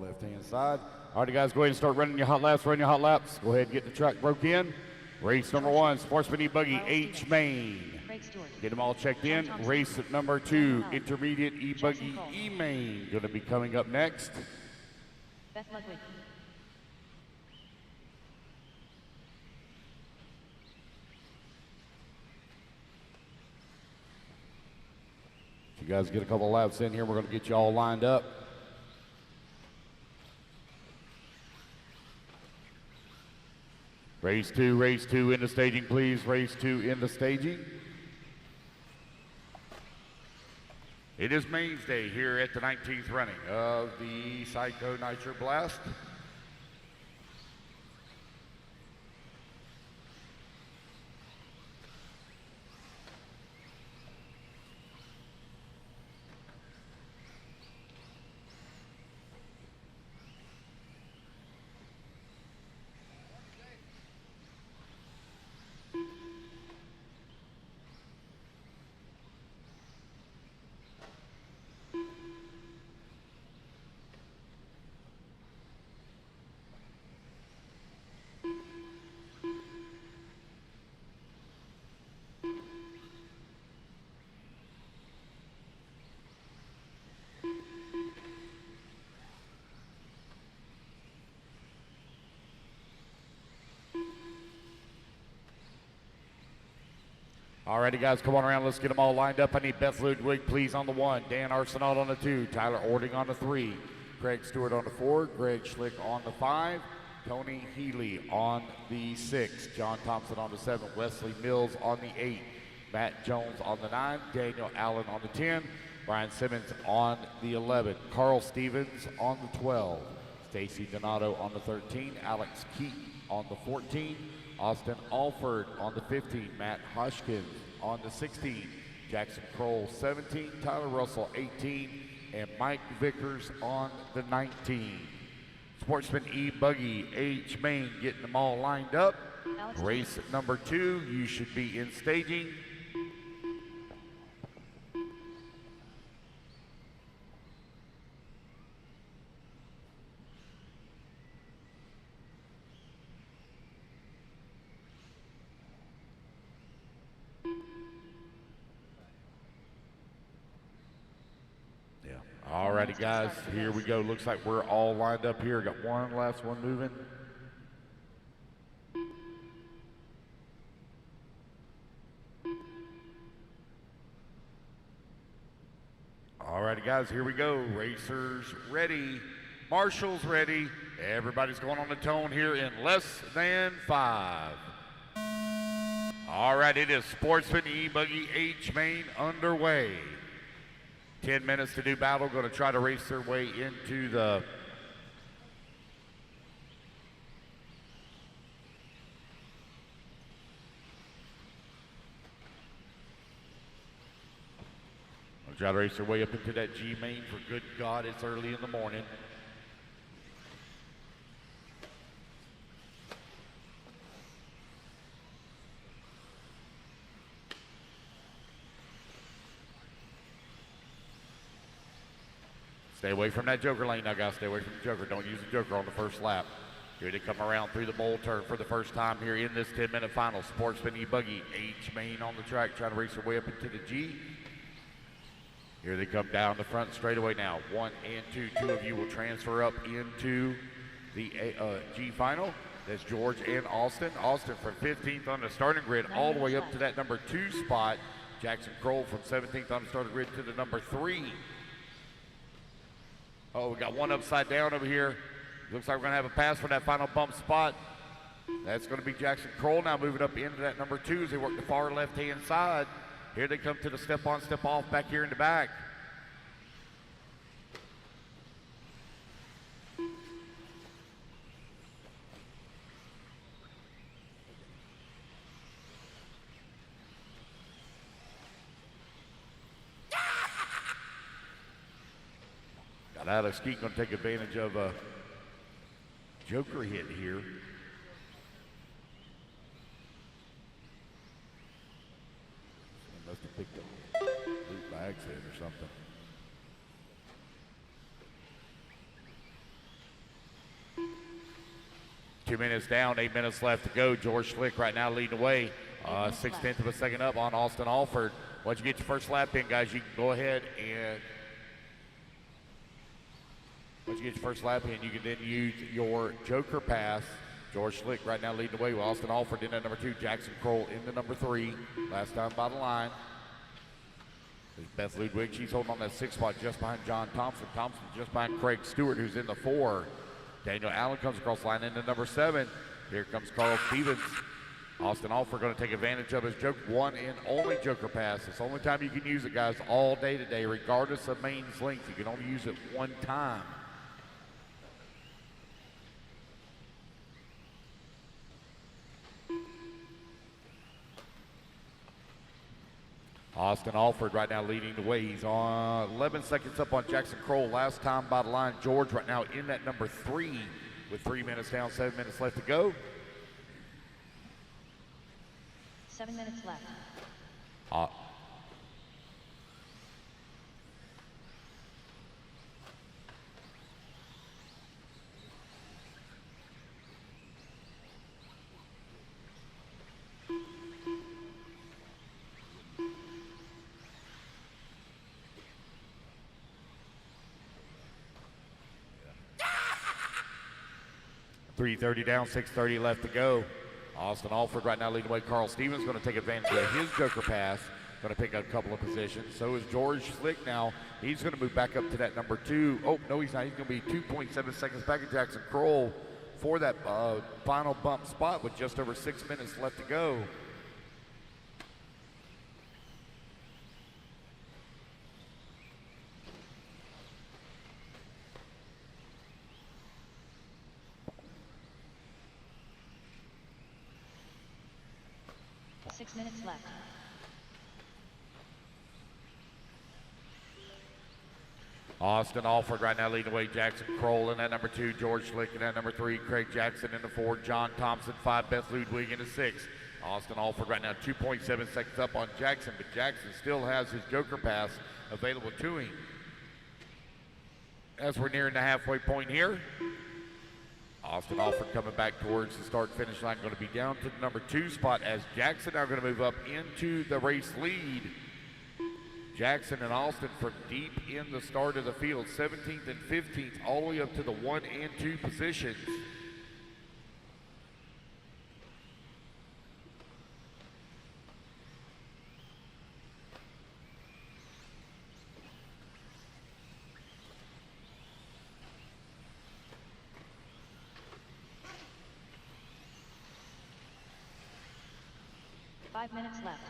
left-hand side. All right, guys, go ahead and start running your hot laps. Run your hot laps. Go ahead and get the track broke in. Race number 1, Sportsman E-buggy H main. Get them all checked in. Race number 2, intermediate E-buggy E main. Going to be coming up next. You guys get a couple laps in here. We're going to get you all lined up. Race 2 in the staging, please. Race 2 in the staging. It is Mains Day here at the 19th running of the PYSCHO Nitro Blast. Alrighty, guys, come on around. Let's get them all lined up. I need Beth Ludwig, please, on the 1. Dan Arsenault on the 2. Tyler Ording on the 3. Craig Stewart on the 4. Greg Schlick on the 5. Tony Healy on the 6. John Thompson on the 7. Wesley Mills on the 8. Matt Jones on the 9. Daniel Allen on the 10. Brian Simmons on the 11. Carl Stevens on the 12. Stacy Donato on the 13. Alex Keaton on the 14. Austin Alford on the 15, Matt Hoshkins on the 16, Jackson Kroll 17, Tyler Russell 18, and Mike Vickers on the 19. Sportsman E-buggy H main, getting them all lined up. Race number 2, you should be in staging. Alrighty, guys, here we go. Looks like we're all lined up here. Got one last one moving. Alrighty, guys, here we go. Racers ready. Marshals ready. Everybody's going on the tone here in less than 5. All right, it is Sportsman E-buggy H main underway. 10 minutes to do battle. Going to try to race their way into the try to race their way up into that G main. For good God, it's early in the morning. Stay away from that joker lane now, guys. Stay away from the joker. Don't use the joker on the first lap. Here they come around through the bowl turn for the first time here in this 10-minute final. Sportsman E-buggy H main on the track, trying to race their way up into the G. Here they come down the front straightaway now. 1 and 2. 2 of you will transfer up into the G final. That's George and Austin. Austin from 15th on the starting grid all the way up to that number 2 spot. Jackson Kroll from 17th on the starting grid to the number 3. Oh, we got one upside down over here. Looks like we're going to have a pass for that final bump spot. That's going to be Jackson Kroll now moving up into that number 2 as they work the far left-hand side. Here they come to the step-on, step-off back here in the back. Alex Keaton going to take advantage of a joker hit here. Someone must have picked up loot by accident or something. 2 minutes down, 8 minutes left to go. George Schlick right now leading the way. 6/10 of a second up on Austin Alford. Once you get your first lap in, guys, you can go ahead and once you get your first lap in, you can then use your joker pass. George Schlick right now leading the way with Austin Alford in at number 2. Jackson Kroll into number 3. Last time by the line. There's Beth Ludwig. She's holding on that 6th spot just behind John Thompson. Thompson just behind Craig Stewart, who's in the 4. Daniel Allen comes across the line into number 7. Here comes Carl Stevens. Austin Alford going to take advantage of his one and only joker pass. It's the only time you can use it, guys, all day today, regardless of mains length. You can only use it one time. Austin Alford right now leading the way. He's on 11 seconds up on Jackson Kroll. Last time by the line. George right now in that number 3 with 3 minutes down, 7 minutes left to go. 7 minutes left. 3:30 down, 6:30 left to go. Austin Alford right now leading the way. Carl Stevens going to take advantage of his joker pass. Going to pick up a couple of positions. So is George Schlick now. He's going to move back up to that number 2. Oh, no, he's not. He's going to be 2.7 seconds back at Jackson Kroll for that final bump spot with just over 6 minutes left to go. Six minutes left. Austin Alford right now leading the way. Jackson Kroll in that number 2. George Schlick in that number 3. Craig Jackson in the 4. John Thompson 5. Beth Ludwig in the 6. Austin Alford right now 2.7 seconds up on Jackson, but Jackson still has his joker pass available to him. As we're nearing the halfway point here, Austin Alford coming back towards the start-finish line, going to be down to the number 2 spot as Jackson now going to move up into the race lead. Jackson and Austin from deep in the start of the field, 17th and 15th, all the way up to the 1 and 2 positions. Five minutes left.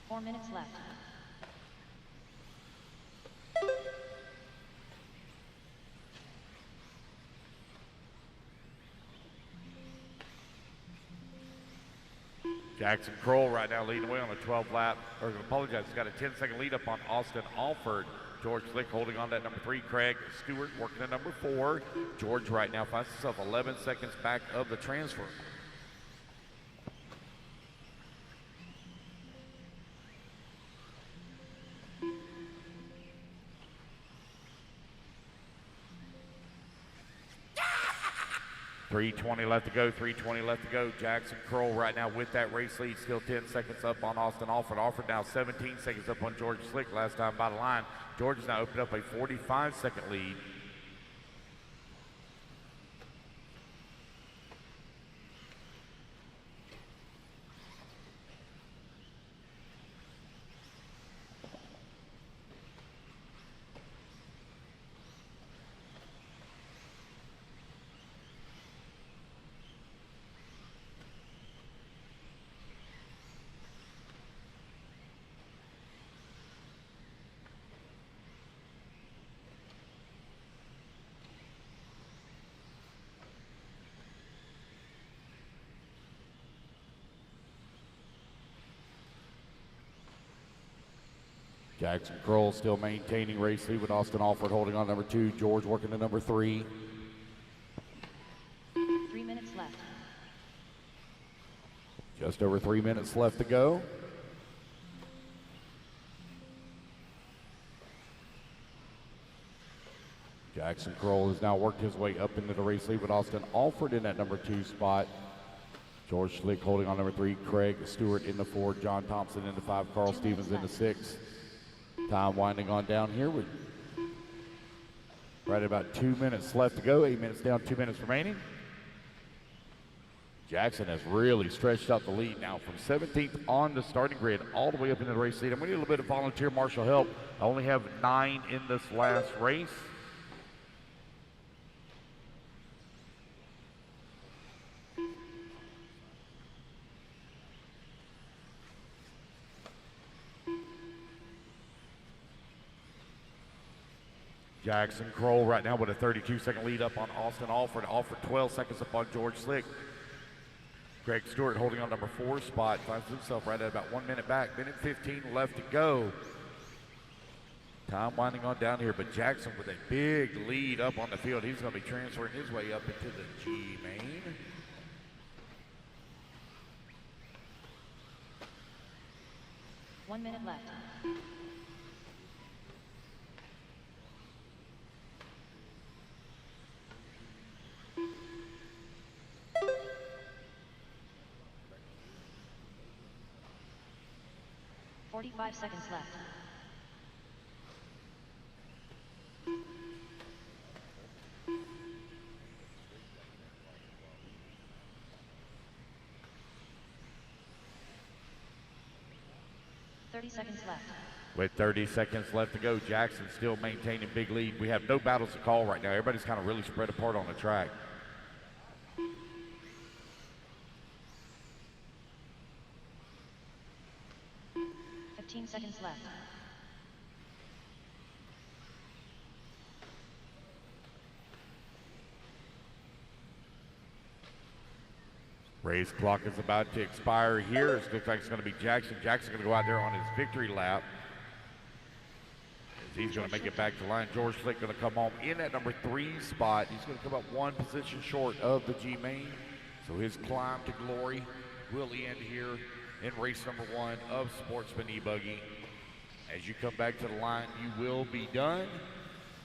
Four minutes left. Jackson Kroll right now leading the way on a 12 lap, or apologize, he's got a 10-second lead up on Austin Alford. George Schlick holding on to that number 3. Craig Stewart working at number 4. George right now finds himself 11 seconds back of the transfer. .320 left to go, 3:20 left to go. Jackson Kroll right now with that race lead, still 10 seconds up on Austin Alford. Alford now 17 seconds up on George Schlick last time by the line. George has now opened up a 45-second lead. Jackson Kroll still maintaining race lead with Austin Alford holding on number 2. George working to number 3. 3 minutes left. Just over 3 minutes left to go. Jackson Kroll has now worked his way up into the race lead with Austin Alford in that number 2 spot. George Schlick holding on number 3. Craig Stewart in the 4. John Thompson in the 5. Carl Stevens in the 6. Time winding on down here with right about 2 minutes left to go. 8 minutes down, 2 minutes remaining. Jackson has really stretched out the lead now from 17th on the starting grid all the way up into the race lead. And we need a little bit of volunteer marshal help. I only have 9 in this last race. Jackson Kroll right now with a 32-second lead up on Austin Alford. Alford 12 seconds up on George Slick. Greg Stewart holding on number 4 spot. Finds himself right at about 1 minute back. Minute 15 left to go. Time winding on down here, but Jackson with a big lead up on the field. He's going to be transferring his way up into the G main. One minute left. Forty-five seconds left. Seconds left. With 30 seconds left to go, Jackson still maintaining big lead. We have no battles to call right now. Everybody's kind of really spread apart on the track. 15 seconds left. Race clock is about to expire here. It looks like it's going to be Jackson. Jackson's going to go out there on his victory lap. As he's going to make it back to line. George Schlick going to come home in at number 3 spot. He's going to come up 1 position short of the G main. So his climb to glory will end here in race number 1 of Sportsman E-buggy. As you come back to the line, you will be done.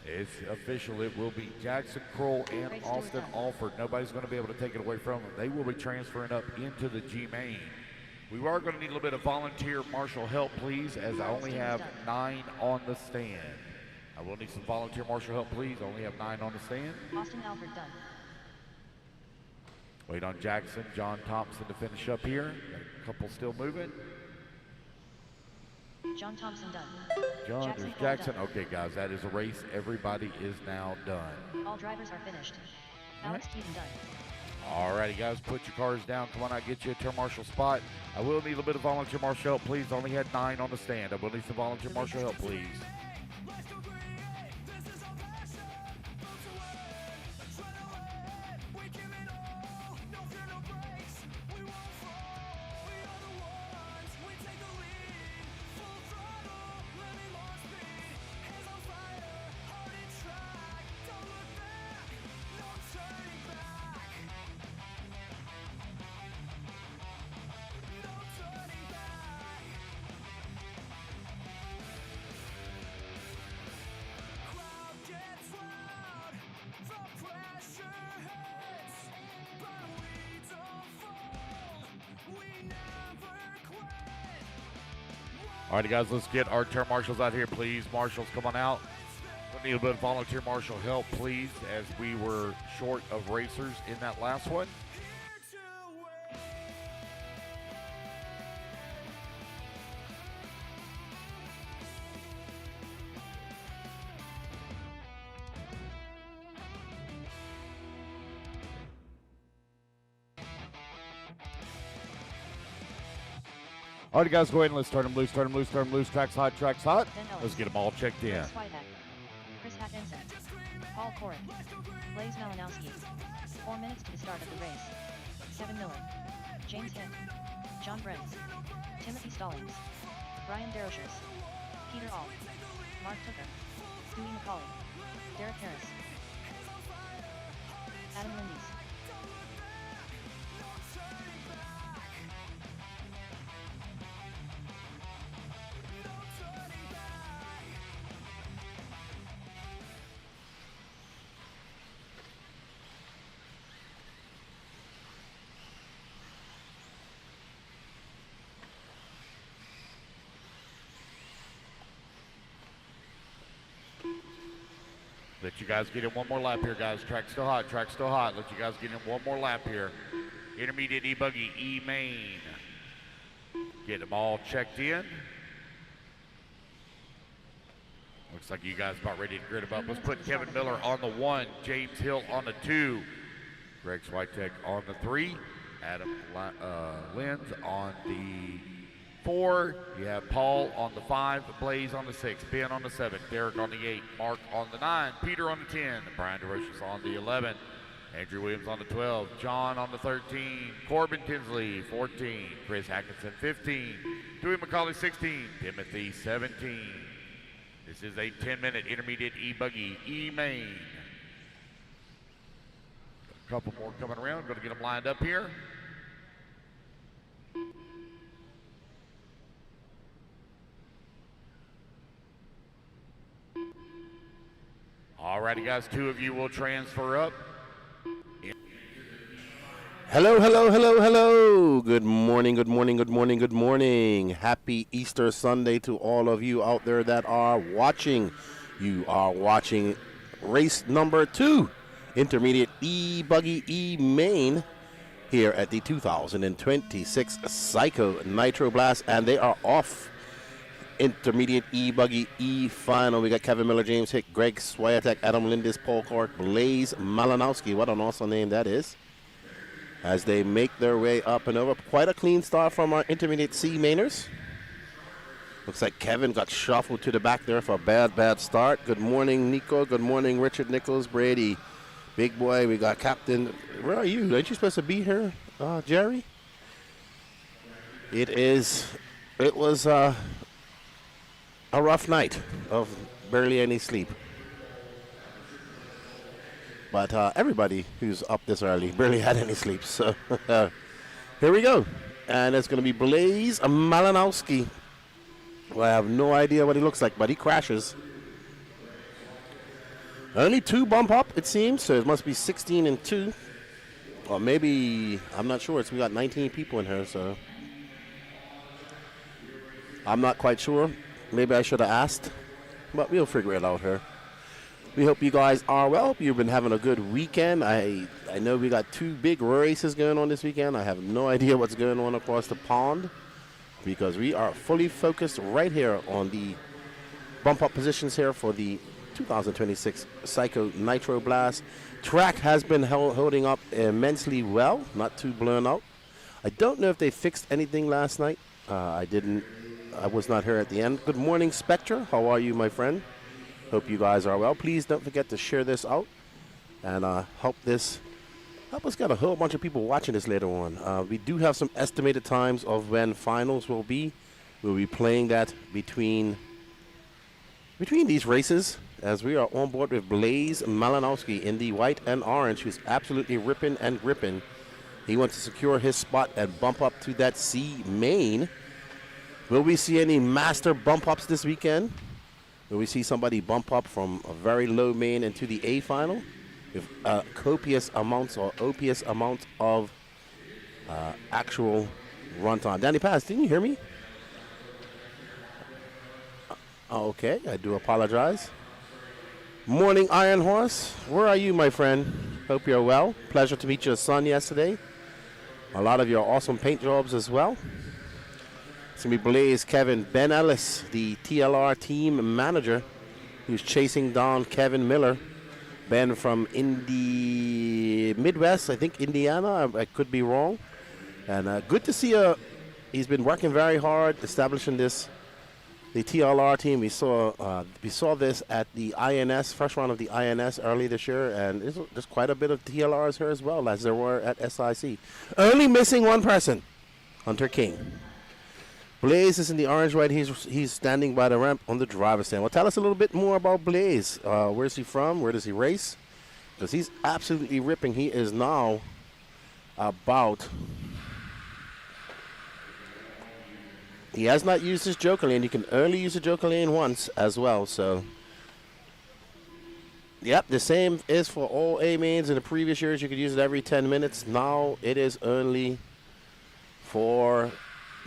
It's official. It will be Jackson Kroll and Austin Alford. Nobody's going to be able to take it away from them. They will be transferring up into the G main. We are going to need a little bit of volunteer marshal help, please, as I only have 9 on the stand. I will need some volunteer marshal help, please. I only have 9 on the stand. Austin Alford done. Wait on Jackson, John Thompson to finish up here. Got a couple still moving. John Thompson done. John, there's Jackson. Okay, guys, that is a race. Everybody is now done. All drivers are finished. Alex Keaton done. All righty, guys, put your cars down. Come on out, get you a turn marshal spot. I will need a bit of volunteer marshal help, please. Only had 9 on the stand. I will need some volunteer marshal help, please. All righty, guys, let's get our turn marshals out here, please. Marshals, come on out. We need a bit of volunteer marshal help, please, as we were short of racers in that last one. All right, guys, go ahead and let's turn them loose, turn them loose, turn them loose. Track's hot, track's hot. Let's get them all checked in. Chris Hattinson, Paul Corrick, Blaze Malinowski. 4 minutes to the start of the race. 7 Miller, James Hint, John Brent, Timothy Stallings, Brian Derochers, Peter All, Mark Tucker, Dewey McCauley, Derek Harris, Adam Lindes. Let you guys get in one more lap here, guys. Track's still hot, track's still hot. Let you guys get in one more lap here. Intermediate E-buggy, E-main. Get them all checked in. Looks like you guys about ready to grid them up. Let's put Kevin Miller on the 1, James Hill on the 2, Greg Switek on the 3, Adam Lenz on the 4. You have Paul on the 5, Blaze on the 6, Ben on the 7, Derek on the 8, Mark on the 9, Peter on the 10, Brian DeRoches on the 11, Andrew Williams on the 12, John on the 13, Corbin Tinsley 14, Chris Atkinson 15, Dewey McCauley 16, Timothy 17. This is a 10-minute intermediate E-buggy E-main. A couple more coming around. Going to get them lined up here. All righty, guys. 2 of you will transfer up. Hello, hello, hello, hello. Good morning, good morning, good morning, good morning. Happy Easter Sunday to all of you out there that are watching. You are watching race number 2, intermediate E-buggy E-main here at the 2026 PYSCHO Nitro Blast, and they are off. Intermediate E-buggy E-final. We got Kevin Miller, James Hick, Greg Swiatek, Adam Lindes, Paul Cork, Blaze Malinowski. What an awesome name that is. As they make their way up and over. Quite a clean start from our intermediate C-mainers. Looks like Kevin got shuffled to the back there for a bad start. Good morning, Nico. Good morning, Richard Nichols, Brady. Big boy, we got Captain. Where are you? Aren't you supposed to be here, Jerry? It was a rough night of barely any sleep. But everybody who's up this early barely had any sleep. So here we go. And it's going to be Blaze Malinowski. Well, I have no idea what he looks like, but he crashes. Only 2 bump up, it seems. So it must be 16 and 2. Or maybe, I'm not sure. We got 19 people in here, so I'm not quite sure. Maybe I should have asked. But we'll figure it out here. We hope you guys are well. Hope you've been having a good weekend. I know we got 2 big races going on this weekend. I have no idea what's going on across the pond because we are fully focused right here on the bump up positions here for the 2026 PYSCHO Nitro Blast. Track has been holding up immensely well, not too blown out. I don't know if they fixed anything last night. I was not here at the end. Good morning, Spectre. How are you, my friend? Hope you guys are well. Please don't forget to share this out and help us get a whole bunch of people watching this later on. We do have some estimated times of when finals will be. We'll be playing that between these races as we are on board with Blaze Malinowski in the white and orange, who's absolutely ripping and gripping. He wants to secure his spot and bump up to that C main. Will we see any master bump ups this weekend? Will we see somebody bump up from a very low main into the A final with copious amounts of actual run time? Danny Paz, didn't you hear me? Okay, I do apologize. Morning, Iron Horse. Where are you, my friend? Hope you're well. Pleasure to meet your son yesterday. A lot of your awesome paint jobs as well. It's going to be Blaze, Kevin, Ben Ellis, the TLR team manager, who's chasing down Kevin Miller. Ben from Midwest, I think Indiana. I could be wrong. And good to see he's been working very hard establishing the TLR team. We saw this at the INS, first round of the INS early this year, and there's quite a bit of TLRs here as well as there were at SIC. Only missing one person, Hunter King. Blaze is in the orange right. He's standing by the ramp on the driver's stand. Well, tell us a little bit more about Blaze. Where's he from? Where does he race? Because he's absolutely ripping. He is now about... He has not used his joker lane. You can only use the joker lane once as well. So, yep, the same is for all A mains. In the previous years, you could use it every 10 minutes. Now it is only for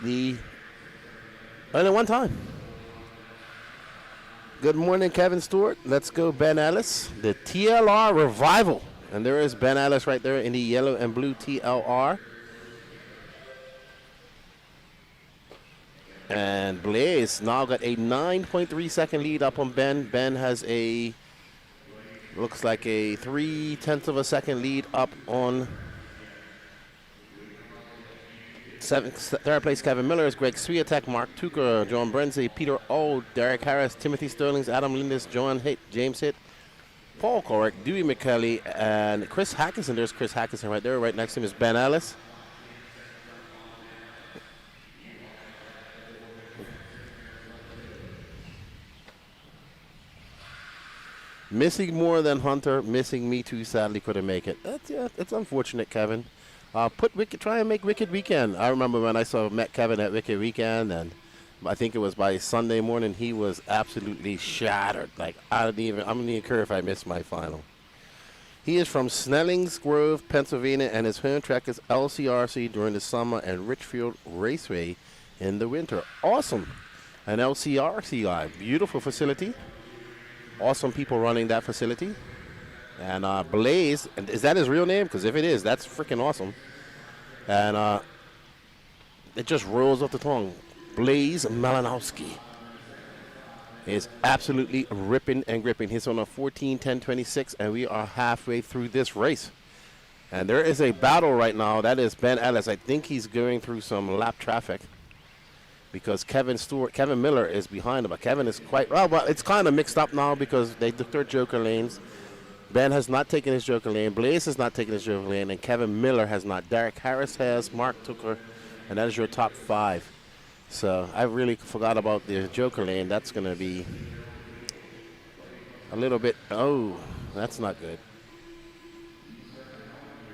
the... Only one time. Good morning, Kevin Stewart. Let's go, Ben Ellis. The TLR Revival. And there is Ben Ellis right there in the yellow and blue TLR. And Blaze now got a 9.3 second lead up on Ben. Ben has a, looks like a 0.3 of a second lead up on third place. Kevin Miller is Greg Swiatek, Mark Tucker, John Brenzy, Peter O, Derek Harris, Timothy Sterlings, Adam Lindis, John Hitt, James Hitt, Paul Corrick, Dewey McKelly, and Chris Hackinson. There's Chris Hackinson right there. Right next to him is Ben Ellis. Missing more than Hunter, missing me too. Sadly, couldn't make it. It's unfortunate, Kevin. Try and make Wicked Weekend. I remember when I met Kevin at Wicked Weekend, and I think it was by Sunday morning, he was absolutely shattered. Like, I'm not even sure if I missed my final. He is from Snellings Grove, Pennsylvania, and his home track is LCRC during the summer and Richfield Raceway in the winter. Awesome. An LCRC live. Beautiful facility. Awesome people running that facility. And Blaze, and is that his real name? Because if it is, that's freaking awesome. And it just rolls off the tongue. Blaze Malinowski is absolutely ripping and gripping. He's on a 14:10:26, and we are halfway through this race. And there is a battle right now. That is Ben Ellis. I think he's going through some lap traffic because Kevin Miller is behind him. But Kevin is quite, well, it's kind of mixed up now because they took their joker lanes. Ben has not taken his joker lane. Blaze has not taken his joker lane. And Kevin Miller has not. Derek Harris has. Mark Tucker. And that is your top 5. So I really forgot about the joker lane. That's going to be a little bit, oh, that's not good.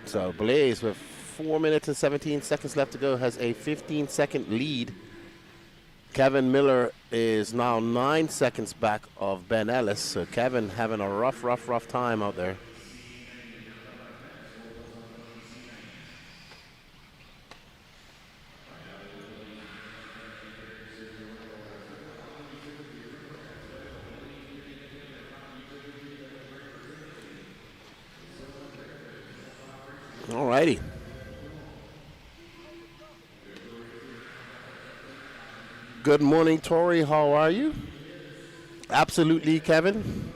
So Blaze with 4 minutes and 17 seconds left to go has a 15-second lead. Kevin Miller is now 9 seconds back of Ben Ellis. So Kevin having a rough time out there. All righty. Good morning, Tori. How are you? Absolutely, Kevin.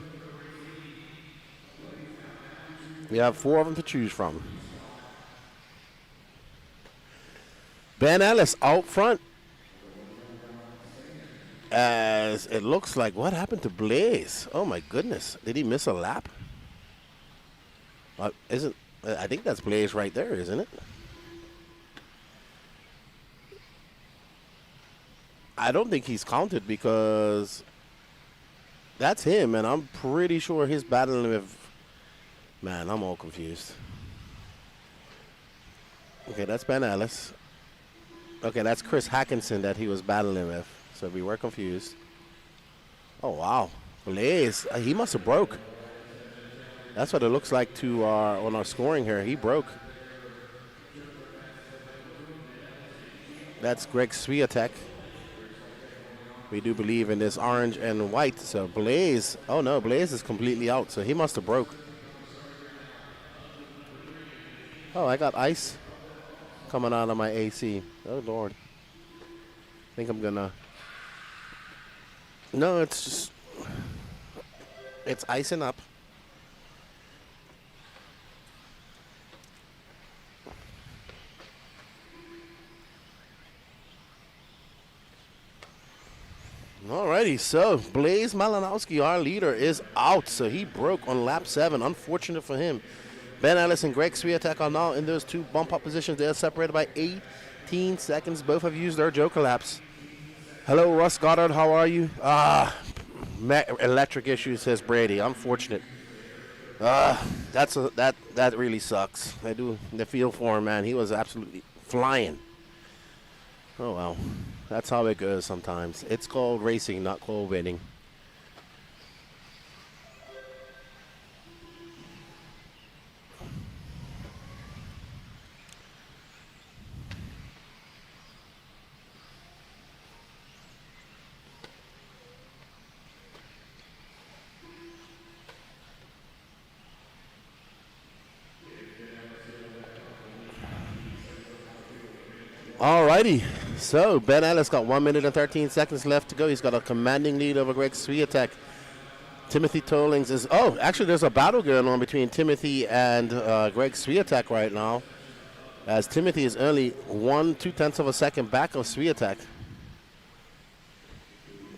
We have 4 of them to choose from. Ben Ellis out front. As it looks like, what happened to Blaze? Oh my goodness. Did he miss a lap? I think that's Blaze right there, isn't it? I don't think he's counted because that's him, and I'm pretty sure he's battling with... Man, I'm all confused. Okay, that's Ben Ellis. Okay, that's Chris Hackinson that he was battling with, so we were confused. Oh, wow. Blaze, he must have broke. That's what it looks like to on our scoring here. He broke. That's Greg Swiatek. We do believe in this orange and white. So Blaze, oh no, Blaze is completely out. So he must have broke. Oh, I got ice coming out of my AC. Oh Lord. I think I'm gonna. No, it's just, it's icing up. Alrighty, so Blaze Malinowski, our leader, is out. So he broke on lap 7. Unfortunate for him. Ben Ellis and Greg Swiatek are now in those 2 bump up positions. They're separated by 18 seconds. Both have used their joker laps. Hello, Russ Goddard. How are you? Electric issue, says Brady. Unfortunate. That really sucks. I do the feel for him, man. He was absolutely flying. Oh well, that's how it goes sometimes. It's called racing, not called winning. Alrighty, so Ben Ellis got 1 minute and 13 seconds left to go. He's got a commanding lead over Greg Swiatek. Timothy Tollings is, actually there's a battle going on between Timothy and Greg Swiatek right now, as Timothy is only 1/2 of a second back of Swiatek.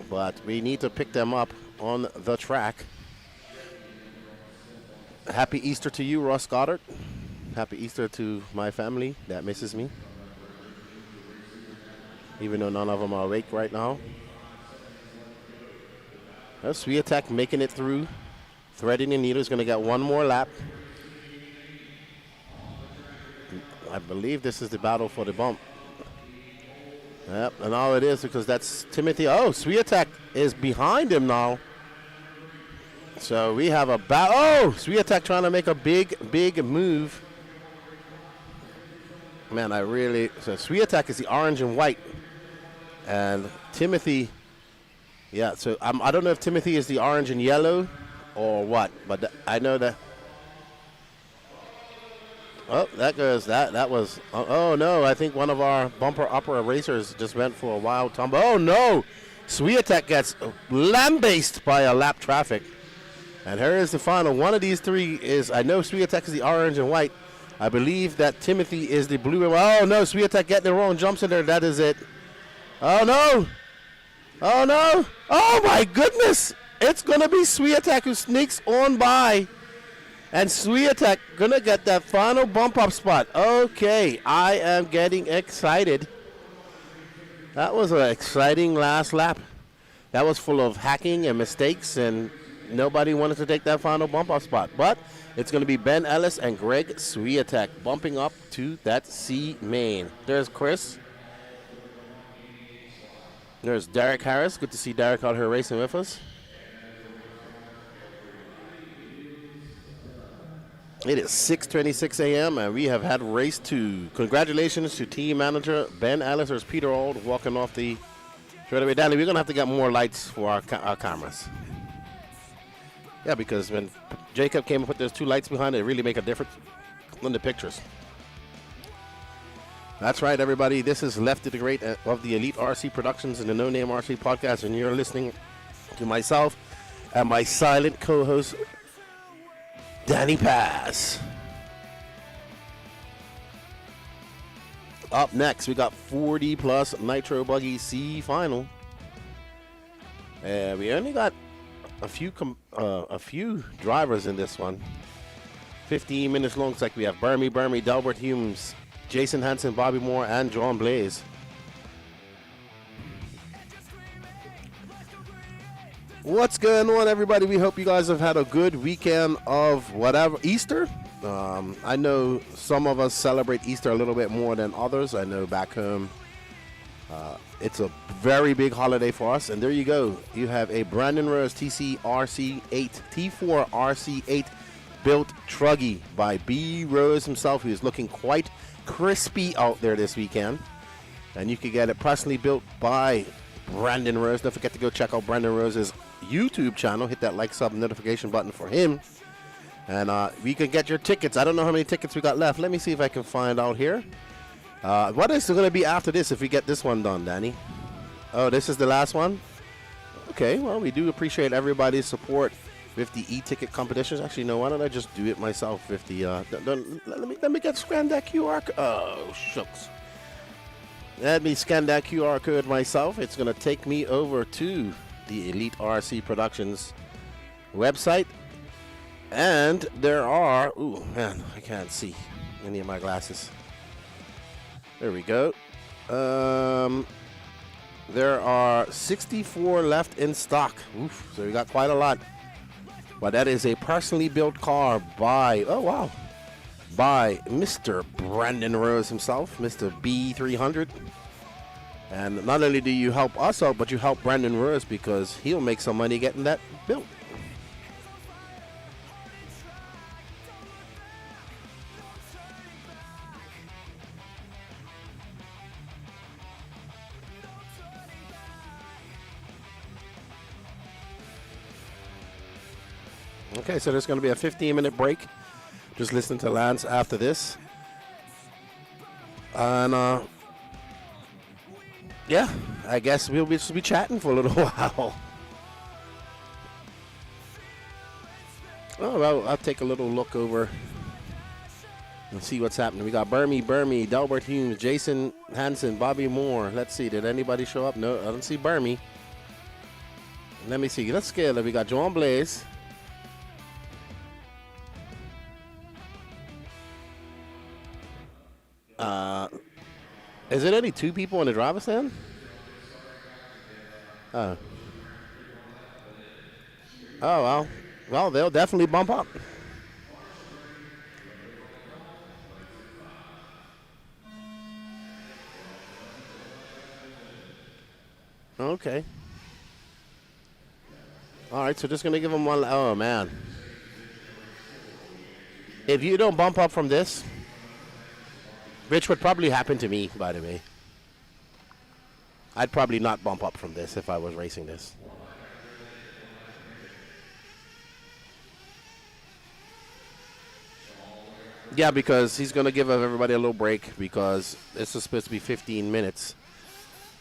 But we need to pick them up on the track. Happy Easter to you, Ross Goddard. Happy Easter to my family that misses me, even though none of them are awake right now. Swiatek making it through. Threading the needle is going to get one more lap. I believe this is the battle for the bump. Yep, and all it is, because that's Timothy. Oh, Swiatek is behind him now. So we have a battle. Oh, Swiatek trying to make a big move. Man, so Swiatek is the orange and white. And Timothy, yeah, so I don't know if Timothy is the orange and yellow or what, but I know that. Oh, that goes, that was, oh no, I think one of our bumper upper racers just went for a wild tumble. Oh no, Swiatek gets lambasted by a lap traffic. And here is the final. One of these three is, I know Swiatek is the orange and white. I believe that Timothy is the blue and white. Oh no, Swiatek getting the wrong jumps in there, that is it. Oh no! Oh no! Oh my goodness! It's gonna be Swiatek who sneaks on by, and Swiatek gonna get that final bump up spot. Okay, I am getting excited. That was an exciting last lap. That was full of hacking and mistakes, and nobody wanted to take that final bump up spot. But it's gonna be Ben Ellis and Greg Swiatek bumping up to that C main. There's Chris. There's Derek Harris. Good to see Derek out here racing with us. It is 6:26 a.m. and we have had race 2. Congratulations to team manager Ben Ellis. There's Peter Auld walking off the straightaway. Danny, we're going to have to get more lights for our cameras. Yeah, because when Jacob came and put those 2 lights behind it, really make a difference in the pictures. That's right, everybody. This is Left to the Great of the Elite RC Productions and the No Name RC Podcast, and you're listening to myself and my silent co-host, Danny Paz. Up next, we got 40 plus Nitro Buggy C final. We only got a few drivers in this one. 15 minutes long. It's like we have Burmy, Delbert Humes, Jason Hansen, Bobby Moore, and John Blaze. What's going on, everybody? We hope you guys have had a good weekend of whatever Easter. I know some of us celebrate Easter a little bit more than others. I know back home it's a very big holiday for us. And there you go. You have a Brandon Rose TC RC8 T4 RC8 built truggy by B Rose himself, who is looking quite crispy out there this weekend. And you can get it personally built by Brandon Rose. Don't forget to go check out Brandon Rose's YouTube channel. Hit that like, sub, notification button for him. And we can get your tickets. I don't know how many tickets we got left. Let me see if I can find out here. What is going to be after this if we get this one done, Danny? Oh, this is the last one? Okay, well, we do appreciate everybody's support with the e-ticket competitions. Actually, no, why don't I just do it myself with the, let me scan that QR code. Oh, shucks. Let me scan that QR code myself. It's going to take me over to the Elite RC Productions website. And there are, ooh, man, I can't see any of my glasses. There we go. There are 64 left in stock. Oof, so we got quite a lot. But that is a personally built car by, oh wow, by Mr. Brandon Rose himself, Mr. B300. And not only do you help us out, but you help Brandon Rose because he'll make some money getting that built. Okay, so there's going to be a 15-minute break. Just listen to Lance after this. And, yeah, I guess we'll be chatting for a little while. Oh, well, I'll take a little look over and see what's happening. We got Burmy, Delbert Humes, Jason Hansen, Bobby Moore. Let's see, did anybody show up? No, I don't see Burmy. Let me see. Let's scale it. We got John Blaze. Is it only 2 people in the driver's stand? Oh. Oh, well. Well, they'll definitely bump up. Okay. All right, so just going to give them one. Oh, man. If you don't bump up from this, which would probably happen to me, by the way. I'd probably not bump up from this if I was racing this. Yeah, because he's going to give everybody a little break because this is supposed to be 15 minutes.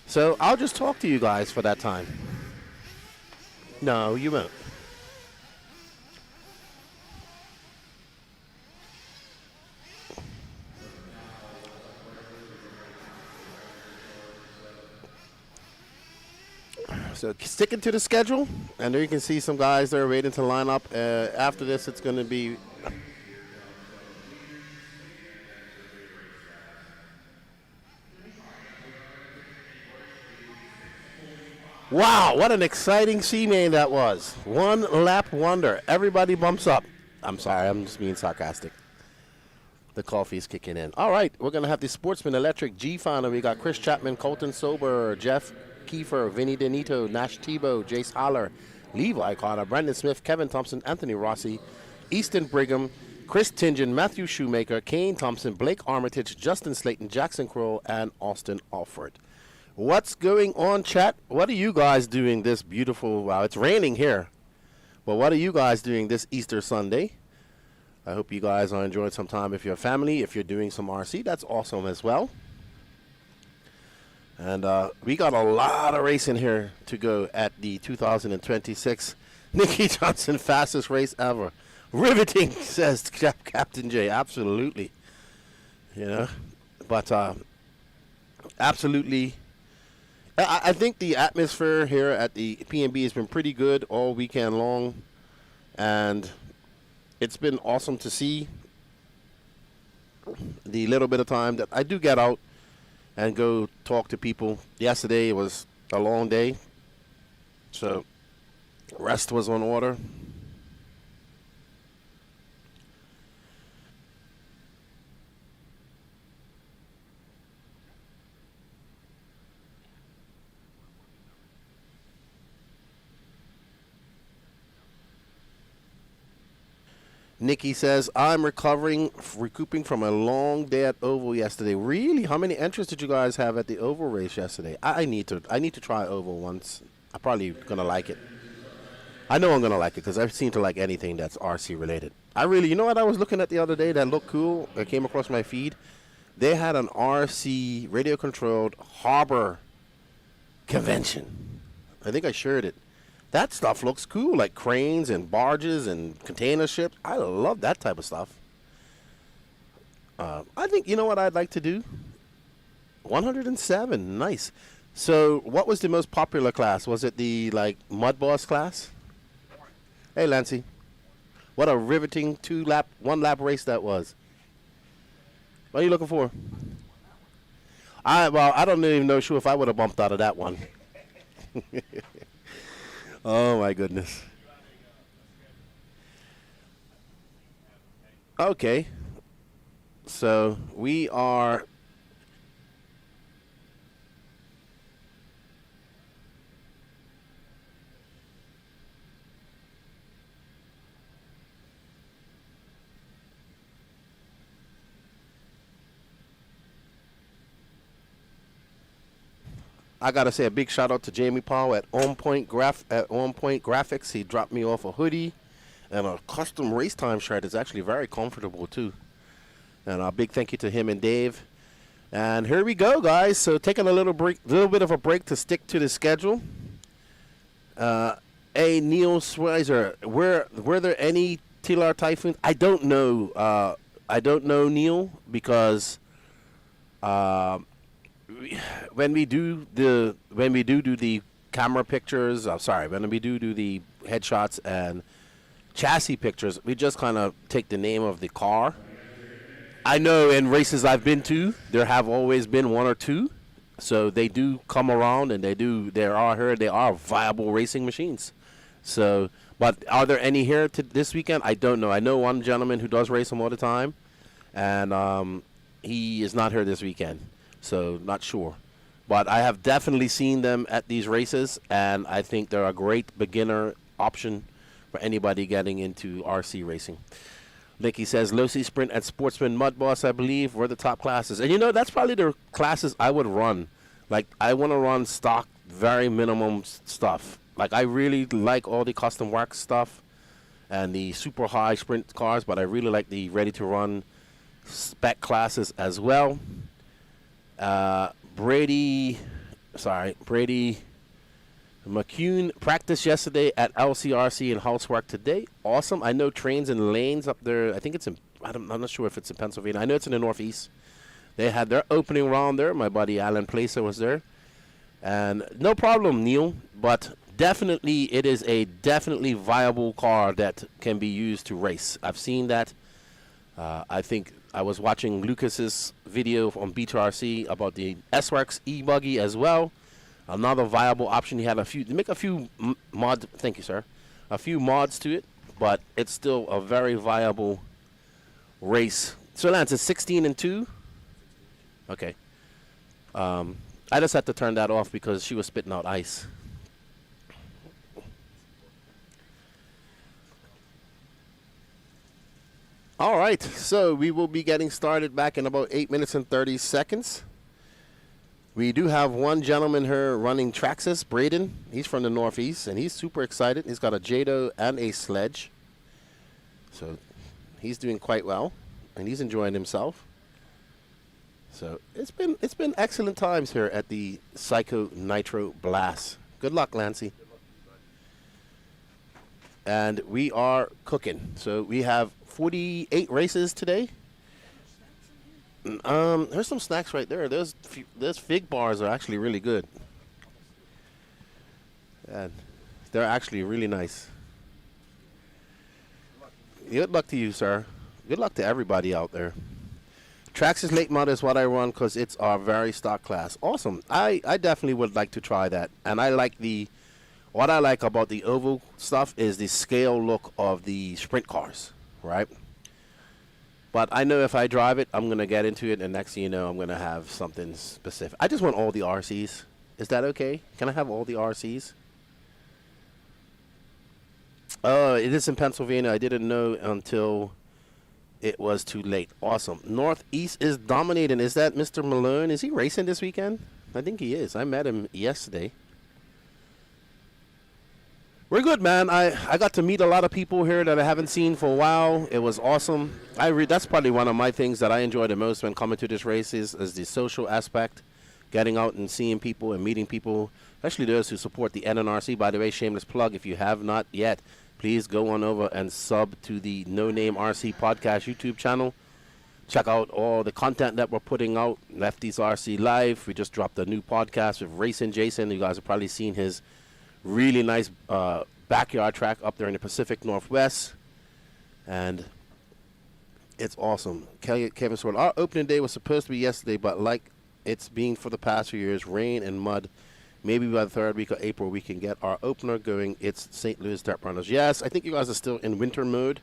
So I'll just talk to you guys for that time. No, you won't. So sticking to the schedule, and there you can see some guys that are waiting to line up. After this, it's going to be wow, what an exciting C-main that was. One lap wonder. Everybody bumps up. I'm sorry, I'm just being sarcastic. The coffee's kicking in. All right, we're going to have the Sportsman Electric G final. We got Chris Chapman, Colton Sober, Jeff Kiefer, Vinny Denito, Nash Tebow, Jace Holler, Levi Carter, Brandon Smith, Kevin Thompson, Anthony Rossi, Easton Brigham, Chris Tingen, Matthew Shoemaker, Kane Thompson, Blake Armitage, Justin Slayton, Jackson Kroll, and Austin Alford. What's going on, chat? What are you guys doing this beautiful, wow, it's raining here, but what are you guys doing this Easter Sunday? I hope you guys are enjoying some time with your family. If you're doing some RC, that's awesome as well. And we got a lot of racing here to go at the 2026 Nicky Johnson fastest race ever. Riveting, says Captain J. Absolutely. You know, but absolutely. I think the atmosphere here at the Pnb has been pretty good all weekend long. And it's been awesome to see the little bit of time that I do get out and go talk to people. Yesterday it was a long day, so rest was on order. Nikki says, I'm recouping from a long day at Oval yesterday. Really? How many entries did you guys have at the Oval race yesterday? I need to try Oval once. I'm probably going to like it. I know I'm going to like it because I seem to like anything that's RC related. You know what I was looking at the other day that looked cool? It came across my feed. They had an RC radio-controlled harbor convention. I think I shared it. That stuff looks cool, like cranes and barges and container ships. I love that type of stuff. I think, you know what I'd like to do? 107, nice. So what was the most popular class? Was it the, Mud Boss class? Hey, Lancy. What a riveting one-lap race that was. What are you looking for? I don't even know sure if I would have bumped out of that one. Oh my goodness. Okay. So we are I gotta say a big shout out to Jamie Paul at On Point Graphics. He dropped me off a hoodie and a custom RaceTime shirt. It's actually very comfortable too. And a big thank you to him and Dave. And here we go, guys. So taking a little bit of a break to stick to the schedule. Neil Schweizer, were there any TLR Typhoon? I don't know. I don't know, Neil, because when we do the camera pictures, when we do the headshots and chassis pictures, we just kind of take the name of the car. I know in races I've been to, there have always been one or two, so they do come around and they are viable racing machines. So, but are there any here this weekend? I don't know. I know one gentleman who does race them all the time, and he is not here this weekend. So not sure, but I have definitely seen them at these races, and I think they're a great beginner option for anybody getting into RC racing. Nicky says Losi Sprint at Sportsman Mud Boss, I believe, were the top classes, and that's probably the classes I would run. Like I want to run stock, very minimum stuff. Like I really like all the custom wax stuff and the super high sprint cars, but I really like the ready to run spec classes as well. Brady McCune practiced yesterday at LCRC in Housework today. Awesome. I know Trains and Lanes up there. I think it's I'm not sure if it's in Pennsylvania. I know it's in the Northeast. They had their opening round there. My buddy Alan Placer was there. And no problem, Neil. But definitely, it is a definitely viable car that can be used to race. I've seen that. I think I was watching Lucas's video on BTRC about the S-Works E-buggy as well. Another viable option. He had a few mods. Thank you, sir. A few mods to it, but it's still a very viable race. So Lance, it's 16-2. Okay. I just had to turn that off because she was spitting out ice. All right, so we will be getting started back in about 8 minutes and 30 seconds. We do have one gentleman here running Traxxas, Braden. He's from the Northeast, and he's super excited. He's got a Jado and a sledge. So he's doing quite well, and he's enjoying himself. So it's been excellent times here at the Psycho Nitro Blast. Good luck, Lancy. And we are cooking. So we have 48 races today. There's some snacks right there. Those fig bars are actually really good. And they're actually really nice. Good luck to you, sir. Good luck to everybody out there. Traxxas late model is what I run because it's our very stock class. Awesome. I definitely would like to try that. And I like what I like about the oval stuff is the scale look of the sprint cars, right? But I know if I drive it, I'm going to get into it, and next thing you know, I'm going to have something specific. I just want all the RCs. Is that okay? Can I have all the RCs? Oh, it is in Pennsylvania. I didn't know until it was too late. Awesome. Northeast is dominating. Is that Mr. Malone? Is he racing this weekend? I think he is. I met him yesterday. We're good, man. I got to meet a lot of people here that I haven't seen for a while. It was awesome. That's probably one of my things that I enjoy the most when coming to this race is the social aspect, getting out and seeing people and meeting people, especially those who support the NNRC. By the way, shameless plug, if you have not yet, please go on over and sub to the No Name RC Podcast YouTube channel. Check out all the content that we're putting out. Lefties RC Live. We just dropped a new podcast with Racing Jason. You guys have probably seen his really nice backyard track up there in the Pacific Northwest. And it's awesome. Kevin Sword, our opening day was supposed to be yesterday, but like it's been for the past few years, rain and mud. Maybe by the third week of April, we can get our opener going. It's St. Louis Dirt Runners. Yes, I think you guys are still in winter mode.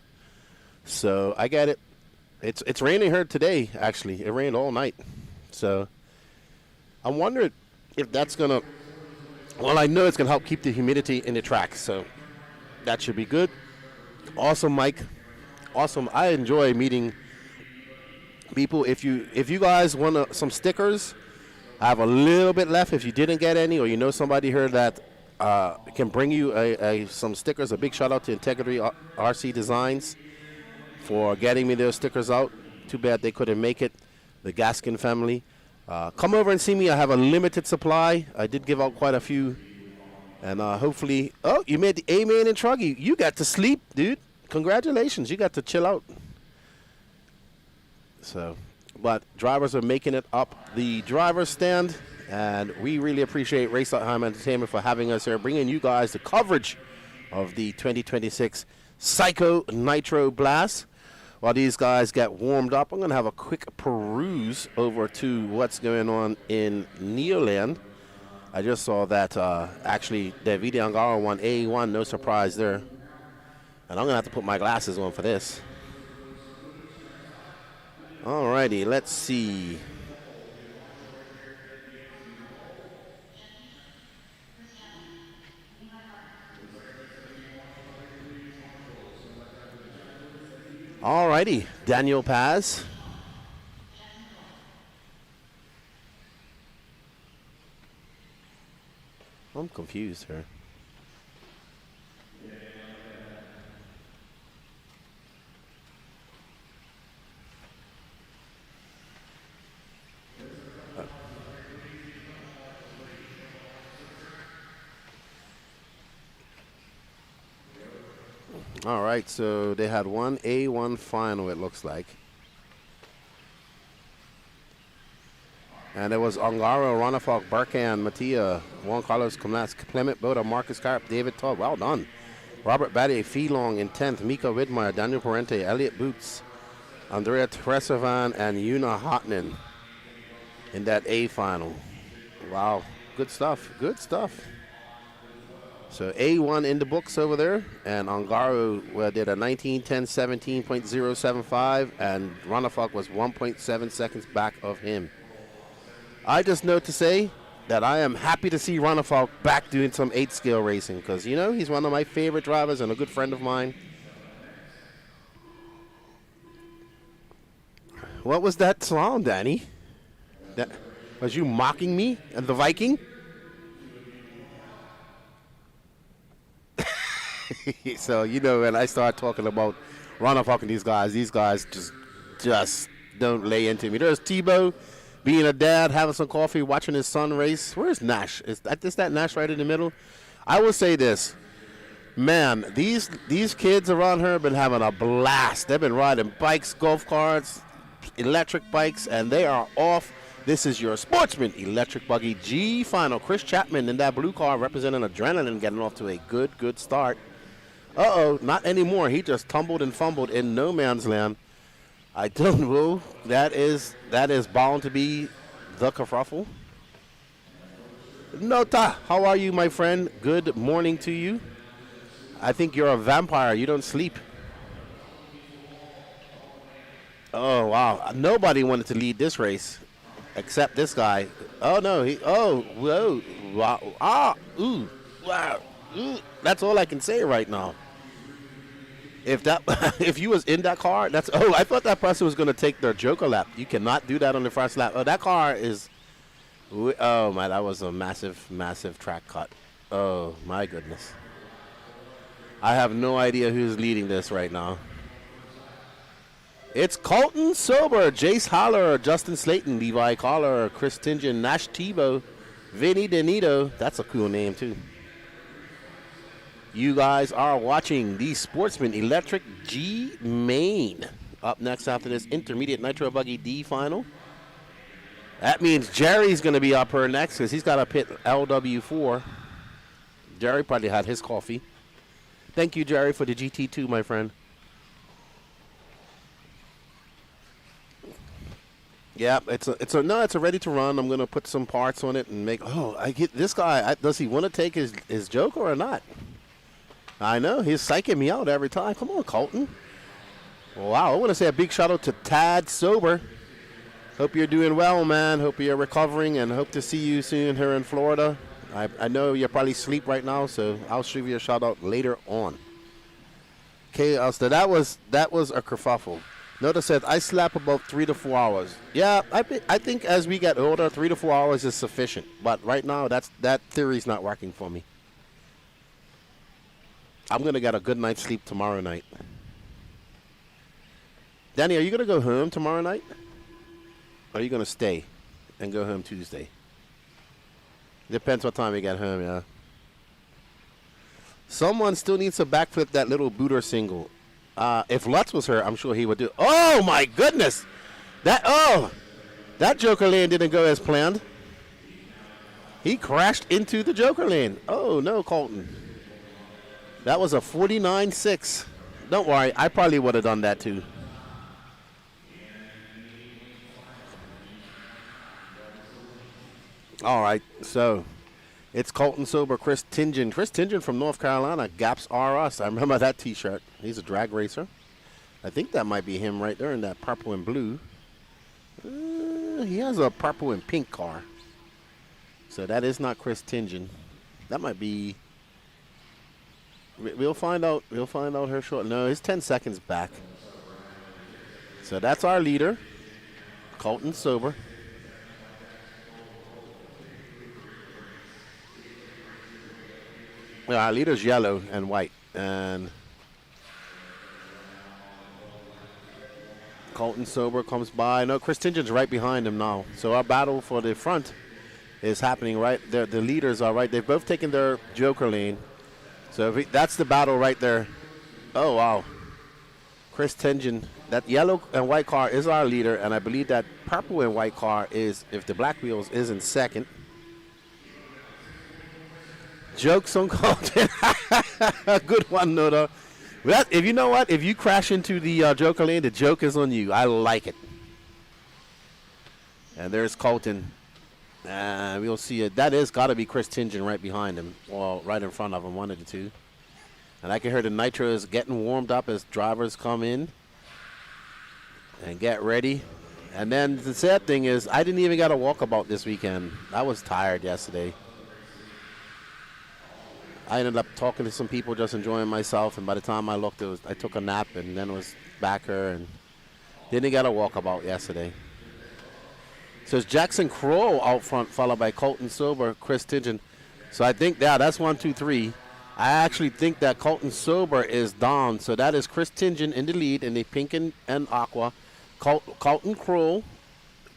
So I get it. It's raining here today, actually. It rained all night. So I wondered if that's going to, well, I know it's going to help keep the humidity in the track. So that should be good. Awesome, Mike. Awesome. I enjoy meeting people. If you guys want some stickers, I have a little bit left. If you didn't get any, or you know somebody here that can bring you some stickers, a big shout out to Integrity RC Designs for getting me those stickers out. Too bad they couldn't make it. The Gaskin family. Come over and see me. I have a limited supply. I did give out quite a few. And hopefully, oh, you made the A-Main and Truggy. You got to sleep, dude. Congratulations. You got to chill out. So, but drivers are making it up the driver's stand. And we really appreciate RaceTime Entertainment for having us here, bringing you guys the coverage of the 2026 Psycho Nitro Blast. While these guys get warmed up, I'm going to have a quick peruse over to what's going on in Neoland. I just saw that actually Davide Angara won A1, no surprise there. And I'm going to have to put my glasses on for this. Alrighty, let's see. Alrighty, Daniel Paz. I'm confused here. All right, so they had one A1 final, it looks like. And it was Ongaro, Ronafalk, Barkan, Mattia, Juan Carlos Clement Boda, Marcus Carp, David Todd. Well done. Robert Batty, Feelong in 10th, Mika Widmeyer, Daniel Parente, Elliot Boots, Andrea Tresavan, and Yuna Hotman in that A final. Wow, good stuff, good stuff. So A1 in the books over there, and Ongaro did a 19:10:17.075, and Ronafalk was 1.7 seconds back of him. I just know to say that I am happy to see Ronafalk back doing some 8-scale racing, because, you know, he's one of my favorite drivers and a good friend of mine. What was that sound, Danny? That, was you mocking me and the Viking? So, you know, when I start talking about Ronafalk and these guys just don't lay into me. There's Tebow being a dad, having some coffee, watching his son race. Where's Nash? Is that Nash right in the middle? I will say this. Man, these kids around here have been having a blast. They've been riding bikes, golf carts, electric bikes, and they are off. This is your Sportsman Electric Buggy G final. Chris Chapman in that blue car representing Adrenaline, getting off to a good start. Uh-oh, not anymore. He just tumbled and fumbled in no man's land. I don't know. That is bound to be the kerfuffle. Nota, how are you, my friend? Good morning to you. I think you're a vampire. You don't sleep. Oh, wow. Nobody wanted to lead this race except this guy. Oh, no. Whoa. Wow. Ah, ooh, wow. Ooh. That's all I can say right now. If you was in that car, I thought that person was going to take their Joker lap. You cannot do that on the first lap. Oh, that car is, oh my, that was a massive track cut. Oh my goodness. I have no idea who's leading this right now. It's Colton Sober, Jace Holler, Justin Slayton, Levi Collar, Chris Tingen, Nash Tebow, Vinny Denito. That's a cool name too. You guys are watching the Sportsman Electric G Main. Up next after this intermediate Nitro Buggy D final. That means Jerry's going to be up here next because he's got to pit LW4. Jerry probably had his coffee. Thank you, Jerry, for the GT2, my friend. Yeah, it's a ready to run. I'm gonna put some parts on it and make. Oh, I get this guy. Does he want to take his Joker or not? I know he's psyching me out every time. Come on, Colton. Wow, I want to say a big shout out to Tad Sober. Hope you're doing well, man. Hope you're recovering, and hope to see you soon here in Florida. I know you're probably asleep right now, so I'll shoot you a shout out later on. Okay, so that was a kerfuffle. Notice said I slept about 3 to 4 hours. Yeah, I think as we get older, 3 to 4 hours is sufficient. But right now, that theory's not working for me. I'm gonna get a good night's sleep tomorrow night. Danny, are you gonna go home tomorrow night? Or are you gonna stay and go home Tuesday? Depends what time we get home, yeah. Someone still needs to backflip that little booter single. If Lutz was her, I'm sure he would do. Oh my goodness! That Joker lane didn't go as planned. He crashed into the Joker lane. Oh no, Colton. That was a 49.6. Don't worry, I probably would have done that too. All right, so it's Colton Sober, Chris Tingen. Chris Tingen from North Carolina, Gaps R Us. I remember that T-shirt. He's a drag racer. I think that might be him right there in that purple and blue. He has a purple and pink car. So that is not Chris Tingen. That might be. We'll find out. We'll find out here shortly. No, he's 10 seconds back. So that's our leader, Colton Sober. Yeah, our leader's yellow and white, and Colton Sober comes by. No, Chris Tingen's right behind him now. So our battle for the front is happening right there. The leaders are right. They've both taken their Joker lane. So that's the battle right there. Oh, wow. Chris Tingen, that yellow and white car is our leader, and I believe that purple and white car is, if the black wheels, is in second. Jokes on Colton. Good one, Noda. Well, if you know what, if you crash into the Joker lane, the joke is on you. I like it. And there's Colton. We'll see it. That is got to be Chris Tingen right behind him, or right in front of him, one of the two. And I can hear the Nitro is getting warmed up as drivers come in and get ready. And then the sad thing is, I didn't even get a walkabout this weekend. I was tired yesterday. I ended up talking to some people, just enjoying myself, and by the time I looked, I took a nap, and then it was back here, and didn't get a walkabout yesterday. So it's Jackson Crow out front, followed by Colton Sober, Chris Tingen. So I think, yeah, that's 1, 2, 3. I actually think that Colton Sober is down. So that is Chris Tingen in the lead in the pink and aqua. Colton Crow,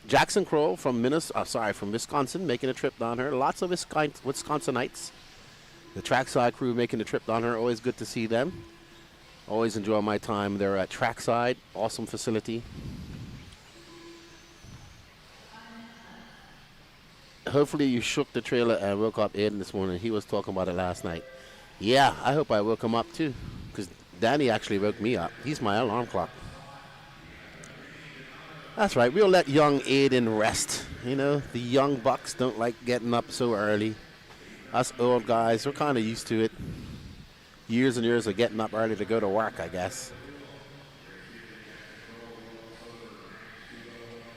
Jackson Crow from Wisconsin, making a trip down here. Lots of Wisconsinites. The Trackside crew making the trip down here. Always good to see them. Always enjoy my time there at Trackside. Awesome facility. Hopefully you shook the trailer and woke up Aiden this morning. He was talking about it last night. Yeah, I hope I woke him up too, because Danny actually woke me up. He's my alarm clock. That's right. We'll let young Aiden rest. You know, the young bucks don't like getting up so early. Us old guys, we're kind of used to it. Years and years of getting up early to go to work, I guess.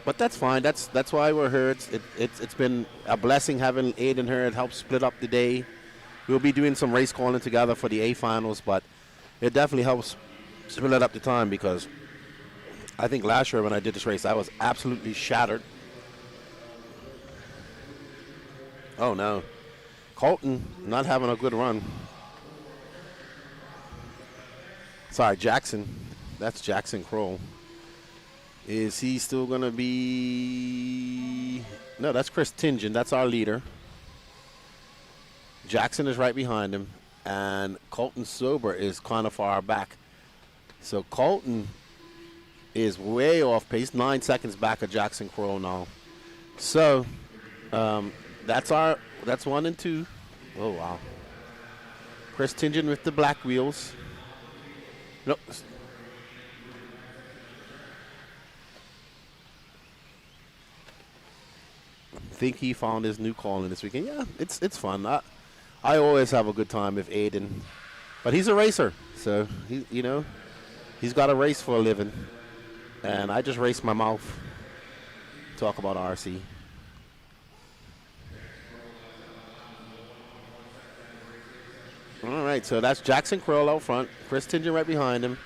But that's fine. That's why we're here. It's been a blessing having Aiden here. It helps split up the day. We'll be doing some race calling together for the A finals, but it definitely helps split up the time, because I think last year when I did this race, I was absolutely shattered. Oh no. Colton not having a good run. Sorry, Jackson. That's Jackson Kroll. Is he still going to be... No, that's Chris Tingen. That's our leader. Jackson is right behind him. And Colton Sober is kind of far back. So Colton is way off pace. 9 seconds back of Jackson Kroll now. So that's 1 and 2. Oh, wow. Chris Tingen with the black wheels. Nope. think he found his new calling this weekend. Yeah, it's fun. I always have a good time with Aiden, but he's a racer, so he's got to race for a living, and I just race my mouth. Talk about RC. All right, so that's Jackson Kroll out front. Chris Tingen right behind him.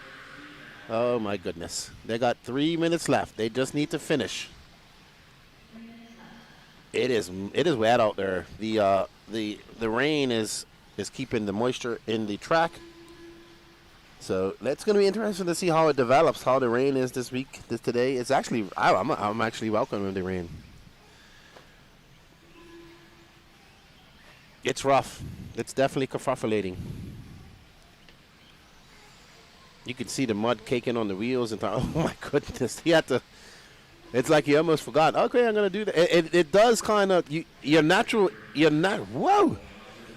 Oh my goodness, they got 3 minutes left. They just need to finish. It is wet out there. The rain is keeping the moisture in the track. So it's going to be interesting to see how it develops, how the rain is this week, today. It's actually, I'm actually welcoming the rain. It's rough. It's definitely kerfuffulating. You can see the mud caking on the wheels and oh my goodness, he had to. It's like he almost forgot. Okay, I'm gonna do that. It does kind of whoa.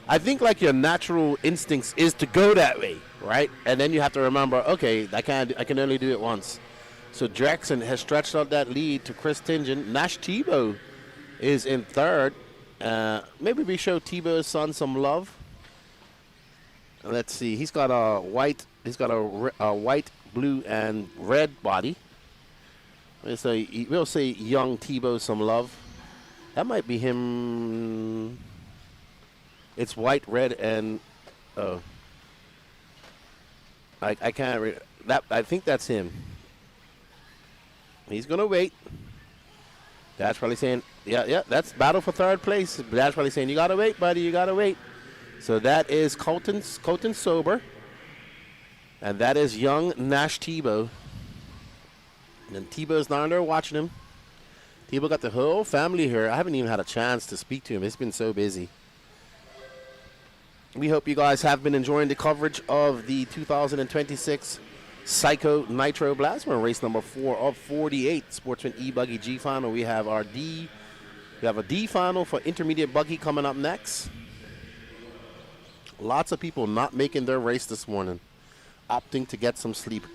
I think like your natural instincts is to go that way, right? And then you have to remember, okay, I can only do it once. So Jackson has stretched out that lead to Chris Tingen. Nash Tebow is in third. Maybe we show Tebow's son some love. Let's see. He's got a white. He's got a white, blue, and red body. We'll say young Tebow some love. That might be him. It's white, red, and I can't read that. I think that's him. He's gonna wait. Dad's probably saying, yeah, that's battle for third place. Dad's probably saying, you gotta wait, buddy, you gotta wait. So that is Colton Sober, and that is young Nash Tebow. And then Tebow's down there watching him. Tebow got the whole family here. I haven't even had a chance to speak to him. It's been so busy. We hope you guys have been enjoying the coverage of the 2026 Psycho Nitro Blast. We're in race number 4 of 48, Sportsman E-buggy G final. We have a D final for intermediate buggy coming up next. Lots of people not making their race this morning, opting to get some sleep.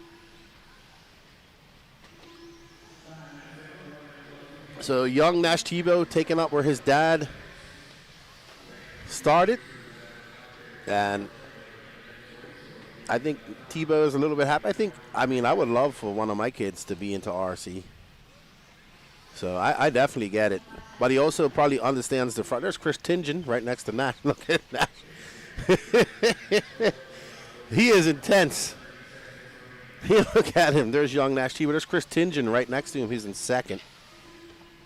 So young Nash Tebow taking up where his dad started. And I think Tebow is a little bit happy. I would love for one of my kids to be into RC. So I definitely get it. But he also probably understands the front. There's Chris Tingen right next to Nash. Look at Nash. He is intense. Look at him. There's young Nash Tebow. There's Chris Tingen right next to him. He's in second.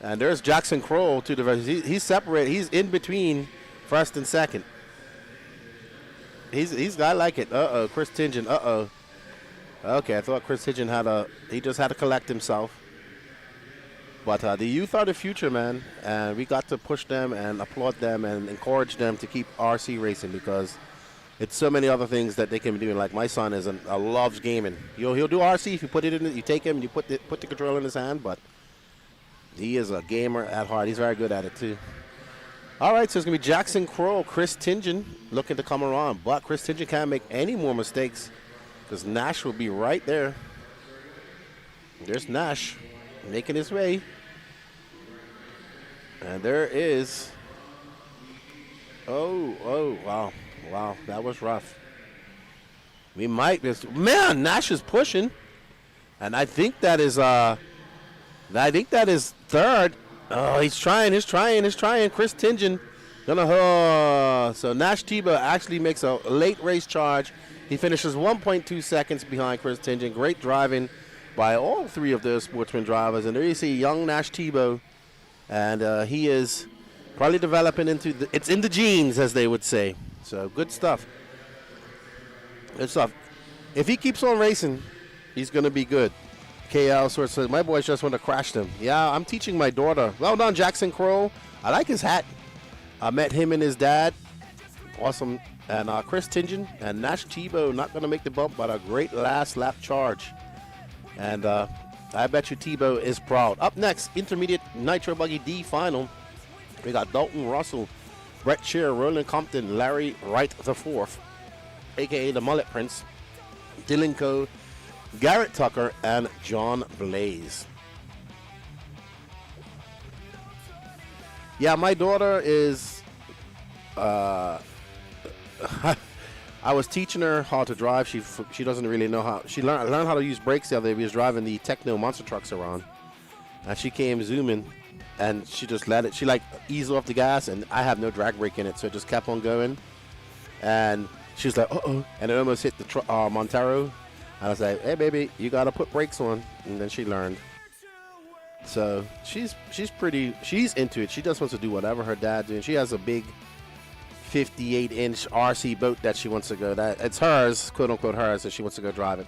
And there's Jackson Kroll to the right. He's separated. He's in between first and second. I like it. Chris Tingen. Okay, I thought Chris Tingen he just had to collect himself. But the youth are the future, man. And we got to push them and applaud them and encourage them to keep RC racing because it's so many other things that they can be doing. Like my son loves gaming. He'll do RC if you put it in. You take him and you put the controller in his hand. But he is a gamer at heart. He's very good at it too. All right, so it's going to be Jackson Kroll, Chris Tingen looking to come around. But Chris Tingen can't make any more mistakes because Nash will be right there. There's Nash making his way. And there is... Oh, wow, that was rough. We might just... Man, Nash is pushing. And I think that is third. Oh, he's trying. Chris Tingen so Nash Tebow actually makes a late race charge. He finishes 1.2 seconds behind Chris Tingen. Great driving by all three of those Sportsman drivers. And there you see young Nash Tebow. And he is probably developing it's in the genes, as they would say. So good stuff. Good stuff. If he keeps on racing, he's going to be good. KL sort of says, my boys just want to crash them. Yeah, I'm teaching my daughter. Well done, Jackson Kroll. I like his hat. I met him and his dad. Awesome. And Chris Tingen and Nash Tebow not going to make the bump, but a great last lap charge. And I bet you Tebow is proud. Up next, intermediate Nitro Buggy D final. We got Dalton Russell, Brett Shear, Roland Compton, Larry Wright IV, a.k.a. the Mullet Prince, Dylan Coe, Garrett Tucker, and John Blaze. Yeah, my daughter is. I was teaching her how to drive. She doesn't really know how. She learned how to use brakes the other day. We was driving the Techno monster trucks around, and she came zooming, and she just let it. She like eased off the gas, and I have no drag brake in it, so it just kept on going. And she was like, uh-oh, and it almost hit the Montero. I was like, hey, baby, you got to put brakes on. And then she learned. So she's into it. She just wants to do whatever her dad's doing. She has a big 58-inch RC boat that she wants to go. It's hers, quote-unquote hers, and she wants to go drive it.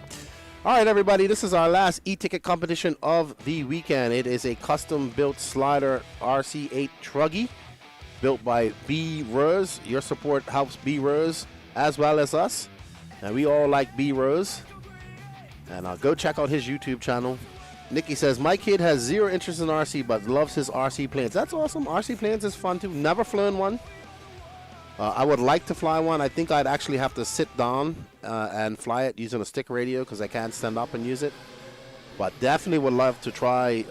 All right, everybody, this is our last e-ticket competition of the weekend. It is a custom-built slider RC8 truggy built by B Rose. Your support helps B Rose as well as us. And we all like B Rose. And go check out his YouTube channel. Nikki says, my kid has zero interest in RC but loves his RC planes. That's awesome. RC planes is fun too. Never flown one. I would like to fly one. I think I'd actually have to sit down and fly it using a stick radio because I can't stand up and use it. But definitely would love to try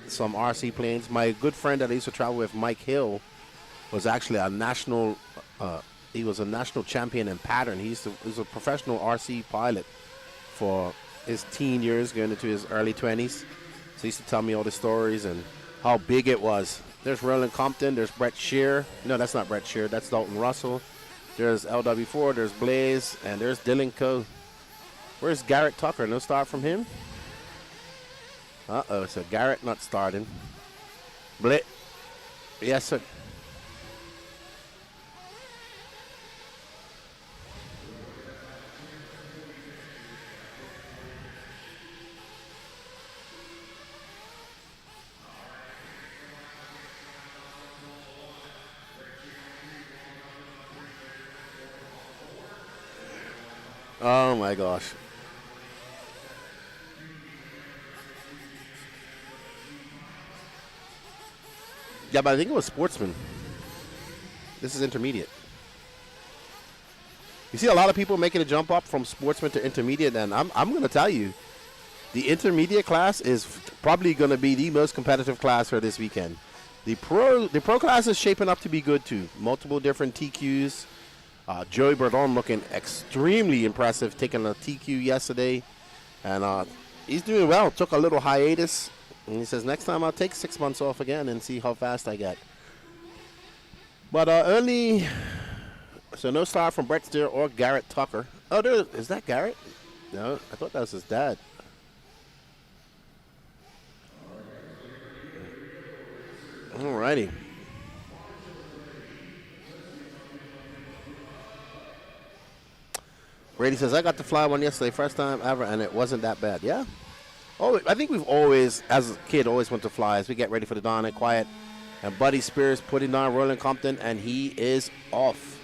some RC planes. My good friend that I used to travel with, Mike Hill, was actually a national he was a national champion in pattern. He was a professional RC pilot for his teen years, going into his early 20s. So he used to tell me all the stories and how big it was. There's Roland Compton, there's Brett Shear. No, that's not Brett Shear, that's Dalton Russell. There's LW4, there's Blaze, and there's Dylan Coe. Where's Garrett Tucker? No start from him? Uh-oh, so Garrett not starting. Yes, sir. Oh my gosh. Yeah, but I think it was Sportsman. This is intermediate. You see a lot of people making a jump up from Sportsman to intermediate, and I'm going to tell you, the intermediate class is probably going to be the most competitive class for this weekend. The pro class is shaping up to be good too. Multiple different TQs. Joey Burdon looking extremely impressive, taking a TQ yesterday. And he's doing well. Took a little hiatus. And he says, next time I'll take 6 months off again and see how fast I get. But so no start from Brett Steer or Garrett Tucker. Oh, is that Garrett? No, I thought that was his dad. Alrighty. Brady says, I got to fly one yesterday, first time ever, and it wasn't that bad. Yeah? Oh, I think we've always, as a kid, always went to fly as we get ready for the dawn and quiet. And Buddy Spears putting down Roland Compton, and he is off.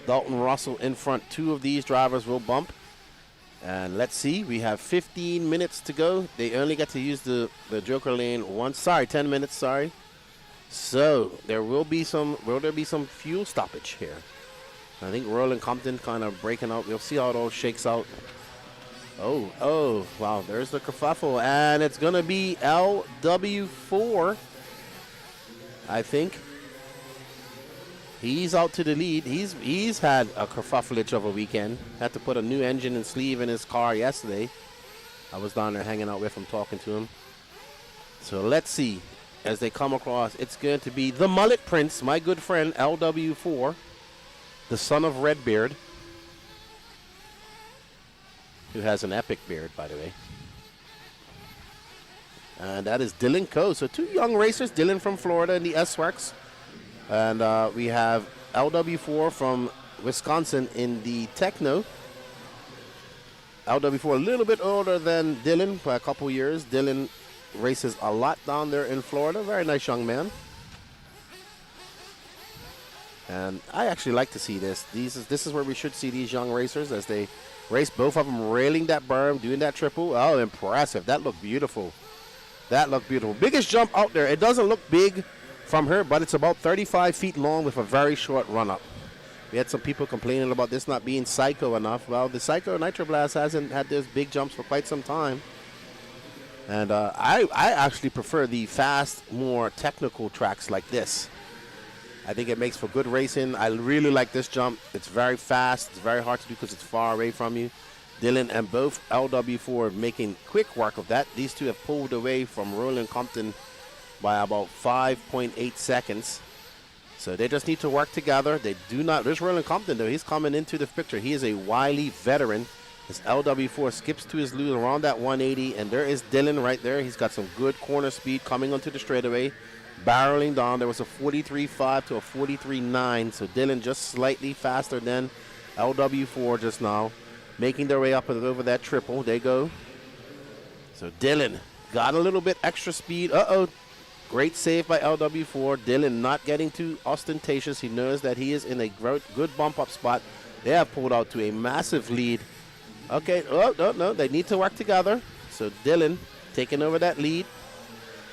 Dalton Russell in front. Two of these drivers will bump. And let's see, we have 15 minutes to go. They only get to use the Joker lane once. Sorry, 10 minutes, sorry. So there will be some fuel stoppage here. I think Roland Compton kind of breaking out. We'll see how it all shakes out. Oh, wow, there's the kerfuffle. And it's going to be LW4, I think. He's out to the lead. He's had a kerfuffleage of a weekend. Had to put a new engine and sleeve in his car yesterday. I was down there hanging out with him, talking to him. So let's see. As they come across, it's going to be the Mullet Prince, my good friend, LW4. The son of Redbeard, who has an epic beard, by the way. And that is Dylan Coe. So two young racers, Dylan from Florida in the S-Works. And we have LW4 from Wisconsin in the Techno. LW4 a little bit older than Dylan by a couple years. Dylan races a lot down there in Florida. Very nice young man. And I actually like to see this. This is where we should see these young racers as they race. Both of them railing that berm, doing that triple. Oh, impressive. That looked beautiful. That looked beautiful. Biggest jump out there. It doesn't look big from her, but it's about 35 feet long with a very short run-up. We had some people complaining about this not being psycho enough. Well, the Psycho Nitro Blast hasn't had those big jumps for quite some time. And I actually prefer the fast, more technical tracks like this. I think it makes for good racing. I really like this jump. It's very fast. It's very hard to do because it's far away from you. Dylan and both LW4 making quick work of that. These two have pulled away from Roland Compton by about 5.8 seconds. So they just need to work together. They do not. There's Roland Compton, though. He's coming into the picture. He is a wily veteran. His LW4 skips to his loose around that 180. And there is Dylan right there. He's got some good corner speed coming onto the straightaway. Barreling down. There was a 43.5 to a 43.9. So Dylan just slightly faster than LW4 just now. Making their way up and over that triple. They go. So Dylan got a little bit extra speed. Uh-oh. Great save by LW4. Dylan not getting too ostentatious. He knows that he is in a good bump-up spot. They have pulled out to a massive lead. Okay. Oh, no. They need to work together. So Dylan taking over that lead.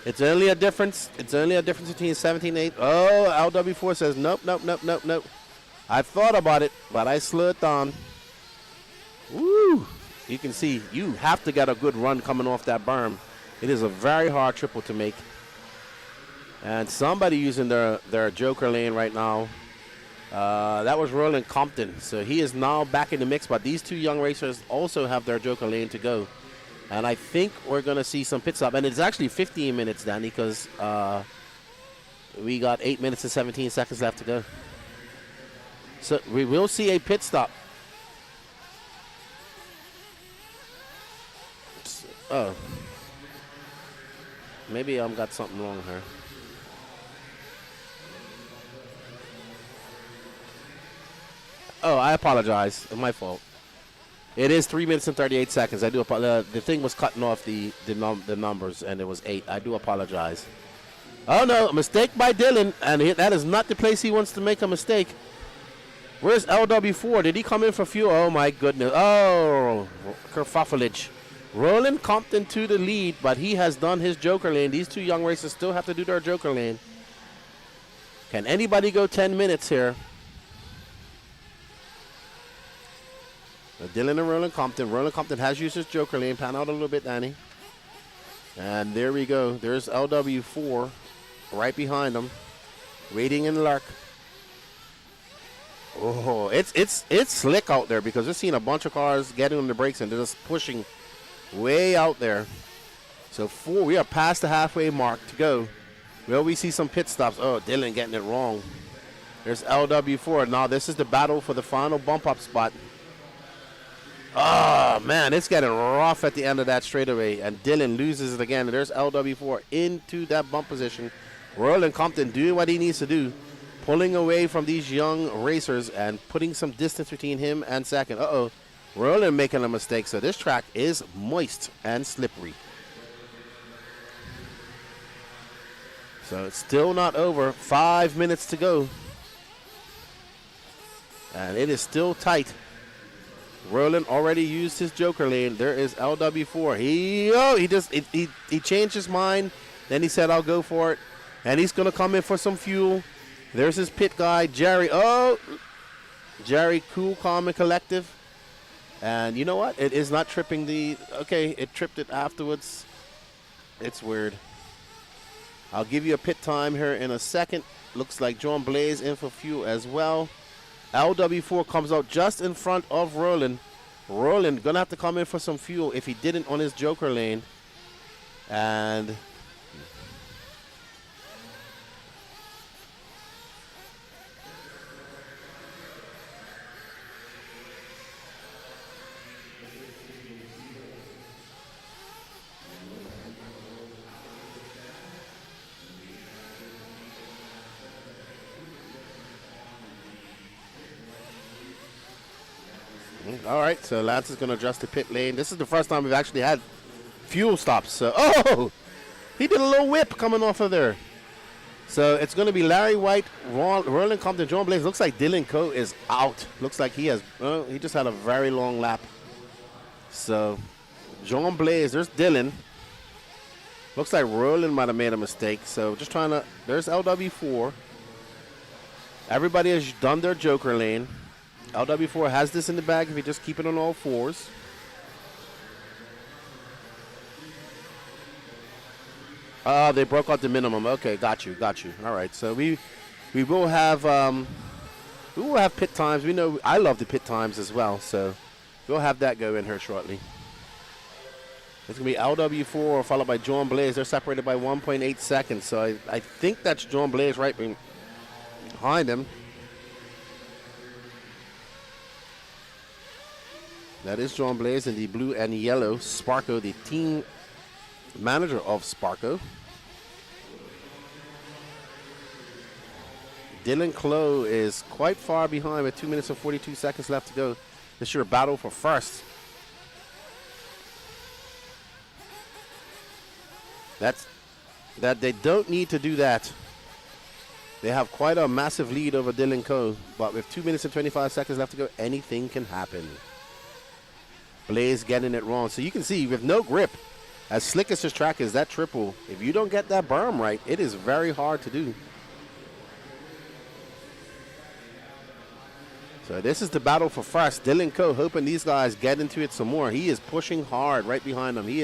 It's only a difference. It's only a difference between 17-8. Oh, LW4 says nope. I thought about it, but I slowed down. Woo! You can see you have to get a good run coming off that berm. It is a very hard triple to make. And somebody using their joker lane right now. That was Roland Compton. So he is now back in the mix, but these two young racers also have their joker lane to go. And I think we're going to see some pit stop. And it's actually 15 minutes, Danny, because we got 8 minutes and 17 seconds left to go. So we will see a pit stop. Oh. Maybe I've got something wrong here. Oh, I apologize. It's my fault. It is 3 minutes and 38 seconds. I do apologize. The thing was cutting off the numbers, and it was 8. I do apologize. Oh, no. A mistake by Dylan, and that is not the place he wants to make a mistake. Where's LW4? Did he come in for fuel? Oh, my goodness. Oh, kerfuffleage. Roland Compton to the lead, but he has done his joker lane. These two young racers still have to do their joker lane. Can anybody go 10 minutes here? Dylan and Roland Compton. Roland Compton has used his joker lane. Pan out a little bit, Danny. And there we go. There's LW4 right behind him, waiting in lurk. Oh, it's slick out there because we're seeing a bunch of cars getting on the brakes and they're just pushing way out there. So we are past the halfway mark to go. Will we see some pit stops? Oh, Dylan getting it wrong. There's LW4. Now this is the battle for the final bump up spot. Oh, man, it's getting rough at the end of that straightaway. And Dylan loses it again. And there's LW4 into that bump position. Roland Compton doing what he needs to do. Pulling away from these young racers and putting some distance between him and second. Uh-oh. Roland making a mistake. So this track is moist and slippery. So it's still not over. 5 minutes to go. And it is still tight. Roland already used his joker lane. There is LW4. He changed his mind. Then he said, I'll go for it. And he's going to come in for some fuel. There's his pit guy, Jerry. Oh, Jerry, cool, calm, and collective. And you know what? It is not tripping okay, it tripped it afterwards. It's weird. I'll give you a pit time here in a second. Looks like John Blaze in for fuel as well. LW4 comes out just in front of Roland. Roland gonna have to come in for some fuel if he didn't on his joker lane. And all right, so Lance is going to adjust the pit lane. This is the first time we've actually had fuel stops. So, oh, he did a little whip coming off of there. So it's going to be Larry White, Roland Compton, John Blaze. Looks like Dylan Coe is out. Looks like he just had a very long lap. So John Blaze, there's Dylan. Looks like Roland might have made a mistake. So just there's LW4. Everybody has done their joker lane. LW4 has this in the bag if you just keep it on all fours. They broke out the minimum. Okay, got you. All right, so we We will have pit times. We know I love the pit times as well, so we'll have that go in here shortly. It's going to be LW4 followed by John Blaze. They're separated by 1.8 seconds, so I think that's John Blaze right behind him. That is John Blaze in the blue and yellow. Sparko, the team manager of Sparko. Dylan Clough is quite far behind with 2 minutes and 42 seconds left to go. This is your battle for first. That they don't need to do that. They have quite a massive lead over Dylan Clough, but with 2 minutes and 25 seconds left to go, anything can happen. Blaze getting it wrong. So you can see with no grip, as slick as this track is, that triple, if you don't get that berm right, it is very hard to do. So this is the battle for first. Dylan Clough hoping these guys get into it some more. He is pushing hard right behind them. He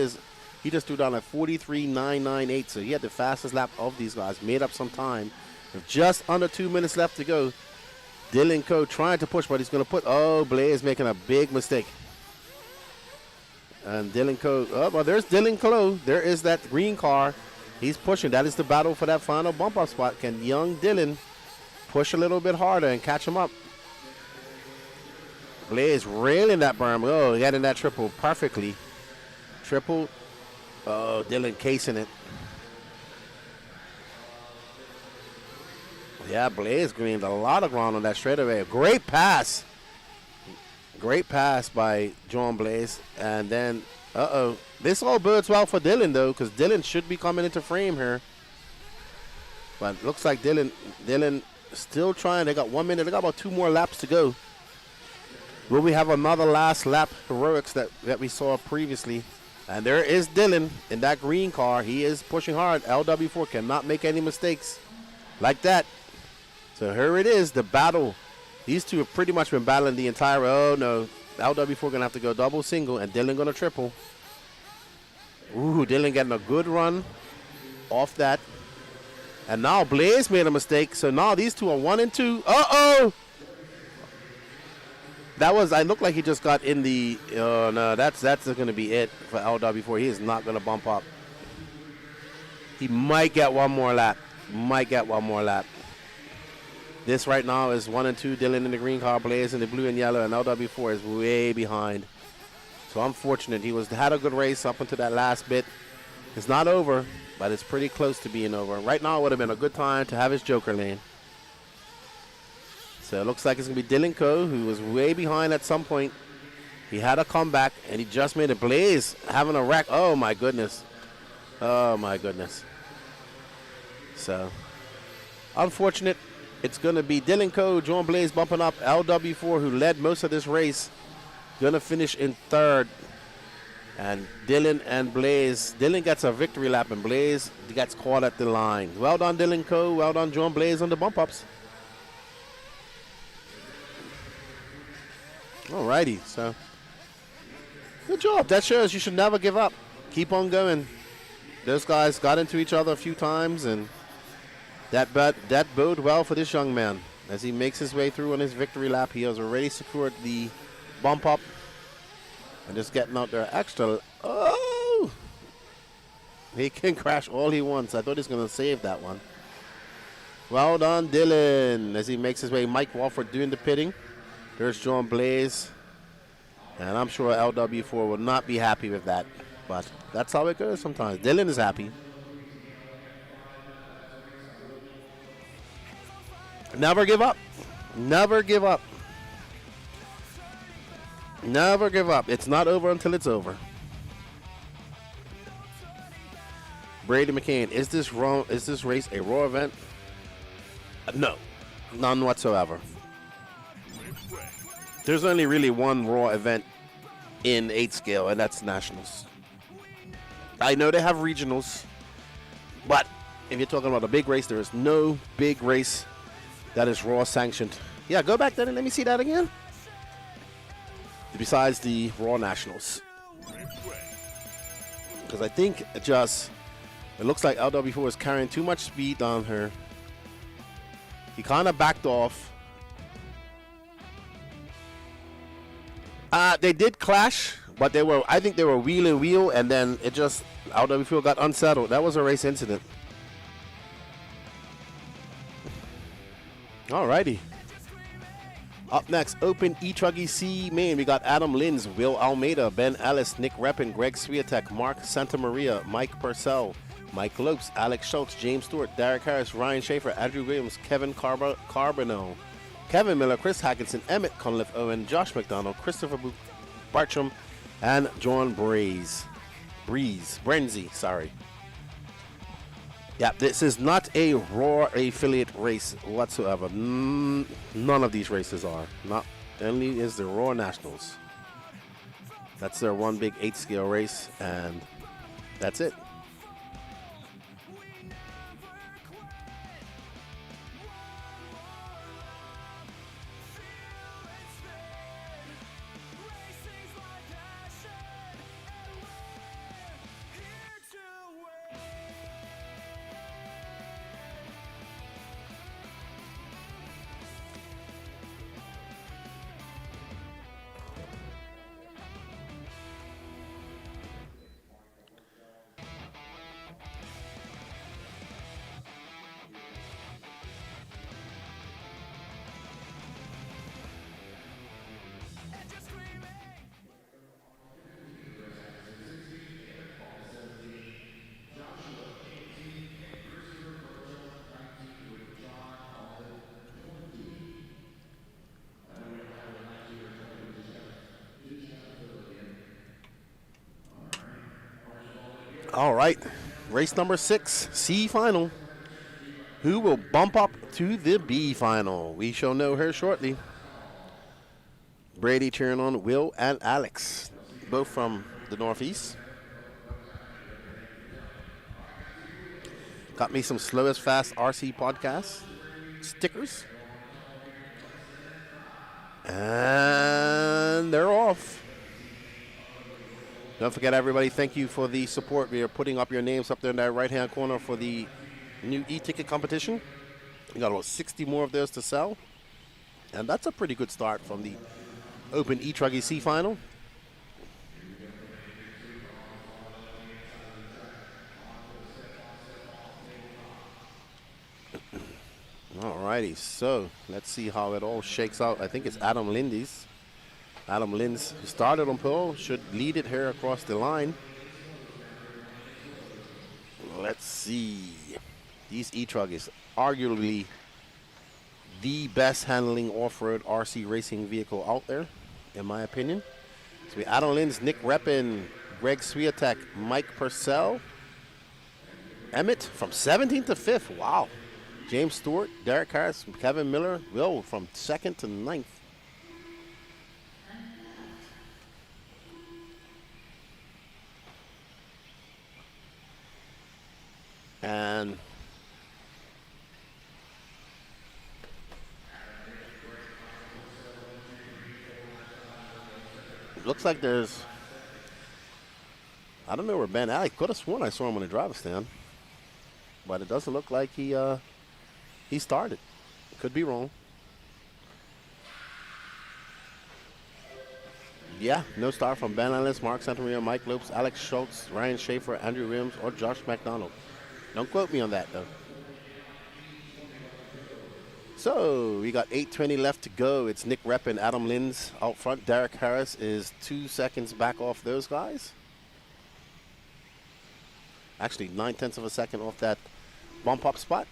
just threw down a 43.998, so he had the fastest lap of these guys. Made up some time. With just under 2 minutes left to go. Dylan Clough trying to push, but he's going to put, oh, Blaze making a big mistake. And Dylan Clough, oh, well, there's Dylan Clough. There is that green car. He's pushing. That is the battle for that final bump up spot. Can young Dylan push a little bit harder and catch him up? Blaze railing that berm. Oh, getting that triple perfectly. Triple. Oh, Dylan casing it. Yeah, Blaze gained a lot of ground on that straightaway. Great pass. Great pass by John Blaze. And then, this all bodes well for Dylan, though, because Dylan should be coming into frame here. But it looks like Dylan still trying. They got 1 minute. They got about 2 more laps to go. Will we have another last lap heroics that we saw previously? And there is Dylan in that green car. He is pushing hard. LW4 cannot make any mistakes like that. So here it is, the battle. These two have pretty much been battling the entire, oh no. LW4 going to have to go double single and Dylan going to triple. Ooh, Dylan getting a good run off that. And now Blaze made a mistake. So now these two are 1 and 2. Uh-oh! I looked like he just got in the, oh no, that's going to be it for LW4. He is not going to bump up. He might get one more lap. This right now is 1 and 2. Dylan in the green car, Blaze in the blue and yellow, and LW4 is way behind. So unfortunate. He had a good race up until that last bit. It's not over, but it's pretty close to being over. Right now it would have been a good time to have his Joker lane. So it looks like it's going to be Dylan Clough, who was way behind at some point. He had a comeback, and he just made a Blaze having a wreck. Oh, my goodness. Oh, my goodness. So, unfortunate. It's going to be Dylan Clough, John Blaze bumping up. LW4, who led most of this race, going to finish in third. And Dylan and Blaze. Dylan gets a victory lap, and Blaze gets caught at the line. Well done, Dylan Clough. Well done, John Blaze on the bump-ups. Alrighty, so good job. That shows you should never give up. Keep on going. Those guys got into each other a few times, and that bode well for this young man. As he makes his way through on his victory lap, he has already secured the bump up. And just getting out there extra. Oh! He can crash all he wants. I thought he was going to save that one. Well done, Dylan. As he makes his way, Mike Walford doing the pitting. There's John Blaze. And I'm sure LW4 will not be happy with that. But that's how it goes sometimes. Dylan is happy. Never give up. Never give up. Never give up. It's not over until it's over. Brady McCain, is this race a Raw event? No. None whatsoever. There's only really one Raw event in 8 scale, and that's Nationals. I know they have regionals, but if you're talking about a big race, there is no big race that is Raw sanctioned. Yeah, go back there and let me see that again. Besides the Raw Nationals. Because I think it looks like LW4 is carrying too much speed on her. He kind of backed off. They did clash, but I think they were wheel and wheel, and then it just, RWF got unsettled. That was a race incident. Alrighty. Up next, Open E-truggy C main. We got Adam Lins, Will Almeida, Ben Ellis, Nick Reppin, Greg Swiatek, Mark Santamaria, Mike Purcell, Mike Lopes, Alex Schultz, James Stewart, Derek Harris, Ryan Schaefer, Andrew Williams, Kevin Carbonell, Kevin Miller, Chris Hackinson, Emmett Conliffe Owen, Josh McDonald, Christopher Bartram, and John Brenzy, sorry. Yeah, this is not a Raw affiliate race whatsoever. None of these races are. Not only is the Raw Nationals. That's their one big 8-scale race, and that's it. All right, race number 6, C final. Who will bump up to the B final? We shall know her shortly. Brady cheering on Will and Alex, both from the Northeast. Got me some Slowest Fast RC podcast stickers. And they're off. Don't forget, everybody, thank you for the support. We are putting up your names up there in that right-hand corner for the new e-ticket competition. We got about 60 more of those to sell. And that's a pretty good start from the Open E-truggy C final. Alrighty, so let's see how it all shakes out. I think it's Adam Lindy's. Adam Lins, who started on pole, should lead it here across the line. Let's see. These E-truggies, arguably the best handling off-road RC racing vehicle out there, in my opinion. So we Adam Lins, Nick Reppin, Greg Swiatek, Mike Purcell, Emmett from 17th to 5th. Wow. James Stewart, Derek Harris, Kevin Miller, Will from 2nd to 9th. And it looks like there's, I don't know where Ben Alec, could have sworn I saw him on the driver's stand, but it doesn't look like he started. Could be wrong. Yeah, no start from Ben Ellis, Mark Santamaria, Mike Lopes, Alex Schultz, Ryan Schaefer, Andrew Williams, or Josh McDonald. Don't quote me on that, though. So, we got 8:20 left to go. It's Nick Repp and Adam Lins out front. Derek Harris is 2 seconds back off those guys. Actually, 9/10 of a second off that bump up spot.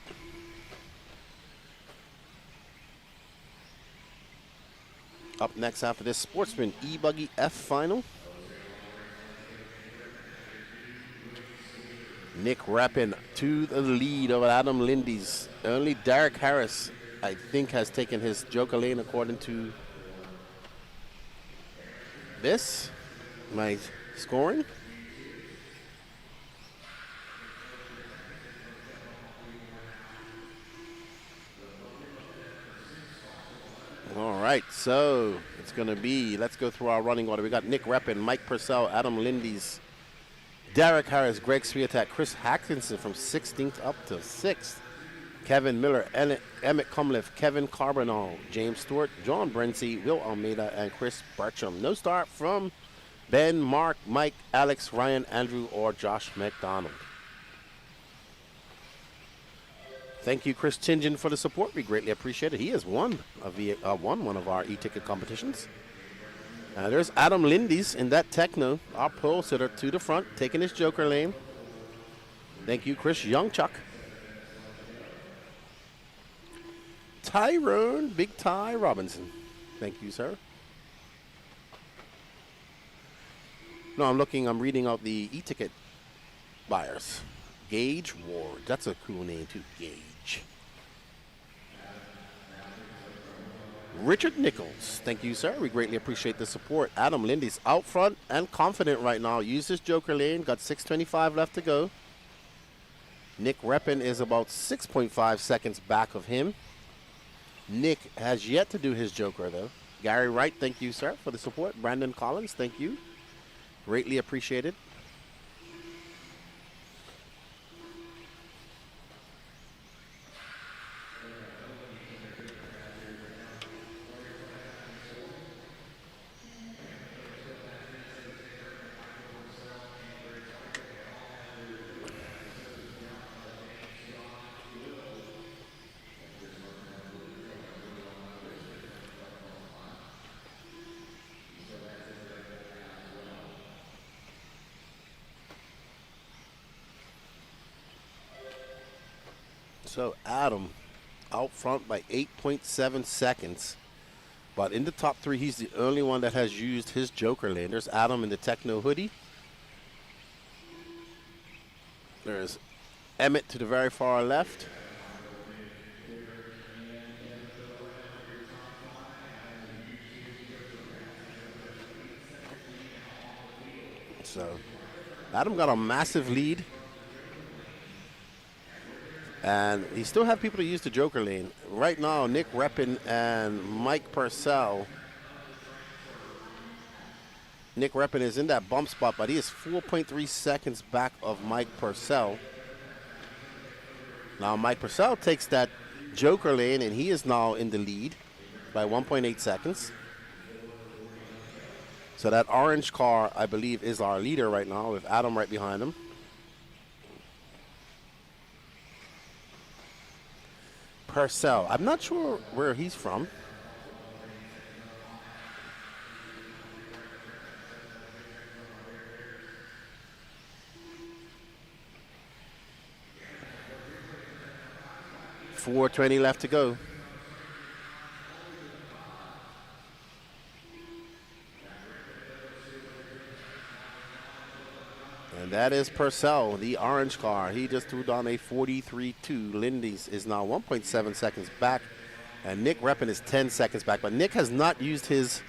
Up next after this, Sportsman E-buggy F final. Nick Rappin to the lead over Adam Lindy's. Only Derek Harris, I think, has taken his Joker lane according to this, my scoring. All right, so it's going to be, let's go through our running order. We got Nick Reppin, Mike Purcell, Adam Lindy's, Derek Harris, Greg Swiatek, Chris Hackinson from 16th up to 6th. Kevin Miller, Emmett Cumliff, Kevin Carbonell, James Stewart, John Brency, Will Almeida, and Chris Bertram. No start from Ben, Mark, Mike, Alex, Ryan, Andrew, or Josh McDonald. Thank you, Chris Tingen, for the support. We greatly appreciate it. He has won one of our e-ticket competitions. There's Adam Lindy's in that Techno, our pole sitter to the front, taking his joker lane. Thank you, Chris Youngchuck. Tyrone Big Ty Robinson. Thank you, sir. No, I'm reading out the e-ticket buyers. Gage Ward. That's a cool name, too. Gage. Richard Nichols. Thank you, sir. We greatly appreciate the support. Adam Lindy's out front and confident right now. Used his joker lane. Got 6:25 left to go. Nick Reppin is about 6.5 seconds back of him. Nick has yet to do his joker, though. Gary Wright, thank you, sir, for the support. Brandon Collins, thank you. Greatly appreciated. So Adam out front by 8.7 seconds. But in the top three, he's the only one that has used his joker lane. There's Adam in the Techno hoodie. There's Emmett to the very far left. So Adam got a massive lead. And he still have people to use the joker lane. Right now, Nick Reppin and Mike Purcell. Nick Reppin is in that bump spot, but he is 4.3 seconds back of Mike Purcell. Now, Mike Purcell takes that joker lane, and he is now in the lead by 1.8 seconds. So that orange car, I believe, is our leader right now, with Adam right behind him. Purcell. I'm not sure where he's from. .420 left to go. And that is Purcell, the orange car. He just threw down a 43.2. Lindy's is now 1.7 seconds back. And Nick Reppin is 10 seconds back. But Nick has not used his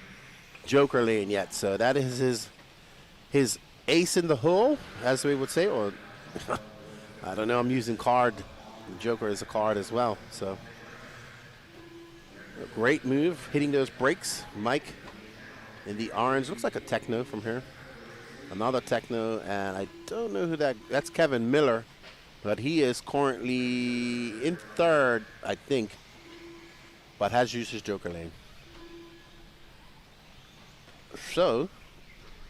joker lane yet. So that is his ace in the hole, as we would say. Or, I don't know, I'm using card. The joker is a card as well. So, a great move, hitting those brakes. Mike in the orange. Looks like a Techno from here. Another Techno, and I don't know who that's Kevin Miller, but he is currently in third, I think, but has used his joker lane. So,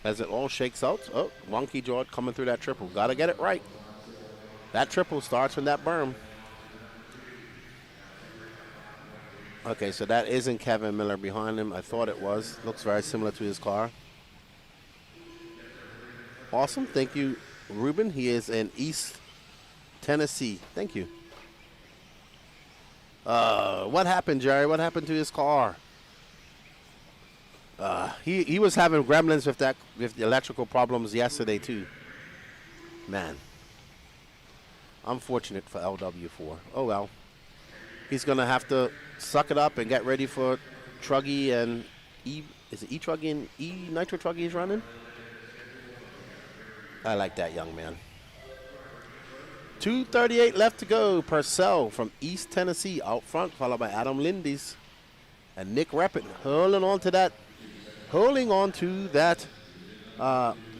as it all shakes out, oh, Wonky George coming through that triple. Got to get it right. That triple starts from that berm. Okay, so that isn't Kevin Miller behind him. I thought it was. Looks very similar to his car. Awesome. Thank you, Ruben. He is in East Tennessee. Thank you. What happened, Jerry? What happened to his car? He was having gremlins with the electrical problems yesterday too. Man. Unfortunate for LW4. Oh well. He's gonna have to suck it up and get ready for Truggy and is it E-truggy and Nitro truggy he's running? I like that young man. 2:38 left to go. Purcell from East Tennessee out front, followed by Adam Lindy's. And Nick Reppin holding on to that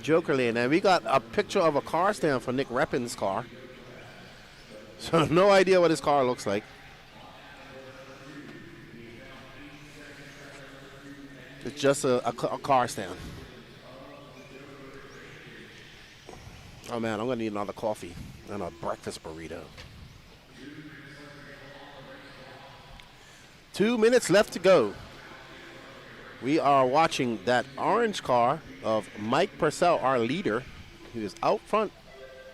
joker lane. And we got a picture of a car stand for Nick Reppin's car. So no idea what his car looks like. It's just a car stand. Oh man, I'm gonna need another coffee and a breakfast burrito. 2 minutes left to go. We are watching that orange car of Mike Purcell, our leader, who is out front.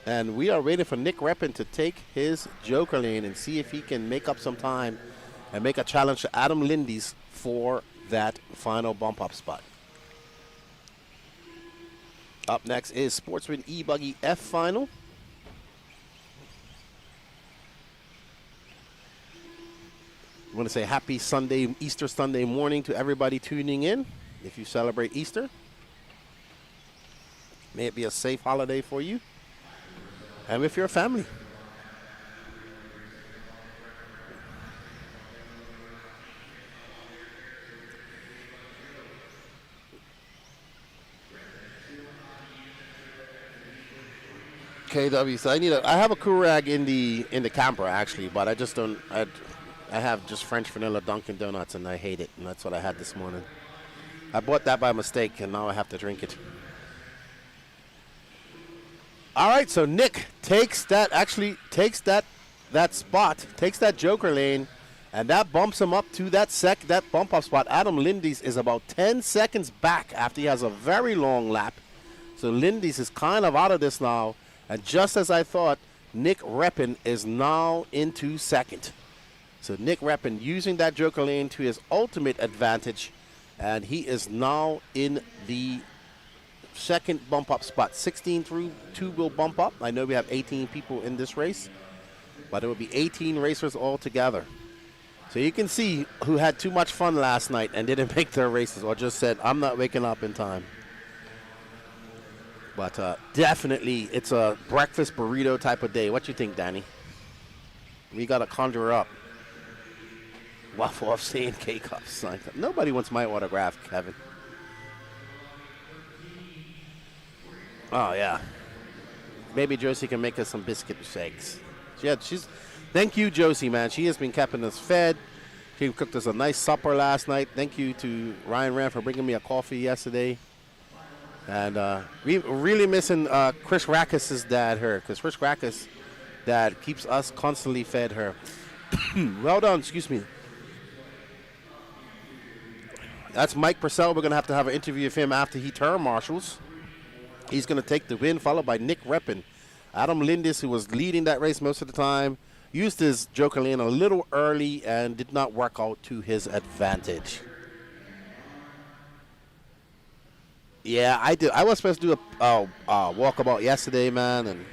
And we are waiting for Nick Reppin to take his Joker lane and see if he can make up some time and make a challenge to Adam Lindy's for that final bump up spot. Up next is Sportsman E-buggy F final. I want to say happy Sunday, Easter Sunday morning to everybody tuning in. If you celebrate Easter, may it be a safe holiday for you and with your family. KW, so I have a Keurig in the camper actually, but I just don't. I have just French vanilla Dunkin' Donuts, and I hate it, and that's what I had this morning. I bought that by mistake, and now I have to drink it. All right, so Nick takes that spot, takes that Joker lane, and that bumps him up to that bump up spot. Adam Lindy's is about 10 seconds back after he has a very long lap. So Lindy's is kind of out of this now, and just as I thought, Nick Reppin is now into second. So Nick Reppin using that Joker lane to his ultimate advantage, and he is now in the second bump up spot. 16 through 2 will bump up. I know we have 18 people in this race, but it will be 18 racers altogether. So you can see who had too much fun last night and didn't make their races or just said, I'm not waking up in time. But definitely it's a breakfast burrito type of day. What you think, Danny? We got to conjure up. Waffle off saying K-Cups. Nobody wants my autograph, Kevin. Oh, yeah. Maybe Josie can make us some biscuit shakes. Yeah, thank you, Josie, man. She has been keeping us fed. She cooked us a nice supper last night. Thank you to Ryan Rand for bringing me a coffee yesterday. And we're really missing Chris Rackus' dad, her, because Chris Rackus' dad keeps us constantly fed her. Well done, excuse me. That's Mike Purcell. We're going to have an interview with him after he turn marshals. He's going to take the win, followed by Nick Reppin. Adam Lindis, who was leading that race most of the time, used his Joker lane a little early and did not work out to his advantage. Yeah, I did. I was supposed to do a walkabout yesterday, man, and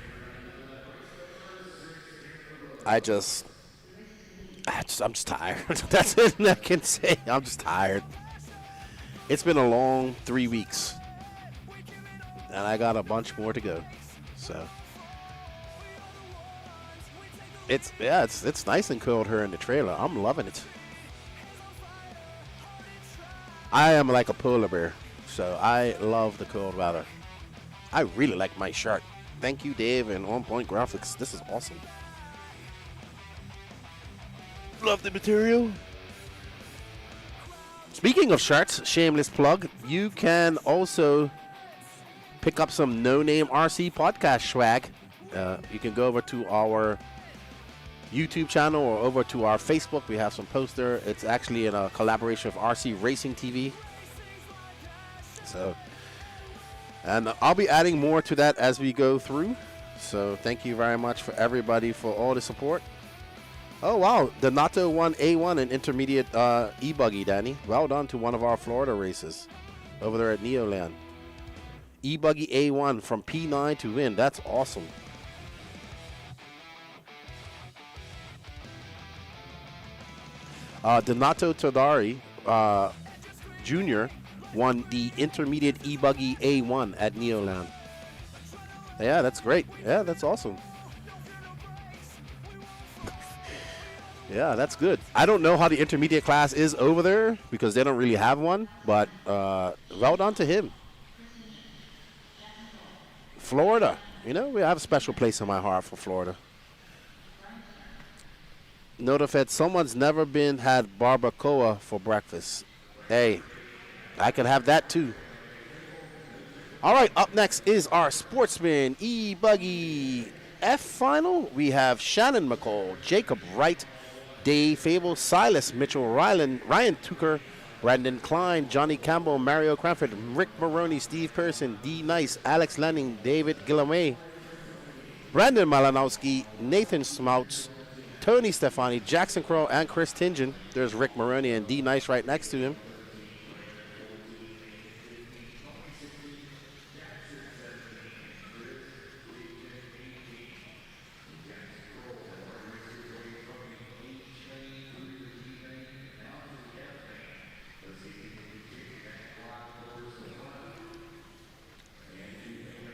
I'm just tired. That's it I can say. I'm just tired. It's been a long 3 weeks, and I got a bunch more to go. So it's nice and cold here in the trailer. I'm loving it. I am like a polar bear, so I love the cold weather. I really like my shirt. Thank you, Dave, and On Point Graphics. This is awesome. Love the material. Speaking of shirts, shameless plug, you can also pick up some No Name RC podcast swag. You can go over to our YouTube channel or over to our Facebook. We have some poster. It's actually in a collaboration with RC Racing TV. So, and I'll be adding more to that as we go through. So thank you very much for everybody for all the support. Oh, wow. The Nato 1A1 and intermediate E-buggy, Danny. Well done to one of our Florida races over there at Neoland. E-buggy A1 from P9 to win. That's awesome. Donato Todari Jr. won the intermediate E-buggy A1 at Neoland. Yeah, that's great. Yeah, that's awesome. Yeah, that's good. I don't know how the intermediate class is over there because they don't really have one, but well done to him. Florida. You know, we have a special place in my heart for Florida. Notifed, someone's never had barbacoa for breakfast. Hey, I can have that too. All right, up next is our Sportsman E-buggy F final. We have Shannon McCall, Jacob Wright, Dave Fable, Silas Mitchell, Ryan Tucker, Brandon Klein, Johnny Campbell, Mario Cranford, Rick Maroney, Steve Pearson, D. Nice, Alex Lanning, David Gillamay, Brandon Malinowski, Nathan Smouts, Tony Stefani, Jackson Crow, and Chris Tingen. There's Rick Maroney and D. Nice right next to him.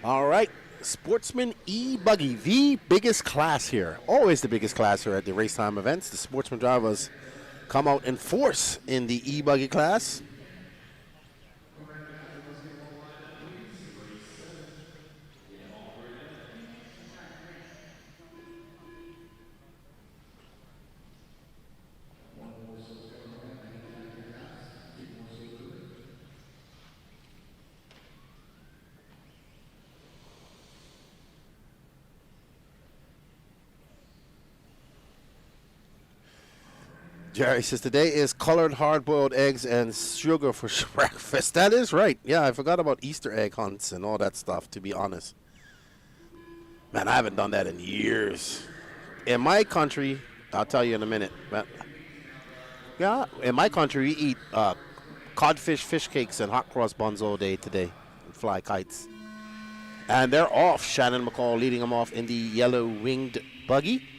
All right, Sportsman E-buggy, the biggest class here. Always the biggest class here at the RaceTime events. The Sportsman drivers come out in force in the E-buggy class. Jerry says, today is colored hard-boiled eggs and sugar for breakfast. That is right. Yeah, I forgot about Easter egg hunts and all that stuff, to be honest. Man, I haven't done that in years. In my country, I'll tell you in a minute. But yeah, in my country, we eat codfish, fish cakes, and hot cross buns all day today. And fly kites. And they're off. Shannon McCall leading them off in the yellow-winged buggy.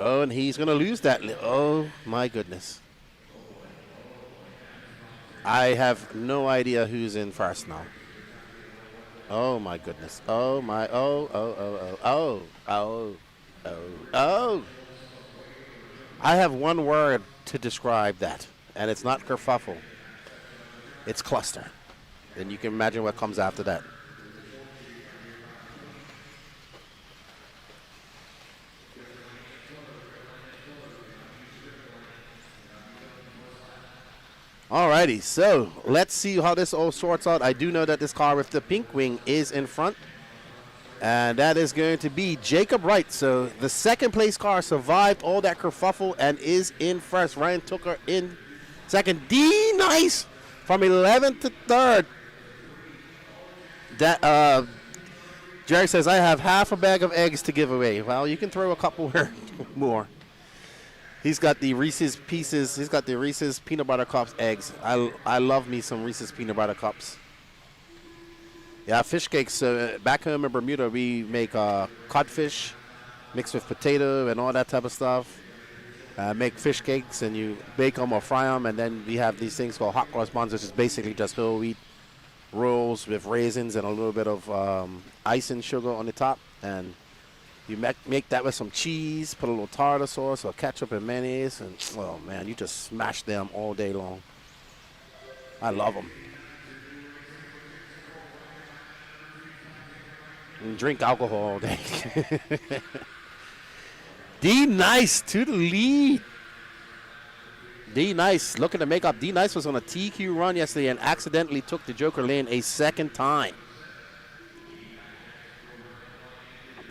Oh, and he's going to lose that. Oh, my goodness. I have no idea who's in first now. Oh, my goodness. Oh, my. Oh. I have one word to describe that, and it's not kerfuffle. It's cluster. And you can imagine what comes after that. Alrighty, so let's see how this all sorts out. I do know that this car with the pink wing is in front, and that is going to be Jacob Wright. So the second place car survived all that kerfuffle and is in first. Ryan Tucker in second. D. Nice from 11th to 3rd. That Jerry says, I have half a bag of eggs to give away. Well, you can throw a couple more. He's got the Reese's Pieces. He's got the Reese's Peanut Butter Cups eggs. I love me some Reese's Peanut Butter Cups. Yeah, fish cakes. Back home in Bermuda, we make codfish mixed with potato and all that type of stuff. Make fish cakes, and you bake them or fry them. And then we have these things called hot cross buns, which is basically just whole wheat rolls with raisins and a little bit of icing sugar on the top. And you make that with some cheese, put a little tartar sauce or ketchup and mayonnaise, and, oh, man, you just smash them all day long. I love them. And drink alcohol all day. D. Nice to the lead. D. Nice looking to make up. D. Nice was on a TQ run yesterday and accidentally took the Joker lane a second time.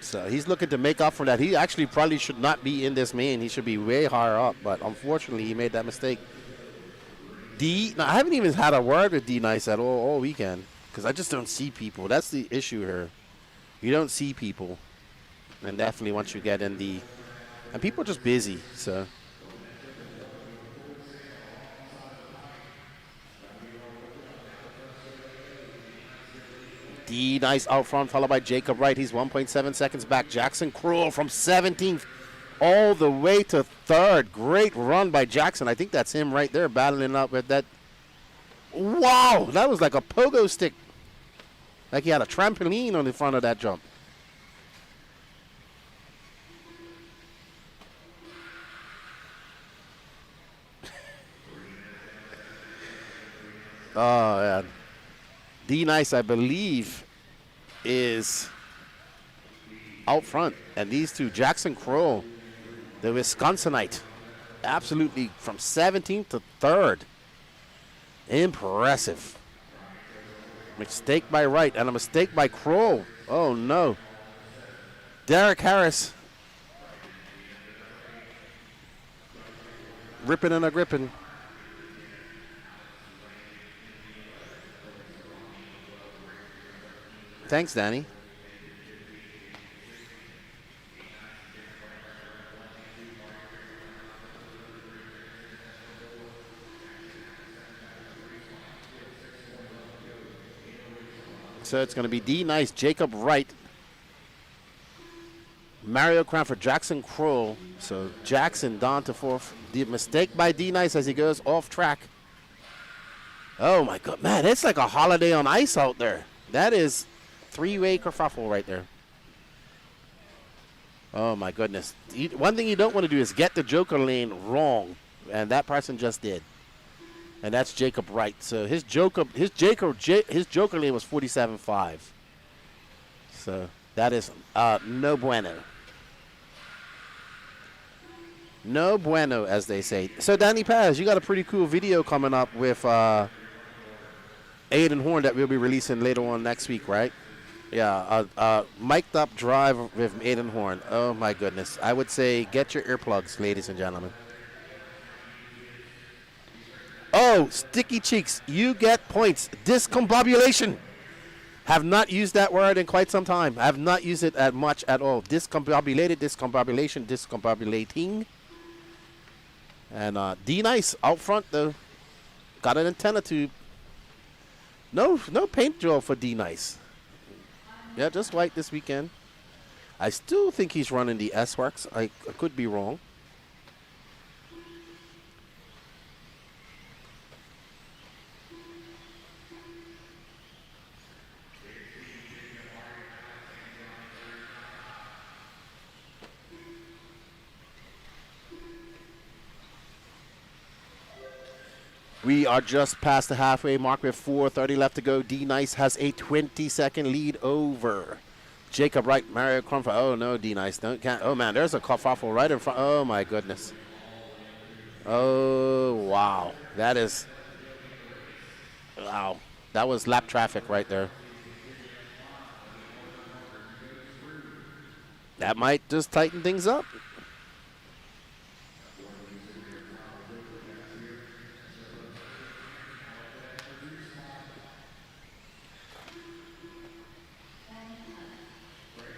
So he's looking to make up for that. He actually probably should not be in this main. He should be way higher up, but unfortunately he made that mistake. Now, I haven't even had a word with D. Nice at all weekend because I just don't see people. That's the issue here. You don't see people. And definitely once you get in the... And people are just busy, so... D. Nice out front, followed by Jacob Wright. He's 1.7 seconds back. Jackson Cruel from 17th all the way to 3rd. Great run by Jackson. I think that's him right there battling up with that. Wow, that was like a pogo stick. Like he had a trampoline on the front of that jump. Oh, man. D. Nice, I believe, is out front. And these two, Jackson Crow The Wisconsinite. Absolutely from 17th to 3rd. Impressive. Mistake by Wright and a mistake by Kroll. Oh, no. Derek Harris. Ripping and a gripping. Thanks, Danny. So it's going to be D Nice, Jacob Wright, Mario Cranford, Jackson Kroll. So Jackson down to 4th. The mistake by D Nice as he goes off track. Oh my God, man, it's like a holiday on ice out there. That is three-way kerfuffle right there. Oh my goodness. One thing you don't want to do is get the Joker lane wrong, and that person just did. And that's Jacob Wright. So his Joker lane was 47.5. So that is no bueno. No bueno, as they say. So Danny Paz, you got a pretty cool video coming up with Aiden Horn that we'll be releasing later on next week, right? Yeah, mic'd up drive with Aiden Horn. Oh my goodness. I would say get your earplugs, ladies and gentlemen. Oh, sticky cheeks. You get points. Discombobulation. Have not used that word in quite some time. I have not used it at much at all. Discombobulated, discombobulation, discombobulating. And D Nice out front though. Got an antenna tube. No paint job for D Nice. Yeah, just white this weekend. I still think he's running the S-Works. I could be wrong. We are just past the halfway mark with 4:30 left to go. D Nice has a 20-second lead over Jacob Wright, Mario Crumford. Oh no, D Nice can't. Oh man, there's a kerfuffle right in front. Oh my goodness. Oh wow, that is wow. That was lap traffic right there. That might just tighten things up.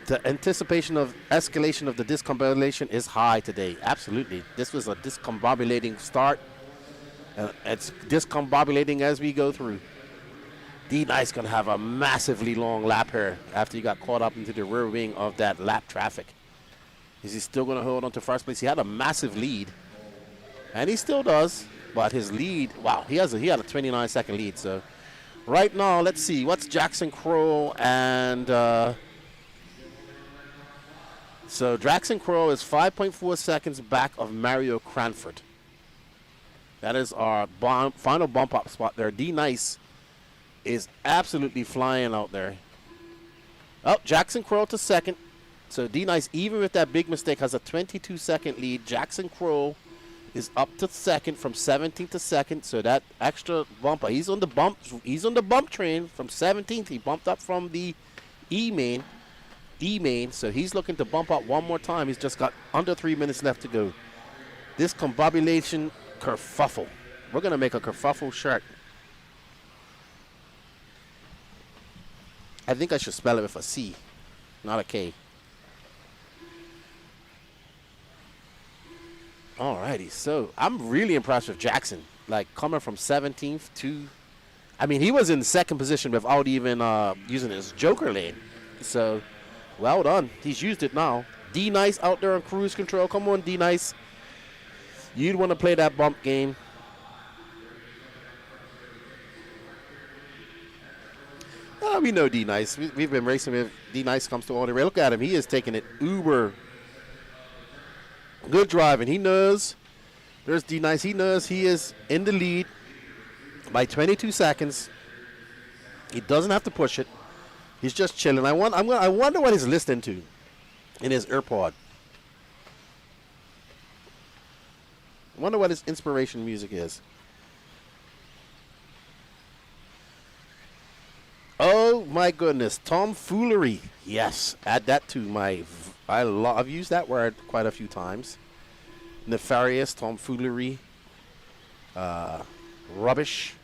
The anticipation of escalation of the discombobulation is high today. Absolutely. This was a discombobulating start. It's discombobulating as we go through. D Nice going to have a massively long lap here after he got caught up into the rear wing of that lap traffic. Is he still going to hold on to first place? He had a massive lead. And he still does. But his lead, wow, he had a 29-second lead. So right now, let's see. What's Jackson Kroll and... So Jackson Kroll is 5.4 seconds back of Mario Cranford. That is our final bump up spot there. D Nice is absolutely flying out there. Oh, Jackson Kroll to second. So D Nice, even with that big mistake, has a 22-second lead. Jackson Kroll is up to second from 17th to second. So that extra bumper, he's on the bump train from 17th. He bumped up from the E-main, so he's looking to bump up one more time. He's just got under 3 minutes left to go. This combobulation kerfuffle. We're going to make a kerfuffle shirt. I think I should spell it with a C, not a K. Alrighty, so I'm really impressed with Jackson. Like, coming from 17th to... I mean, he was in second position without even using his Joker lane. So... well done. He's used it now. D Nice out there on cruise control. Come on, D Nice. You'd want to play that bump game. We know D Nice. We've been racing with D Nice. Comes to all the way. Look at him. He is taking it uber. Good driving. He knows. There's D Nice. He knows he is in the lead by 22 seconds. He doesn't have to push it. He's just chilling. I wonder what he's listening to in his earpod. Wonder what his inspiration music is. Oh my goodness, tomfoolery. Yes, add that to my. I've used that word quite a few times. Nefarious, tomfoolery, rubbish.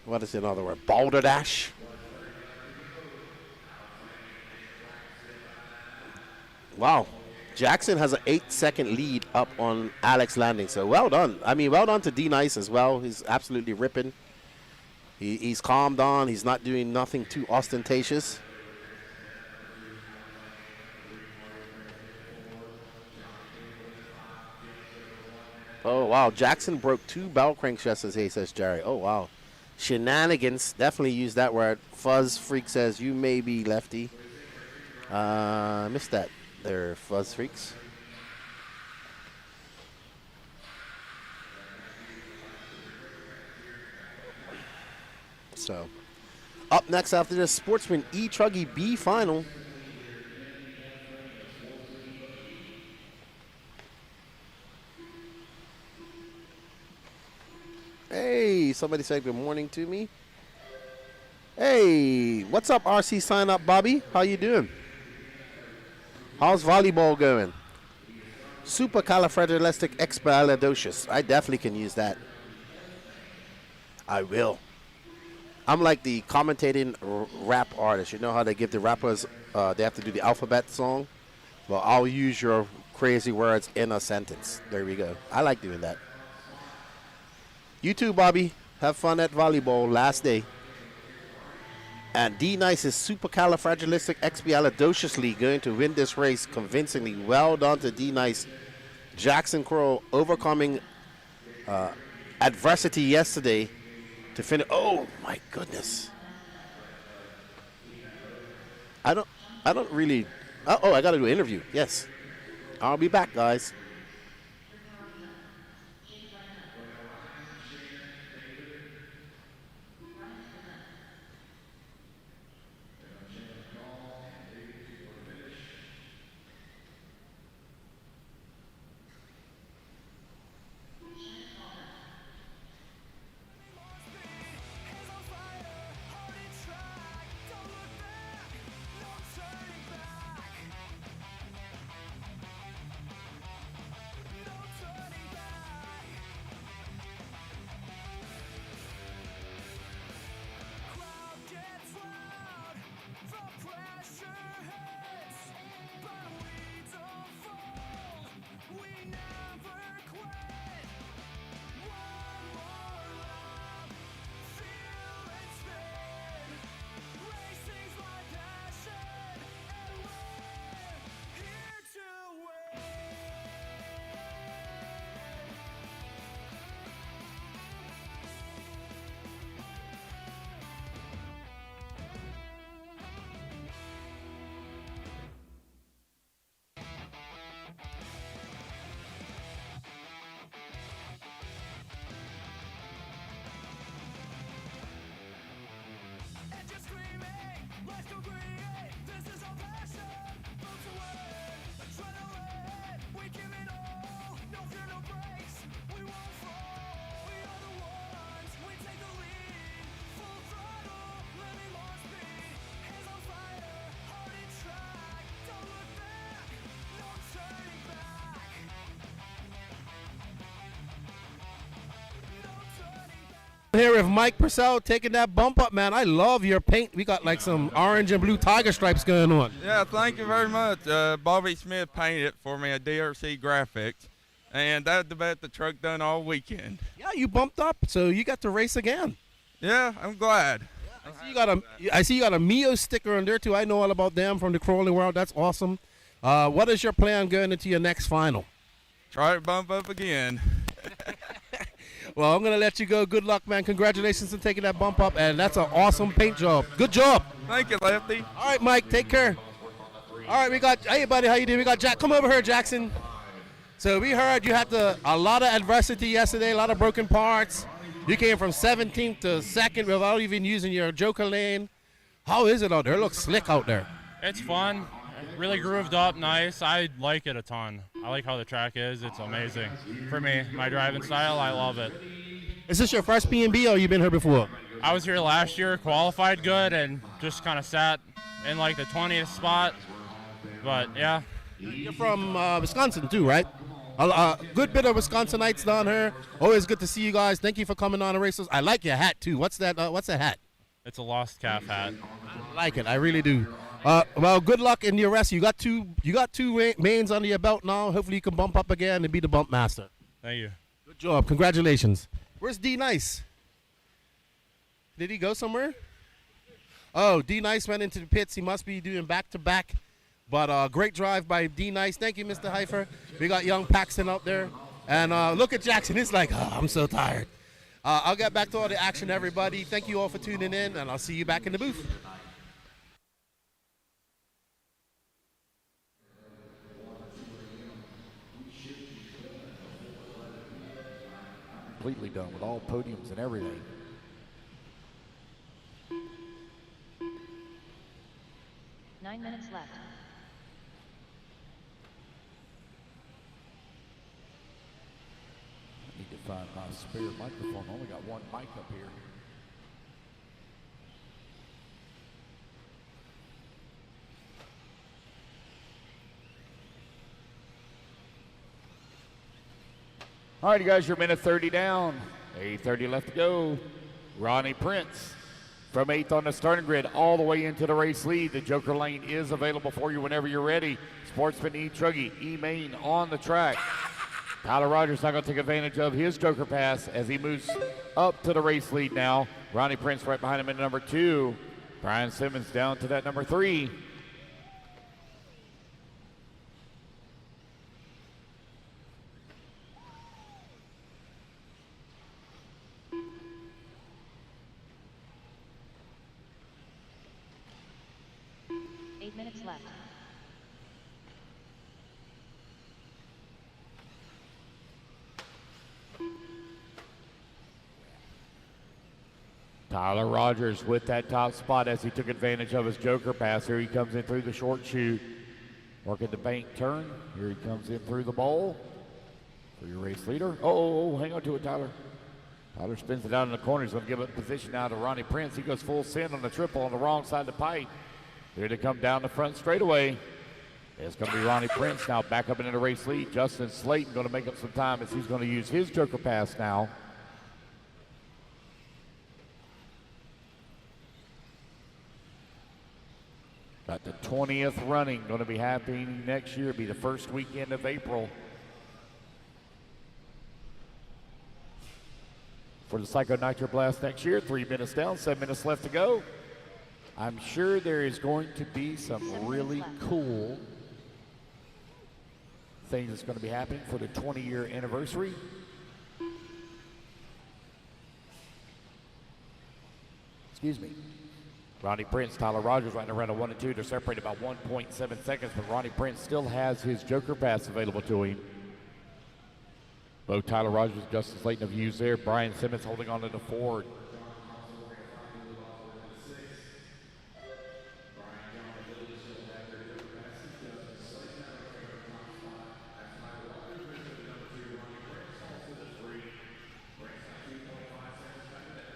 What is another word? Balderdash. Wow. Jackson has an 8-second lead up on Alex Landing. So well done. I mean, well done to D Nice as well. He's absolutely ripping. He's calmed down. He's not doing nothing too ostentatious. Oh, wow. Jackson broke 2 bell cranks yesterday, says Jerry. Oh, wow. Shenanigans. Definitely use that word. Fuzz Freak says, you may be lefty. Missed that there, Fuzz Freaks. So, up next after this, Sportsman E-truggy B final. Hey, somebody said good morning to me. Hey, what's up, RC Sign Up Bobby? How you doing? How's volleyball going? Supercalifragilisticexpialidocious. I definitely can use that. I will. I'm like the commentating rap artist. You know how they give the rappers, they have to do the alphabet song? Well, I'll use your crazy words in a sentence. There we go. I like doing that. You too, Bobby. Have fun at volleyball. Last day. And D Nice is supercalifragilisticexpialidociously going to win this race convincingly. Well done to D Nice. Jackson Crow overcoming adversity yesterday to finish. Oh my goodness. I don't really. Oh, I got to do an interview. Yes. I'll be back, guys. Here with Mike Purcell taking that bump up, man. I love your paint. We got like some orange and blue tiger stripes going on. Yeah, thank you very much. Bobby Smith painted it for me at DRC Graphics, and that's about the truck done all weekend. Yeah, you bumped up, so you got to race again. Yeah, I'm glad. I see you got a Mio sticker on there too. I know all about them from the crawling world. That's awesome. What is your plan going into your next final? Try to bump up again. Well, I'm going to let you go. Good luck, man. Congratulations on taking that bump up, and that's an awesome paint job. Good job. Thank you, Lefty. All right, Mike, take care. All right, we got, hey, buddy, how you doing? We got Jack. Come over here, Jackson. So we heard you had a lot of adversity yesterday, a lot of broken parts. You came from 17th to 2nd without even using your joker lane. How is it out there? It looks slick out there. It's fun. Really grooved up, nice. I like it a ton. I like how the track is. It's amazing. For me, my driving style, I love it. Is this your first Pnb or you been here before? I was here last year, qualified good, and just kind of sat in like the 20th spot. But yeah. You're from Wisconsin too, right? A good bit of Wisconsinites down here. Always good to see you guys. Thank you for coming on the races. I like your hat too. What's that? What's that hat? It's a Lost Calf hat. I like it. I really do. Well, good luck in your rest. You got two mains under your belt now. Hopefully you can bump up again and be the bump master. Thank you. Good job. Congratulations. Where's D Nice? Did he go somewhere? Oh, D Nice went into the pits. He must be doing back-to-back. But great drive by D Nice. Thank you, Mr. Heifer. We got young Paxton out there. And look at Jackson. He's like, oh, I'm so tired. I'll get back to all the action, everybody. Thank you all for tuning in, and I'll see you back in the booth. Completely done with all podiums and everything. Nine minutes left. I need to find my spare microphone. I only got one mic up here. All right, you guys, you're minute 30 down. 8:30 left to go. Ronnie Prince from 8th on the starting grid all the way into the race lead. The Joker lane is available for you whenever you're ready. Sportsman E-truggy, E-main on the track. Tyler Rogers not going to take advantage of his Joker pass as he moves up to the race lead now. Ronnie Prince right behind him in number 2. Brian Simmons down to that number 3. Minutes left. Tyler Rogers with that top spot as he took advantage of his Joker pass. Here he comes in through the short chute. Working the bank turn. Here he comes in through the bowl for your race leader. Oh, hang on to it, Tyler. Tyler spins it out in the corner. He's going to give it position now to Ronnie Prince. He goes full send on the triple on the wrong side of the pipe. Here to come down the front straightaway. It's going to be Ronnie Prince now back up into the race lead. Justin Slayton going to make up some time as he's going to use his Joker pass now. Got the 20th running going to be happening next year. Be the first weekend of April. For the Psycho Nitro Blast next year. 3 minutes down, 7 minutes left to go. I'm sure there is going to be some really cool things that's going to be happening for the 20-year anniversary. Excuse me. Ronnie Prince, Tyler Rogers right around a 1 and 2. They're separated about 1.7 seconds, but Ronnie Prince still has his Joker pass available to him. Both Tyler Rogers and Justin Slayton have used there. Brian Simmons holding on to the Ford.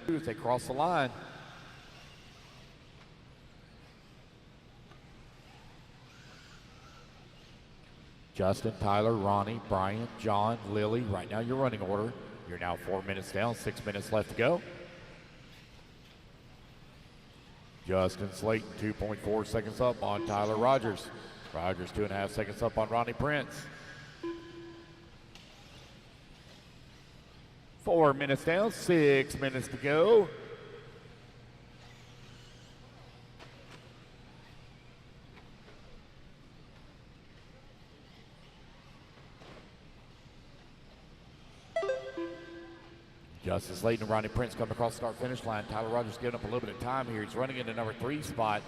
As they cross the line. Justin, Tyler, Ronnie, Brian, John, Lily. Right now your running order. You're now 4 minutes down, 6 minutes left to go. Justin Slayton, 2.4 seconds up on Tyler Rogers. Rogers, 2.5 seconds up on Ronnie Prince. 4 minutes down, 6 minutes to go. Justin Slayton and Ronnie Prince come across the start-finish line. Tyler Rogers giving up a little bit of time here. He's running in the number 3 spot.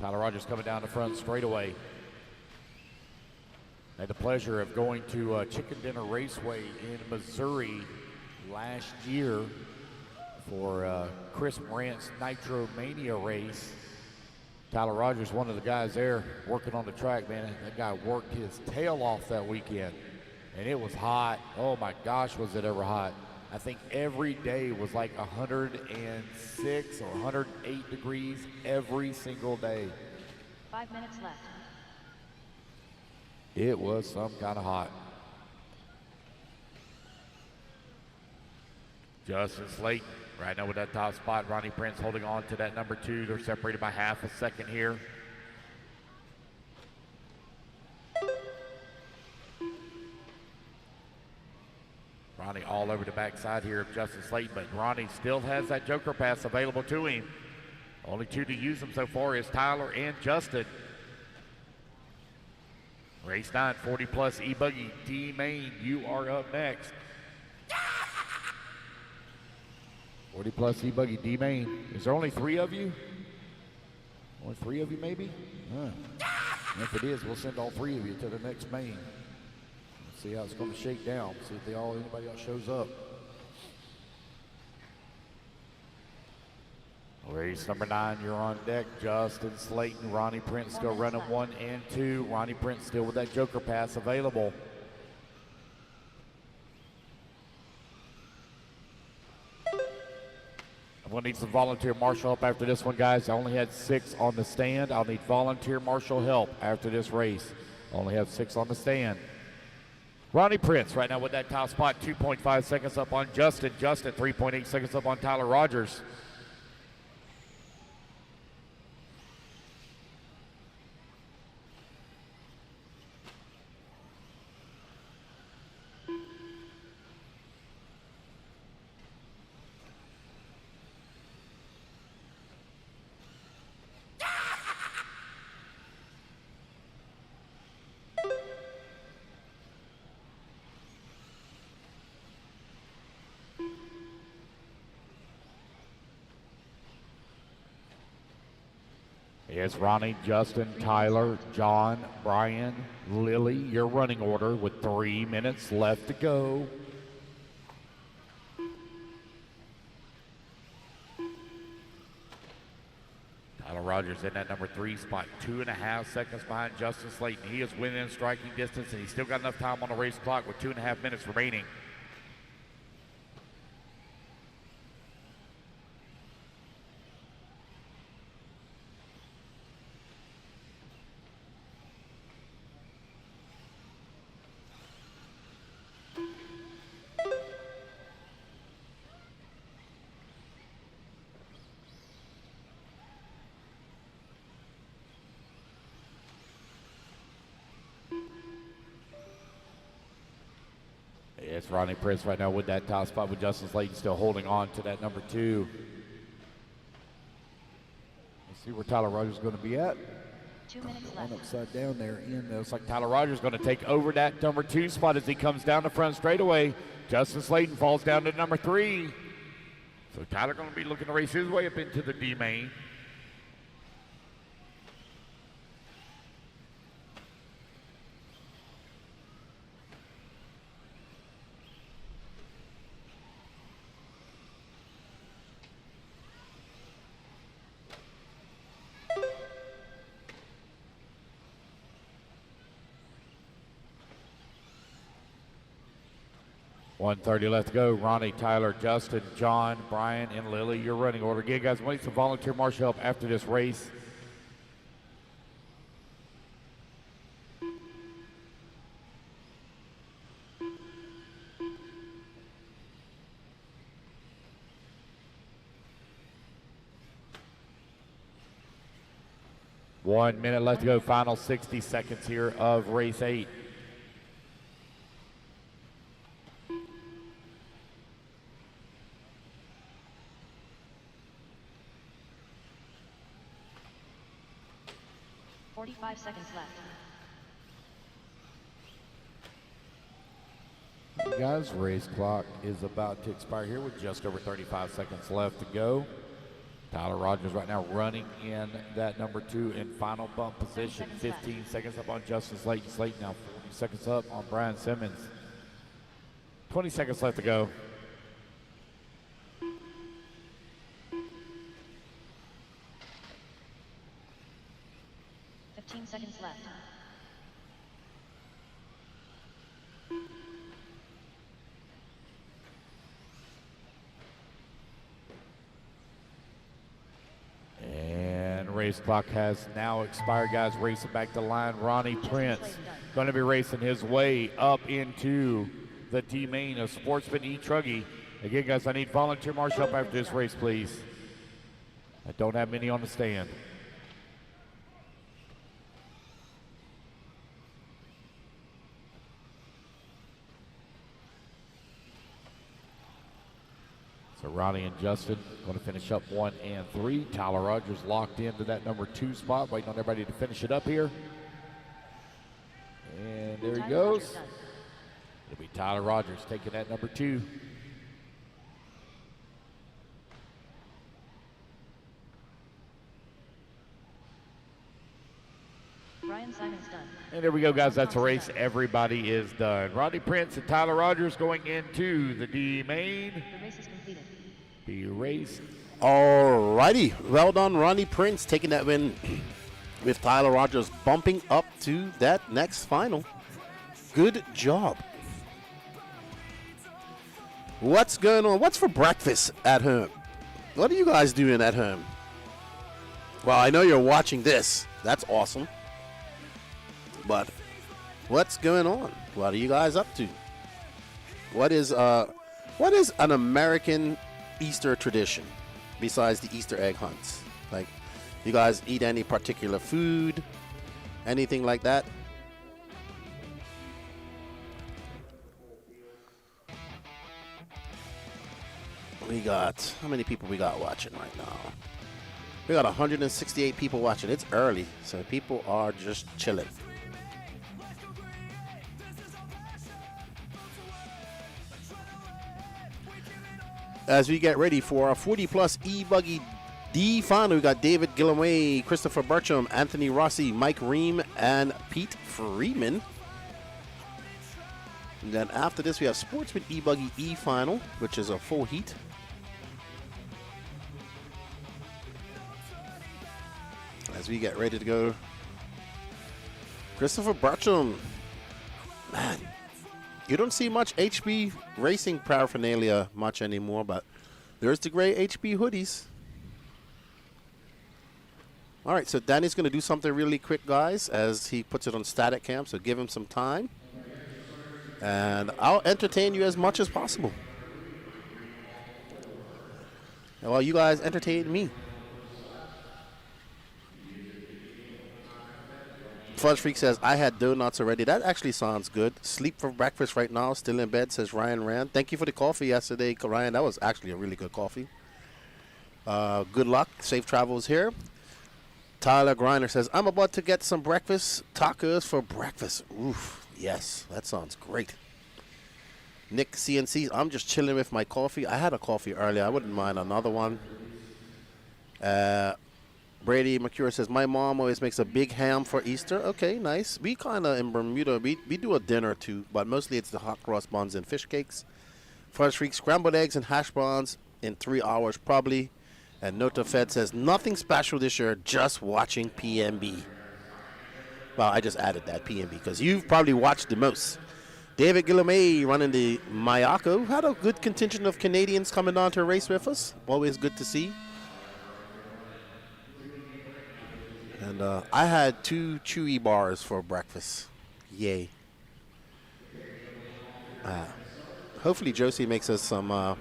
Tyler Rogers coming down the front straightaway. I had the pleasure of going to Chicken Dinner Raceway in Missouri last year for Chris Morant's Nitro Mania race. Tyler Rogers, one of the guys there working on the track, man. That guy worked his tail off that weekend. And it was hot. Oh my gosh, was it ever hot. I think every day was like 106 or 108 degrees every single day. 5 minutes left. It was some kind of hot. Justin Slayton right now with that top spot. Ronnie Prince holding on to that number 2. They're separated by half a second here. Ronnie all over the backside here of Justin Slayton, but Ronnie still has that joker pass available to him. Only 2 to use them so far is Tyler and Justin. Race 9, 40 plus E-buggy D Main, you are up next. 40 plus E-buggy D Main. Is there only 3 of you? Only 3 of you maybe? If it is, we'll send all 3 of you to the next main. Let's see how it's going to shake down. See if anybody else shows up. Race number 9, you're on deck. Justin Slayton, Ronnie Prince still running 1 and 2. Ronnie Prince still with that joker pass available. I'm going to need some volunteer marshal help after this one, guys. I only had 6 on the stand. I'll need volunteer marshal help after this race. Only have 6 on the stand. Ronnie Prince right now with that top spot, 2.5 seconds up on Justin. Justin, 3.8 seconds up on Tyler Rogers. It's Ronnie, Justin, Tyler, John, Brian, Lily, your running order with 3 minutes left to go. Tyler Rogers in that number 3 spot, 2.5 seconds behind Justin Slayton. He is winning in striking distance, and he's still got enough time on the race clock with 2.5 minutes remaining. It's Ronnie Prince right now with that top spot with Justin Slayton still holding on to that number 2. Let's see where Tyler Rogers is going to be at. 2 minutes One left. upside down there. It looks like Tyler Rogers is going to take over that number 2 spot as he comes down the front straightaway. Justin Slayton falls down to number 3. So Tyler going to be looking to race his way up into the D main. .130 left to go. Ronnie, Tyler, Justin, John, Brian, and Lily, your running order. Again, guys, we need some volunteer marshal help after this race. One minute left to go. Final 60 seconds here of race 8. Five seconds left. Guys, race clock is about to expire here with just over 35 seconds left to go. Tyler Rogers right now running in that number 2 in final bump position. 15 seconds up on Justin Slayton. Slayton now 40 seconds up on Brian Simmons. 20 seconds left to go. race clock has now expired, guys. Racing back to line, Ronnie Prince going to be racing his way up into the D main of Sportsman E-truggy. Again, guys, I need volunteer marshal help after this race, please. I don't have many on the stand. So Ronnie and Justin going to finish up 1 and 3. Tyler Rogers locked into that number 2 spot, waiting on everybody to finish it up here. And there he goes. It'll be Tyler Rogers taking that number 2. Ryan Simon's done. And there we go, guys. That's a race. Everybody is done. Rodney Prince and Tyler Rogers going into the D main. The race is completed. Be raced. All righty. Well done, Ronnie Prince, taking that win with Tyler Rogers bumping up to that next final. Good job. What's going on? What's for breakfast at home? What are you guys doing at home? Well, I know you're watching this. That's awesome. But what's going on? What are you guys up to? What is an American Easter tradition besides the Easter egg hunts? Like, you guys eat any particular food? Anything like that? We got, how many people we got watching right now? We got 168 people watching. It's early, so people are just chilling. As we get ready for our 40-plus E-buggy D final, we got David Gillaway, Christopher Burcham, Anthony Rossi, Mike Ream, and Pete Freeman. And then after this, we have Sportsman E-buggy E final, which is a full heat. As we get ready to go, Christopher Burcham, man, you don't see much HB racing paraphernalia much anymore, but there's the gray HB hoodies. All right, so Danny's going to do something really quick, guys, as he puts it on static cam, so give him some time. And I'll entertain you as much as possible. And while you guys entertain me. Fudge Freak says, I had donuts already. That actually sounds good. Sleep for breakfast right now. Still in bed, says Ryan Rand. Thank you for the coffee yesterday, Ryan. That was actually a really good coffee. Good luck. Safe travels here. Tyler Griner says, I'm about to get some breakfast. Tacos for breakfast. Oof. Yes, that sounds great. Nick CNC, I'm just chilling with my coffee. I had a coffee earlier. I wouldn't mind another one. Brady McCure says, my mom always makes a big ham for Easter. Okay, nice. We kind of, in Bermuda, we do a dinner too, but mostly it's the hot cross buns and fish cakes. Fudge Freak, scrambled eggs and hash browns in 3 hours probably. And Nota Fed says, nothing special this year, just watching PNB. Well, I just added that, PNB, because you've probably watched the most. David Gillomay running the Mayako. Had a good contingent of Canadians coming on to race with us. Always good to see. And I had 2 Chewy bars for breakfast. Yay. Hopefully Josie makes us some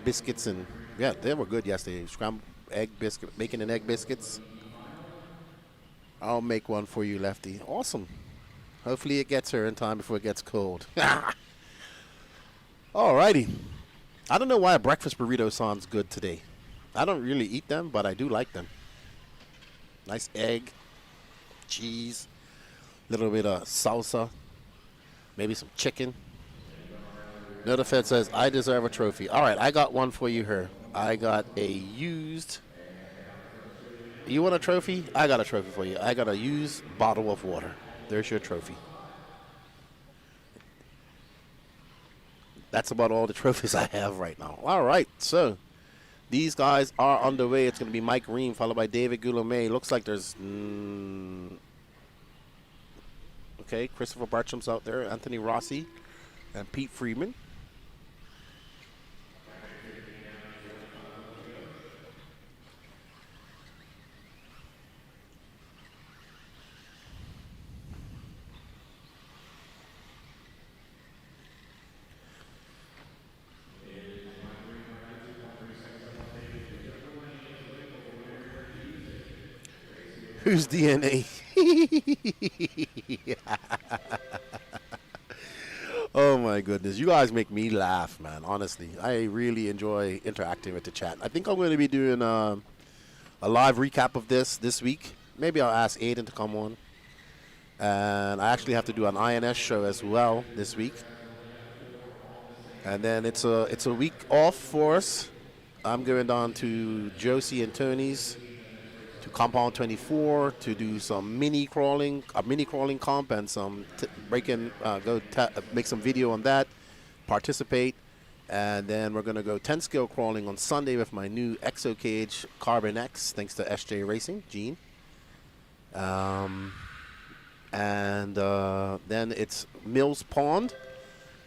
biscuits. And yeah, they were good yesterday. Scrambled egg biscuit, bacon and egg biscuits. I'll make one for you, Lefty. Awesome. Hopefully it gets her in time before it gets cold. Alrighty. I don't know why a breakfast burrito sounds good today. I don't really eat them, but I do like them. Nice egg, cheese, a little bit of salsa, maybe some chicken. Nota Fed says, I deserve a trophy. All right, I got one for you here. I got a used. You want a trophy? I got a trophy for you. I got a used bottle of water. There's your trophy. That's about all the trophies I have right now. All right, so these guys are underway. It's going to be Mike Ream followed by David Goulamé. Looks like there's okay, Christopher Bartram's out there, Anthony Rossi, and Pete Freeman. Whose DNA? Oh my goodness, you guys make me laugh, man. Honestly, I really enjoy interacting with the chat. I think I'm going to be doing a live recap of this week. Maybe I'll ask Aiden to come on. And I actually have to do an INS show as well this week. And then it's a week off for us. I'm going down to Josie and Tony's to Compound 24 to do some mini crawling comp and some make some video on that, participate, and then we're going to go 10 scale crawling on Sunday with my new Exo Cage Carbon X, thanks to SJ Racing, Gene. And then it's Mills Pond.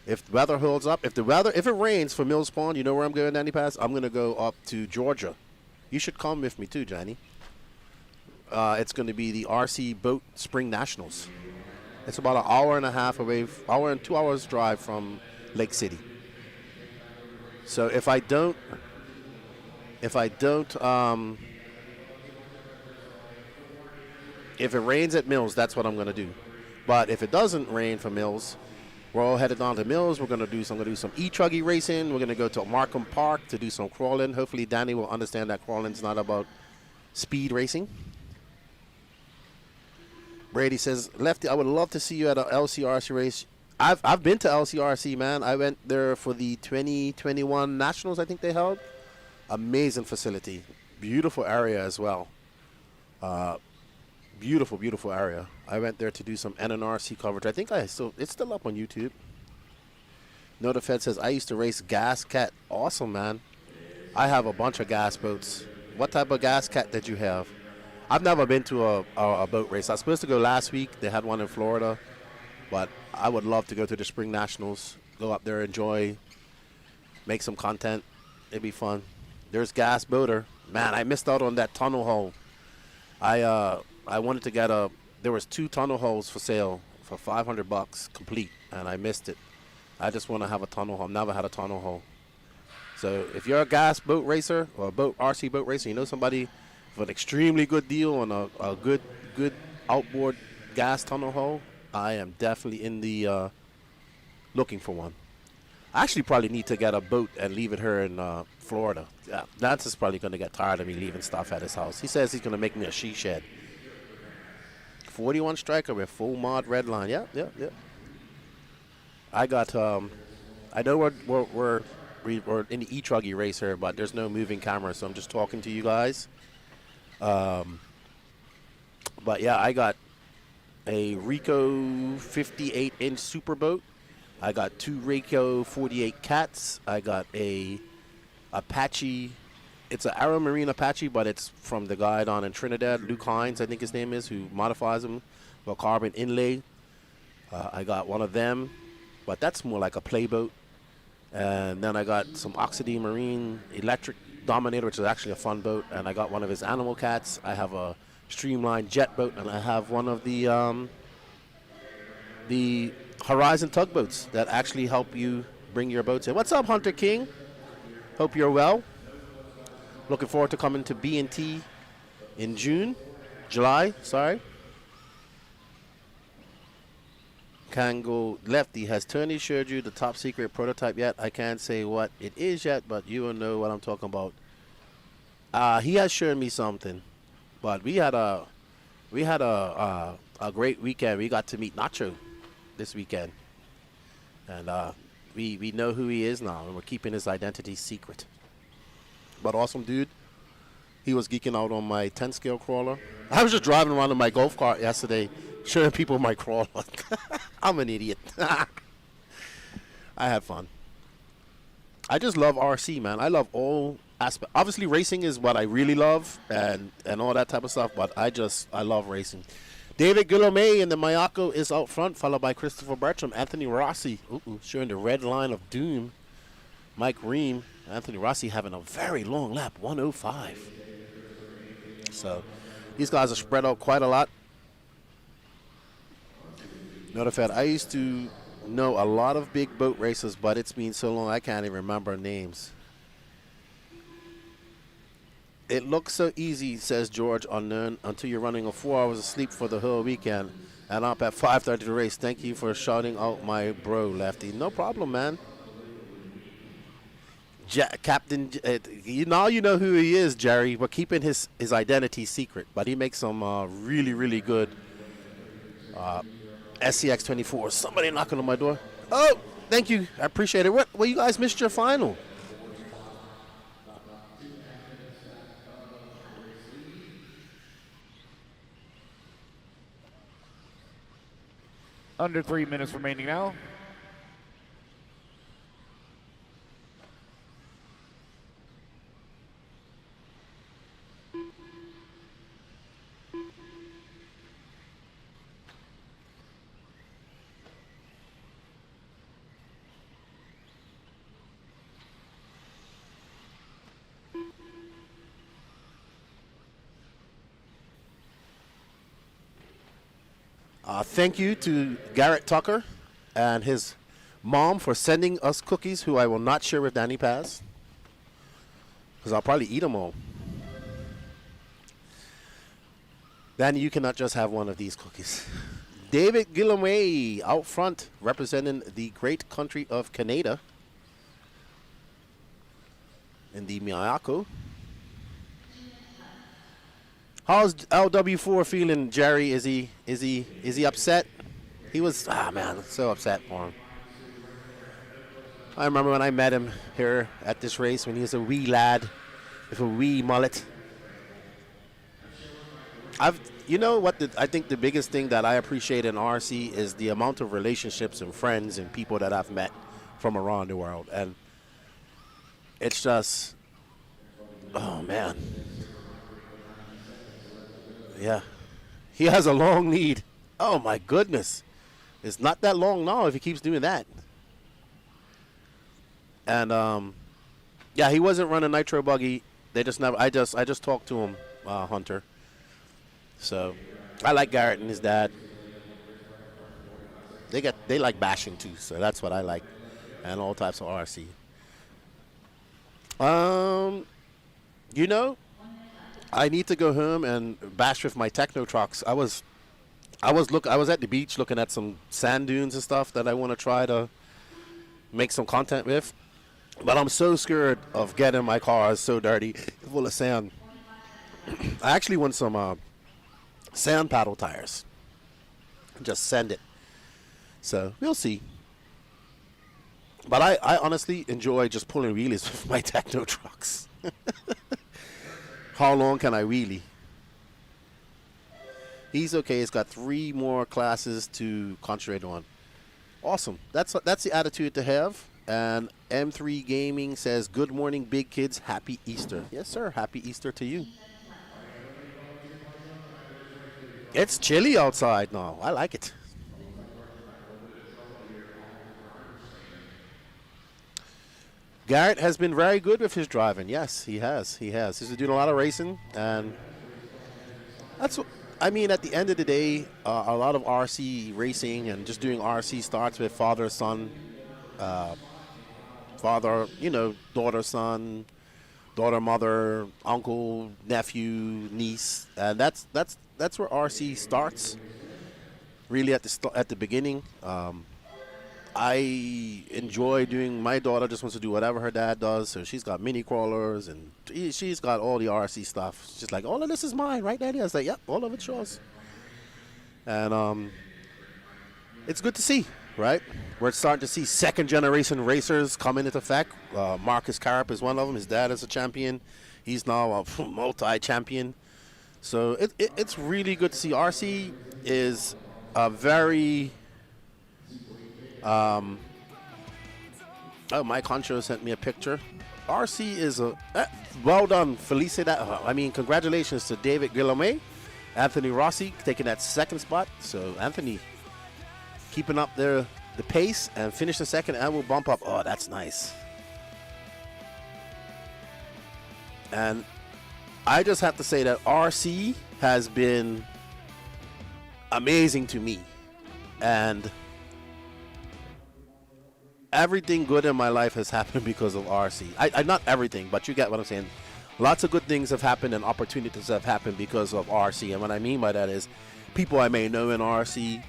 If the weather holds up, if it rains for Mills Pond, you know where I'm going, Danny Pass? I'm going to go up to Georgia. You should come with me too, Johnny. It's going to be the RC Boat Spring Nationals. It's about an hour and a half away, 2 hours drive from Lake City. So if it rains at Mills, that's what I'm going to do. But if it doesn't rain for Mills, we're all headed down to Mills. I'm going to do some E-truggy racing. We're going to go to Markham Park to do some crawling. Hopefully Danny will understand that crawling's not about speed racing. Brady says, Lefty, I would love to see you at an LCRC race. I've been to LCRC, man. I went there for the 2021 Nationals, I think they held. Amazing facility. Beautiful area as well. Beautiful, beautiful area. I went there to do some NNRC coverage. I think it's still up on YouTube. Noda Fed says, I used to race Gas Cat. Awesome, man. I have a bunch of gas boats. What type of Gas Cat did you have? I've never been to a boat race. I was supposed to go last week. They had one in Florida. But I would love to go to the Spring Nationals. Go up there, enjoy, make some content. It'd be fun. There's Gas Boater. Man, I missed out on that tunnel hole. I wanted to get there was 2 tunnel holes for sale for $500 complete, and I missed it. I just want to have a tunnel hole. I've never had a tunnel hole. So if you're a gas boat racer or a RC boat racer, you know somebody with an extremely good deal on a good outboard gas tunnel hole, I am definitely in the looking for one. I actually probably need to get a boat and leave it here in Florida. Yeah, Lance is probably going to get tired of me leaving stuff at his house. He says he's going to make me a she shed. 41 striker with full mod red line. Yep. I got, I know we're in the E-truggy race here, but there's no moving camera, so I'm just talking to you guys. But yeah, I got a Rico 58-inch super boat. I got 2 Rico 48 cats. I got a Apache. It's an Aero Marine Apache, but it's from the guy down in Trinidad, Luke Hines, I think his name is, who modifies them for carbon inlay. I got one of them, but that's more like a play boat. And then I got some Oxidine Marine Electric Dominator, which is actually a fun boat. And I got one of his animal cats. I have a Streamline jet boat, and I have one of the Horizon tugboats that actually help you bring your boats in. What's up, Hunter King? Hope you're well. Looking forward to coming to B&T in July. Kango Lefty, has Tony showed you the top secret prototype yet? I can't say what it is yet, but you will know what I'm talking about. He has shown me something, but we had a great weekend. We got to meet Nacho this weekend, and we know who he is now, and we're keeping his identity secret. But awesome dude. He was geeking out on my 10 scale crawler. I was just driving around in my golf cart yesterday, showing people my crawler. I'm an idiot. I had fun. I just love RC, man. I love all aspects. Obviously, racing is what I really love, and all that type of stuff. But I love racing. David Guillaume in the Mayako is out front, followed by Christopher Bertram, Anthony Rossi, showing the red line of doom. Mike Ream, Anthony Rossi having a very long lap, 105. So these guys are spread out quite a lot. Notified, I used to know a lot of big boat racers, but it's been so long I can't even remember names. It looks so easy, says George Unknown, until you're running a 4 hours of sleep for the whole weekend and up at 5:30 to race. Thank you for shouting out my bro, Lefty. No problem, man. Captain, now you know who he is, Jerry. We're keeping his identity secret, but he makes some really, really good SCX 24. Somebody knocking on my door. Oh, thank you. I appreciate it. Well, you guys missed your final. Under 3 minutes remaining now. Thank you to Garrett Tucker and his mom for sending us cookies, who I will not share with Danny Paz, because I'll probably eat them all. Danny, you cannot just have one of these cookies. David Gillamway out front, representing the great country of Canada in the Miyako. How's LW4 feeling, Jerry? Is he upset? He was, man, so upset for him. I remember when I met him here at this race when he was a wee lad with a wee mullet. You know what? I think the biggest thing that I appreciate in RC is the amount of relationships and friends and people that I've met from around the world, and it's just, oh man. Yeah, he has a long lead. Oh my goodness, it's not that long now if he keeps doing that. And yeah, he wasn't running Nitro buggy. They just never. I just talked to him, Hunter. So I like Garrett and his dad. They like bashing too, so that's what I like, and all types of RC. You know, I need to go home and bash with my techno trucks. I was at the beach looking at some sand dunes and stuff that I want to try to make some content with. But I'm so scared of getting my car so dirty, full of sand. I actually want some sand paddle tires. Just send it. So we'll see. But I honestly enjoy just pulling wheelies with my techno trucks. How long can I wheelie? He's okay. He's got 3 more classes to concentrate on. Awesome. That's the attitude to have. And M3 Gaming says, good morning, big kids. Happy Easter. Yes, sir. Happy Easter to you. It's chilly outside now. I like it. Garrett has been very good with his driving. Yes, he has. He's been doing a lot of racing, and that's what I mean. At the end of the day, a lot of RC racing and just doing RC starts with father, son, father, daughter, son, daughter, mother, uncle, nephew, niece, and that's where RC starts. Really at the beginning. I enjoy doing. My daughter just wants to do whatever her dad does, so she's got mini crawlers and she's got all the RC stuff. She's like, all of this is mine, right, Daddy? I was like, yep, all of it's yours. And it's good to see, right? We're starting to see second generation racers come into effect. Marcus Carp is one of them. His dad is a champion. He's now a multi-champion. So it's really good to see. RC is a very Mike Honcho sent me a picture. RC is a well done, Felicidad. Congratulations to David Guillemay, Anthony Rossi taking that second spot. So Anthony keeping up the pace and finish the second, and will bump up. Oh, that's nice. And I just have to say that RC has been amazing to me, and everything good in my life has happened because of RC. I not everything, but you get what I'm saying. lots of good things have happened and opportunities have happened because of RC. And what I mean by that is people I may know in RC.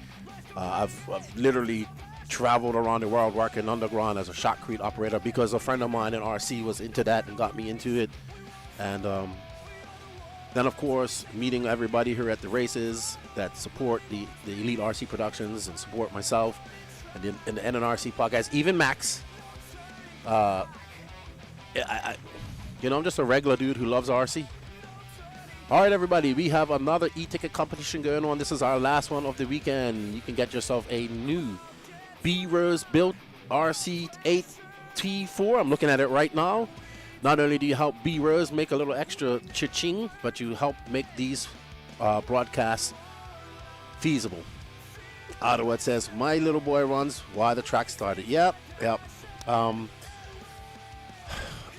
I've literally traveled around the world working underground as a shotcrete operator because a friend of mine in RC was into that and got me into it. And then, of course, meeting everybody here at the races that support the Elite RC Productions and support myself and in the NNRC podcast, even Max. I'm just a regular dude who loves RC. All right, everybody, we have another e-ticket competition going on. This is our last one of the weekend. You can get yourself a new B-Rose built RC8 T4. I'm looking at it right now. Not only do you help B-Rose make a little extra cha-ching, but you help make these broadcasts feasible. Ottawa, it says, my little boy runs while the track started. Yep.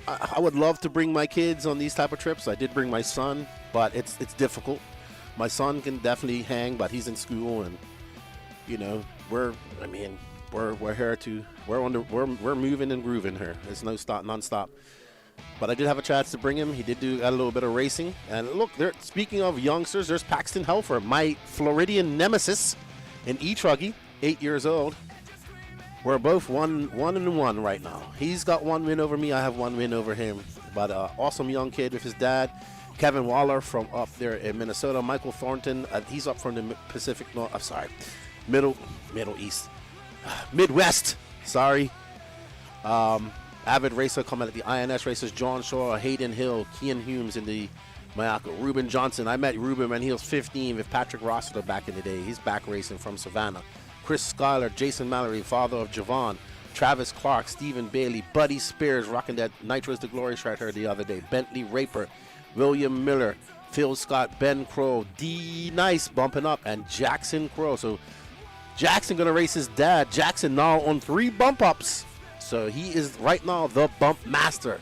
I would love to bring my kids on these type of trips. I did bring my son, but it's difficult. My son can definitely hang, but he's in school, and we're here to we're moving and grooving here. There's no stop, non-stop. But I did have a chance to bring him. He did do a little bit of racing. And look, speaking of youngsters, there's Paxton Helfer, my Floridian nemesis in E-truggy, 8 years old. We're both one and one right now. He's got 1 win over me. I have 1 win over him. But awesome young kid with his dad. Kevin Waller from up there in Minnesota. Michael Thornton, he's up from the Pacific North. I'm sorry, Middle East, Midwest. Sorry. Avid racer coming at the INS races. John Shaw, Hayden Hill, Kian Humes in the Mayako. Ruben Johnson. I met Ruben when he was 15 with Patrick Rossiter back in the day. He's back racing from Savannah. Chris Schuyler, Jason Mallory, father of Javon. Travis Clark, Stephen Bailey, Buddy Spears, rocking that Nitro's the Glory shirt her the other day. Bentley Raper, William Miller, Phil Scott, Ben Crow, D Nice bumping up, and Jackson Crow. So Jackson gonna race his dad. Jackson now on 3 bump ups. So he is right now the bump master.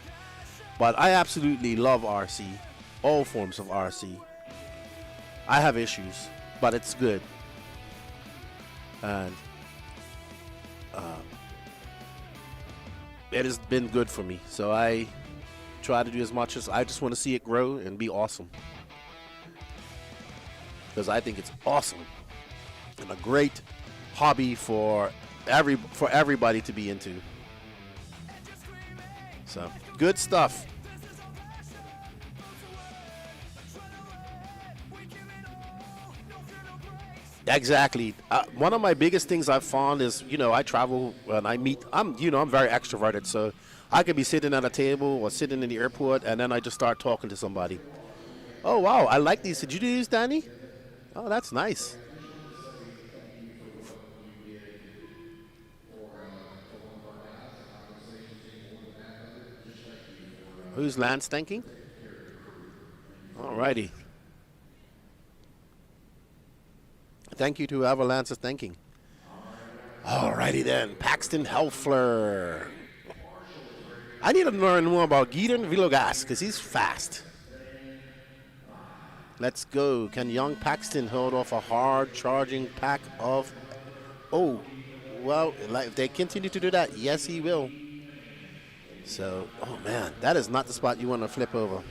But I absolutely love RC, all forms of RC. I have issues, but it's good. And it has been good for me. So I try to do as much as I just want to see it grow and be awesome. Because I think it's awesome and a great hobby for everybody to be into. So, good stuff. Exactly. One of my biggest things I've found is, I travel and I meet, I'm very extroverted, so I could be sitting at a table or sitting in the airport and then I just start talking to somebody. Oh, wow, I like these. Did you do these, Danny? Oh, that's nice. Who's Lance thanking? All righty. Thank you to whoever Lance is thanking. All righty then. Paxton Helfler. I need to learn more about Gideon Villegas because he's fast. Let's go. Can young Paxton hold off a hard charging pack of... Oh, well, if they continue to do that, yes, he will. So, oh man, that is not the spot you want to flip over.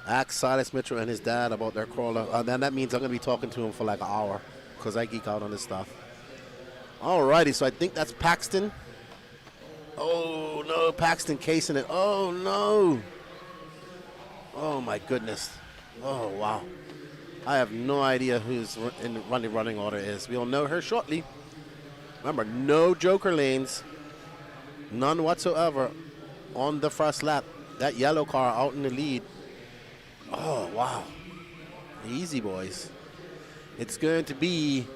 Ask Silas Mitchell and his dad about their crawler. Then that means I'm going to be talking to him for like an hour because I geek out on this stuff. Alrighty, so I think that's Paxton. Oh no, Paxton casing it. Oh no. Oh my goodness. Oh wow. I have no idea who's in the running order is. We'll know her shortly. Remember, no joker lanes, none whatsoever on the first lap. That yellow car out in the lead. Oh, wow. Easy, boys. It's going to be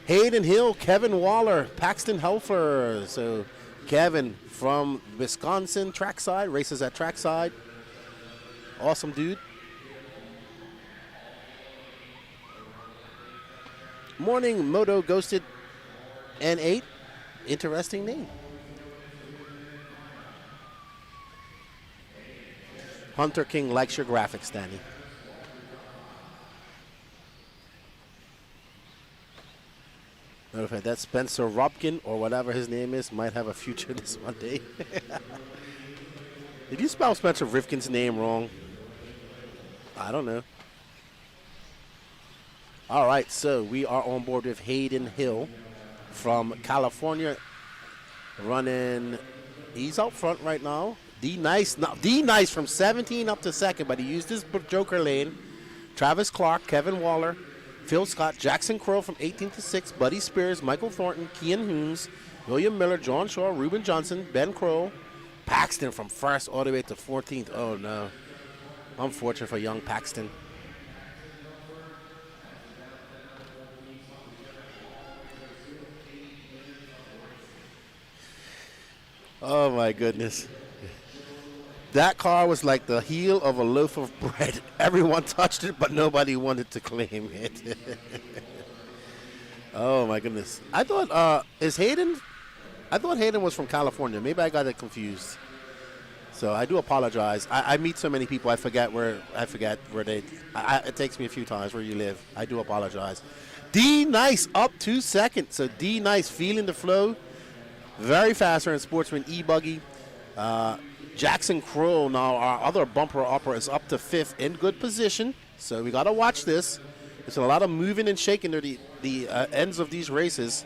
Hayden Hill, Kevin Waller, Paxton Helfer. So Kevin from Wisconsin, trackside, races at trackside. Awesome dude. Morning, Moto Ghosted N8. Interesting name. Hunter King likes your graphics, Danny. Matter of fact, that Spencer Robkin, or whatever his name is, might have a future this Monday. Did you spell Spencer Rifkin's name wrong? I don't know. All right, so we are on board with Hayden Hill from California, running. He's out front right now. D Nice from 17 up to second, but he used his joker lane. Travis Clark, Kevin Waller, Phil Scott, Jackson Crow from 18 to 6, Buddy Spears, Michael Thornton, Kian Humes, William Miller, John Shaw, Ruben Johnson, Ben Crow, Paxton from first all the way to 14th. Oh no, unfortunate for young Paxton. Oh my goodness. That car was like the heel of a loaf of bread. Everyone touched it, but nobody wanted to claim it. Oh my goodness. I thought, I thought Hayden was from California. Maybe I got it confused. So I do apologize. I meet so many people, I forget where they, it takes me a few times where you live. I do apologize. D Nice up 2 seconds. So D Nice feeling the flow. Very fast in Sportsman E-buggy. Jackson Crow, now our other bumper upper, is up to 5th in good position. So we got to watch this. There's a lot of moving and shaking near the ends of these races.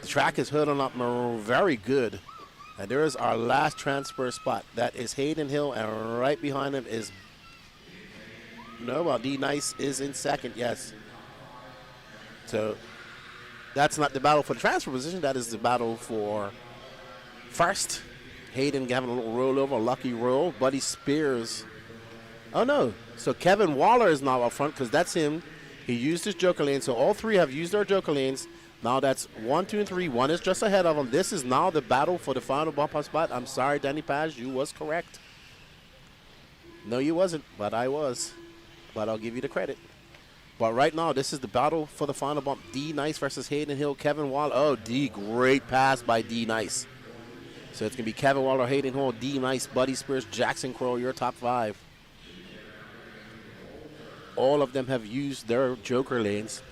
The track is holding up very good. And there is our last transfer spot. That is Hayden Hill, and right behind him is D Nice is in second, yes. So that's not the battle for the transfer position. That is the battle for first. Hayden having a little rollover, lucky roll. Buddy Spears. Oh, no. So Kevin Waller is now up front because that's him. He used his joker lane. So all three have used their joker lanes. Now that's 1, 2, and 3. One is just ahead of him. This is now the battle for the final bump up spot. I'm sorry, Danny Paz, you was correct. No, you wasn't, but I was. But I'll give you the credit. But right now, this is the battle for the final bump. D Nice versus Hayden Hill. Kevin Waller. Oh, D, great pass by D Nice. So it's going to be Kevin Waller, Hayden Hill, D Nice, Buddy Spears, Jackson Crow, your top 5. All of them have used their joker lanes.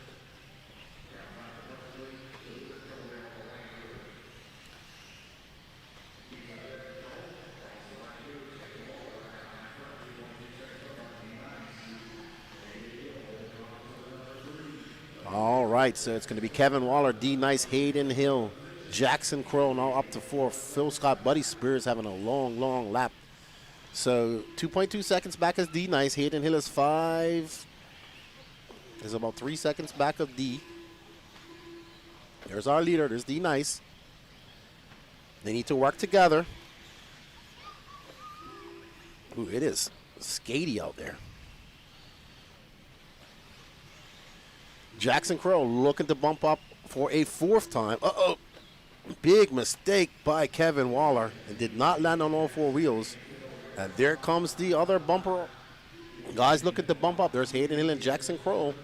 All right, so it's going to be Kevin Waller, D Nice, Hayden Hill, Jackson Crow now up to 4. Phil Scott, Buddy Spears having a long, long lap. So 2.2 seconds back as D Nice. Hayden Hill is 5. Is about 3 seconds back of D. There's our leader. There's D Nice. They need to work together. Ooh, it is skatey out there. Jackson Crow looking to bump up for a 4th time. Uh-oh. Big mistake by Kevin Waller and did not land on all 4 wheels. And there comes the other bumper. Guys looking to bump up. There's Hayden Hill and Jackson Crow.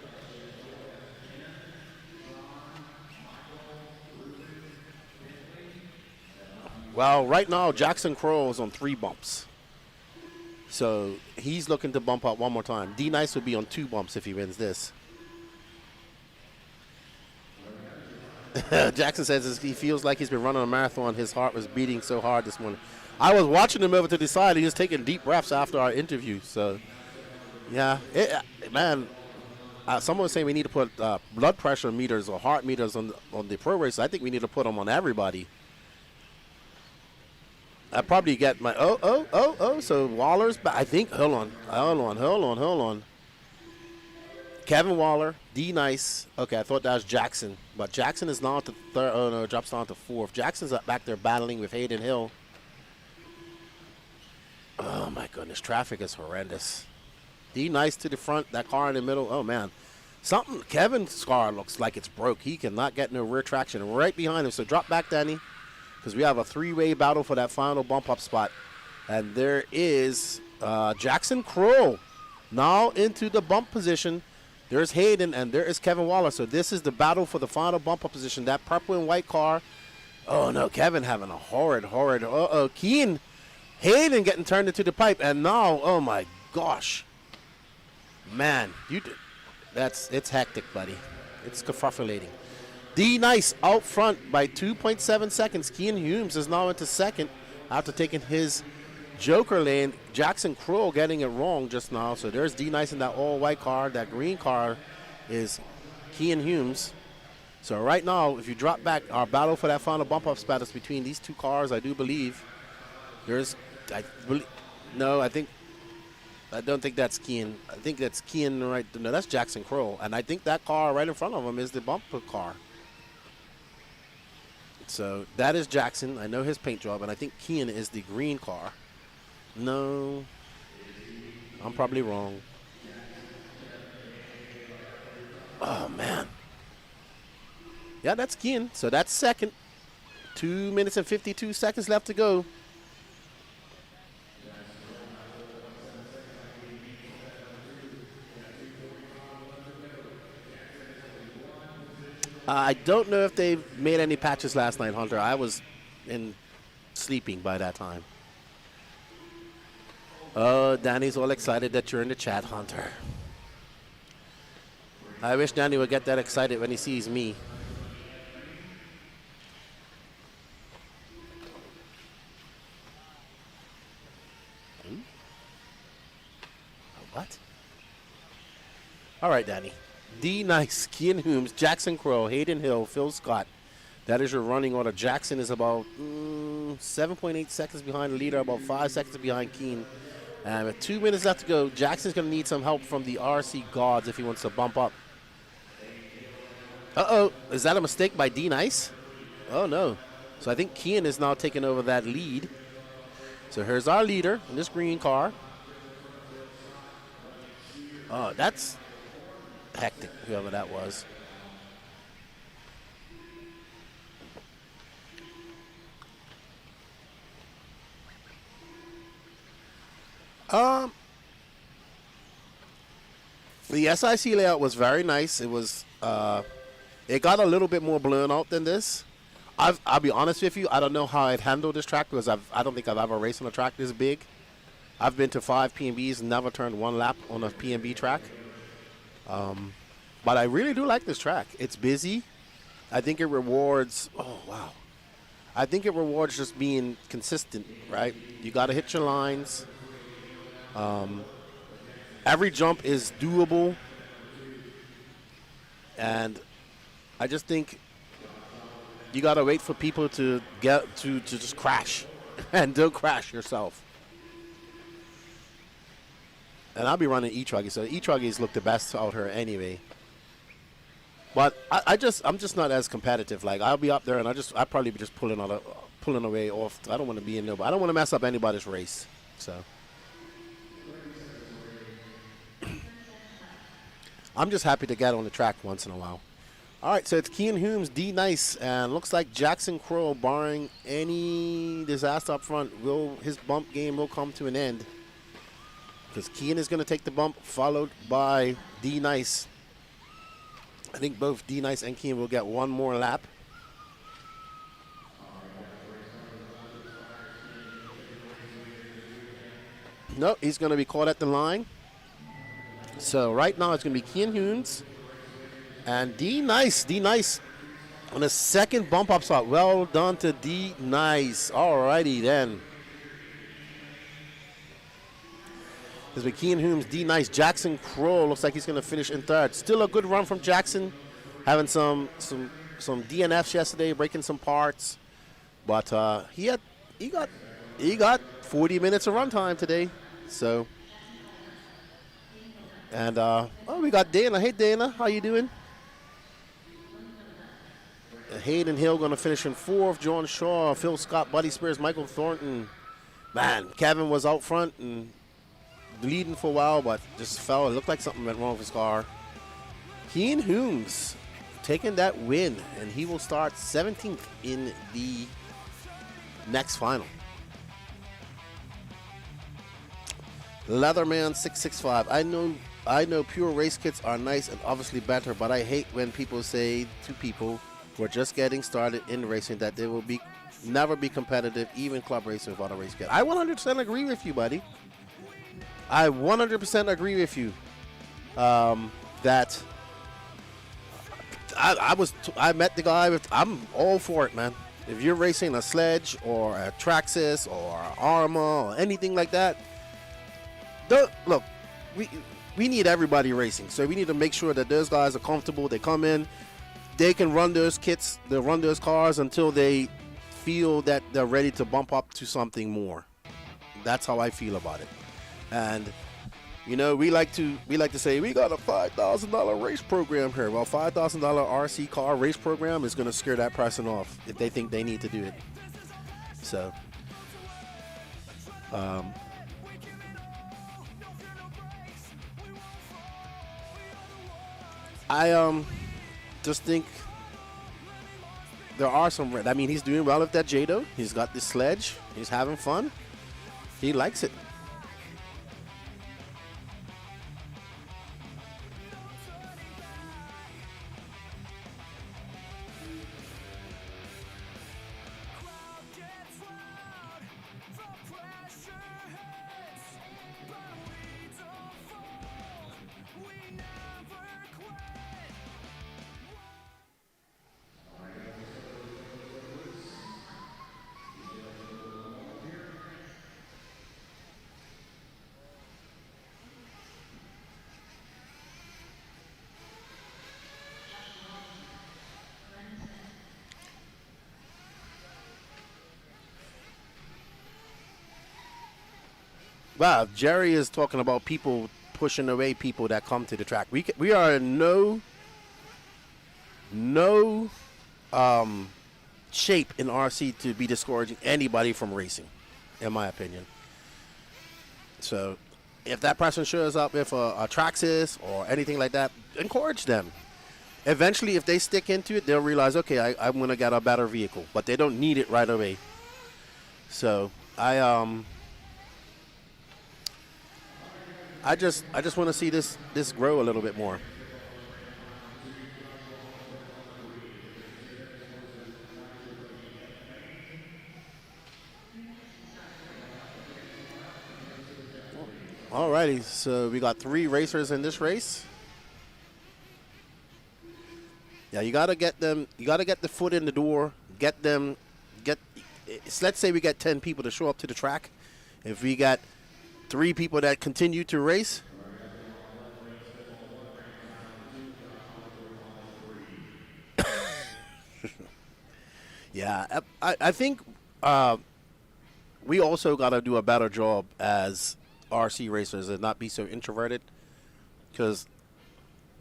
Well, right now, Jackson Crow is on 3 bumps. So he's looking to bump up one more time. D Nice would be on 2 bumps if he wins this. Jackson says he feels like he's been running a marathon. His heart was beating so hard this morning. I was watching him over to the side. He was taking deep breaths after our interview. So, yeah, someone was saying we need to put blood pressure meters or heart meters on the pro race. I think we need to put them on everybody. I probably get my So Waller's back. I think. Hold on. Kevin Waller, D Nice. Okay, I thought that was Jackson, but Jackson is now to 3rd. Oh no, drops down to 4th. Jackson's up back there battling with Hayden Hill. Oh my goodness, traffic is horrendous. D Nice to the front, that car in the middle. Oh man, Kevin's car looks like it's broke. He cannot get no rear traction right behind him. So drop back, Danny, because we have a 3-way battle for that final bump up spot. And there is Jackson Crow now into the bump position. There's Hayden, and there is Kevin Waller. So this is the battle for the final bump-up position. That purple and white car. Oh, no, Kevin having a horrid. Hayden getting turned into the pipe. And now, oh, my gosh. Man, it's hectic, buddy. It's kerfuffulating. D Nice out front by 2.7 seconds. Kian Humes is now into 2nd after taking his Joker lane. Jackson Crow getting it wrong just now. So there's D Nice in that all-white car. That green car is Kean Humes. So right now, if you drop back, our battle for that final bump-up spot is between these two cars, I do believe. I don't think that's Kean. I think that's Kean right. No, that's Jackson Crow. And I think that car right in front of him is the bumper car. So that is Jackson. I know his paint job, and I think Kean is the green car. No, I'm probably wrong. Oh, man. Yeah, that's Kean. So that's second. 2 minutes and 52 seconds left to go. I don't know if they made any patches last night, Hunter. I was sleeping by that time. Oh, Danny's all excited that you're in the chat, Hunter. I wish Danny would get that excited when he sees me. What? All right, Danny. D Nice, Kean Humes, Jackson Crow, Hayden Hill, Phil Scott. That is your running order. Jackson is about 7.8 seconds behind the leader, about 5 seconds behind Kean. And with 2 minutes left to go, Jackson's going to need some help from the RC gods if he wants to bump up. Uh-oh, is that a mistake by D Nice? Oh, no. So I think Kean is now taking over that lead. So here's our leader in this green car. Oh, that's hectic, whoever that was. The SIC layout was very nice. It was it got a little bit more blown out than this. I'll be honest with you, I don't know how I'd handle this track because I don't think I've ever raced on a track this big. I've been to 5 Pnbs and never turned one lap on a Pnb track. But I really do like this track. It's busy. I think it rewards, oh, wow. I think it rewards just being consistent, right? You got to hit your lines. Every jump is doable. And I just think you got to wait for people to get to just crash. And don't crash yourself. And I'll be running E-truggy, so E-truggies look the best out here anyway. But I'm just not as competitive. Like I'll be up there, and I'll probably be just pulling away off. I don't want to be in there, but I don't want to mess up anybody's race. So I'm just happy to get on the track once in a while. All right, so it's Kean Humes, D Nice, and looks like Jackson Crow, barring any disaster up front, his bump game will come to an end. Because Kean is going to take the bump, followed by D Nice. I think both D Nice and Kean will get one more lap. No, he's going to be caught at the line. So right now it's going to be Kean Humes and D Nice. D Nice on a second bump up spot. Well done to D Nice. All righty then. There's Kean Humes, D Nice, Jackson Crow looks like he's going to finish in third. Still a good run from Jackson, having some DNFs yesterday, breaking some parts, but he got 40 minutes of run time today. So, and we got Dana. Hey Dana, how you doing? Hayden Hill going to finish in fourth. John Shaw, Phil Scott, Buddy Spears, Michael Thornton. Man, Kevin was out front and leading for a while, but just fell. It looked like something went wrong with his car. Kean Humes taking that win, and he will start 17th in the next final. Leatherman 665. I know pure race kits are nice and obviously better, but I hate when people say to people who are just getting started in racing that they will never be competitive, even club racing without a race kit. I 100% agree with you, buddy. I 100% agree with you that I met the guy. I'm all for it, man. If you're racing a sledge or a Traxxas or Arma or anything like that, look, we need everybody racing. So we need to make sure that those guys are comfortable. They come in, they can run those kits, they'll run those cars until they feel that they're ready to bump up to something more. That's how I feel about it. And you know, we like to say we got a $5,000 race program here. Well, $5,000 RC car race program is going to scare that person off if they think they need to do it. So, I just think there are some. I mean, he's doing well with that Jado. He's got this sledge. He's having fun. He likes it. Wow, Jerry is talking about people pushing away people that come to the track. We are in no shape in RC to be discouraging anybody from racing, in my opinion. So if that person shows up with a Traxxas or anything like that, encourage them. Eventually, if they stick into it, they'll realize, okay, I'm going to get a better vehicle, but they don't need it right away. So I just want to see this grow a little bit more. Alrighty, so we got 3 racers in this race. Yeah, you gotta get them. You gotta get the foot in the door. Let's say we get 10 people to show up to the track. If we got 3 people that continue to race, yeah, I think we also got to do a better job as RC racers and not be so introverted, because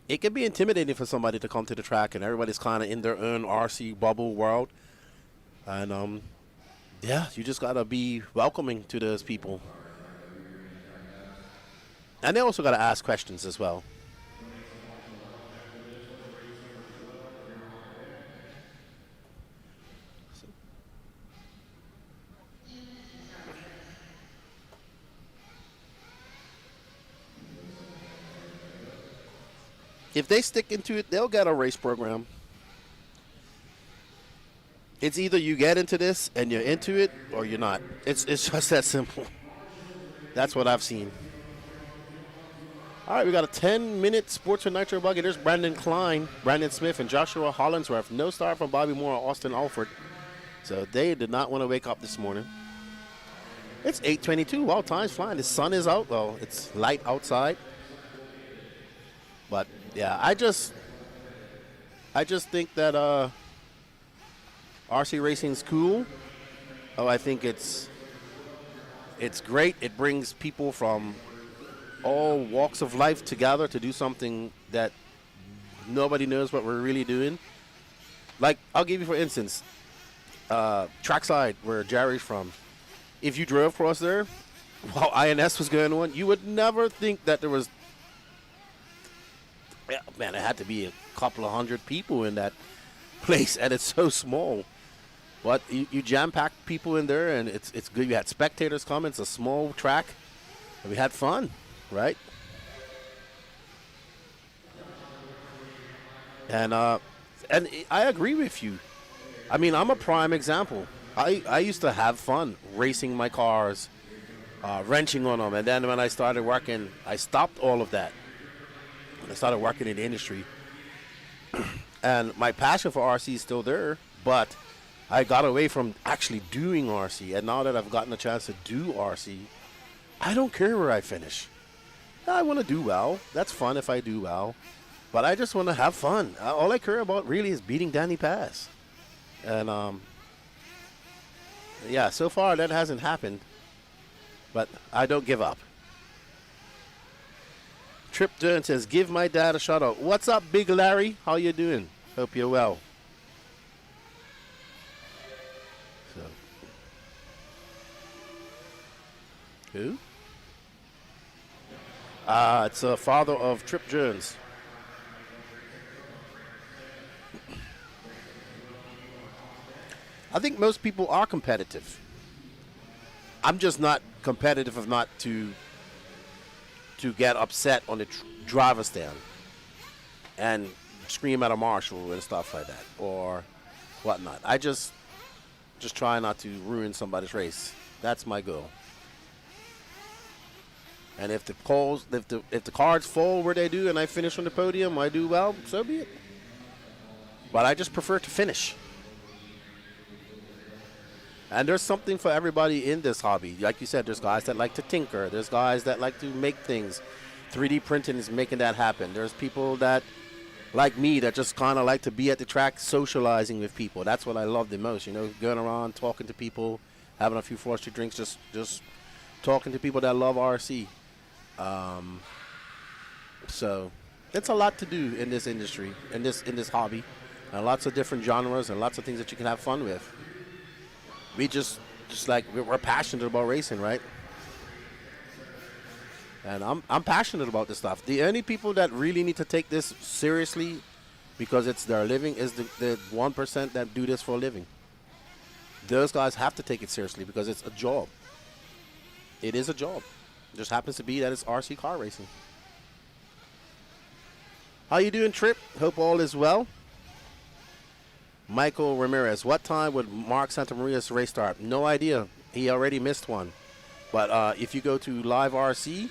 it can be intimidating for somebody to come to the track and everybody's kind of in their own RC bubble world. And yeah, you just got to be welcoming to those people. And they also got to ask questions as well. If they stick into it, they'll get a race program. It's either you get into this and you're into it, or you're not. It's just that simple. That's what I've seen. All right, we got a 10-minute Sportsman Nitro buggy. There's Brandon Klein, Brandon Smith, and Joshua Hollingsworth. No start from Bobby Moore or Austin Alford. So they did not want to wake up this morning. It's 8:22. Wow, time's flying. The sun is out. Well, it's light outside. But yeah, I just think that RC racing's cool. Oh, I think it's great. It brings people from all walks of life together to do something that nobody knows what we're really doing. Like, I'll give you for instance, trackside where Jerry's from. If you drove across there while INS was going on, you would never think that there was, yeah, man, it had to be a couple of hundred people in that place, and it's so small. But you jam-packed people in there, and it's good. You had spectators come. It's a small track, and we had fun, right? And I agree with you. I mean, I'm a prime example. I used to have fun racing my cars, wrenching on them, and then when I started working, I stopped all of that. I started working in the industry, and my passion for RC is still there, but I got away from actually doing RC, and now that I've gotten a chance to do RC, I don't care where I finish. I want to do well. That's fun if I do well. But I just want to have fun. All I care about really is beating Danny Pass. And, yeah, so far that hasn't happened. But I don't give up. Trip Dern says, give my dad a shout out. What's up, Big Larry? How you doing? Hope you're well. So. Who? It's a father of Trip Jones. I think most people are competitive. I'm just not competitive enough not to get upset on the driver stand and scream at a marshal and stuff like that or whatnot. I just try not to ruin somebody's race. That's my goal. And if the cards fall where they do and I finish on the podium, I do well, so be it. But I just prefer to finish. And there's something for everybody in this hobby. Like you said, there's guys that like to tinker. There's guys that like to make things. 3D printing is making that happen. There's people that, like me, that just kind of like to be at the track socializing with people. That's what I love the most, you know, going around, talking to people, having a few frosty drinks, just talking to people that love RC. So it's a lot to do in this industry, in this hobby, and lots of different genres and lots of things that you can have fun with. We just like we're passionate about racing, right? And I'm passionate about this stuff. The only people that really need to take this seriously because it's their living is the 1% that do this for a living. Those guys have to take it seriously because it's a job. It is a job. It just happens to be that it's RC car racing. How you doing, Trip? Hope all is well. Michael Ramirez, what time would Mark Santamaria's race start? No idea. He already missed one. But if you go to Live RC,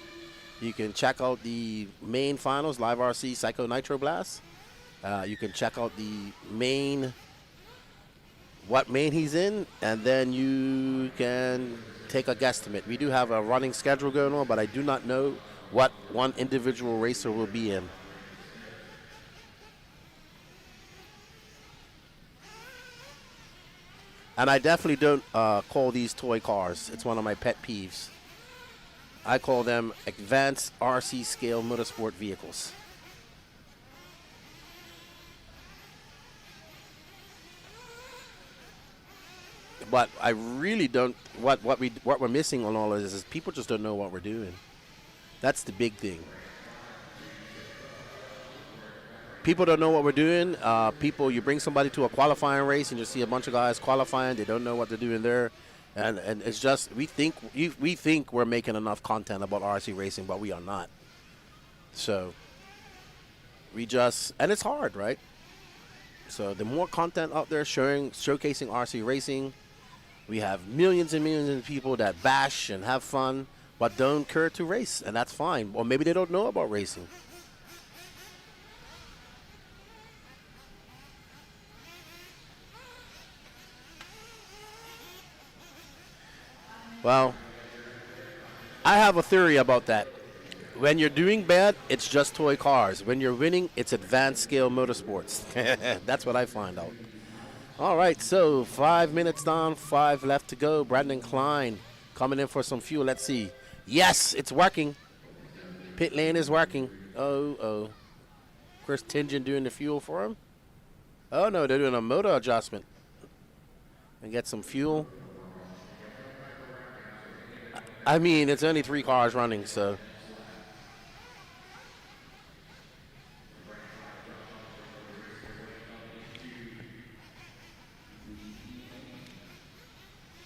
you can check out the main finals, Live RC Psycho Nitro Blast. You can check out the main, what main he's in, and then you can take a guesstimate. We do have a running schedule going on, but I do not know what one individual racer will be in. And I definitely don't call these toy cars. It's one of my pet peeves. I call them advanced RC scale motorsport vehicles. But I really don't. What we're missing on all of this is people just don't know what we're doing. That's the big thing. People don't know what we're doing. You bring somebody to a qualifying race and you see a bunch of guys qualifying. They don't know what they're doing there, and it's just we think we're making enough content about RC racing, but we are not. So and it's hard, right? So the more content out there showcasing RC racing, we have millions and millions of people that bash and have fun, but don't care to race, and that's fine. Or maybe they don't know about racing. Well, I have a theory about that. When you're doing bad, it's just toy cars. When you're winning, it's advanced scale motorsports. That's what I find out. All right, so 5 minutes down, 5 left to go. Brandon Klein coming in for some fuel. Let's see. Yes, it's working. Pit lane is working. Oh. Chris Tingen doing the fuel for him. Oh, no, they're doing a motor adjustment. And get some fuel. I mean, it's only 3 cars running, so.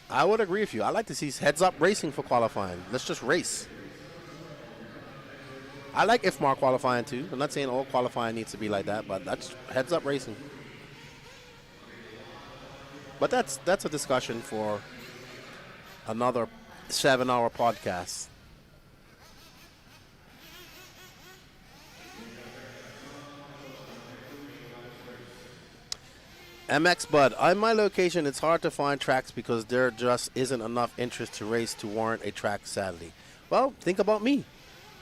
I would agree with you. I like to see heads-up racing for qualifying. Let's just race. I like IFMAR qualifying, too. I'm not saying all qualifying needs to be like that, but that's heads-up racing. But that's a discussion for another 7-hour podcast. MX Bud, on my location, it's hard to find tracks because there just isn't enough interest to race to warrant a track, sadly. Well, think about me.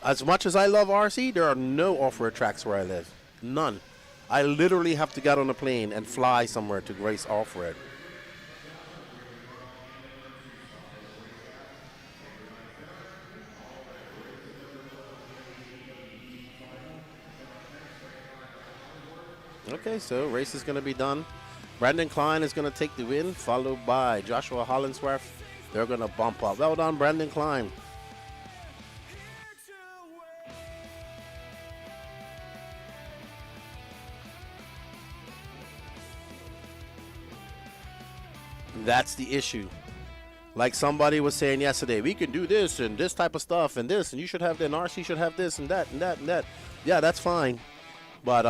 As much as I love RC, there are no off-road tracks where I live. None. I literally have to get on a plane and fly somewhere to race off-road. Okay, so race is going to be done. Brandon Klein is going to take the win, followed by Joshua Hollinsworth. They're going to bump up. Well done, Brandon Klein. That's the issue. Like somebody was saying yesterday, we can do this and this type of stuff and this, and you should have that, and RC should have this and that and that and that. Yeah, that's fine. But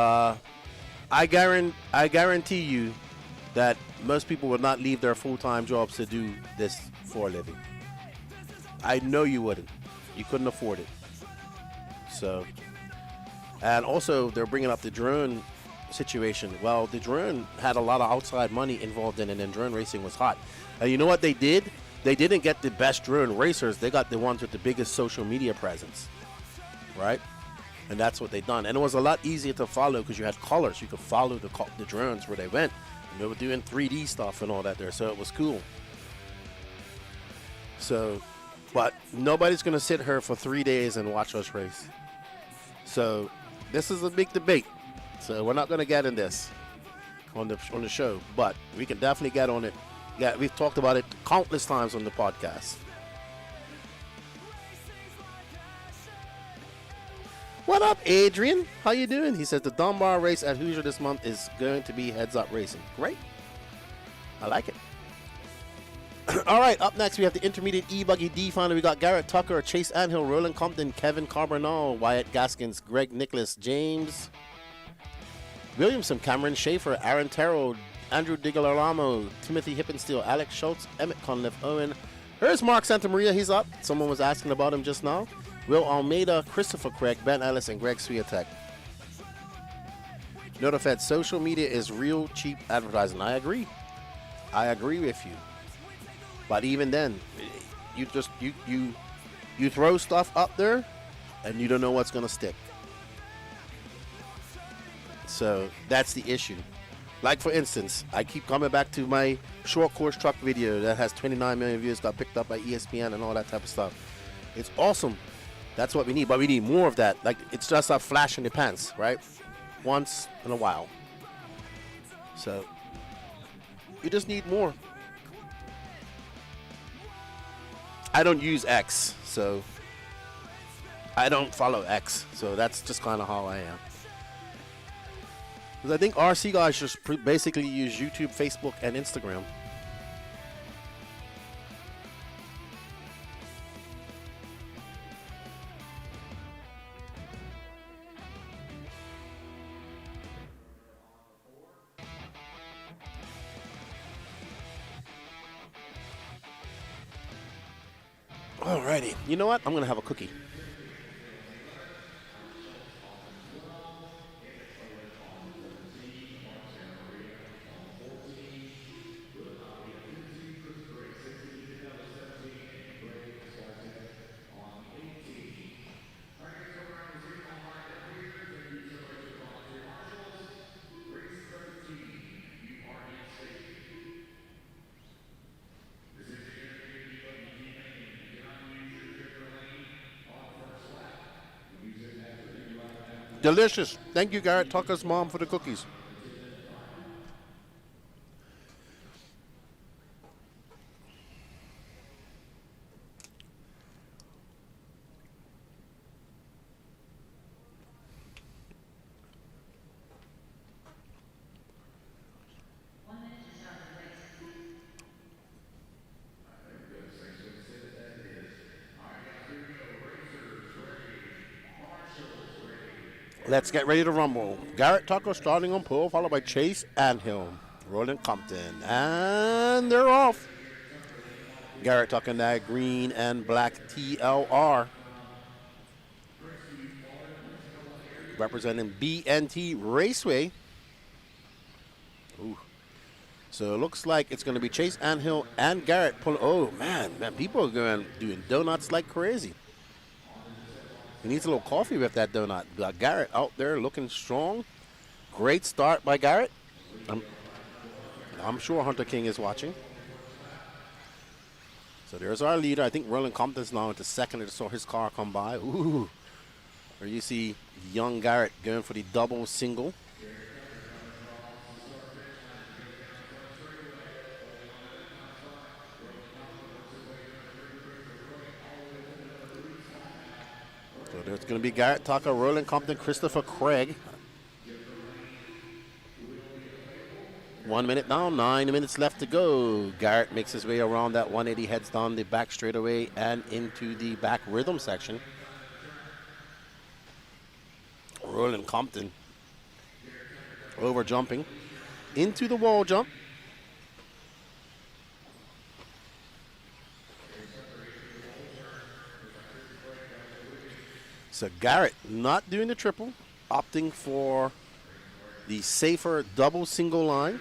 I guarantee you that most people would not leave their full-time jobs to do this for a living. I know you wouldn't. You couldn't afford it. So, and also they're bringing up the drone situation. Well, the drone had a lot of outside money involved in it, and drone racing was hot. And you know what they did? They didn't get the best drone racers. They got the ones with the biggest social media presence, right? And that's what they done. And it was a lot easier to follow because you had colors. You could follow the drones where they went. And they were doing 3D stuff and all that there, so it was cool. So, but nobody's going to sit here for 3 days and watch us race. So, this is a big debate. So, we're not going to get in this on the show, but we can definitely get on it. Yeah, we've talked about it countless times on the podcast. What up, Adrian? How you doing? He says the Dunbar race at Hoosier this month is going to be Heads Up Racing. Great. I like it. All right, up next we have the Intermediate E-buggy D final. We got Garrett Tucker, Chase Anhill, Roland Compton, Kevin Carbonell, Wyatt Gaskins, Greg Nicholas, James Williamson, Cameron Schaefer, Aaron Terrell, Andrew Digaloramo, Timothy Hippensteel, Alex Schultz, Emmett Conliffe, Owen. Here's Mark Santamaria. He's up. Someone was asking about him just now. Will Almeida, Christopher Craig, Ben Ellis, and Greg Swiatek. NotiFed, social media is real cheap advertising. I agree. I agree with you. But even then, you just you throw stuff up there, and you don't know what's gonna stick. So that's the issue. Like for instance, I keep coming back to my short course truck video that has 29 million views, got picked up by ESPN and all that type of stuff. It's awesome. That's what we need, but we need more of that. Like, it's just a flash in the pants, right? Once in a while. So, you just need more. I don't use X, so I don't follow X, so that's just kind of how I am. Because I think RC guys just basically use YouTube, Facebook, and Instagram. Alrighty, you know what? I'm gonna have a cookie. Delicious. Thank you, Garrett Tucker's mom, for the cookies. Let's get ready to rumble. Garrett Tucker starting on pole, followed by Chase Anhill, Roland Compton, and they're off. Garrett Tucker in that green and black TLR, representing BNT Raceway. Ooh. So it looks like it's going to be Chase Anhill and Garrett pulling. Oh, man, people are doing donuts like crazy. He needs a little coffee with that donut. Got Garrett out there looking strong. Great start by Garrett. I'm sure Hunter King is watching. So there's our leader. I think Roland Compton's now into second. I just saw his car come by. Ooh. Where you see young Garrett going for the double single. So there's going to be Garrett Tucker, Roland Compton, Christopher Craig. 1 minute down, 9 minutes left to go. Garrett makes his way around that 180, heads down the back straightaway and into the back rhythm section. Roland Compton over jumping into the wall jump. So Garrett not doing the triple, opting for the safer double single line.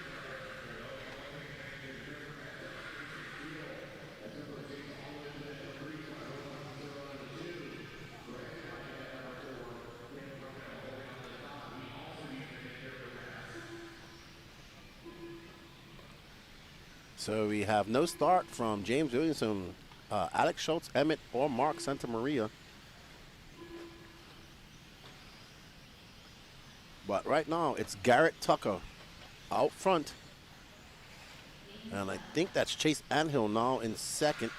So we have no start from James Williamson, Alex Schultz, Emmett, or Mark Santamaria. But right now, it's Garrett Tucker out front. And I think that's Chase Anhill now in second.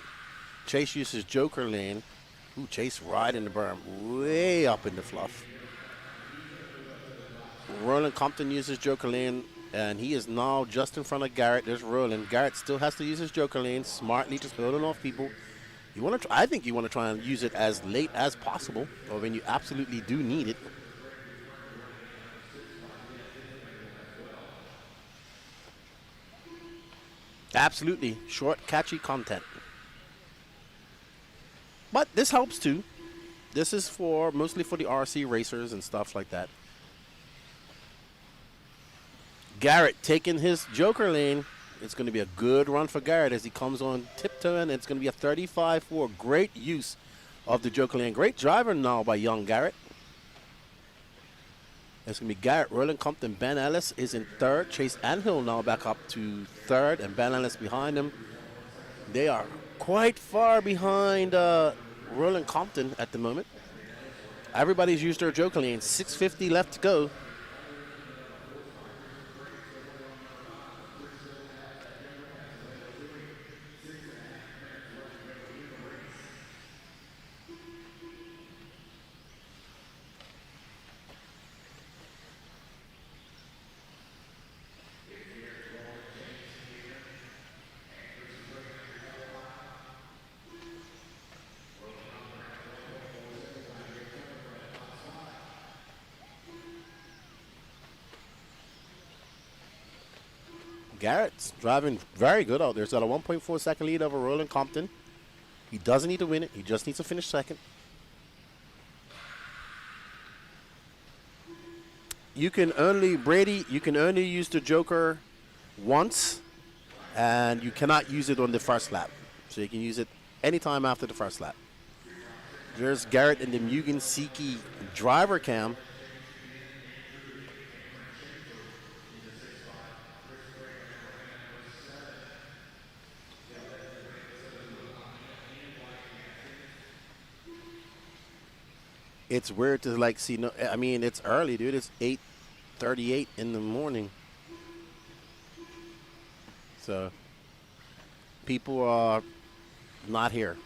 Chase uses Joker lane. Ooh, Chase riding the berm way up in the fluff. Roland Compton uses Joker lane, and he is now just in front of Garrett. There's Roland. Garrett still has to use his Joker lane, smartly just holding off people. You want to? I think you want to try and use it as late as possible, or when you absolutely do need it. Absolutely short, catchy content. But this helps too. This is mostly for the RC racers and stuff like that. Garrett taking his Joker lane. It's going to be a good run for Garrett as he comes on tiptoeing. It's going to be a 35-4. Great use of the Joker lane. Great driver now by young Garrett. It's going to be Garrett, Roland Compton, Ben Ellis is in third. Chase Anhill now back up to third, and Ben Ellis behind him. They are quite far behind Roland Compton at the moment. Everybody's used their Joker lane. 6:50 left to go. Garrett's driving very good out there. He's got a 1.4 second lead over Roland Compton. He doesn't need to win it. He just needs to finish second. You can only use the Joker once, and you cannot use it on the first lap. So you can use it anytime after the first lap. There's Garrett in the Mugen Siki driver cam. It's weird to like see. No, I mean, it's early, dude. It's 8:38 in the morning. So people are not here.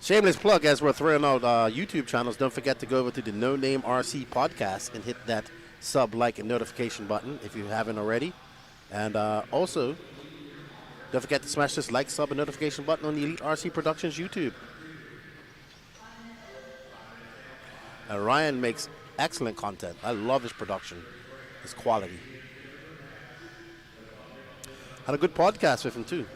Shameless plug as we're throwing out YouTube channels. Don't forget to go over to the No Name RC podcast and hit that sub, like, and notification button if you haven't already. And also, don't forget to smash this like, sub, and notification button on the Elite RC Productions YouTube. And Ryan makes excellent content. I love his production, his quality. Had a good podcast with him too.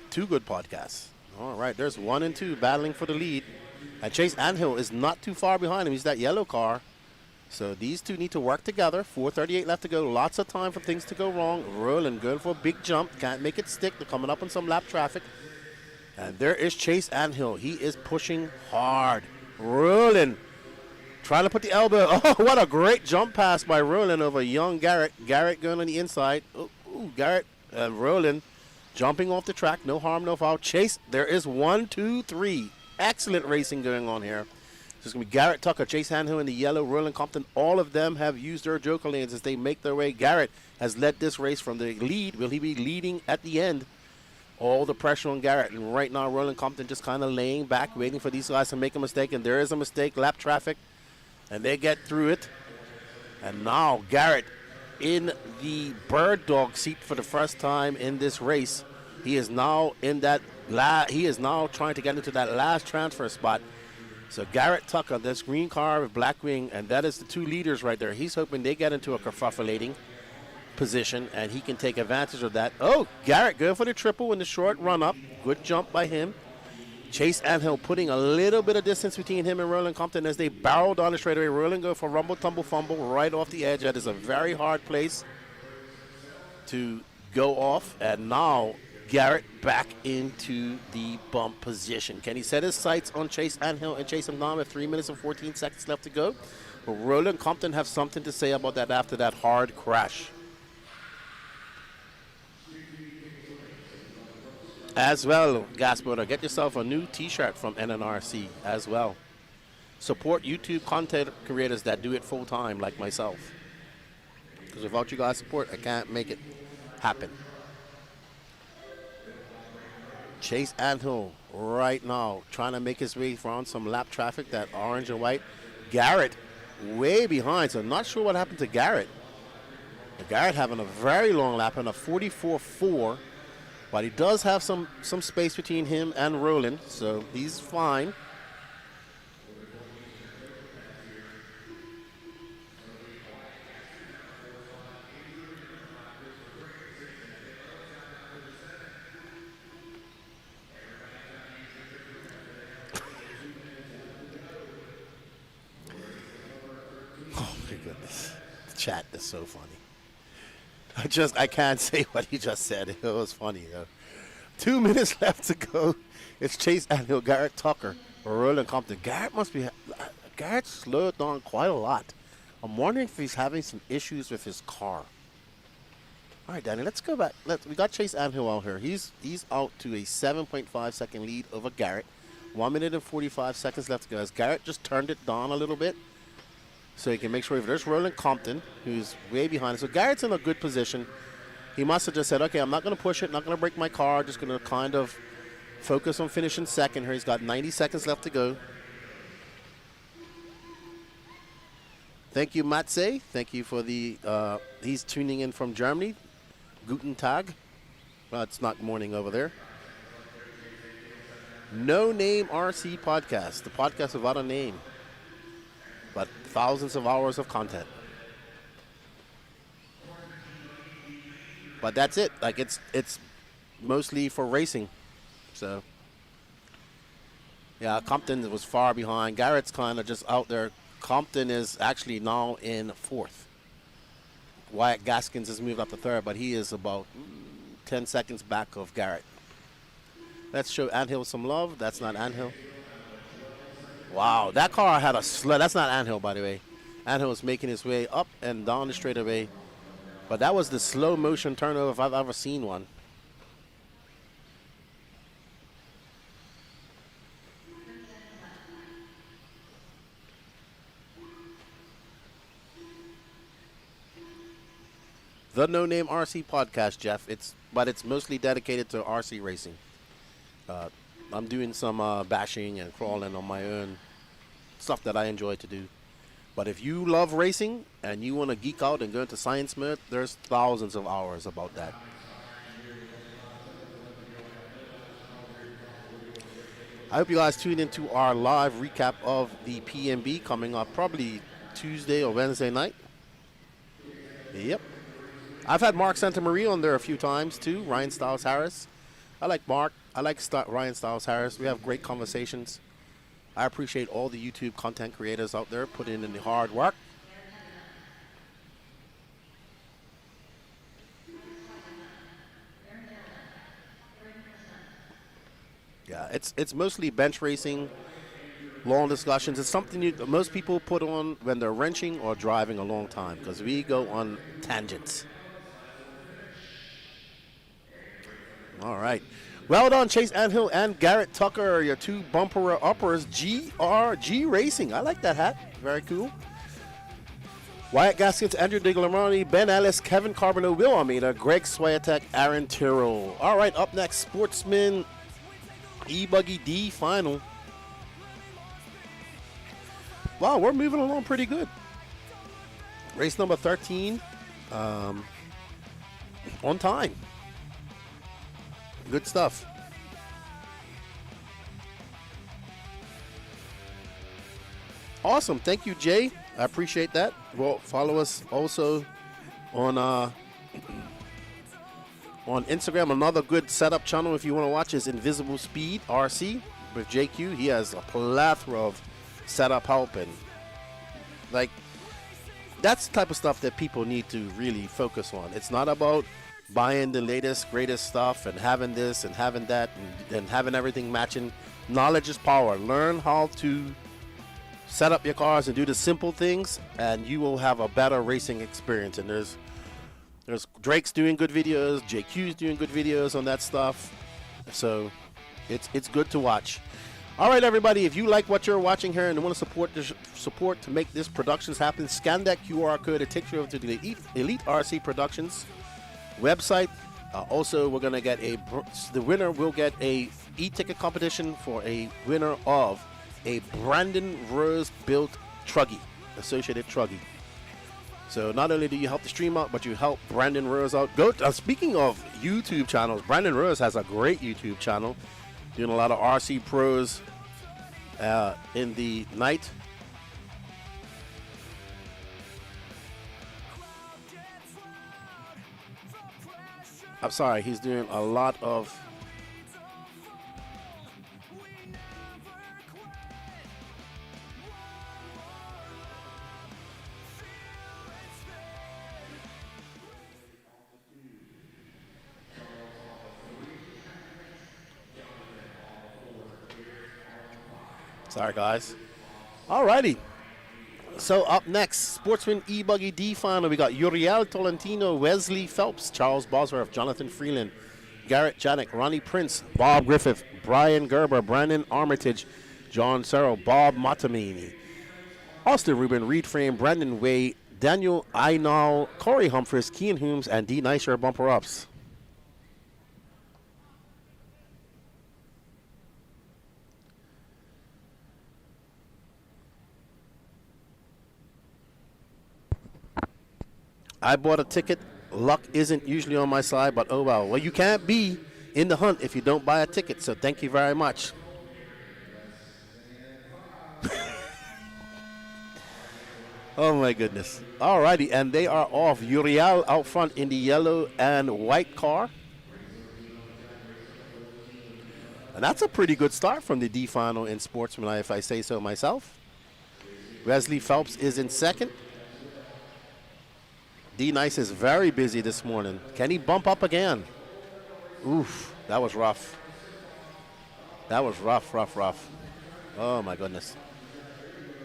2 good podcasts. All right, there's 1 and 2 battling for the lead. And Chase Anhill is not too far behind him. He's that yellow car. So these two need to work together. 4:38 left to go. Lots of time for things to go wrong. Rolling, going for a big jump. Can't make it stick. They're coming up on some lap traffic. And there is Chase Anhill. He is pushing hard. Rolling. Trying to put the elbow. Oh, what a great jump pass by Rolling over young Garrett. Garrett going on the inside. Ooh, Garrett and Rolling jumping off the track. No harm, no foul. Chase, there is 1, 2, 3. Excellent racing going on here. So it's going to be Garrett Tucker, Chase Anhill in the yellow, Roland Compton. All of them have used their joker lanes as they make their way. Garrett has led this race from the lead. Will he be leading at the end? All the pressure on Garrett. And right now, Roland Compton just kind of laying back, waiting for these guys to make a mistake. And there is a mistake, lap traffic. And they get through it. And now Garrett in the bird dog seat for the first time in this race. He is now in that he is now trying to get into that last transfer spot. So Garrett Tucker, this green car with black wing, and that is the two leaders right there. He's hoping they get into a kerfuffling position, and he can take advantage of that. Oh, Garrett going for the triple in the short run-up. Good jump by him. Chase Anhill putting a little bit of distance between him and Roland Compton as they barrel down the straightaway. Roland go for rumble, tumble, fumble right off the edge. That is a very hard place to go off. And now Garrett back into the bump position. Can he set his sights on Chase Anhill and chase him down with 3 minutes and 14 seconds left to go? Will Roland Compton have something to say about that after that hard crash? As well, Gasboarder, get yourself a new t-shirt from NNRC as well. Support YouTube content creators that do it full time like myself. Because without you guys' support, I can't make it happen. Chase Anhill right now trying to make his way around some lap traffic, that orange and white. Garrett way behind, so not sure what happened to Garrett. But Garrett having a very long lap and a 44.4. But he does have some space between him and Roland, so he's fine. Oh my goodness. The chat is so funny. I can't say what he just said. It was funny, though. 2 minutes left to go. It's Chase Anhill, Garrett Tucker, or Roland Compton. Garrett slowed down quite a lot. I'm wondering if he's having some issues with his car. All right, Danny, let's go back. We got Chase Anhill out here. He's out to a 7.5 second lead over Garrett. 1 minute and 45 seconds left to go. As Garrett just turned it down a little bit, so he can make sure if there's Roland Compton, who's way behind. So Garrett's in a good position. He must have just said, okay, I'm not going to push it, not going to break my car, just going to kind of focus on finishing second here. He's got 90 seconds left to go. Thank you, Matze. Thank you for the, he's tuning in from Germany. Guten Tag. Well, it's not morning over there. No Name RC Podcast, the podcast without a name, but thousands of hours of content. But that's it. Like it's mostly for racing. So yeah, Compton was far behind. Garrett's kind of just out there. Compton is actually now in fourth. Wyatt Gaskins has moved up to third, but he is about 10 seconds back of Garrett. Let's show Anhill some love. That's not Anhill. Wow, that car had a sled. That's not Anhill, by the way. Anhill is making his way up and down the straightaway. But that was the slow motion turnover if I've ever seen one. The No Name RC Podcast, Jeff. It's mostly dedicated to RC racing. I'm doing some bashing and crawling on my own, stuff that I enjoy to do. But if you love racing and you want to geek out and go into science mode, there's thousands of hours about that. I hope you guys tune into our live recap of the PNB coming up probably Tuesday or Wednesday night. Yep. I've had Mark Santamaria on there a few times too, Ryan Stiles Harris. I like Mark. I like Ryan Styles Harris. We have great conversations. I appreciate all the YouTube content creators out there putting in the hard work. Yeah, it's mostly bench racing, long discussions. It's something most people put on when they're wrenching or driving a long time because we go on tangents. All right. Well done, Chase Anhill and Garrett Tucker, your two bumper uppers, GRG Racing. I like that hat. Very cool. Wyatt Gaskins, Andrew Diglamani, Ben Ellis, Kevin Carbonell, Will Almeida, Greg Swiatek, Aaron Tyrrell. All right, up next, Sportsman E-buggy D final. Wow, we're moving along pretty good. Race number 13, on time. Good stuff. Awesome. Thank you, Jay. I appreciate that. Well, follow us also on Instagram. Another good setup channel if you want to watch is Invisible Speed RC with JQ. He has a plethora of setup help, and like that's the type of stuff that people need to really focus on. It's not about buying the latest, greatest stuff and having this and having that and having everything matching. Knowledge is power. Learn how to set up your cars and do the simple things, and you will have a better racing experience. And there's Drake's doing good videos, JQ's doing good videos on that stuff. So it's good to watch. All right, everybody, if you like what you're watching here and want to support to make this productions happen, scan that QR code. It takes you over to the Elite RC Productions website. Also, we're going to get the winner will get a e-ticket competition for a winner of a Brandon Rose built truggy, associated truggy. So not only do you help the stream out, but you help Brandon Rose out. Speaking of YouTube channels, Brandon Rose has a great YouTube channel, doing a lot of RC pros in the night. I'm sorry, he's doing a lot of sorry, guys. Alrighty. So up next, Sportsman E-buggy D final. We got Uriel Tolentino, Wesley Phelps, Charles Bosworth, Jonathan Freeland, Garrett Janik, Ronnie Prince, Bob Griffith, Brian Gerber, Brandon Armitage, John Serrell, Bob Matamini, Austin Rubin, Reed Frame, Brandon Way, Daniel Einal, Corey Humphries, Kean Humes, and D. Neisher bumper ups. I bought a ticket. Luck isn't usually on my side, but oh well. Well, you can't be in the hunt if you don't buy a ticket, so thank you very much. Oh my goodness. Alrighty, and they are off. Uriel out front in the yellow and white car. And that's a pretty good start from the D final in Sportsman, if I say so myself. Wesley Phelps is in second. D Nice is very busy this morning. Can he bump up again? Oof, that was rough. That was rough. Oh my goodness.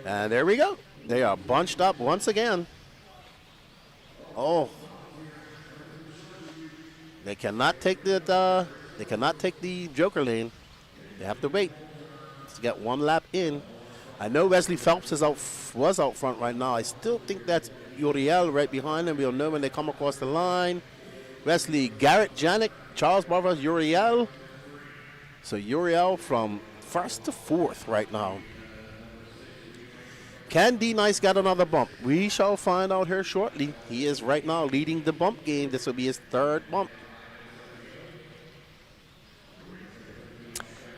And there we go. They are bunched up once again. Oh. They cannot take the Joker lane. They have to wait to get one lap in. I know Wesley Phelps was out front right now. I still think that's Uriel right behind them. We'll know when they come across the line. Wesley, Garrett Janik, Charles Barber, Uriel. So Uriel from first to fourth right now. Can D Nice get another bump? We shall find out here shortly. He is right now leading the bump game. This will be his third bump.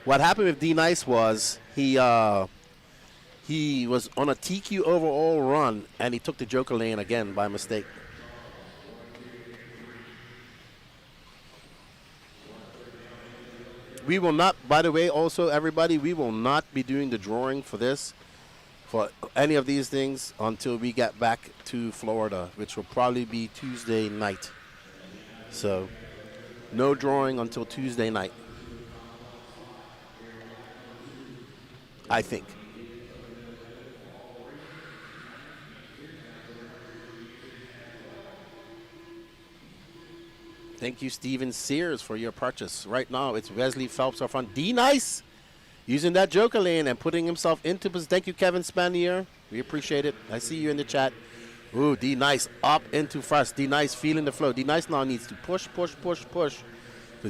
What happened with D Nice was he was on a TQ overall run, and he took the Joker lane again by mistake. We will not, by the way, also, everybody, we will not be doing the drawing for this, for any of these things, until we get back to Florida, which will probably be Tuesday night. So, no drawing until Tuesday night, I think. Thank you, Steven Sears, for your purchase. Right now, it's Wesley Phelps up front. D-Nice using that joker lane and putting himself into position. Thank you, Kevin Spanier. We appreciate it. I see you in the chat. Ooh, D-Nice up into first. D-Nice feeling the flow. D-Nice now needs to push, because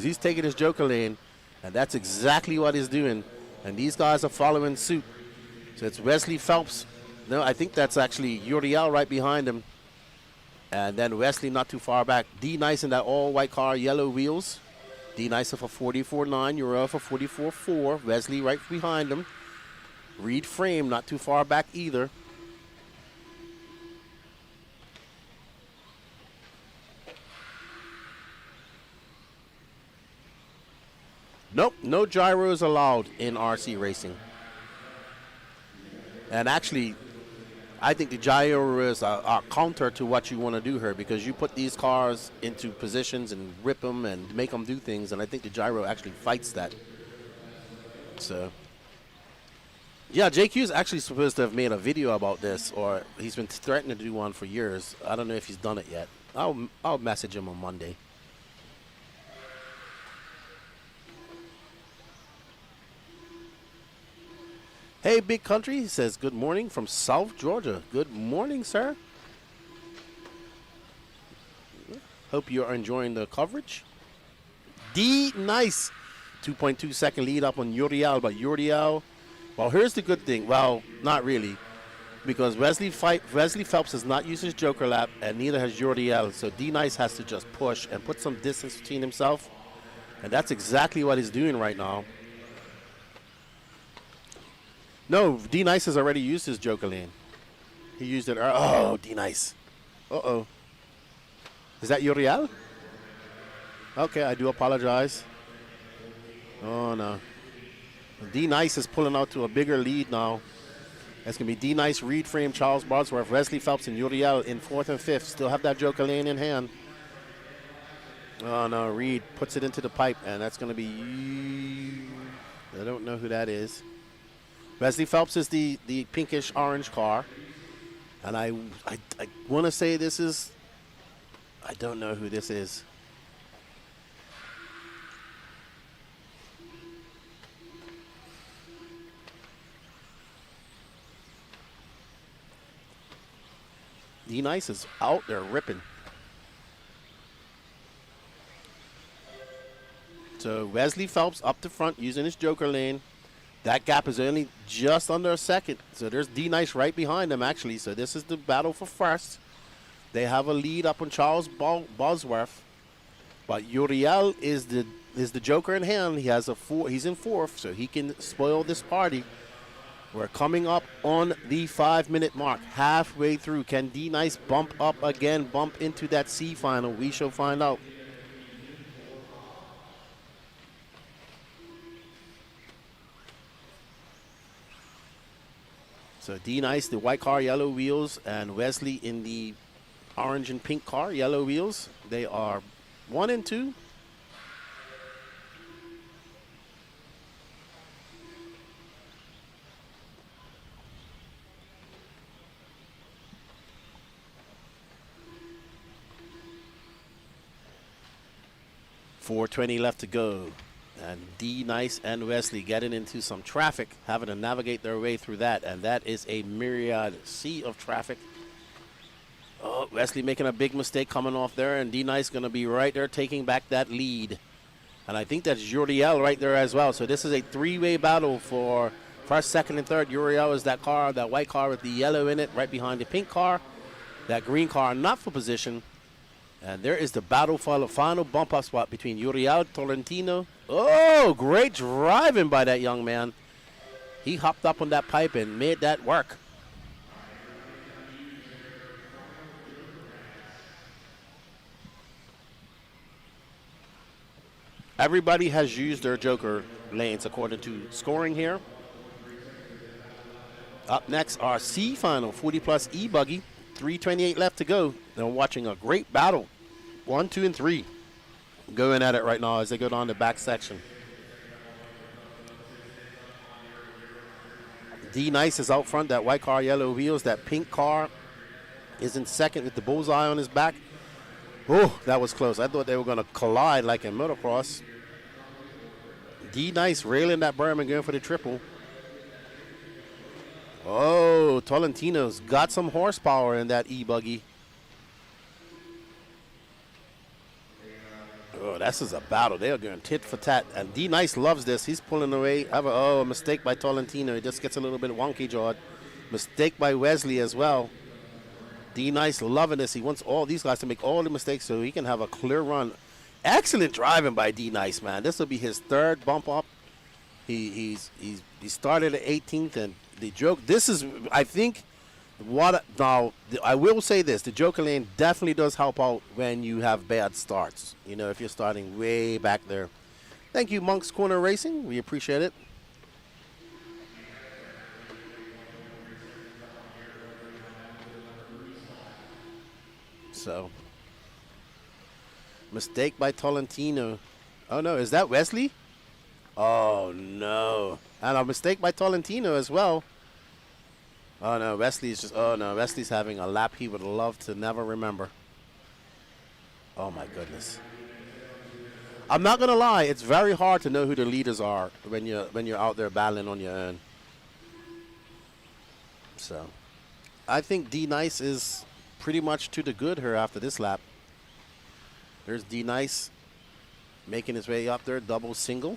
he's taking his joker lane, and that's exactly what he's doing. And these guys are following suit. So it's Wesley Phelps. No, I think that's actually Uriel right behind him. And then Wesley not too far back. D-Nice in that all-white car, yellow wheels. D-Nice for 44.9, Uriel for 44.4. Wesley right behind him. Reed Frame not too far back either. Nope, no gyros allowed in RC racing. And actually, I think the gyros are counter to what you want to do here, because you put these cars into positions and rip them and make them do things, and I think the gyro actually fights that. So, yeah, JQ is actually supposed to have made a video about this, or he's been threatening to do one for years. I don't know if he's done it yet. I'll message him on Monday. Hey, Big Country, he says, good morning from South Georgia. Good morning, sir. Hope you are enjoying the coverage. D-Nice. 2.2 second lead up on Uriel, but Uriel, well, here's the good thing. Well, not really, because Wesley Phelps has not used his joker lap, and neither has Uriel, so D-Nice has to just push and put some distance between himself, and that's exactly what he's doing right now. No, D-Nice has already used his joker lane. He used it. Oh, D-Nice. Uh-oh. Is that Uriel? Okay, I do apologize. Oh, no. D-Nice is pulling out to a bigger lead now. It's going to be D-Nice, Reed Frame, Charles Bosworth, Wesley Phelps, and Uriel in 4th and 5th. Still have that joker lane in hand. Oh, no. Reed puts it into the pipe, and that's going to be... I don't know who that is. Wesley Phelps is the pinkish orange car. And I want to say this is, I don't know who this is. D-Nice is out there ripping. So Wesley Phelps up the front using his joker lane. That gap is only just under a second. So there's D-Nice right behind them, actually. So this is the battle for first. They have a lead up on Charles Bosworth. But Uriel is the joker in hand. He has he's in 4th, so he can spoil this party. We're coming up on the 5-minute mark, halfway through. Can D-Nice bump up again, bump into that C final? We shall find out. So D-Nice, the white car, yellow wheels, and Wesley in the orange and pink car, yellow wheels. They are 1 and 2. .420 left to go. And D-Nice and Wesley getting into some traffic, having to navigate their way through that. And that is a myriad sea of traffic. Oh, Wesley making a big mistake coming off there. And D-Nice going to be right there taking back that lead. And I think that's Uriel right there as well. So this is a 3-way battle for first, second, and third. Uriel is that car, that white car with the yellow in it, right behind the pink car. That green car not for position. And there is the battle for the final bump-up spot between Uriel Tolentino. Oh, great driving by that young man. He hopped up on that pipe and made that work. Everybody has used their joker lanes according to scoring here. Up next, our C final, 40-plus E-buggy. 3:28 left to go. They're watching a great battle. 1, 2, and 3 going at it right now as they go down the back section. D-Nice is out front. That white car, yellow wheels. That pink car is in second with the bullseye on his back. Oh, that was close. I thought they were going to collide like in motocross. D-Nice railing that berm and going for the triple. Oh, Tolentino's got some horsepower in that E-buggy. Oh, this is a battle. They are going tit for tat. And D-Nice loves this. He's pulling away. A mistake by Tolentino. He just gets a little bit wonky jawed. Mistake by Wesley as well. D-Nice loving this. He wants all these guys to make all the mistakes so he can have a clear run. Excellent driving by D-Nice, man. This will be his third bump up. He started at 18th, and the joke. This is, I think, now I will say this: the joker lane definitely does help out when you have bad starts. You know, if you're starting way back there. Thank you, Monk's Corner Racing. We appreciate it. So, mistake by Tolentino. Oh no, is that Wesley? Oh no, and a mistake by Tolentino as well. Oh no, Wesley's having a lap he would love to never remember. Oh my goodness. I'm not gonna lie, it's very hard to know who the leaders are when you're out there battling on your own. So, I think D-Nice is pretty much to the good here after this lap. There's D-Nice making his way up there, double single.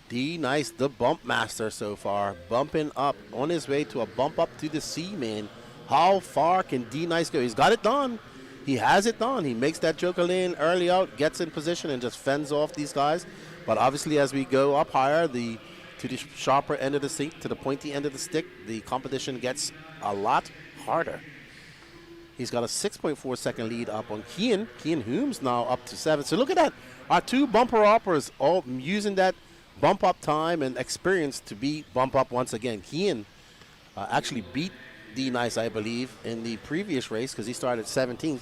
D-Nice, the bump master so far, bumping up on his way to a bump up to the C, man. How far can D-Nice go? He's got it done. He has it done. He makes that joker lane early out, gets in position, and just fends off these guys. But obviously, as we go up higher, to the sharper end of the stick, to the pointy end of the stick, the competition gets a lot harder. He's got a 6.4 second lead up on Kian. Kian Humes now up to 7. So look at that. Our two bumper uppers all using that bump up time and experience to beat bump up once again. Kian actually beat D-Nice, I believe, in the previous race because he started 17th.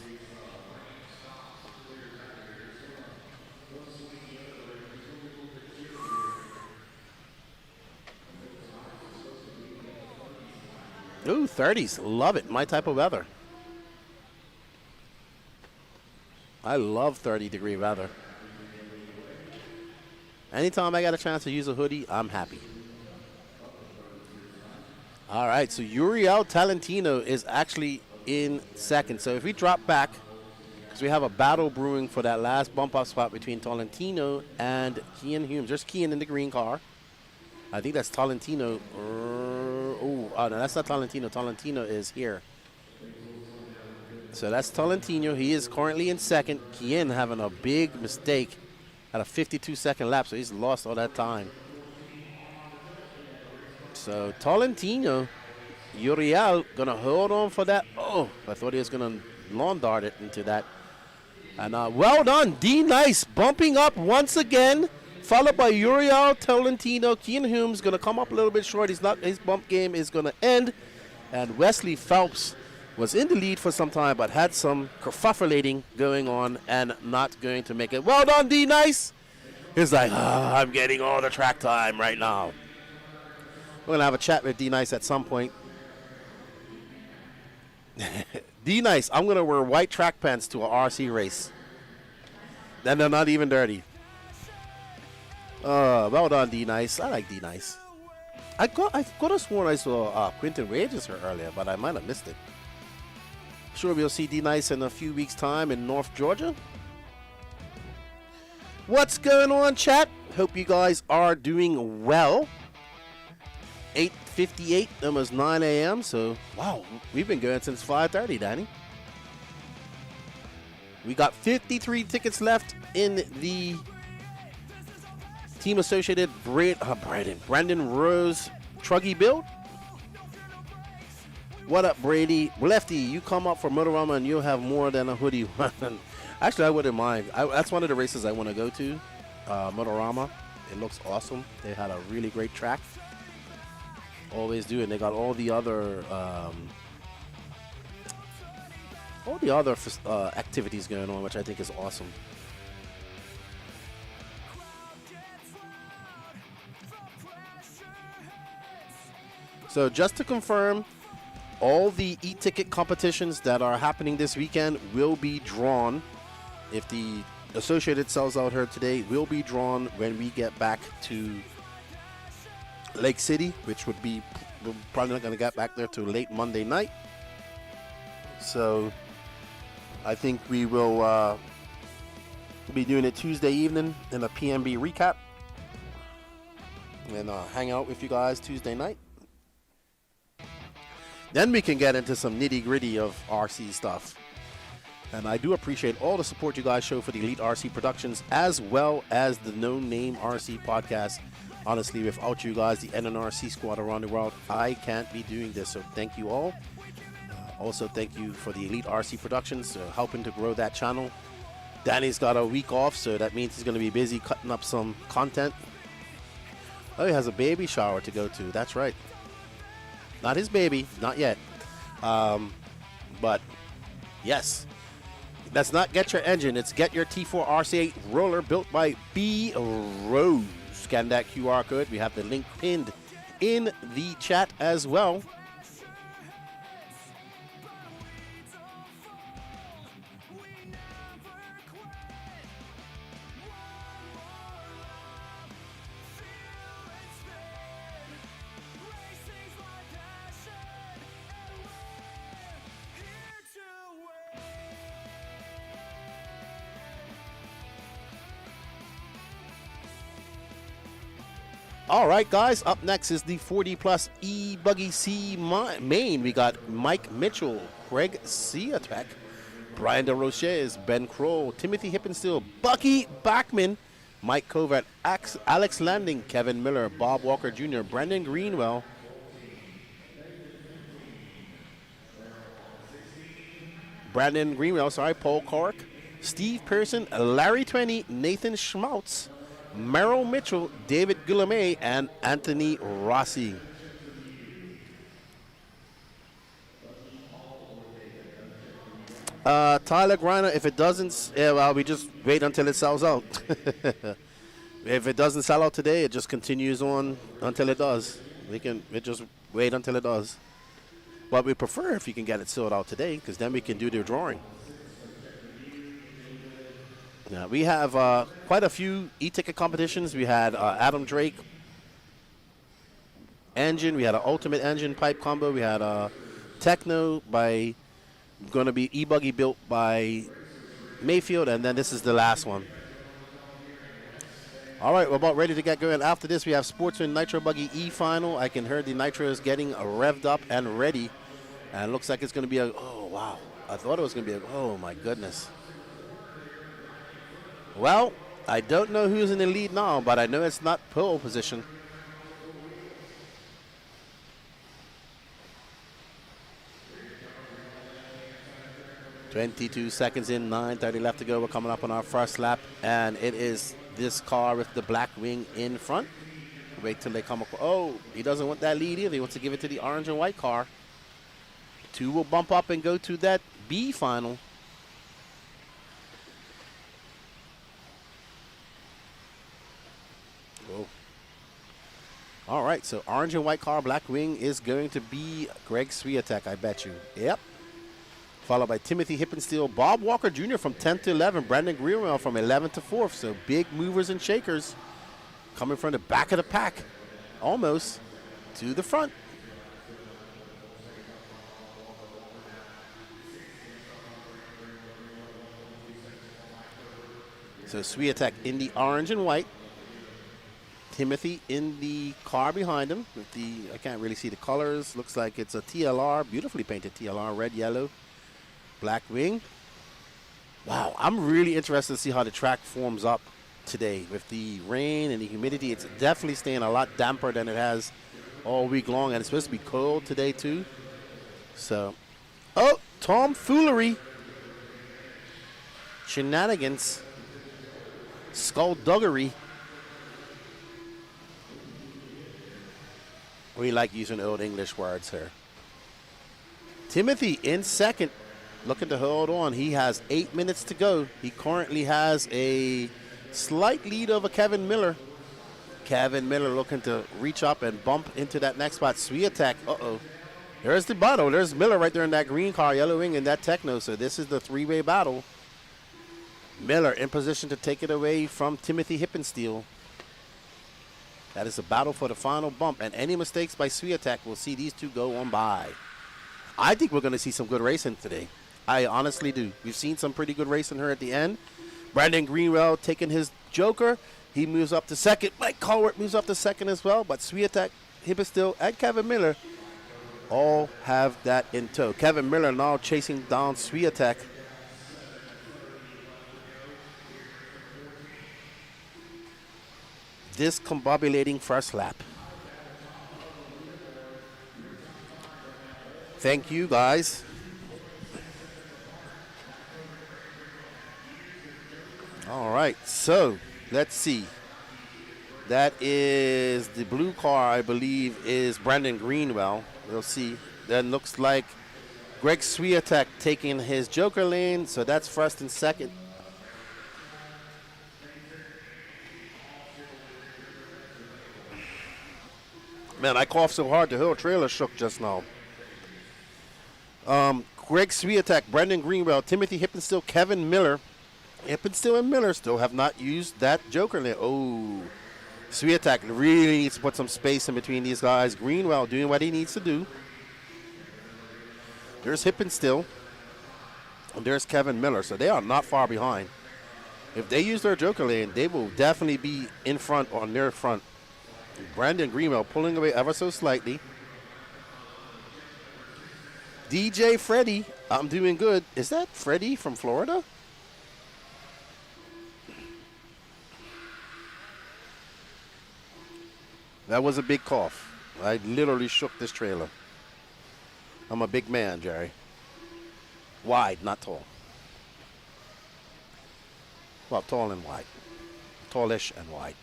Ooh, 30s. Love it. My type of weather. I love 30-degree weather. Anytime I got a chance to use a hoodie, I'm happy. All right, so Uriel Tolentino is actually in second. So if we drop back, because we have a battle brewing for that last bump-up spot between Tolentino and Kian Humes. There's Kian in the green car. I think that's Tolentino. Oh, no, that's not Tolentino. Tolentino is here. So that's Tolentino. He is currently in second. Kian having a big mistake at a 52-second lap, so he's lost all that time. So Tolentino, Uriel, gonna hold on for that. Oh, I thought he was gonna lawn dart it into that. And well done, D-Nice bumping up once again, followed by Uriel Tolentino. Kian Humes gonna come up a little bit short. His bump game is gonna end. And Wesley Phelps was in the lead for some time, but had some kerfuffling going on and not going to make it. Well done, D-Nice. He's like, I'm getting all the track time right now. We're going to have a chat with D-Nice at some point. D-Nice, I'm going to wear white track pants to a RC race. Then they're not even dirty. Well done, D-Nice. I like D-Nice. I could have sworn I saw Quinton Wages here earlier, but I might have missed it. Sure, we'll see D-Nice in a few weeks' time in North Georgia. What's going on, chat? Hope you guys are doing well. 8:58, almost 9 a.m. So, wow, we've been going since 5:30, Danny. We got 53 tickets left in the Team Associated Brandon Rose Truggy build. What up, Brady? Lefty, you come up for Motorama and you'll have more than a hoodie. Actually, I wouldn't mind. That's one of the races I want to go to, Motorama. It looks awesome. They had a really great track. Always do, and they got all the other activities going on, which I think is awesome. So just to confirm, all the e-ticket competitions that are happening this weekend will be drawn. If the Associated sells out here today, will be drawn when we get back to Lake City, which would be, we're probably not going to get back there till late Monday night. So I think we will be doing it Tuesday evening in a PNB recap and hang out with you guys Tuesday night. Then we can get into some nitty-gritty of RC stuff. And I do appreciate all the support you guys show for the Elite RC Productions, as well as the No Name RC podcast. Honestly, without you guys, the NNRC squad around the world, I can't be doing this. So thank you all. Also, thank you for the Elite RC Productions helping to grow that channel. Danny's got a week off, so that means he's going to be busy cutting up some content. Oh, he has a baby shower to go to. That's right. Not his baby, not yet. But yes, that's not Get Your Engine. It's Get Your T4 RC8 roller built by B Rose. Scan that QR code. We have the link pinned in the chat as well. All right, guys, up next is the 40-plus E-buggy C main. We got Mike Mitchell, Craig Siatek, Brian DeRoches, Ben Kroll, Timothy Hippensteel, Bucky Backman, Mike Covert, Alex Landing, Kevin Miller, Bob Walker Jr., Brandon Greenwell, Paul Cork, Steve Pearson, Larry Twenty, Nathan Schmautz, Merrill Mitchell, David Guillemay, and Anthony Rossi. Tyler Griner, if it doesn't, well, we just wait until it sells out. If it doesn't sell out today, it just continues on until it does. We just wait until it does. But we prefer if you can get it sold out today, because then we can do the drawing. Now, we have quite a few e-ticket competitions. We had Adam Drake engine. We had an Ultimate engine pipe combo. We had a Techno by going to be e-buggy built by Mayfield, and then this is the last one. All right, we're about ready to get going. After this, we have Sportsman Nitro Buggy E final. I can hear the Nitro is getting revved up and ready, and it looks like it's going to be a. Oh wow! I thought it was going to be a. Oh my goodness. Well, I don't know who's in the lead now, but I know it's not pole position. "22 seconds in, 9:30 left to go. We're coming up on our first lap, and it is this car with the black wing in front. Wait till they come up. Oh, he doesn't want that lead either. He wants to give it to the orange and white car. Two will bump up and go to that B final. Whoa. All right, so orange and white car, black wing is going to be Greg Swiatek, I bet you. Yep. Followed by Timothy Hippensteel, Bob Walker Jr. from 10th to 11, Brandon Greenwell from 11th to 4th. So big movers and shakers coming from the back of the pack, almost to the front. So Swiatek in the orange and white. Timothy in the car behind him with the, I can't really see the colors. Looks like it's a TLR, beautifully painted TLR, red, yellow, black wing. Wow, I'm really interested to see how the track forms up today with the rain and the humidity. It's definitely staying a lot damper than it has all week long, and it's supposed to be cold today too. So, oh, tomfoolery. shenanigans, skullduggery. We like using old English words here. Timothy in second, looking to hold on. He has 8 minutes to go. He currently has a slight lead over Kevin Miller. Kevin Miller looking to reach up and bump into that next spot. Swiatek, uh-oh. There's the battle. There's Miller right there in that green car, Yellow Wing, and that Techno. So this is the three-way battle. Miller in position to take it away from Timothy Hippensteel. That is a battle for the final bump, and any mistakes by Swiatek will see these two go on by. I think we're going to see some good racing today. I honestly do. We've seen some pretty good racing here at the end. Brandon Greenwell taking his Joker. He moves up to second. Mike Colwart moves up to second as well, but Swiatek, Hippensteel, and Kevin Miller all have that in tow. Kevin Miller now chasing down Swiatek. Discombobulating first lap. Thank you, guys. All right, so let's see. That is the blue car, I believe, is Brandon Greenwell. We'll see. That looks like Greg Swiatek taking his Joker lane, so that's first and second. Man, I coughed so hard the whole trailer shook just now. Greg Swiatek, Brendan Greenwell, Timothy Hippensteel, Kevin Miller. Hippensteel and Miller still have not used that Joker lane. Oh, Swiatek really needs to put some space in between these guys. Greenwell doing what he needs to do. There's Hippensteel. And there's Kevin Miller. So they are not far behind. If they use their Joker lane, they will definitely be in front or near front. Brandon Greenwell pulling away ever so slightly. DJ Freddy, I'm doing good. Is that Freddy from Florida? That was a big cough. I literally shook this trailer. I'm a big man, Jerry. Wide, not tall. Well, tall and wide. Tallish and wide.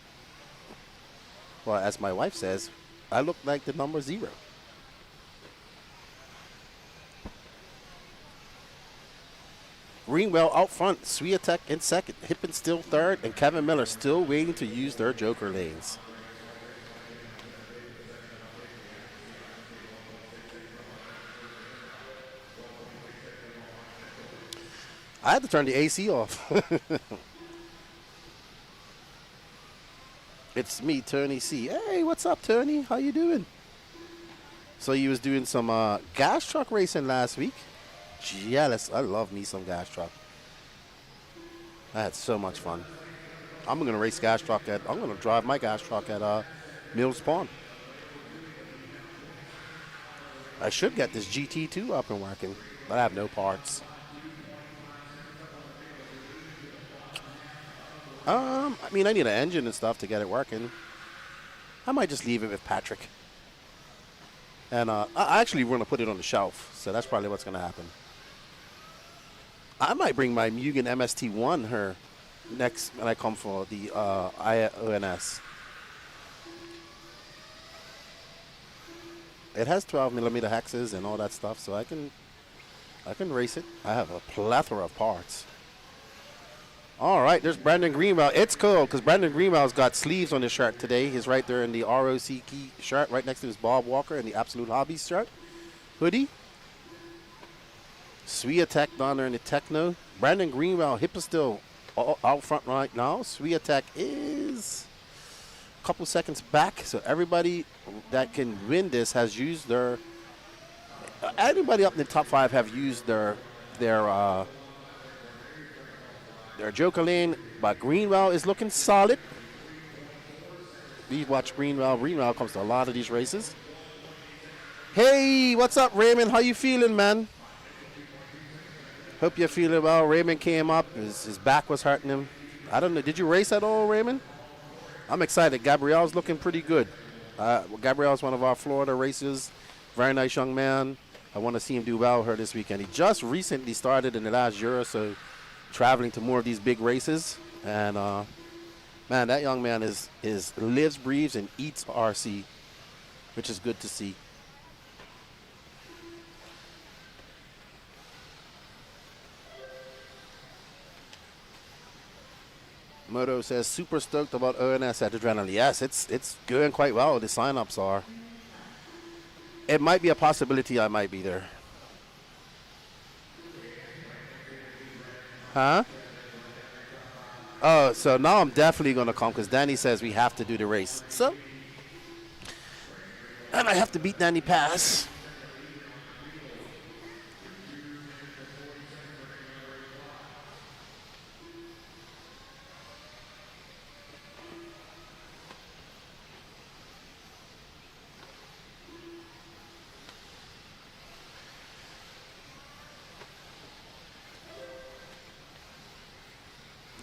Well, as my wife says, I look like the number 0. Greenwell out front, Swiatek in second, Hippensteel third, and Kevin Miller still waiting to use their Joker lanes. I had to turn the AC off. It's me, Tony C. Hey, what's up, Tony? How you doing? So you was doing some gas truck racing last week. Jealous. I love me some gas truck. I had so much fun. I'm gonna race gas truck I'm gonna drive my gas truck at Mills Pond. I should get this GT2 up and working, but I have no parts. I mean, I need an engine and stuff to get it working. I might just leave it with Patrick. And I actually want to put it on the shelf, so that's probably what's going to happen. I might bring my Mugen MST1 here next when I come for the IONS. It has 12mm hexes and all that stuff, so I can race it. I have a plethora of parts. All right, there's Brandon Greenwell. It's cool because Brandon Greenwell's got sleeves on his shirt today. He's right there in the ROC key shirt right next to his Bob Walker and the Absolute Hobbies shirt. Hoodie. Swiatek down there in the Techno. Brandon Greenwell, Hippensteel out front right now. Swiatek is a couple seconds back. So everybody that can win this has used their... anybody up in the top 5 have used their Joker lane, but Greenwell is looking solid. Please watch Greenwell. Greenwell comes to a lot of these races. Hey, what's up, Raymond? How you feeling, man? Hope you're feeling well. Raymond came up. His back was hurting him. I don't know. Did you race at all, Raymond? I'm excited. Gabrielle's looking pretty good. Gabrielle's one of our Florida racers. Very nice young man. I want to see him do well here this weekend. He just recently started in the last year or so traveling to more of these big races. And man, that young man is lives, breathes, and eats RC, which is good to see. Moto says super stoked about ONS at Adrenaline. Yes, it's going quite well. The signups are. It might be a possibility I might be there. Huh? Oh, so now I'm definitely going to come because Danny says we have to do the race. So, and I have to beat Danny Pass.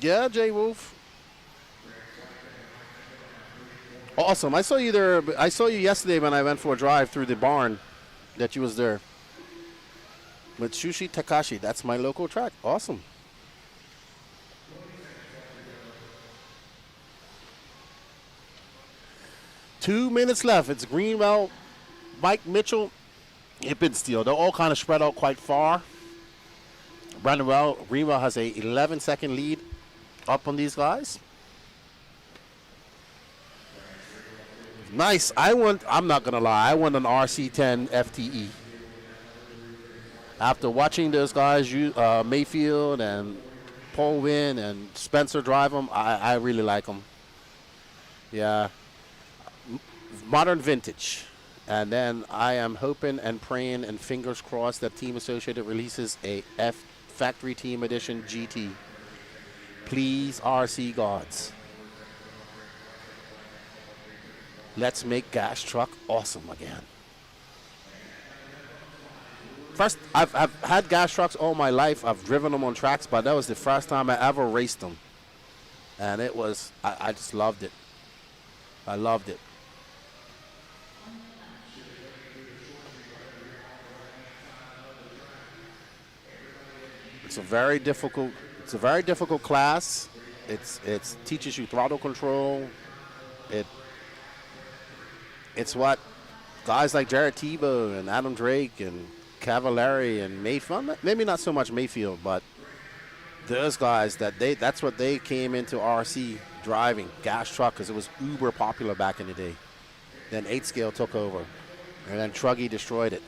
Yeah, Jay Wolf. Awesome. I saw you there. I saw you yesterday when I went for a drive through the barn that you was there. With Shushi Takashi. That's my local track. Awesome. Two minutes left. It's Greenwell, Mike Mitchell, Hippensteel. They're all kind of spread out quite far. Greenwell has a 11-second lead up on these guys. Nice. I'm not going to lie. I want an RC10 FTE. After watching those guys, Mayfield and Paul Wynn and Spencer drive them, I really like them. Yeah. Modern vintage. And then I am hoping and praying and fingers crossed that Team Associated releases a Factory Team Edition GT. Please, RC gods. Let's make gas truck awesome again. First, I've had gas trucks all my life. I've driven them on tracks, but that was the first time I ever raced them. And it was, I just loved it. I loved it. It's a very difficult class. It teaches you throttle control. It's what guys like Jared Tebow and Adam Drake and Cavallari and Mayfield, maybe not so much Mayfield, but those guys that's what they came into RC driving, gas truck, because it was uber popular back in the day. Then 8-scale took over, and then Truggy destroyed it.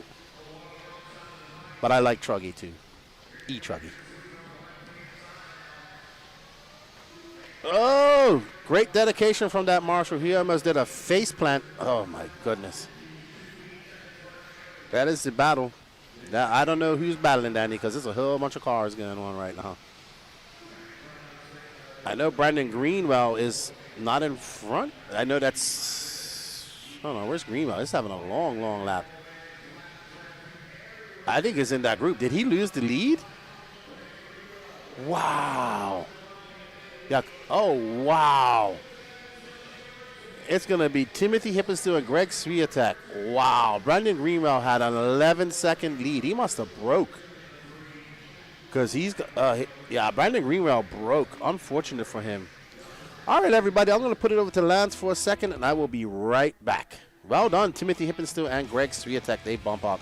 But I like Truggy too. E-truggy. Oh, great dedication from that marshal. He almost did a face plant. Oh my goodness. That is the battle. I don't know who's battling Danny because there's a whole bunch of cars going on right now. I know Brandon Greenwell is not in front. I know that's, I don't know, where's Greenwell? He's having a long, long lap. I think he's in that group. Did he lose the lead? Wow. Yeah. Oh, wow. It's going to be Timothy Hippensteel and Greg Swiatek. Wow. Brandon Greenwell had an 11-second lead. He must have broke. Because Brandon Greenwell broke. Unfortunate for him. All right, everybody. I'm going to put it over to Lance for a second, and I will be right back. Well done, Timothy Hippensteel and Greg Swiatek. They bump up.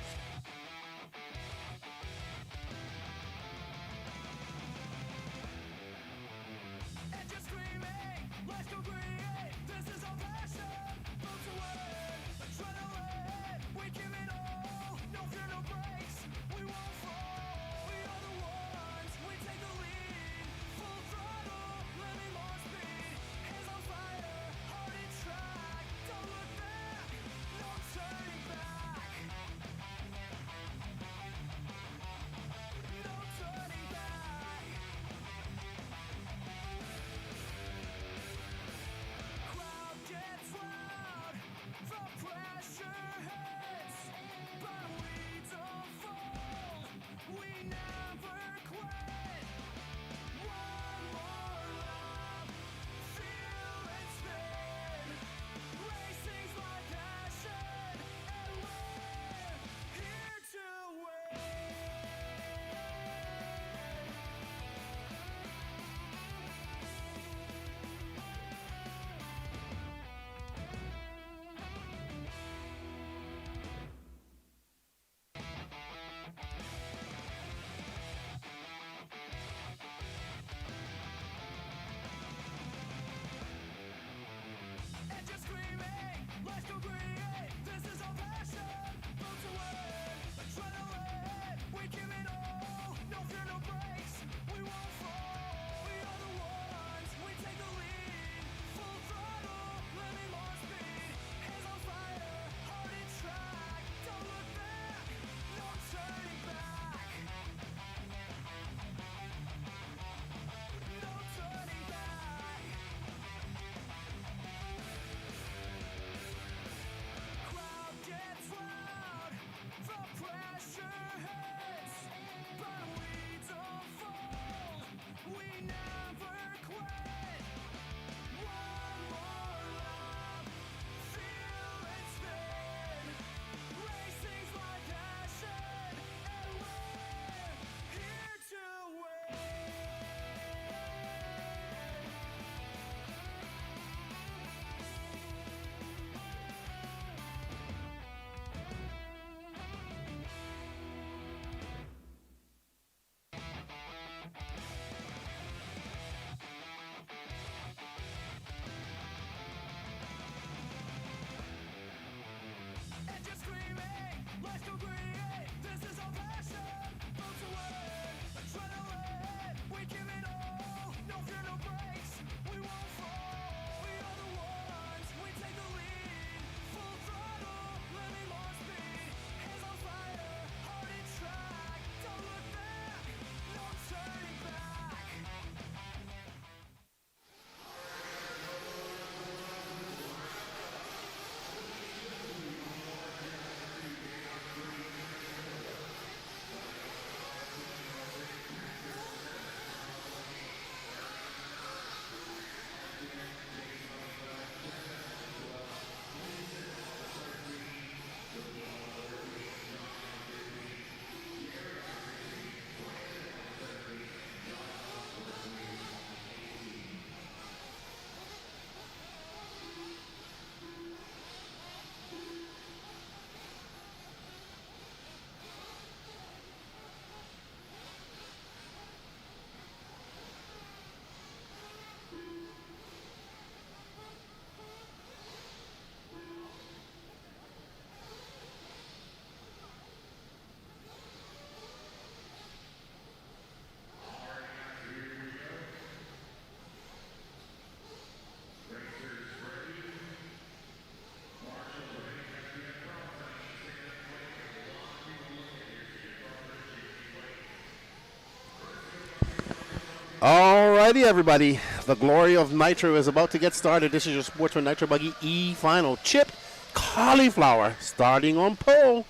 Alrighty, everybody. The glory of Nitro is about to get started. This is your Sportsman Nitro Buggy E final. Chip Cauliflower starting on pole.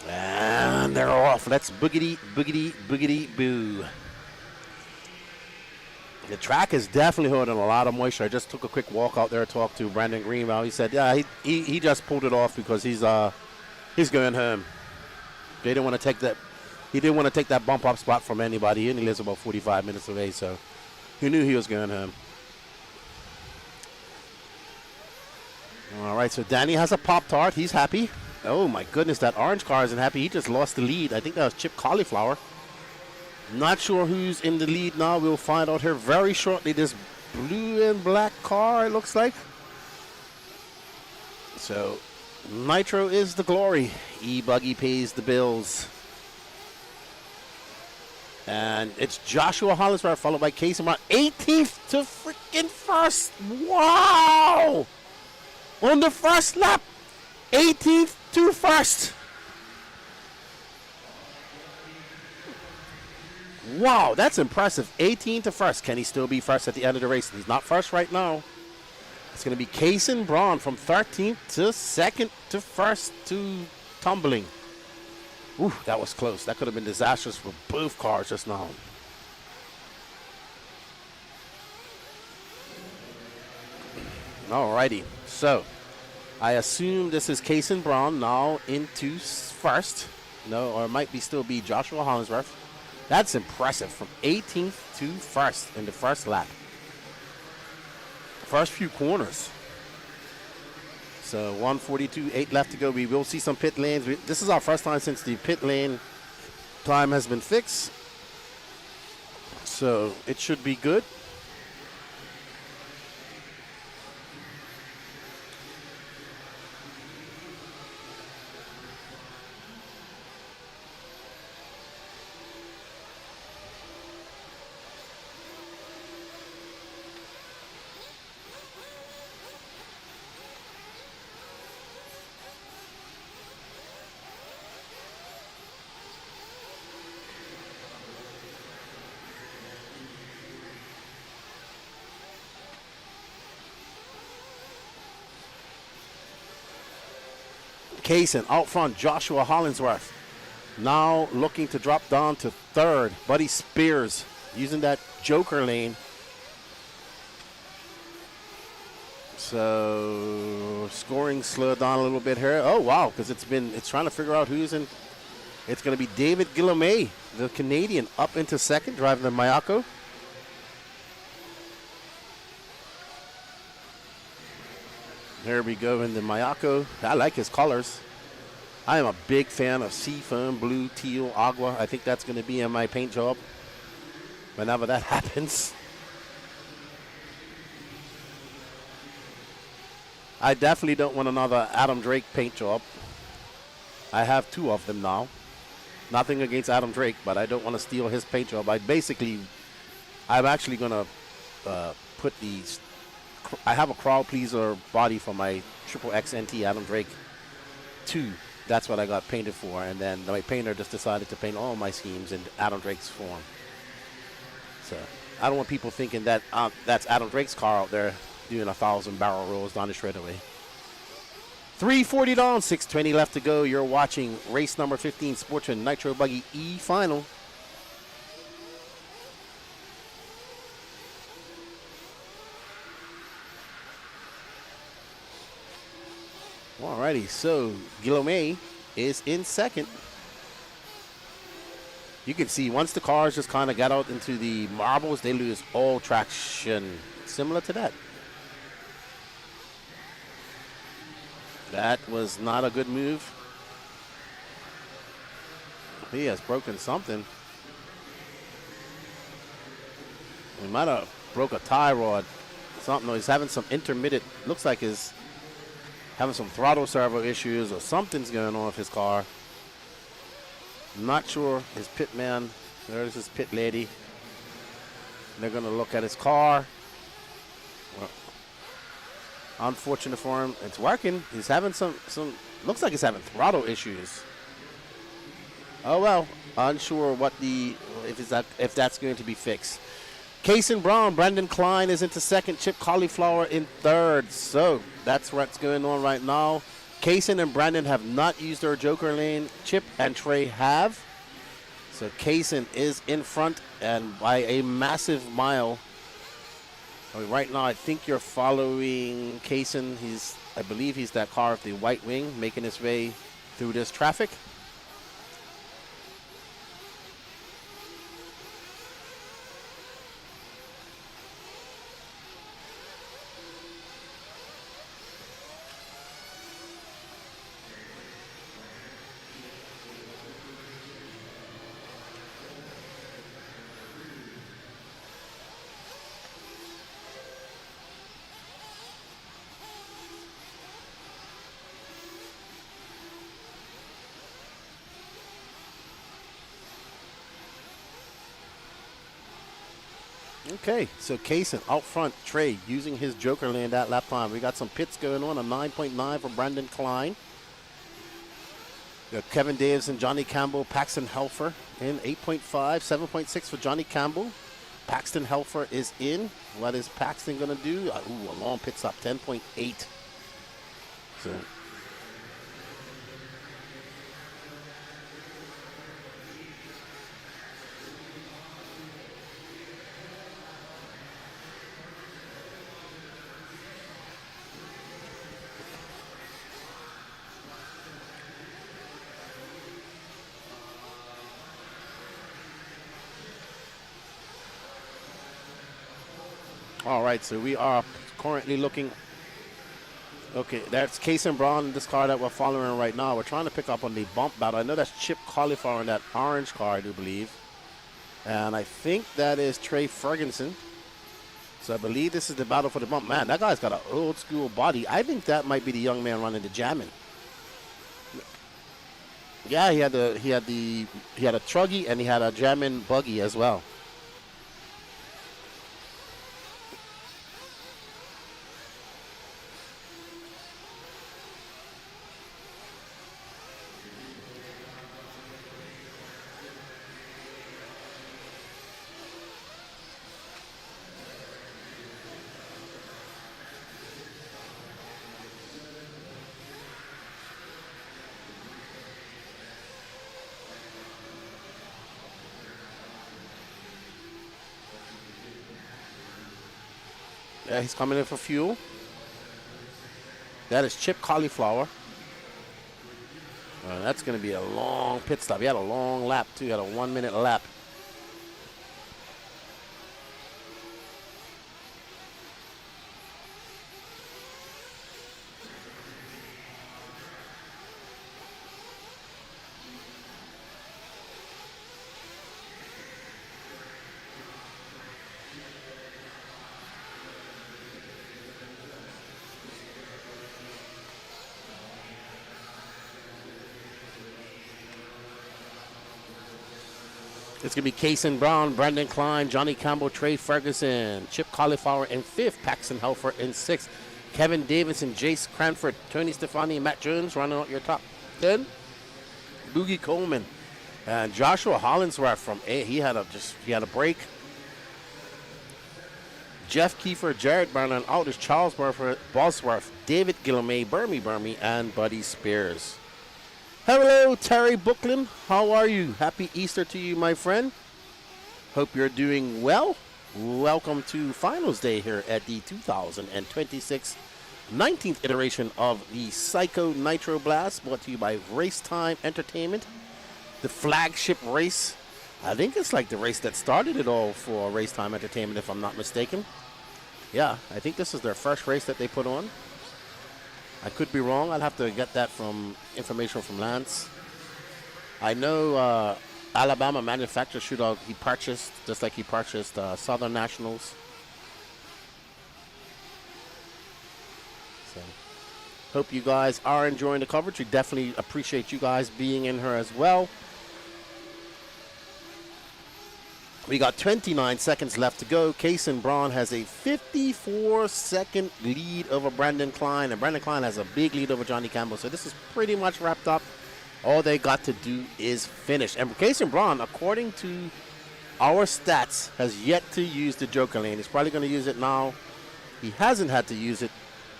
And they're off. Let's boogity, boogity, boogity, boo. The track is definitely holding a lot of moisture. I just took a quick walk out there to talk to Brandon Greenwell. He said, yeah, he just pulled it off because he's going home. They didn't want to take that. He didn't want to take that bump up spot from anybody. He only lives about 45 minutes away, so he knew he was going home. All right, so Danny has a Pop-Tart. He's happy. Oh, my goodness, that orange car isn't happy. He just lost the lead. I think that was Chip Cauliflower. Not sure who's in the lead now. We'll find out here very shortly. This blue and black car, it looks like. So, Nitro is the glory. E-buggy pays the bills. And it's Joshua Hollinsworth followed by Casey Martin. 18th to freaking first. Wow! On the first lap. 18th to first. Wow, that's impressive. 18th to first. Can he still be first at the end of the race? He's not first right now. It's going to be Kaysen Braun from 13th to second to first to tumbling. Ooh, that was close. That could have been disastrous for both cars just now. Alrighty, so I assume this is Kaysen Braun now into first. No, or it might still be Joshua Hollinsworth. That's impressive, from 18th to first in the first lap. First few corners. So 1:42, 8 left to go. We will see some pit lanes. This is our first time since the pit lane time has been fixed. So it should be good. Kaysen out front, Joshua Hollinsworth. Now looking to drop down to third. Buddy Spears using that joker lane. So scoring slowed down a little bit here. Oh wow, because it's trying to figure out who's in. It's going to be David Guillaume, the Canadian, up into second, driving the Mayako. There we go in the Mayako. I like his colors. I am a big fan of seafoam, blue, teal, agua. I think that's going to be in my paint job whenever that happens. I definitely don't want another Adam Drake paint job. I have 2 of them now. Nothing against Adam Drake, but I don't want to steal his paint job. I'm actually going to put these. I have a crowd pleaser body for my Triple X NT Adam Drake 2. That's what I got painted for, and then my painter just decided to paint all my schemes in Adam Drake's form. So I don't want people thinking that that's Adam Drake's car out there doing 1,000 barrel rolls down the straightaway. 3:40 down, 6:20 left to go. You're watching race number 15, Sportsman Nitro Buggy E final. Alrighty, so Guillaume is in second. You can see once the cars just kind of got out into the marbles, they lose all traction. Similar to that. That was not a good move. He has broken something. He might have broke a tie rod. Something. He's having some intermittent, looks like he's having some throttle servo issues or something's going on with his car. I'm not sure. His pit man, there's his pit lady. They're going to look at his car. Well, unfortunate for him. It's working. He's having some looks like he's having throttle issues. Oh well, unsure if that's going to be fixed. Kaysen Brown, Brandon Klein is into second, Chip Cauliflower in third. So that's what's going on right now. Kaysen and Brandon have not used their joker lane. Chip and Trey have. So Kaysen is in front and by a massive mile. Right now, I think you're following Kaysen. I believe he's that car with the white wing making his way through this traffic. Okay, so Kaysen out front, Trey using his joker lane that lap time. We got some pits going on, a 9.9 for Brandon Klein. We got Kevin Davis and Johnny Campbell, Paxton Helfer in 8.5, 7.6 for Johnny Campbell. Paxton Helfer is in. What is Paxton going to do? A long pit stop, 10.8. So all right, so we are currently looking. Okay, that's Kaysen Brown in this car that we're following right now. We're trying to pick up on the bump battle. I know that's Chip Cauliflower in that orange car, I do believe. And I think that is Trey Ferguson. So I believe this is the battle for the bump. Man, that guy's got an old school body. I think that might be the young man running the jamming. Yeah, he had a truggy and he had a jamming buggy as well. Yeah, he's coming in for fuel. That is Chip Cauliflower. That's going to be a long pit stop. He had a long lap, too. He had a 1 minute lap. It's going to be Kason Brown, Brandon Klein, Johnny Campbell, Trey Ferguson, Chip Cauliflower in 5th, Paxton Helfer in 6th, Kevin Davidson, Jace Cranford, Tony Stefani, Matt Jones running out your top 10. Boogie Coleman and Joshua Hollingsworth from A. He had a break. Jeff Kiefer, Jared Barnon, Aldous, Charles Bosworth, David Gilmay, Burmy, and Buddy Spears. Hello, Terry Brooklyn. How are you? Happy Easter to you, my friend. Hope you're doing well. Welcome to Finals Day here at the 2026 19th iteration of the Psycho Nitro Blast, brought to you by RaceTime Entertainment. The flagship race. I think it's like the race that started it all for RaceTime Entertainment, if I'm not mistaken. Yeah, I think this is their first race that they put on. I could be wrong. I'll have to get that from information from Lance. I know Alabama Manufacturer Shootout he purchased, just like he purchased Southern Nationals. So, hope you guys are enjoying the coverage. We definitely appreciate you guys being in here as well. We got 29 seconds left to go. Kason Braun has a 54-second lead over Brandon Klein, and Brandon Klein has a big lead over Johnny Campbell. So this is pretty much wrapped up. All they got to do is finish. And Kason Braun, according to our stats, has yet to use the Joker lane. He's probably going to use it now. He hasn't had to use it,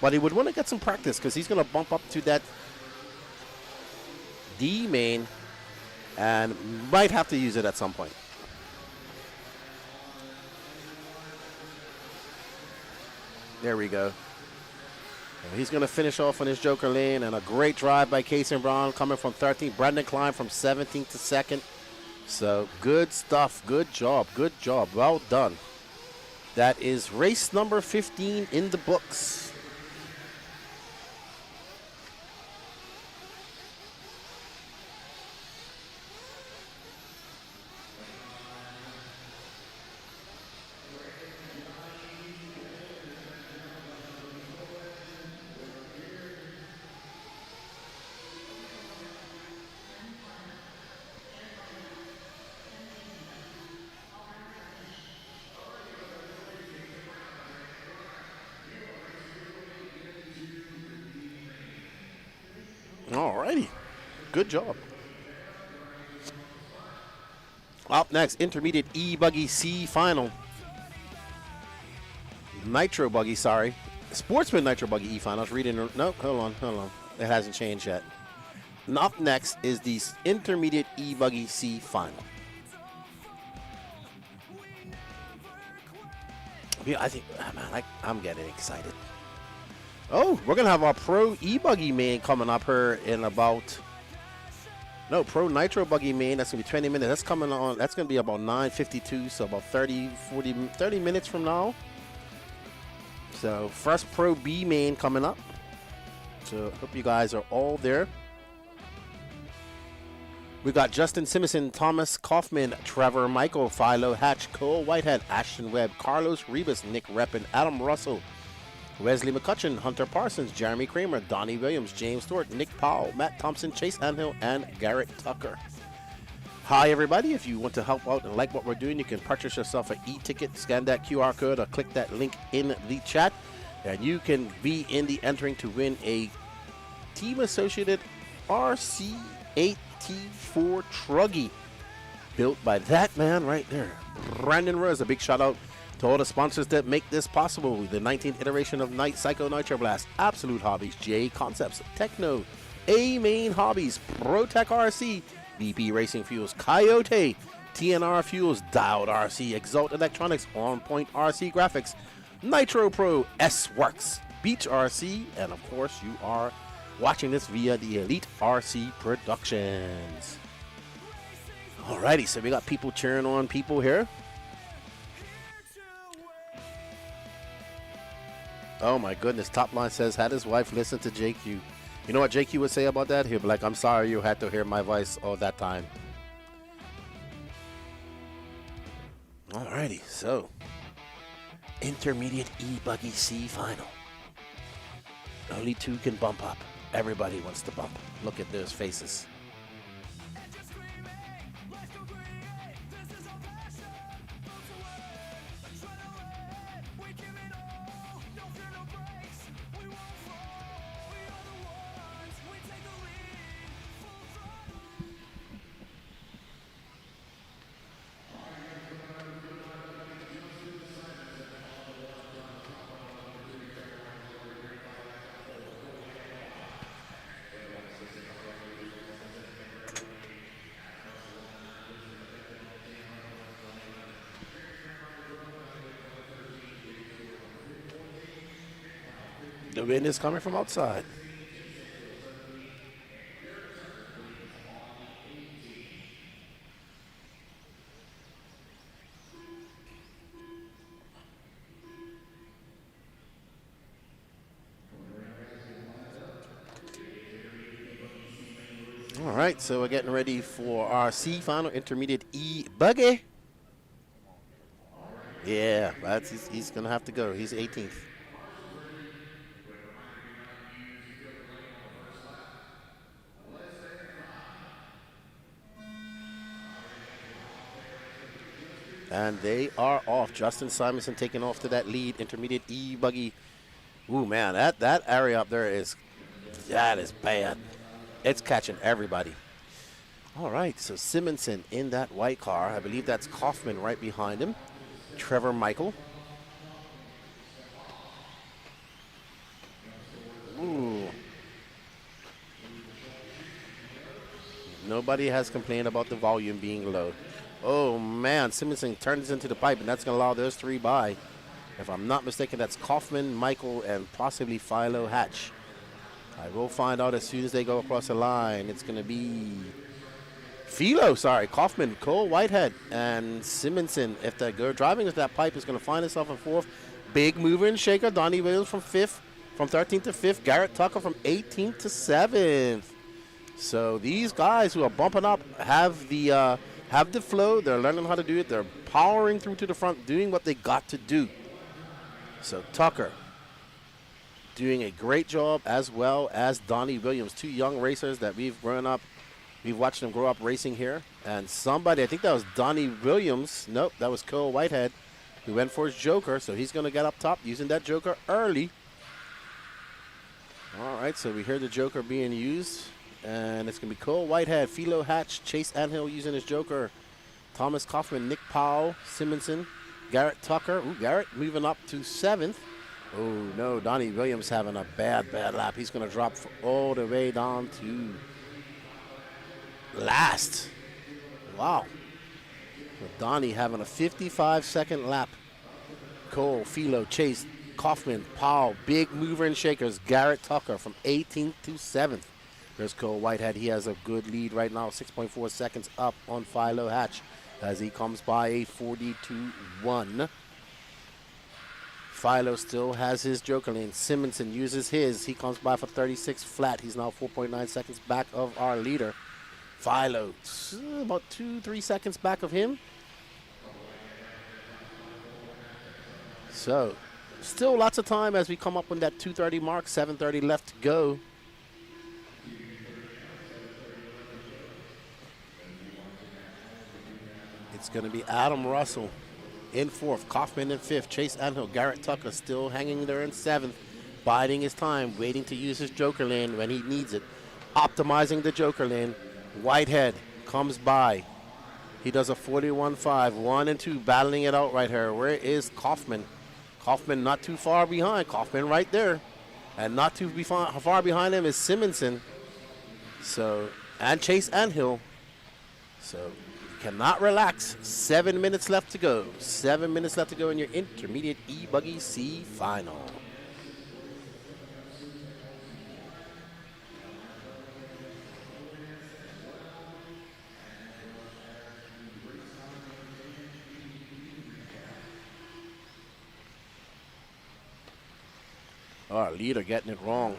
but he would want to get some practice because he's going to bump up to that D main and might have to use it at some point. There we go. And he's going to finish off on his Joker lane, and a great drive by Kason Brown coming from 13th. Brandon Klein from 17th to 2nd. So good stuff. Good job. Good job. Well done. That is race number 15 in the books. Alrighty, good job. Up next, Intermediate E-buggy C final. Nitro buggy, sorry. Sportsman Nitro buggy E final. I was reading, no, hold on. It hasn't changed yet. And up next is the Intermediate E-buggy C final. Yeah, I think, man, I'm getting excited. Oh, we're going to have our Pro E-buggy main coming up here in about... No, Pro Nitro buggy main. That's going to be 20 minutes. That's coming on. That's going to be about 9:52, so about 30 minutes from now. So, first Pro B main coming up. So, hope you guys are all there. We got Justin Simpson, Thomas Kaufman, Trevor Michael, Philo Hatch, Cole Whitehead, Ashton Webb, Carlos Rebus, Nick Reppin, Adam Russell, Wesley McCutcheon, Hunter Parsons, Jeremy Kramer, Donnie Williams, James Stewart, Nick Powell, Matt Thompson, Chase Anhill, and Garrett Tucker. Hi, everybody. If you want to help out and like what we're doing, you can purchase yourself an e-ticket, scan that QR code, or click that link in the chat, and you can be in the entering to win a team-associated RC8T4 Truggy built by that man right there, Brandon Rose. A big shout-out to all the sponsors that make this possible. The 19th iteration of Psycho Nitro Blast, Absolute Hobbies, J Concepts, Techno, A-Main Hobbies, ProTech RC, BP Racing Fuels, Coyote, TNR Fuels, Dialed RC, Exalt Electronics, On Point RC Graphics, Nitro Pro, S-Works, Beach RC, and of course you are watching this via the Elite RC Productions. Alrighty, so we got people cheering on people here. Oh my goodness, Top Line says, had his wife listen to JQ. You know what JQ would say about that? He'll be like, I'm sorry you had to hear my voice all that time. Alrighty, so Intermediate E-buggy C final. Only two can bump up. Everybody wants to bump. Look at those faces. The wind is coming from outside. All right, so we're getting ready for our C final intermediate E-buggy. Yeah, he's going to have to go. He's 18th. And they are off. Justin Simonson taking off to that lead intermediate E-buggy. Ooh, man, that area up there is bad. It's catching everybody. All right, so Simonson in that white car. I believe that's Kaufman right behind him. Trevor Michael. Ooh. Nobody has complained about the volume being low. Oh, man, Simonson turns into the pipe, and that's going to allow those three by. If I'm not mistaken, that's Kaufman, Michael, and possibly Philo Hatch. I will find out as soon as they go across the line. It's going to be Kaufman, Cole Whitehead, and Simonson. If they go driving with that pipe, is going to find himself in fourth. Big mover and shaker. Donnie Williams from 13th to 5th. Garrett Tucker from 18th to 7th. So these guys who are bumping up have the flow. They're learning how to do it. They're powering through to the front, doing what they got to do. So Tucker doing a great job, as well as Donnie Williams, two young racers that we've watched them grow up racing here. And somebody, I think that was Donnie Williams. Nope, that was Cole Whitehead, who went for his joker. So he's going to get up top using that joker early. All right, so we hear the joker being used. And it's going to be Cole Whitehead, Philo Hatch, Chase Anhill using his joker. Thomas Kaufman, Nick Powell, Simonson, Garrett Tucker. Ooh, Garrett moving up to 7th. Oh, no, Donnie Williams having a bad lap. He's going to drop all the way down to last. Wow. With Donnie having a 55-second lap. Cole, Philo, Chase, Kaufman, Powell, big mover and shakers. Garrett Tucker from 18th to 7th. There's Cole Whitehead. He has a good lead right now, 6.4 seconds up on Philo Hatch as he comes by a 42-1. Philo still has his joker lane. Simonson uses his. He comes by for 36 flat. He's now 4.9 seconds back of our leader. Philo, about 2-3 seconds back of him. So, still lots of time as we come up on that 2:30 mark. 7:30 left to go. It's going to be Adam Russell in 4th, Kaufman in 5th, Chase Anhill, Garrett Tucker still hanging there in 7th, biding his time, waiting to use his joker lane when he needs it, optimizing the joker lane. Whitehead comes by. He does a 41.5, 1 and 2, battling it out right here. Where is Kaufman? Kaufman not too far behind. Kaufman right there. And not too far behind him is Simonson. So, and Chase Anhill. So, cannot relax. 7 minutes left to go. 7 minutes left to go in your intermediate E-buggy C final. Our leader getting it wrong.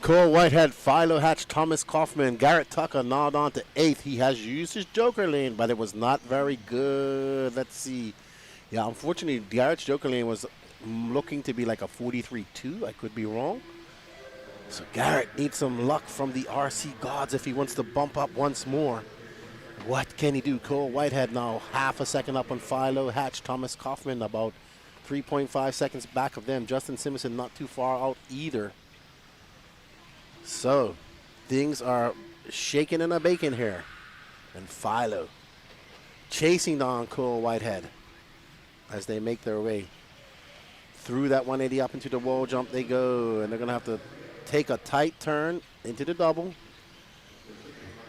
Cole Whitehead, Philo Hatch, Thomas Kaufman, Garrett Tucker gnawed on to 8th. He has used his joker lane, but it was not very good. Let's see. Yeah, unfortunately, Garrett's joker lane was looking to be like a 43-2. I could be wrong. So Garrett needs some luck from the RC gods if he wants to bump up once more. What can he do? Cole Whitehead now half a second up on Philo Hatch. Thomas Kaufman about 3.5 seconds back of them. Justin Simonson not too far out either. So, things are shaking and a baking here. And Philo chasing down Cole Whitehead as they make their way through that 180 up into the wall jump they go. And they're going to have to take a tight turn into the double.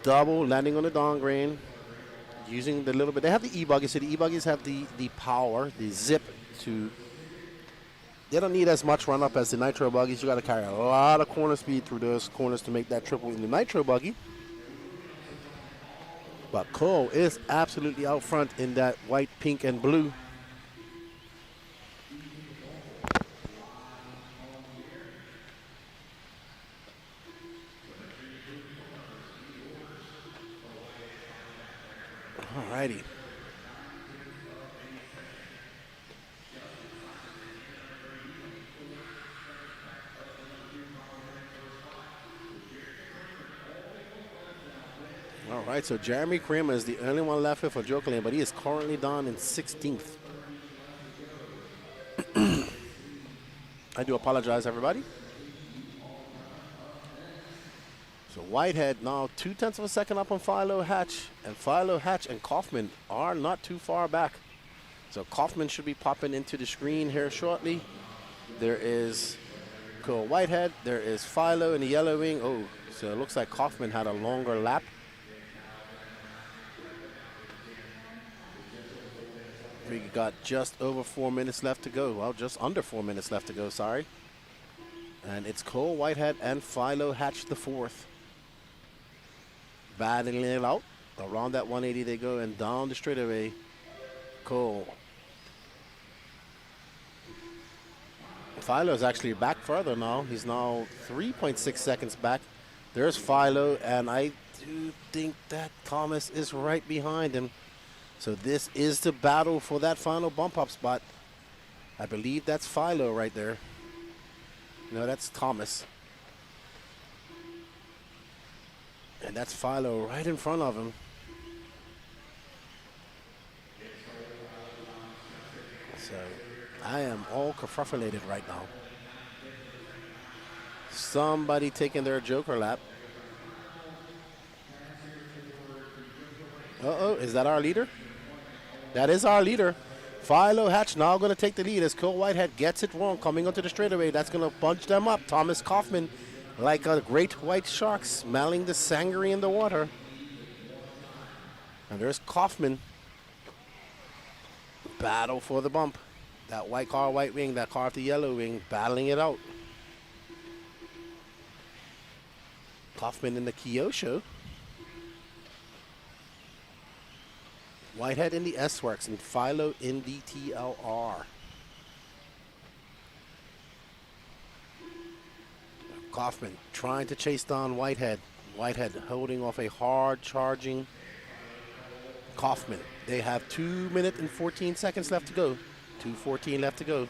Double, landing on the down grain. Using the little bit. They have the E-buggy, so the E-buggies have the power, the zip to. They don't need as much run up as the Nitro buggies. You got to carry a lot of corner speed through those corners to make that triple in the Nitro buggy. But Cole is absolutely out front in that white, pink, and blue. Alrighty. All right, so Jeremy Kramer is the only one left here for Joker Lane, but he is currently down in 16th. I do apologize, everybody. So Whitehead now 0.2 of a second up on Philo Hatch, and Philo Hatch and Kaufman are not too far back. So Kaufman should be popping into the screen here shortly. There is Cole Whitehead, there is Philo in the yellow wing. Oh, so it looks like Kaufman had a longer lap. We got just over 4 minutes left to go. Well, just under 4 minutes left to go, sorry. And it's Cole Whitehead and Philo Hatch the fourth. Battling it out. Around that 180 they go, and down the straightaway, Cole. Philo is actually back further now. He's now 3.6 seconds back. There's Philo, and I do think that Thomas is right behind him. So this is the battle for that final bump up spot. I believe that's Philo right there. No, that's Thomas. And that's Philo right in front of him. So I am all kerfuffulated right now. Somebody taking their Joker lap. Uh-oh, is that our leader? That is our leader. Philo Hatch now going to take the lead as Cole Whitehead gets it wrong coming onto the straightaway. That's going to bunch them up. Thomas Kaufman, like a great white shark, smelling the sangria in the water. And there's Kaufman. Battle for the bump. That white car, white wing, that car with the yellow wing, battling it out. Kaufman in the Kyosho. Whitehead in the S-Works and Philo in the TLR. Kaufman trying to chase down Whitehead. Whitehead holding off a hard charging Kaufman. They have 2 minutes and 14 seconds left to go. 2:14 left to go.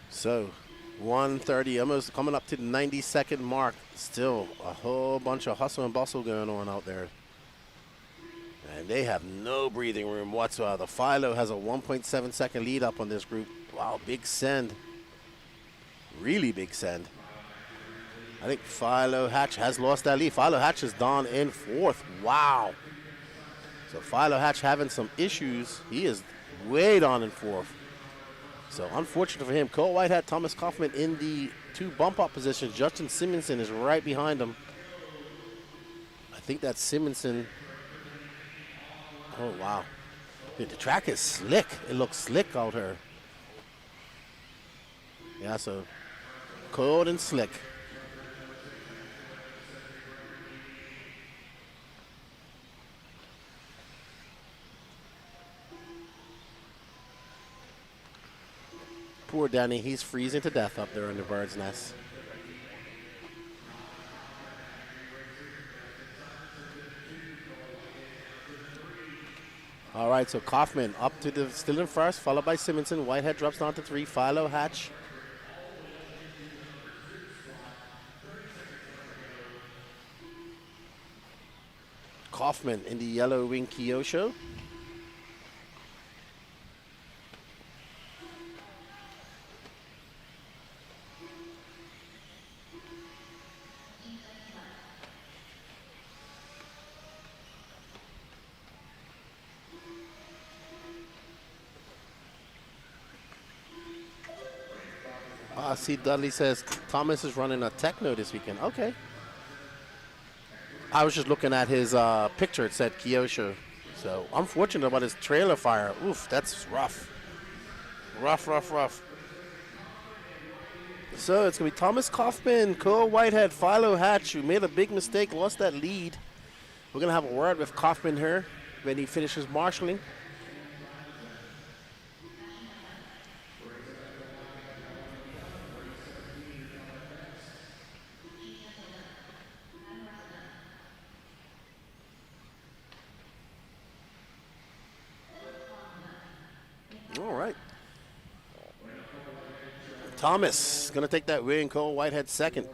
So, 1:30, almost coming up to the 90-second mark. Still a whole bunch of hustle and bustle going on out there. And they have no breathing room whatsoever. Philo has a 1.7 second lead up on this group. Wow, big send. Really big send. I think Philo Hatch has lost that lead. Philo Hatch is down in fourth. Wow. So Philo Hatch having some issues. He is way down in fourth. So unfortunate for him. Cole Whitehead, Thomas Kaufman in the two bump up positions. Justin Simonson is right behind him. I think that's Simonson. Oh, wow. Dude, the track is slick. It looks slick out here. Yeah, so cold and slick. Poor Danny, he's freezing to death up there in the bird's nest. All right, so Kaufman up to the still in first, followed by Simonson. Whitehead drops down to 3. Philo, Hatch. Kaufman in the yellow wing Kyosho. See, Dudley says Thomas is running a techno this weekend. Okay. I was just looking at his picture. It said Kyosho. So unfortunate about his trailer fire. Oof, that's rough. Rough. So it's going to be Thomas Kaufman, Cole Whitehead, Philo Hatch, who made a big mistake, lost that lead. We're going to have a word with Kaufman here when he finishes marshalling. All right. Thomas going to take that win. Cole Whitehead second.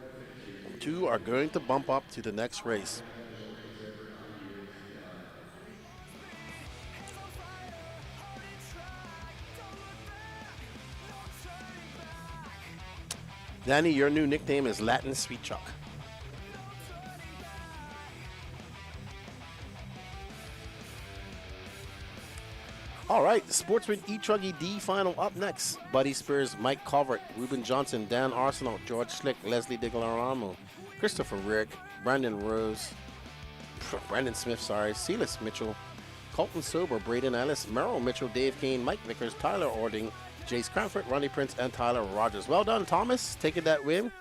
Two are going to bump up to the next race. Danny, your new nickname is Latin Sweet Chuck. All right, Sportsman E-truggy D final up next. Buddy Spears, Mike Calvert, Ruben Johnson, Dan Arsenal, George Schlick, Leslie DiGlaramo, Christopher Rick, Brandon Smith, Silas Mitchell, Colton Sober, Braden Ellis, Merrill Mitchell, Dave Kane, Mike Vickers, Tyler Ording, Jace Cranford, Ronnie Prince, and Tyler Rogers. Well done, Thomas, taking that win.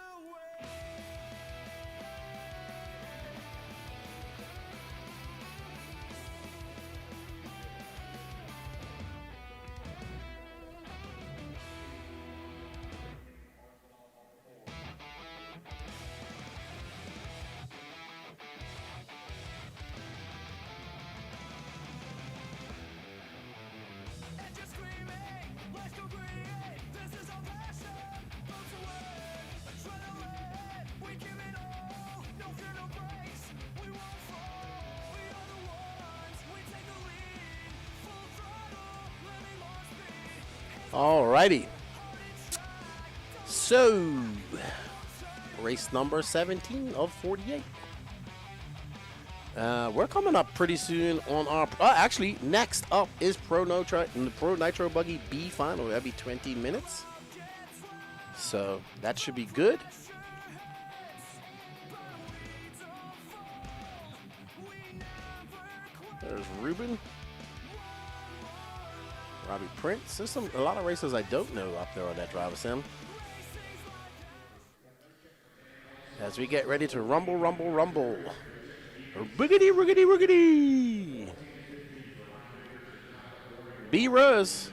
All righty. So, race number 17 of 48. We're coming up pretty soon on our. Actually, next up is Pro Nitro Buggy B final. That'll be 20 minutes. So that should be good. There's Ruben. Robbie Prince. There's a lot of racers I don't know up there on that driver sim. As we get ready to rumble. Boogity. B-Rose.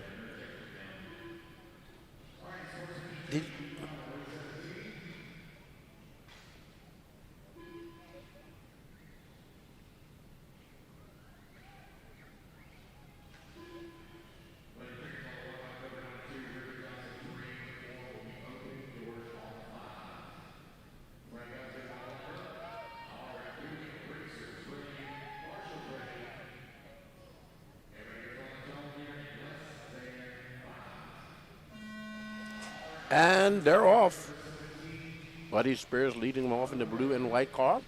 And they're off. Buddy Spears leading them off in the blue and white car.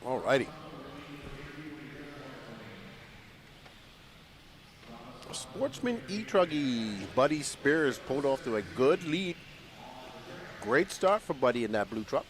All righty. Sportsman E-truggy. Buddy Spears pulled off to a good lead. Great start for Buddy in that blue truck.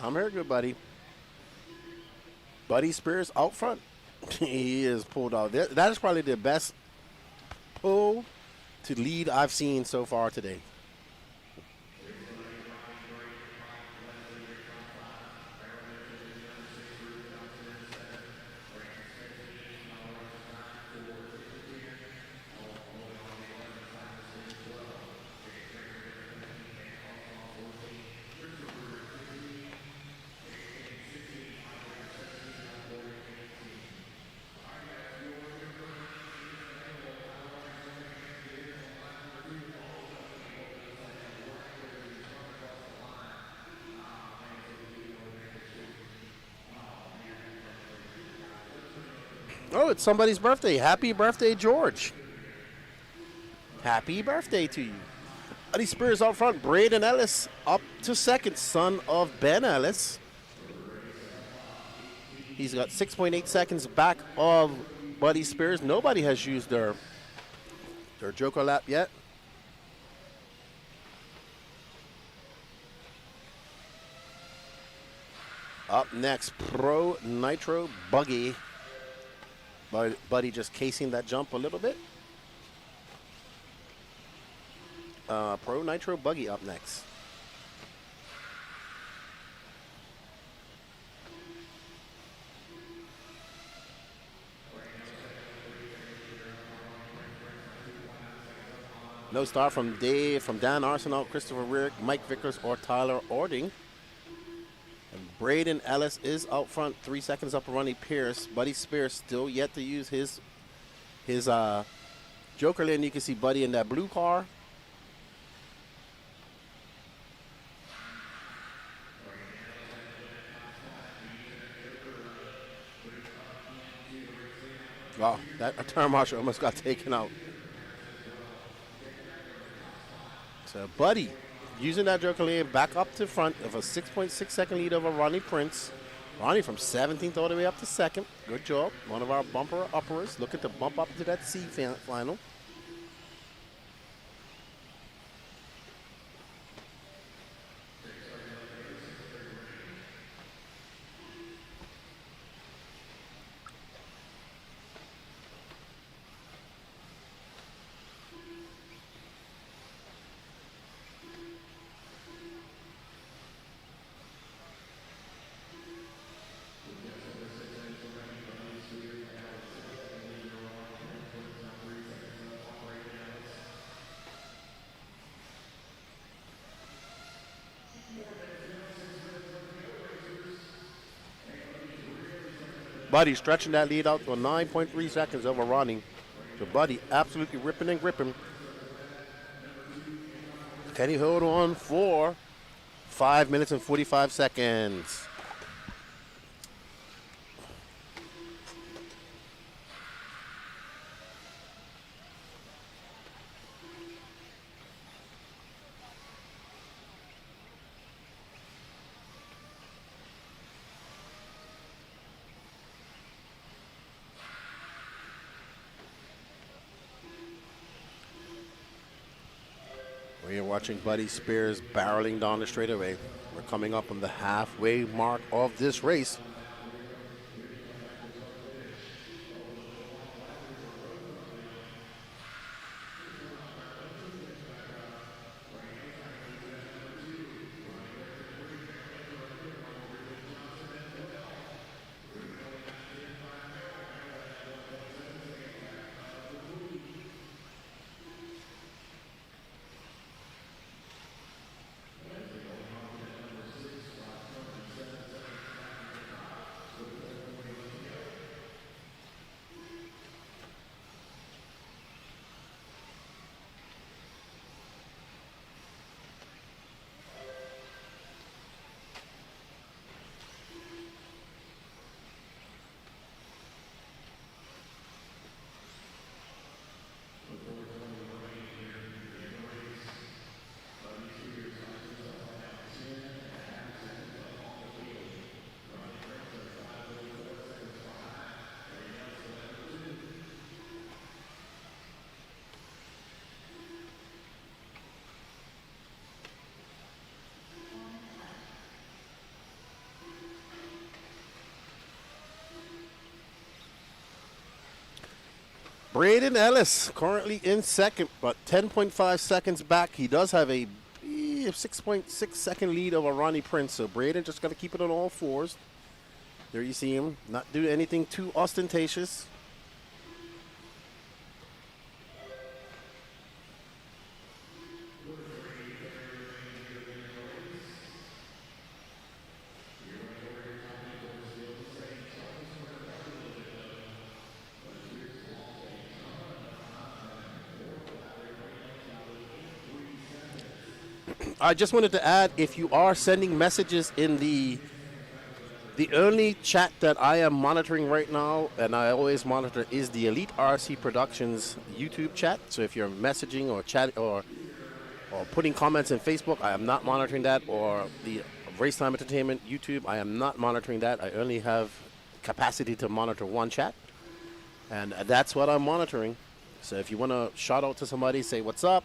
I'm here, good buddy. Buddy Spears out front. He is pulled out. That is probably the best pull to lead I've seen so far today. Oh, it's somebody's birthday. Happy birthday, George. Happy birthday to you. Buddy Spears out front. Braden Ellis up to second, son of Ben Ellis. He's got 6.8 seconds back of Buddy Spears. Nobody has used their Joker lap yet. Up next, Pro Nitro Buggy. Buddy just casing that jump a little bit. Pro Nitro Buggy up next. No start from Dan Arsenault, Christopher Rick, Mike Vickers, or Tyler Ording. And Braden Ellis is out front, 3 seconds up Ronnie Pierce. Buddy Spears still yet to use his Joker lane. You can see Buddy in that blue car. Wow, that turn marshal almost got taken out. So Buddy using that Joker lane back up to front of a 6.6 second lead over Ronnie Prince. Ronnie from 17th all the way up to second. Good job. One of our bumper uppers looking to bump up to that C final. Buddy stretching that lead out to 9.3 seconds over Ronnie. So Buddy absolutely ripping and gripping. Can he hold on for 5 minutes and 45 seconds? We are watching Buddy Spears barreling down the straightaway. We're coming up on the halfway mark of this race. Braden Ellis currently in second, but 10.5 seconds back. He does have a 6.6 second lead over Ronnie Prince. So Braden just got to keep it on all fours. There you see him, not do anything too ostentatious. I just wanted to add, if you are sending messages in the only chat that I am monitoring right now, and I always monitor, is the Elite RC Productions YouTube chat. So if you're messaging or chat or putting comments in Facebook, I am not monitoring that. Or the RaceTime Entertainment YouTube, I am not monitoring that. I only have capacity to monitor one chat, and that's what I'm monitoring. So if you want to shout out to somebody, say what's up,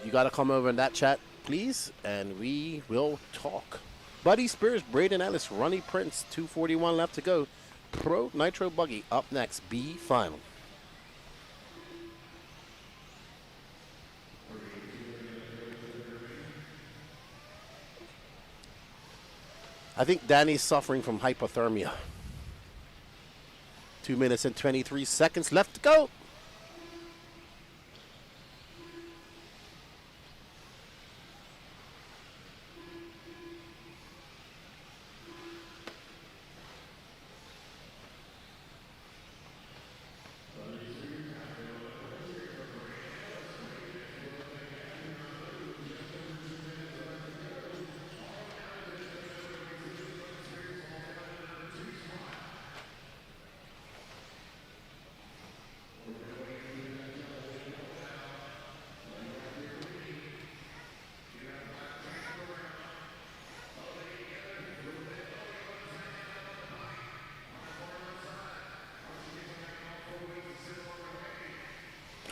you got to come over in that chat, please, and we will talk. Buddy Spears, Braden Ellis, Ronnie Prince, 2:41 left to go. Pro Nitro Buggy up next, B final. I think Danny's suffering from hypothermia. 2 minutes and 23 seconds left to go.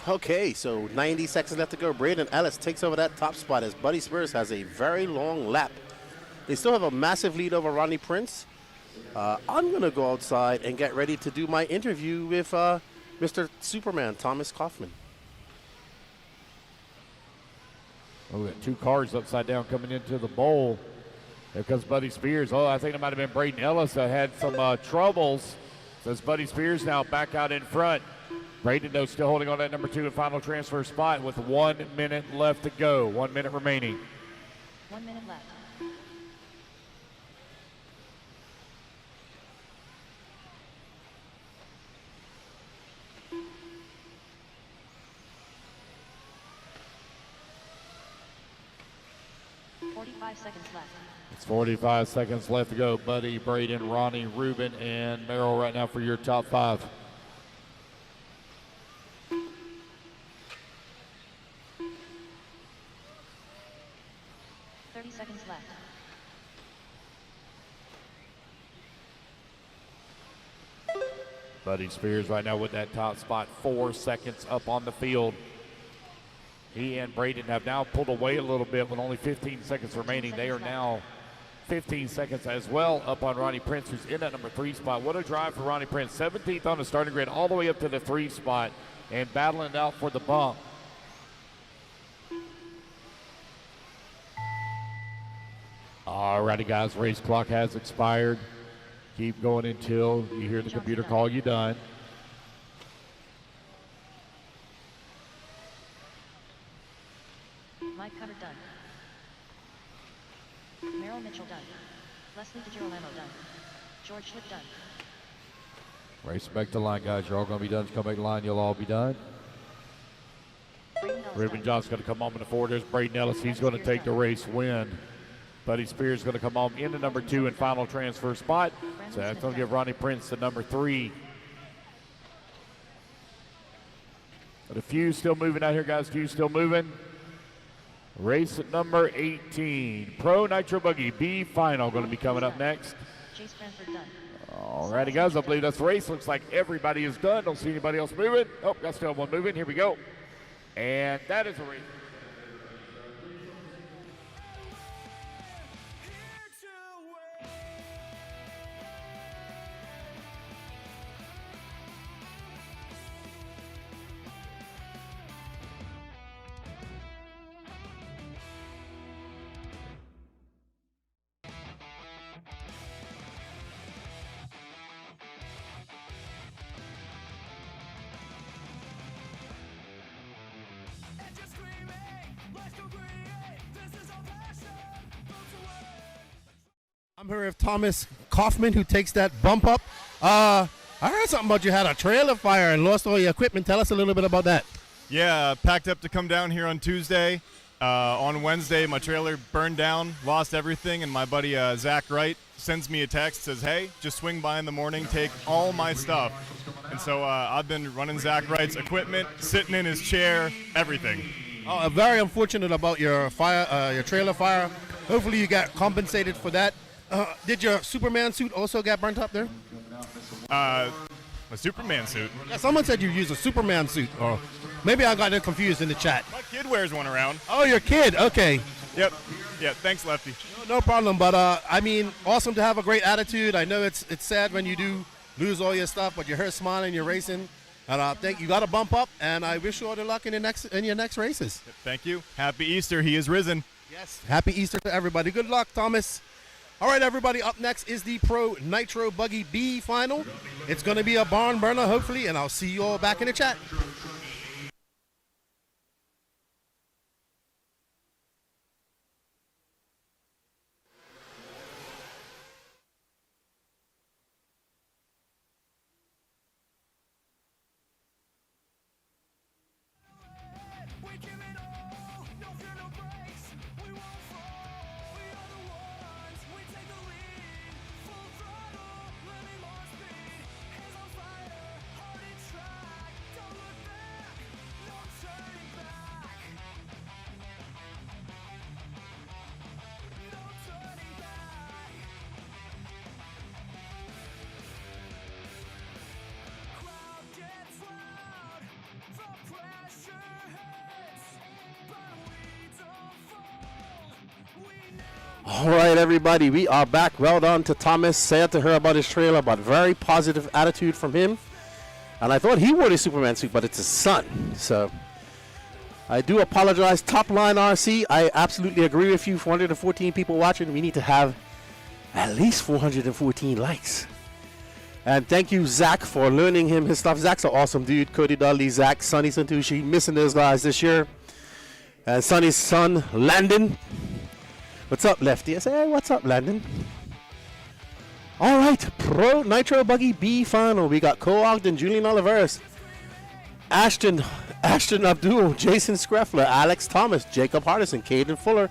Okay, so 90 seconds left to go. Braden Ellis takes over that top spot as Buddy Spears has a very long lap. They still have a massive lead over Ronnie Prince. I'm going to go outside and get ready to do my interview with Mr. Superman, Thomas Kaufman. Oh, we got two cars upside down coming into the bowl. There comes Buddy Spears. Oh, I think it might have been Braden Ellis that had some troubles. Says Buddy Spears now back out in front. Braden, though, still holding on that number 2 and final transfer spot with 1 minute left to go. 1 minute remaining. 1 minute left. Seconds left. It's 45 seconds left to go. Buddy, Braden, Ronnie, Ruben, and Merrill right now for your top 5. Seconds left. Buddy Spears right now with that top spot, 4 seconds up on the field. He and Braden have now pulled away a little bit with only 15 seconds remaining. They are now 15 seconds as well up on Ronnie Prince, who's in that number 3 spot. What a drive for Ronnie Prince. 17th on the starting grid, all the way up to the 3 spot and battling it out for the bump. All righty, guys, race clock has expired. Keep going until you hear the computer call you done. Mike Cutter done. Merrill Mitchell done. Leslie DiGirolamo done. George Schlick done. Race back to line, guys. You're all going to be done. Just come back to line. You'll all be done. Ruben Johnson's going to come on in the forward. There's Braden Ellis. He's going to take the race win. Buddy Spears is going to come on into number 2 and final transfer spot. So that's going to give Ronnie Prince the number 3. But a few still moving out here, guys. Few still moving. Race at number 18. Pro Nitro Buggy B final going to be coming up next. Chase Branford done. All righty, guys. I believe that's the race. Looks like everybody is done. Don't see anybody else moving. Oh, got still one moving. Here we go. And that is a race. I'm here with Thomas Kaufman, who takes that bump up. I heard something about you had a trailer fire and lost all your equipment. Tell us a little bit about that. Yeah, packed up to come down here on Tuesday. On Wednesday, my trailer burned down, lost everything, and my buddy Zach Wright sends me a text, says, hey, just swing by in the morning, take all my stuff. And so I've been running Zach Wright's equipment, sitting in his chair, everything. Oh, very unfortunate about your fire, your trailer fire. Hopefully you got compensated for that. Did your Superman suit also get burnt up there? My Superman suit. Yeah, someone said you used a Superman suit, or maybe I got it confused in the chat. My kid wears one around. Oh, your kid, okay. Yep. Yeah, thanks, Lefty. No problem, but I mean, awesome to have a great attitude. I know it's sad when you do lose all your stuff, but you're here smiling, you're racing. And I think you got to bump up, and I wish you all the luck in your next races. Thank you. Happy Easter. He is risen. Yes. Happy Easter to everybody. Good luck, Thomas. All right, everybody, up next is the Pro Nitro Buggy B final. It's going to be a barn burner, hopefully, and I'll see you all back in the chat. All right, everybody, we are back. Well done to Thomas. Sad to hear about his trailer, but very positive attitude from him. And I thought he wore the Superman suit, but it's his son. So I do apologize. Top line RC, I absolutely agree with you. 414 people watching. We need to have at least 414 likes. And thank you, Zach, for learning him his stuff. Zach's an awesome dude. Cody Dudley, Zach, Sonny Santucci, missing those guys this year. And Sonny's son, Landon. What's up, Lefty? I say, hey, what's up, Landon? All right, Pro Nitro Buggy B final. We got Cole Ogden, Julian Oliveris, Ashton Abdul, Jason Screffler, Alex Thomas, Jacob Hardison, Caden Fuller,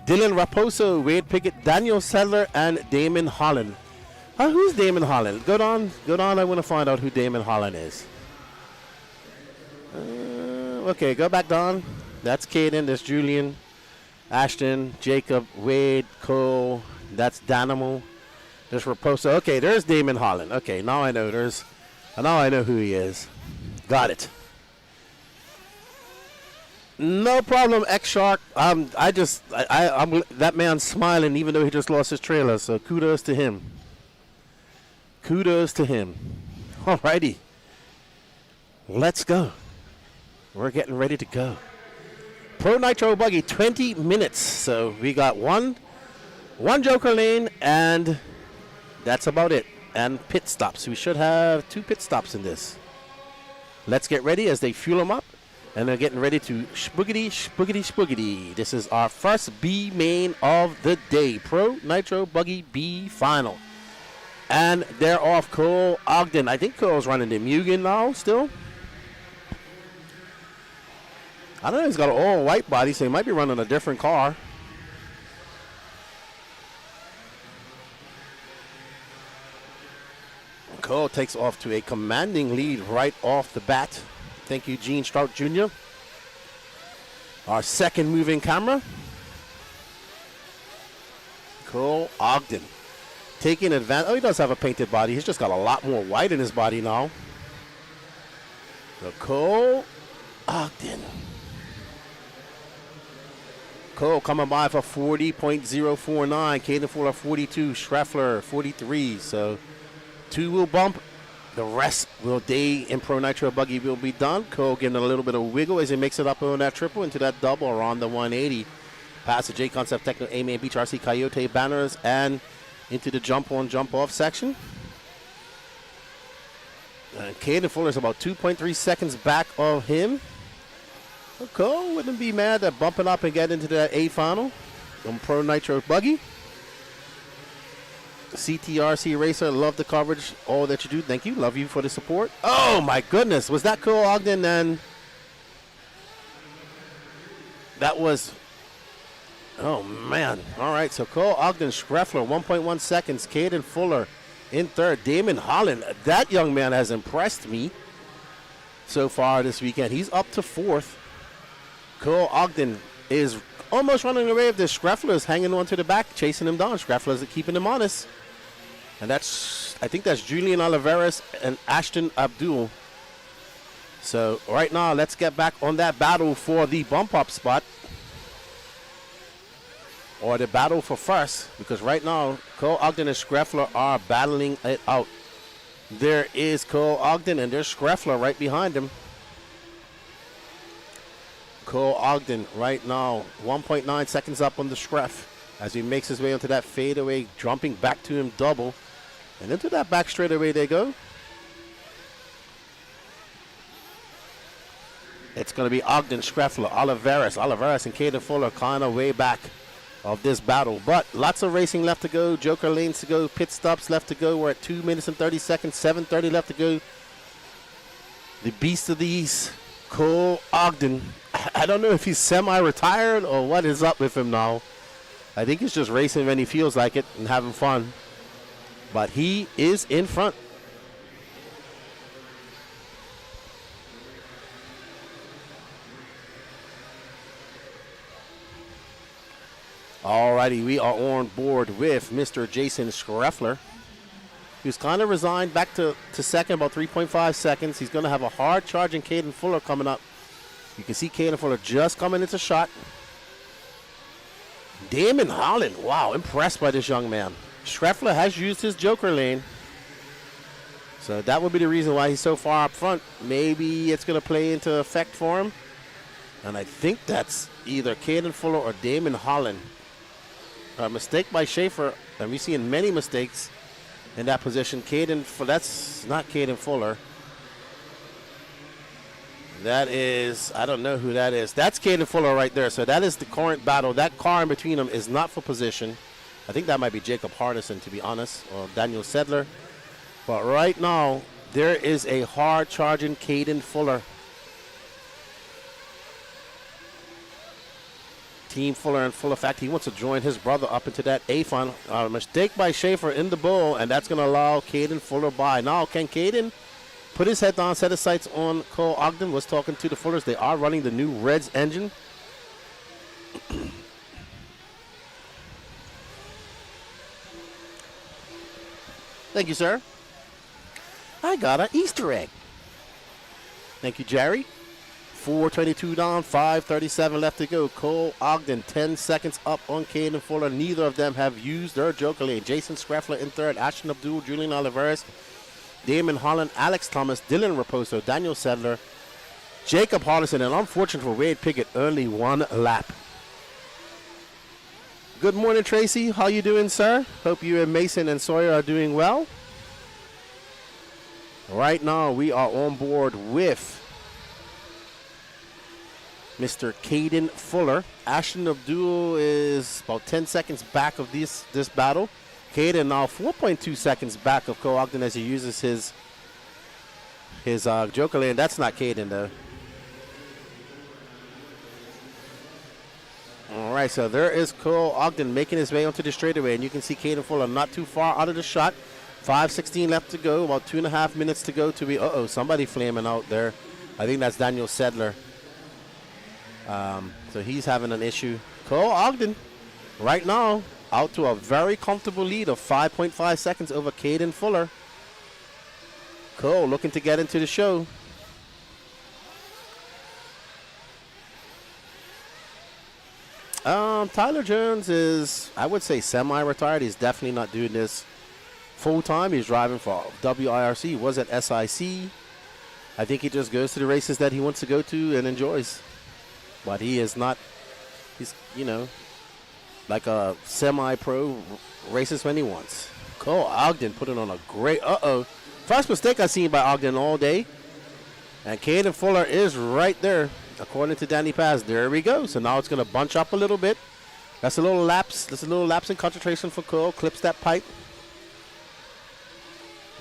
Dylan Raposo, Wade Pickett, Daniel Sedler, and Damon Holland. Who's Damon Holland? Go on. I want to find out who Damon Holland is. Okay, go back down. That's Caden. That's Julian. Ashton, Jacob, Wade, Cole. That's Danimal. There's Raposo. Okay, there's Damon Holland. Okay, now I know. Now I know who he is. Got it. No problem, X-Shark. I'm that man's smiling even though he just lost his trailer. So kudos to him. Kudos to him. Alrighty. Let's go. We're getting ready to go. Pro Nitro Buggy, 20 minutes. So we got one Joker lane, and that's about it. And pit stops. We should have 2 pit stops in this. Let's get ready as they fuel them up. And they're getting ready to spoogity. This is our first B main of the day. Pro Nitro Buggy B final. And they're off Cole Ogden. I think Cole's running the Mugen now still. I don't know, he's got an all white body, so he might be running a different car. Cole takes off to a commanding lead right off the bat. Thank you, Gene Strout Jr. Our second moving camera. Cole Ogden taking advantage. Oh, he does have a painted body. He's just got a lot more white in his body now. So Cole Ogden. Cole coming by for 40.049. Caden Fuller 42. Schreffler 43. So 2 will bump. The rest will day in Pro Nitro Buggy will be done. Cole getting a little bit of wiggle as he makes it up on that triple into that double around the 180. Past the J Concept Techno A-Man Beach RC Coyote banners and into the jump on jump off section. And Caden Fuller is about 2.3 seconds back of him. Cole wouldn't be mad at bumping up and getting into that A final on Pro Nitro Buggy. CTRC Racer, love the coverage, all that you do. Thank you. Love you for the support. Oh, my goodness. Was that Cole Ogden? And that was, oh, man. All right, so Cole Ogden, Schreffler, 1.1 seconds. Caden Fuller in third. Damon Holland, that young man has impressed me so far this weekend. He's up to fourth. Cole Ogden is almost running away with this. Schreffler is hanging on to the back, chasing him down. Schreffler is keeping him honest. And I think that's Julian Oliveras and Ashton Abdul. So right now, let's get back on that battle for the bump up spot. Or the battle for first, because right now, Cole Ogden and Schreffler are battling it out. There is Cole Ogden, and there's Schreffler right behind him. Cole Ogden right now, 1.9 seconds up on the Schreff as he makes his way onto that fadeaway, jumping back to him double. And into that back straightaway they go. It's going to be Ogden, Schreffler, Oliveras, and Caden Fuller kind of way back of this battle. But lots of racing left to go. Joker lanes to go. Pit stops left to go. We're at 2 minutes and 30 seconds. 7:30 left to go. The beast of the East, Cole Ogden. I don't know if he's semi-retired or what is up with him now. I think he's just racing when he feels like it and having fun. But he is in front. Alrighty, we are on board with Mr. Jason Schreffler. He's kind of resigned back to second, about 3.5 seconds. He's going to have a hard charging Caden Fuller coming up. You can see Caden Fuller just coming into shot. Damon Holland, wow, impressed by this young man. Schreffler has used his Joker lane. So that would be the reason why he's so far up front. Maybe it's going to play into effect for him. And I think that's either Caden Fuller or Damon Holland. A mistake by Schaefer, and we've seen many mistakes in that position. That's not Caden Fuller. That is, I don't know who that is. That's Caden Fuller right there. So that is the current battle. That car in between them is not for position. I think that might be Jacob Hardison, to be honest, or Daniel Sedler. But right now, there is a hard-charging Caden Fuller. Team Fuller in full effect. He wants to join his brother up into that A final. Mistake by Schaefer in the bull, and that's going to allow Caden Fuller by. Now, can Caden put his head down, set his sights on Cole Ogden? Was talking to the Fullers. They are running the new Reds engine. Thank you, sir. I got an Easter egg. Thank you, Jerry. 4:22 down, 5:37 left to go. Cole Ogden, 10 seconds up on Caden Fuller. Neither of them have used their Joker lane. Jason Schreffler in third, Ashton Abdul, Julian Oliveras, Damon Holland, Alex Thomas, Dylan Raposo, Daniel Sedler, Jacob Hardison, and unfortunate for Wade Pickett, only one lap. Good morning, Tracy. How you doing, sir? Hope you and Mason and Sawyer are doing well. Right now, we are on board with Mr. Caden Fuller. Ashton Abdul is about 10 seconds back of this battle. Caden now 4.2 seconds back of Cole Ogden as he uses his Joker lane. That's not Caden, though. All right, so there is Cole Ogden making his way onto the straightaway, and you can see Caden Fuller not too far out of the shot. 5:16 left to go, about 2.5 minutes to go to be, somebody flaming out there. I think that's Daniel Sedler. So he's having an issue. Cole Ogden, right now, out to a very comfortable lead of 5.5 seconds over Caden Fuller. Cole looking to get into the show. Tyler Jones is, I would say, semi-retired. He's definitely not doing this full-time. He's driving for WIRC. He was at SIC. I think he just goes to the races that he wants to go to and enjoys. But he is not, he's, like a semi-pro races when he wants. Cole Ogden putting on a great, first mistake I've seen by Ogden all day. And Caden Fuller is right there. according to Danny Paz. There we go. So now it's going to bunch up a little bit. That's a little lapse. That's a little lapse in concentration for Cole. Clips that pipe.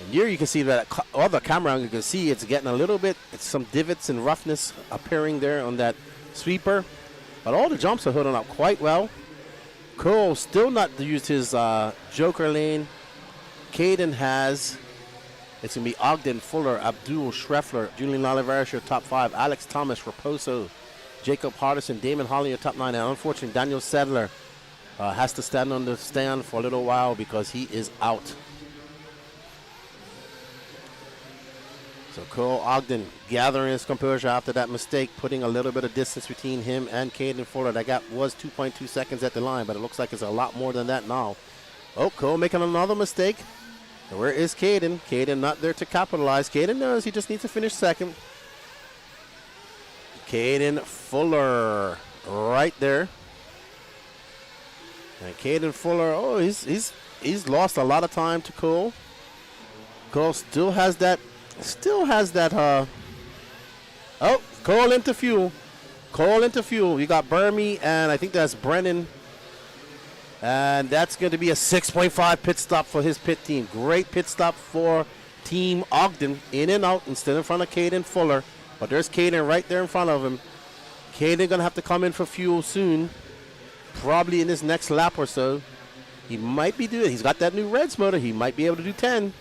And here you can see that other camera, you can see it's getting a little bit, it's some divots and roughness appearing there on that sweeper. But all the jumps are holding up quite well. Cole still not used his joker lane. Caden has, it's going to be Ogden, Fuller, Abdul, Schreffler, Julian Oliveira, your top 5, Alex Thomas, Raposo, Jacob Hardison, Damon Holly, your top 9, and unfortunately Daniel Sedler has to stand on the stand for a little while because he is out. So Cole Ogden gathering his composure after that mistake, putting a little bit of distance between him and Caden Fuller. That gap was 2.2 seconds at the line, but it looks like it's a lot more than that now. Oh, Cole making another mistake. And where is Caden? Caden not there to capitalize. Caden knows he just needs to finish second. Caden Fuller right there. And Caden Fuller, oh, he's lost a lot of time to Cole. Cole still has that, oh, Cole into fuel. Cole into fuel. You got Burmy, and I think that's Brennan. And that's going to be a 6.5 pit stop for his pit team. Great pit stop for Team Ogden. In and out instead in front of Caden Fuller. But there's Caden right there in front of him. Caden going to have to come in for fuel soon. Probably in his next lap or so. He might be doing, he's got that new Reds motor. He might be able to do 10.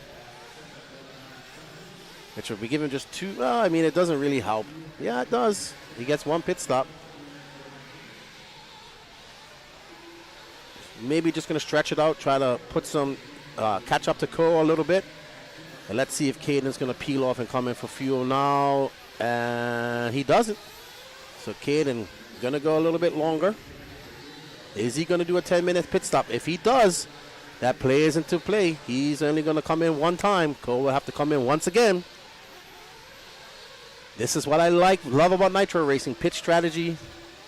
Which will be given just 2. Well, I mean, it doesn't really help. Yeah, it does. He gets 1 pit stop. Maybe just going to stretch it out, try to put some, catch up to Cole a little bit. And let's see if Caden's going to peel off and come in for fuel now. And he doesn't. So Caden going to go a little bit longer. Is he going to do a 10-minute pit stop? If he does, that plays into play. He's only going to come in 1 time. Cole will have to come in once again. This is what I love about Nitro racing, pitch strategy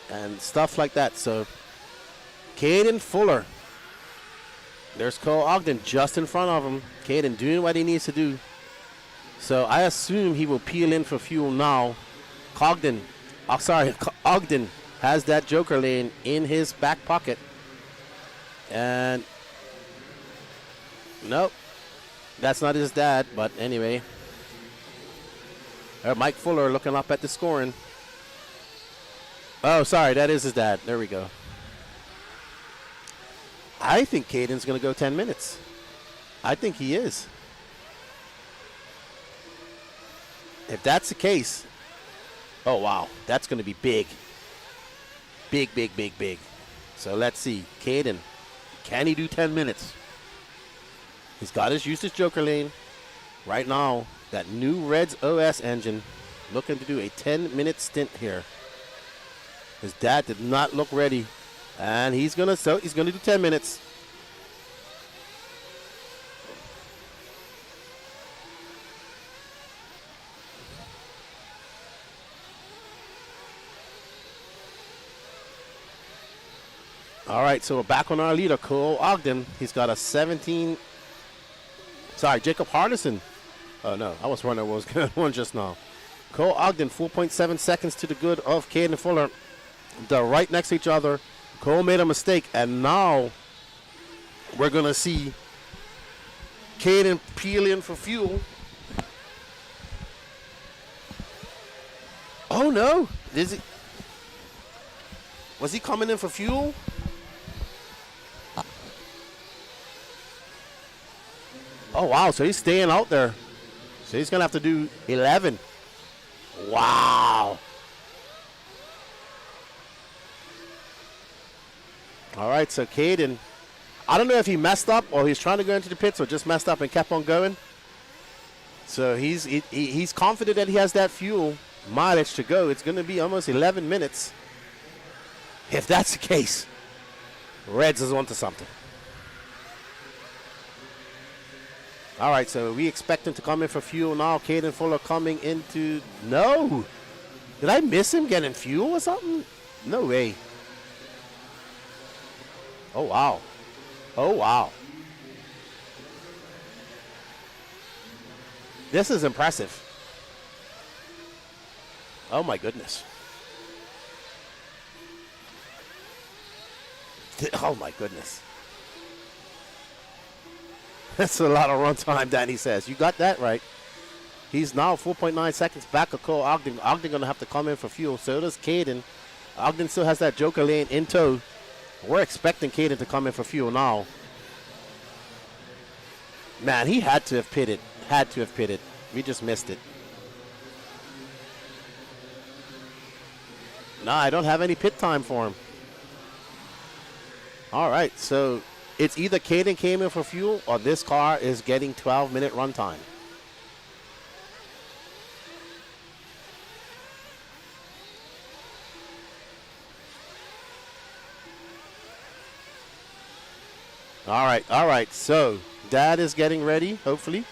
and stuff like that. So Caden Fuller. There's Cole Ogden just in front of him. Caden doing what he needs to do. So I assume he will peel in for fuel now. Ogden has that joker lane in his back pocket. And nope, that's not his dad, but anyway. Mike Fuller looking up at the scoring. Oh, sorry, that is his dad. There we go. I think Caden's going to go 10 minutes. I think he is. If that's the case, oh, wow, that's going to be big. Big, big, big, big. So let's see. Caden, can he do 10 minutes? He's got his usage joker lane. Right now, that new Reds OS engine looking to do a 10-minute stint here. His dad did not look ready. And he's gonna do 10 minutes. All right, so we're back on our leader, Cole Ogden. He's got a 17. Sorry, Jacob Hardison. Oh no, I was wondering what was going on just now. Cole Ogden, 4.7 seconds to the good of Caden Fuller. They're right next to each other. Cole made a mistake, and now we're going to see Caden peel in for fuel. Oh, no. Was he coming in for fuel? Oh, wow, so he's staying out there. So he's going to have to do 11. Wow. All right, so Caden, I don't know if he messed up or he's trying to go into the pits or just messed up and kept on going. So he's confident that he has that fuel mileage to go. It's going to be almost 11 minutes. If that's the case, Reds is onto something. All right, so we expect him to come in for fuel now. Caden Fuller coming into, no. Did I miss him getting fuel or something? No way. Oh, wow. Oh, wow. This is impressive. Oh, my goodness. Oh, my goodness. That's a lot of run time, Danny says. You got that right. He's now 4.9 seconds back of Cole Ogden. Ogden going to have to come in for fuel. So does Caden. Ogden still has that Joker lane in tow. We're expecting Caden to come in for fuel now. Man, he had to have pitted. Had to have pitted. We just missed it. No, I don't have any pit time for him. All right, so it's either Caden came in for fuel or this car is getting 12-minute run time. All right, so Dad is getting ready, hopefully.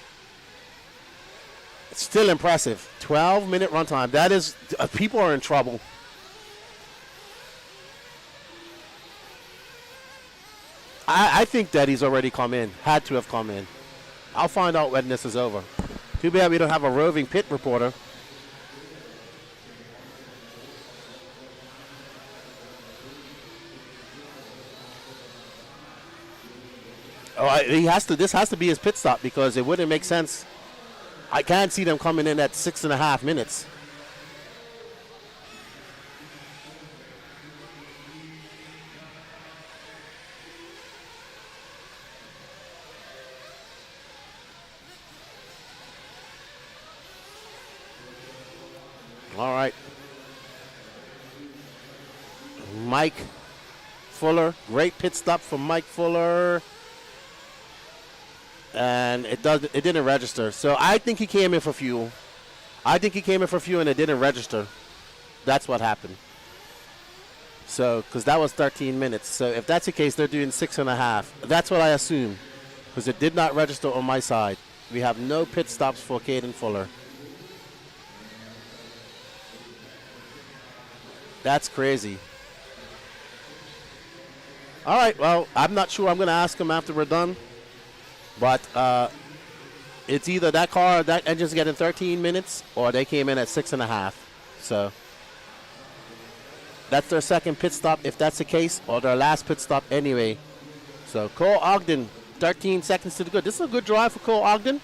It's still impressive. 12-minute run time. That is, people are in trouble. I think that he's already come in. Had to have come in. I'll find out when this is over. Too bad we don't have a roving pit reporter. Oh, he has to. This has to be his pit stop because it wouldn't make sense. I can't see them coming in at 6.5 minutes. All right. Mike Fuller, great pit stop from Mike Fuller. And it didn't register. So I think he came in for fuel. And it didn't register. That's what happened. So, because that was 13 minutes. So if that's the case, they're doing 6.5. That's what I assume. Because it did not register on my side. We have no pit stops for Caden Fuller. That's crazy. All right, well, I'm not sure. I'm going to ask him after we're done. But it's either that engine's getting 13 minutes or they came in at 6.5. So that's their second pit stop if that's the case, or their last pit stop anyway. So Cole Ogden, 13 seconds to the good. This is a good drive for Cole Ogden.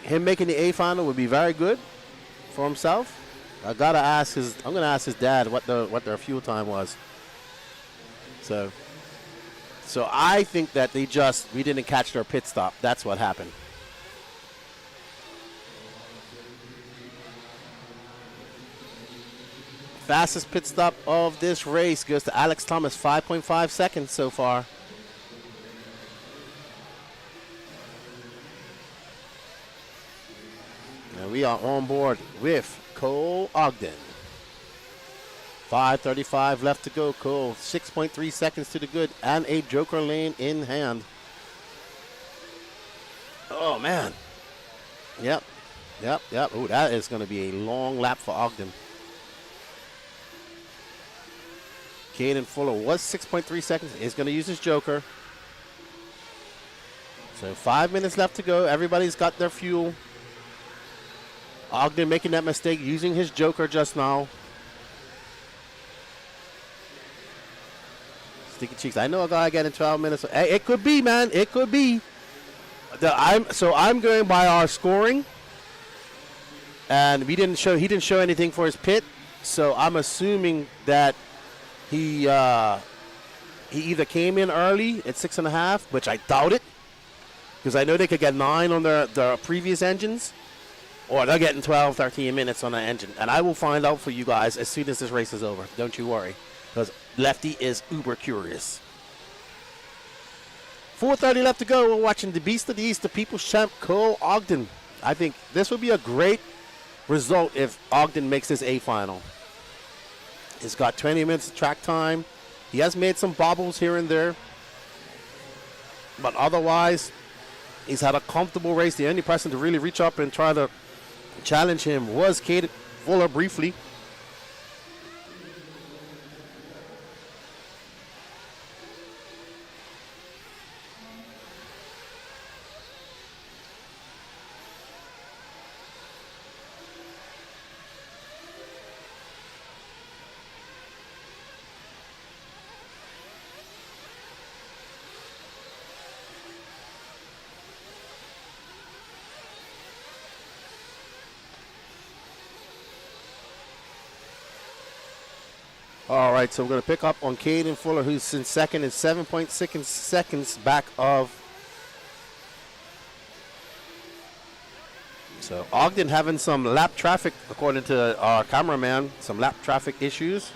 Him making the A final would be very good for himself. I'm gonna ask his dad what their fuel time was. So I think that we didn't catch their pit stop. That's what happened. Fastest pit stop of this race goes to Alex Thomas, 5.5 seconds so far. And we are on board with Cole Ogden. 5:35 left to go. Cole, 6.3 seconds to the good and a Joker lane in hand. Oh, man. Yep. Oh, that is going to be a long lap for Ogden. Caden Fuller was 6.3 seconds. He's going to use his Joker. So 5 minutes left to go. Everybody's got their fuel. Ogden making that mistake, using his Joker just now. Sticky cheeks. I know a guy getting 12 minutes. Hey, it could be, man. It could be. I'm going by our scoring. And he didn't show anything for his pit. So I'm assuming that he either came in early at 6.5, which I doubt it. Because I know they could get 9 on their previous engines. Or they're getting 12, 13 minutes on the engine. And I will find out for you guys as soon as this race is over. Don't you worry. Because Lefty is uber curious. 4:30 left to go. We're watching the Beast of the East, the People's Champ, Cole Ogden. I think this would be a great result if Ogden makes his A final. He's got 20 minutes of track time. He has made some bobbles here and there. But otherwise, he's had a comfortable race. The only person to really reach up and try to challenge him was Caden Fuller briefly. All right, so we're going to pick up on Caden Fuller, who's in second and 7.6 seconds back of. So Ogden having some lap traffic, according to our cameraman, some lap traffic issues.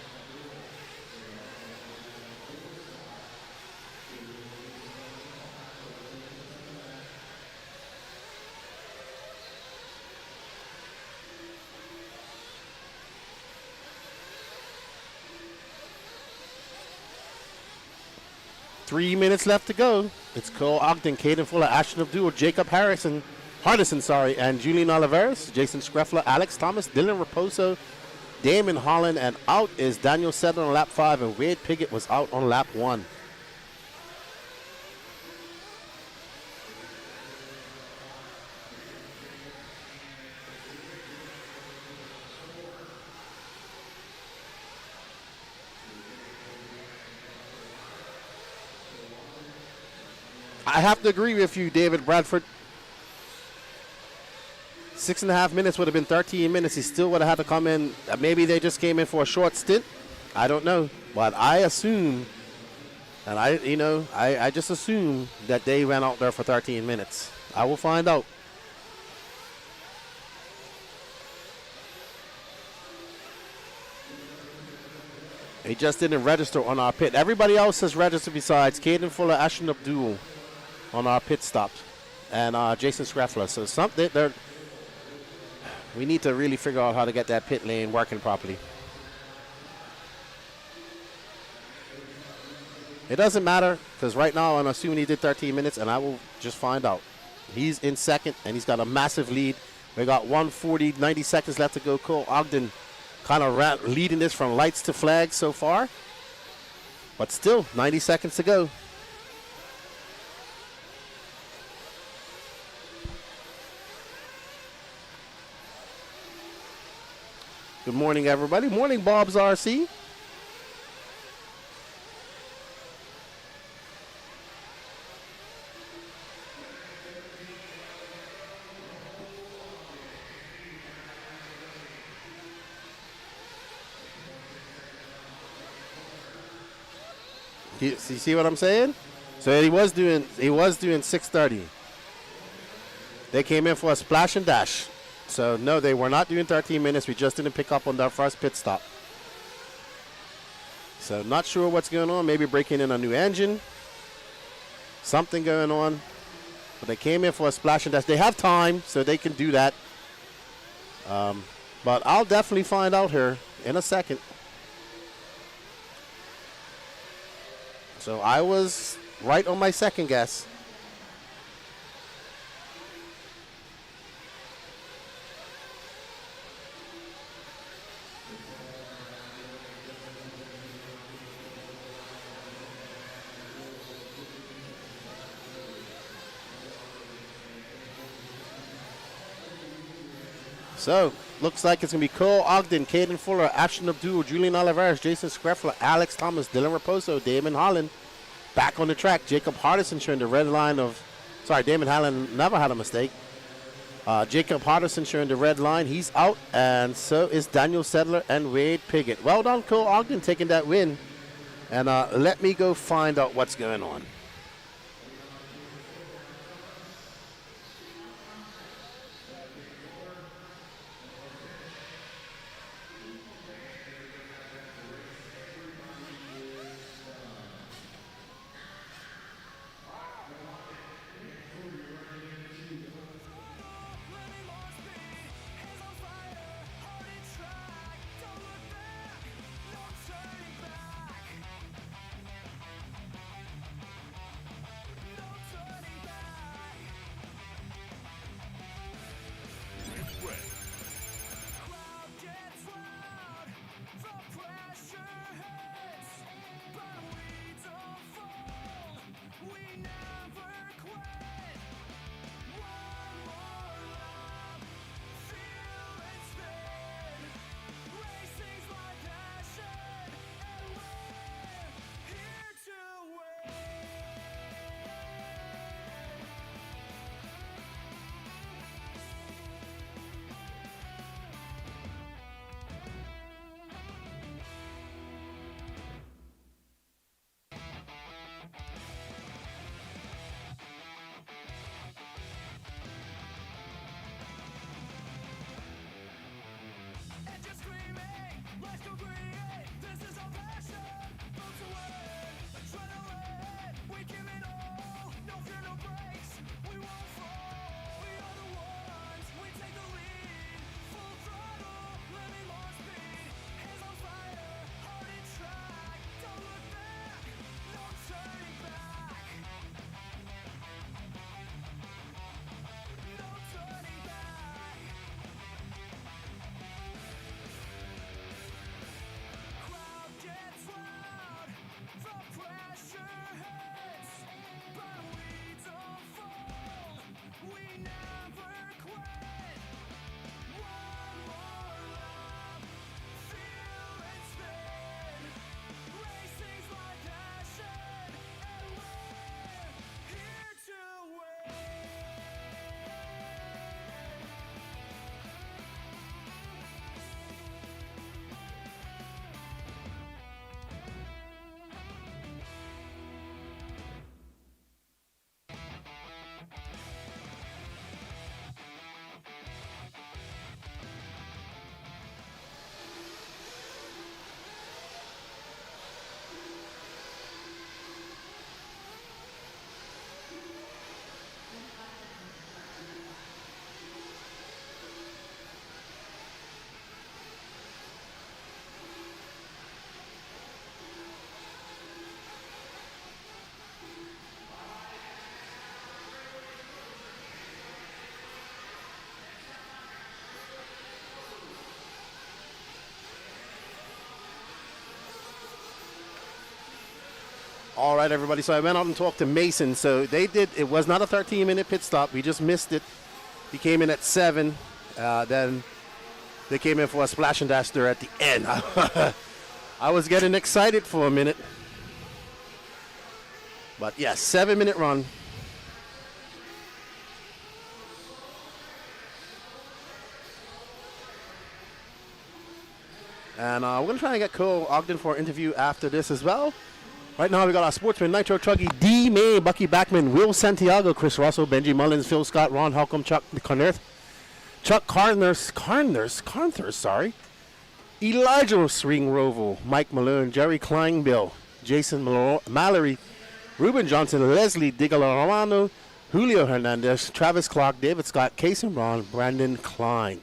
Three minutes left to go. It's Cole Ogden, Caden Fuller, Ashton Abdul, Jacob Hardison, and Julian Oliveras, Jason Screffler, Alex Thomas, Dylan Raposo, Damon Holland, and out is Daniel Sedler on lap 5, and Wade Piggott was out on lap 1. I have to agree with you, David Bradford. 6.5 minutes would have been 13 minutes. He still would have had to come in. Maybe they just came in for a short stint. I don't know. But I assume, and I just assume that they went out there for 13 minutes. I will find out. He just didn't register on our pit. Everybody else has registered besides Caden Fuller, Ashton Abdul on our pit stops, and Jason Screffler. So we need to really figure out how to get that pit lane working properly. It doesn't matter, because right now I'm assuming he did 13 minutes, and I will just find out. He's in second, and he's got a massive lead. We got 1:40, 90 seconds left to go. Cole Ogden kind of leading this from lights to flags so far, but still 90 seconds to go. Good morning, everybody. Morning, Bob's RC. You see what I'm saying? So he was doing 6:30. They came in for a splash and dash. So, no, they were not doing 13 minutes. We just didn't pick up on their first pit stop. So, not sure what's going on. Maybe breaking in a new engine. Something going on. But they came in for a splash and dash. They have time, so they can do that. But I'll definitely find out here in a second. So, I was right on my second guess. So, looks like it's going to be Cole Ogden, Caden Fuller, Ashton Abdul, Julian Oliveras, Jason Screffler, Alex Thomas, Dylan Raposo, Damon Holland. Back on the track, Jacob Hardison showing the red line of, Damon Holland never had a mistake. Jacob Hardison showing the red line. He's out, and so is Daniel Sedler and Wade Piggott. Well done, Cole Ogden, taking that win. And let me go find out what's going on. All right, everybody. So I went out and talked to Mason. So it was not a 13-minute pit stop. We just missed it. He came in at 7. Then they came in for a splash and dash there at the end. I was getting excited for a minute. But yeah, 7-minute run. And we're going to try and get Cole Ogden for an interview after this as well. Right now we got our Sportsman Nitro Truggy D May, Bucky Backman, Will Santiago, Chris Russell, Benji Mullins, Phil Scott, Ron Holcomb, Chuck Carners, Elijah Swing Roval, Mike Malone, Jerry Kleinbill, Jason Mallory, Ruben Johnson, Leslie Digalorano, Julio Hernandez, Travis Clark, David Scott, Kason Braun, Brandon Klein.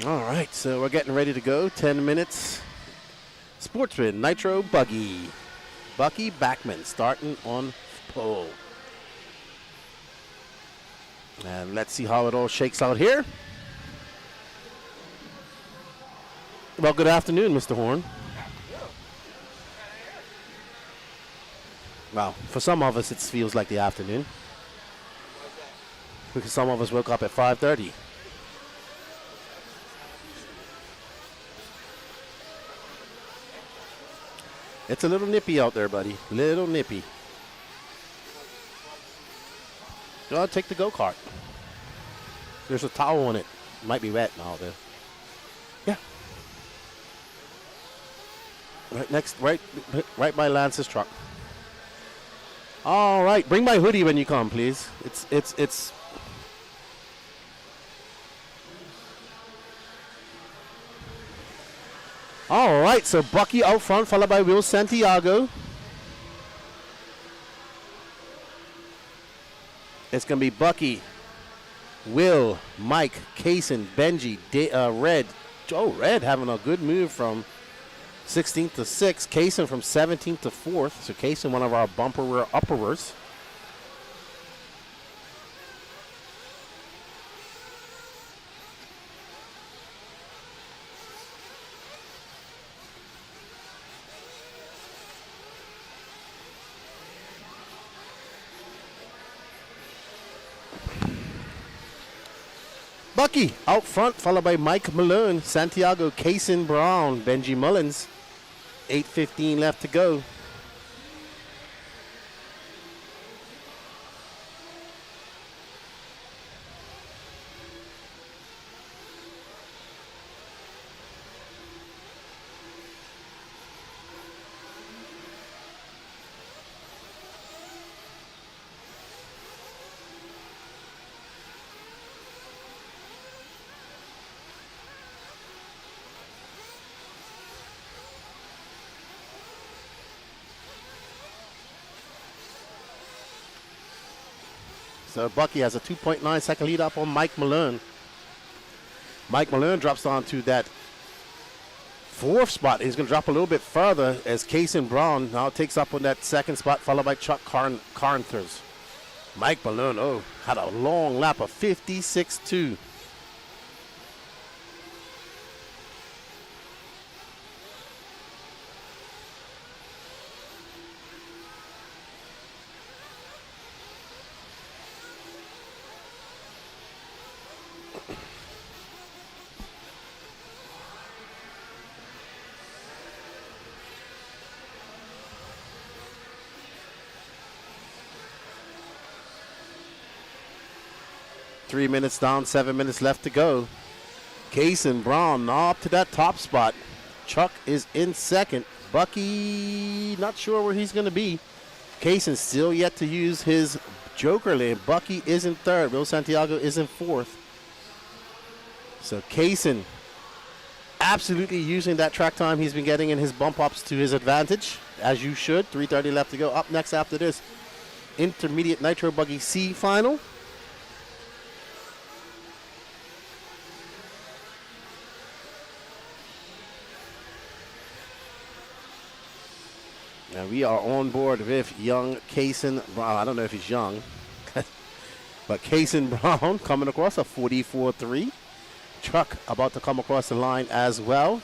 All right, so we're getting ready to go. 10 minutes. Sportsman Nitro Buggy. Bucky Backman starting on pole. And let's see how it all shakes out here. Well, good afternoon, Mr. Horn. Well, for some of us, it feels like the afternoon. Because some of us woke up at 5:30. It's a little nippy out there, buddy. Little nippy. Go take the go-kart. There's a towel on it. Might be wet now, though. Yeah. Right next, right by Lance's truck. All right, bring my hoodie when you come, please. It's. All right, so Bucky out front, followed by Will Santiago. It's going to be Bucky, Will, Mike, Kason, Benji, Red. Oh, Red having a good move from 16th to 6th. Kason from 17th to 4th. So Kason, one of our bumper upperers. Bucky out front, followed by Mike Malone, Santiago, Kason Brown, Benji Mullins. 8:15 left to go. So Bucky has a 2.9 second lead up on Mike Malone. Mike Malone drops down to that 4th spot. He's going to drop a little bit further as Kason Brown now takes up on that 2nd spot, followed by Chuck Carnthers. Mike Malone, had a long lap of 56.2. Three minutes down, 7 minutes left to go. Kason Brown now up to that top spot. Chuck is in second. Bucky, not sure where he's going to be. Kason still yet to use his joker lane. Bucky is in third. Will Santiago is in fourth. So Kason absolutely using that track time he's been getting in his bump ups to his advantage, as you should. 3:30 left to go. Up next after this, intermediate Nitro Buggy C final. And we are on board with young Kason Brown. I don't know if he's young, but Kason Brown coming across a 44.3. Chuck about to come across the line as well.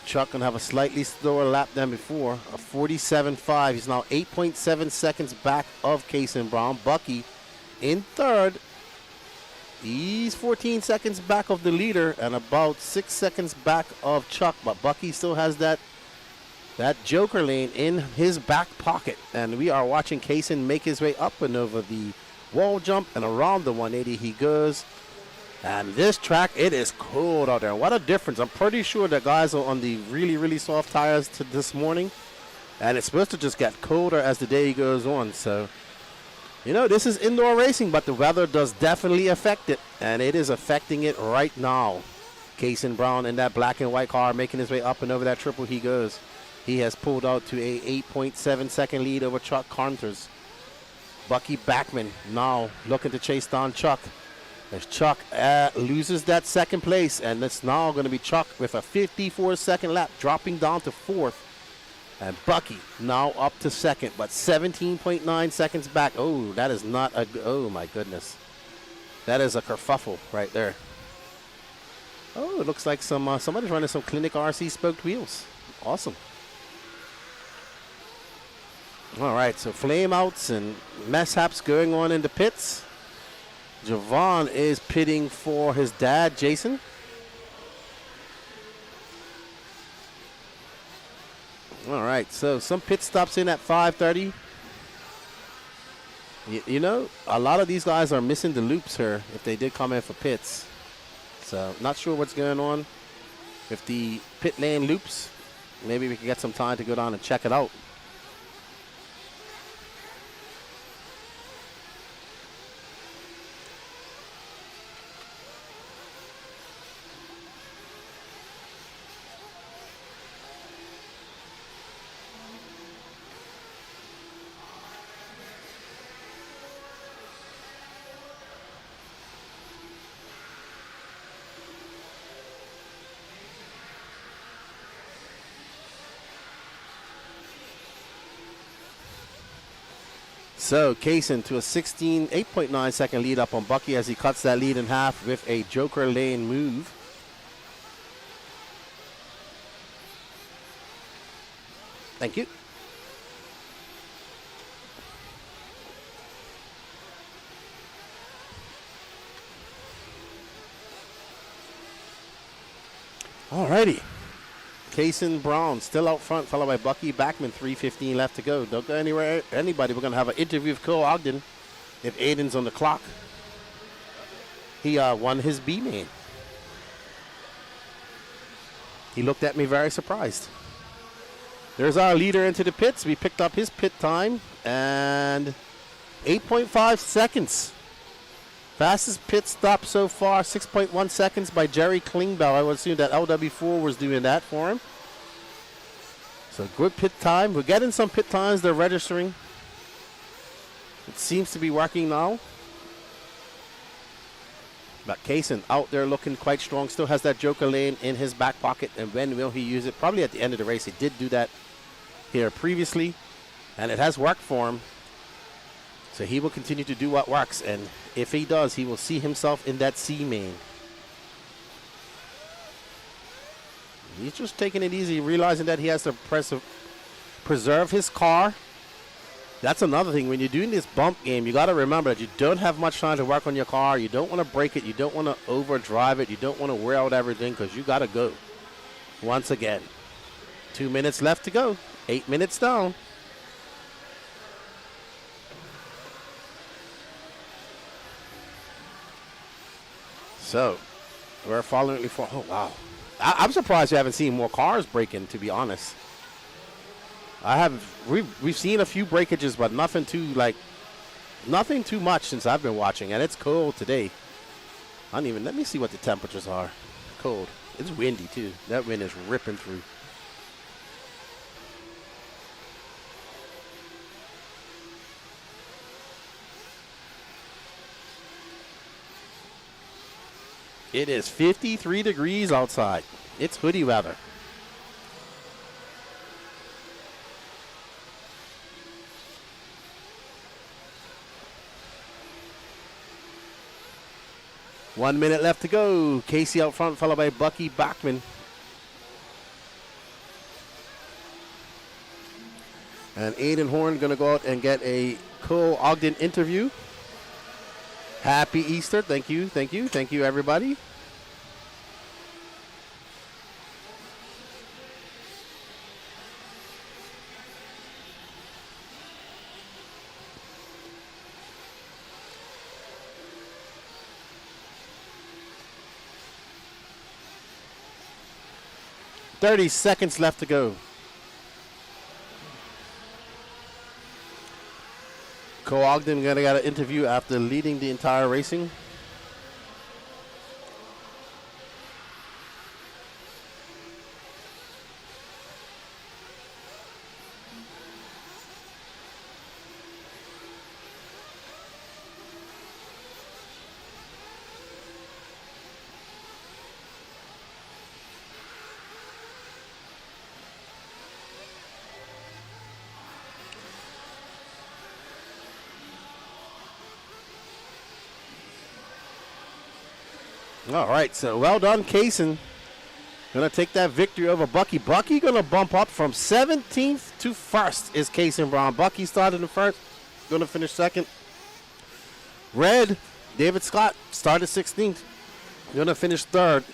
Chuck gonna have a slightly slower lap than before, a 47.5. He's now 8.7 seconds back of Kason Brown. Bucky in third. He's 14 seconds back of the leader and about 6 seconds back of Chuck, but Bucky still has that joker lane in his back pocket. And we are watching Kason make his way up and over the wall jump and around the 180 he goes. And this track, it is cold out there. What a difference. I'm pretty sure the guys are on the really, really soft tires this morning. And it's supposed to just get colder as the day goes on. So, this is indoor racing, but the weather does definitely affect it. And it is affecting it right now. Kason Brown in that black and white car making his way up and over that triple he goes. He has pulled out to a 8.7 second lead over Chuck Carnters. Bucky Backman now looking to chase down Chuck. As Chuck loses that second place, and it's now going to be Chuck with a 54-second lap, dropping down to fourth. And Bucky now up to second, but 17.9 seconds back. Oh, that is not a, oh my goodness. That is a kerfuffle right there. Oh, it looks like somebody's running some Clinic RC spoked wheels. Awesome. All right, so flame outs and mishaps going on in the pits. Javon is pitting for his dad, Jason. All right, so some pit stops in at 5:30. A lot of these guys are missing the loops here if they did come in for pits. So not sure what's going on with the pit lane loops. Maybe we can get some time to go down and check it out. So Kason to a 8.9 second lead up on Bucky as he cuts that lead in half with a joker lane move. Thank you. Alrighty. Kason Brown still out front, followed by Bucky Backman, 3:15 left to go. Don't go anywhere, anybody. We're going to have an interview with Cole Ogden if Aiden's on the clock. He won his B main. He looked at me very surprised. There's our leader into the pits. We picked up his pit time and 8.5 seconds. Fastest pit stop so far, 6.1 seconds by Jerry Klingbeil. I would assume that LW4 was doing that for him. So good pit time. We're getting some pit times they're registering. It seems to be working now. But Kaysen out there looking quite strong. Still has that Joker lane in his back pocket. And when will he use it? Probably at the end of the race. He did do that here previously. And it has worked for him. So he will continue to do what works. And if he does, he will see himself in that C main. He's just taking it easy, realizing that he has to preserve his car. That's another thing. When you're doing this bump game, you got to remember that you don't have much time to work on your car. You don't want to break it. You don't want to overdrive it. You don't want to wear out everything because you got to go. Once again, 2 minutes left to go. 8 minutes down. So, we're following for. Oh, wow. I'm surprised you haven't seen more cars breaking, to be honest. We've seen a few breakages, but nothing too much since I've been watching, and it's cold today. Let me see what the temperatures are. Cold. It's windy too. That wind is ripping through. It is 53 degrees outside. It's hoodie weather. One minute left to go. Casey out front, followed by Bucky Bachman. And Aiden Horn going to go out and get a Cole Ogden interview. Happy Easter. Thank you, everybody. .30 seconds left to go. Cole Ogden gonna get an interview after leading the entire racing. All right, so well done, Kaysen. Gonna take that victory over Bucky. Bucky gonna bump up from 17th to 1st is Kaysen Brown. Bucky started in first, gonna finish second. Red, David Scott started 16th, gonna finish third.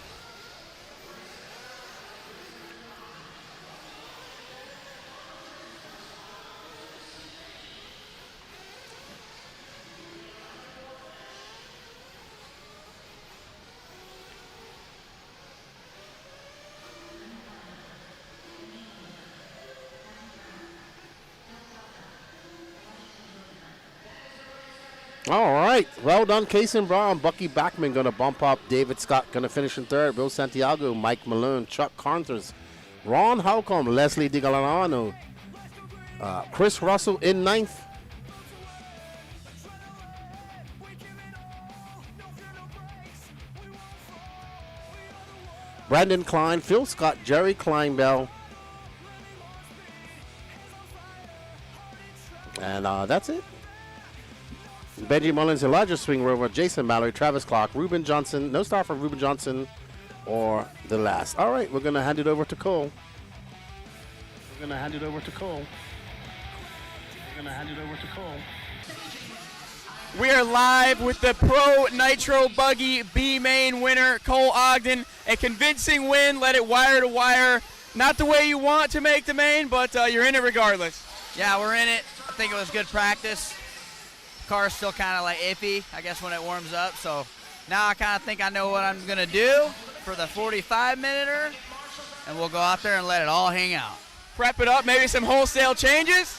All right, well done, Kaysen Brown. Bucky Bachman going to bump up. David Scott going to finish in third. Bill Santiago, Mike Malone, Chuck Carnters, Ron Halcomb, Leslie DiGalano, Chris Russell in ninth. Brandon Klein, Phil Scott, Jerry Kleinbell. And that's it. Benji Mullins, Elijah Swing Rover, Jason Mallory, Travis Clark, Ruben Johnson. No star for Ruben Johnson or the last. All right, we're going to hand it over to Cole. We are live with the Pro Nitro Buggy B main winner, Cole Ogden. A convincing win, led it wire to wire. Not the way you want to make the main, but you're in it regardless. Yeah, we're in it. I think it was good practice. Car's still kind of like iffy, I guess, when it warms up. So now I kind of think I know what I'm going to do for the 45-minuter, and we'll go out there and let it all hang out. Prep it up, maybe some wholesale changes?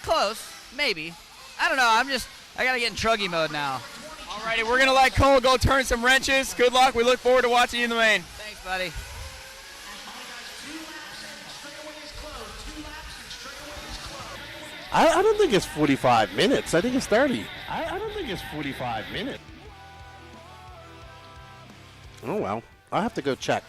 Close, maybe. I don't know, I got to get in truggy mode now. All righty, we're going to let Cole go turn some wrenches. Good luck. We look forward to watching you in the main. Thanks, buddy. I don't think it's 45 minutes. I think it's 30. I don't think it's 45 minutes. Oh, well. I'll have to go check.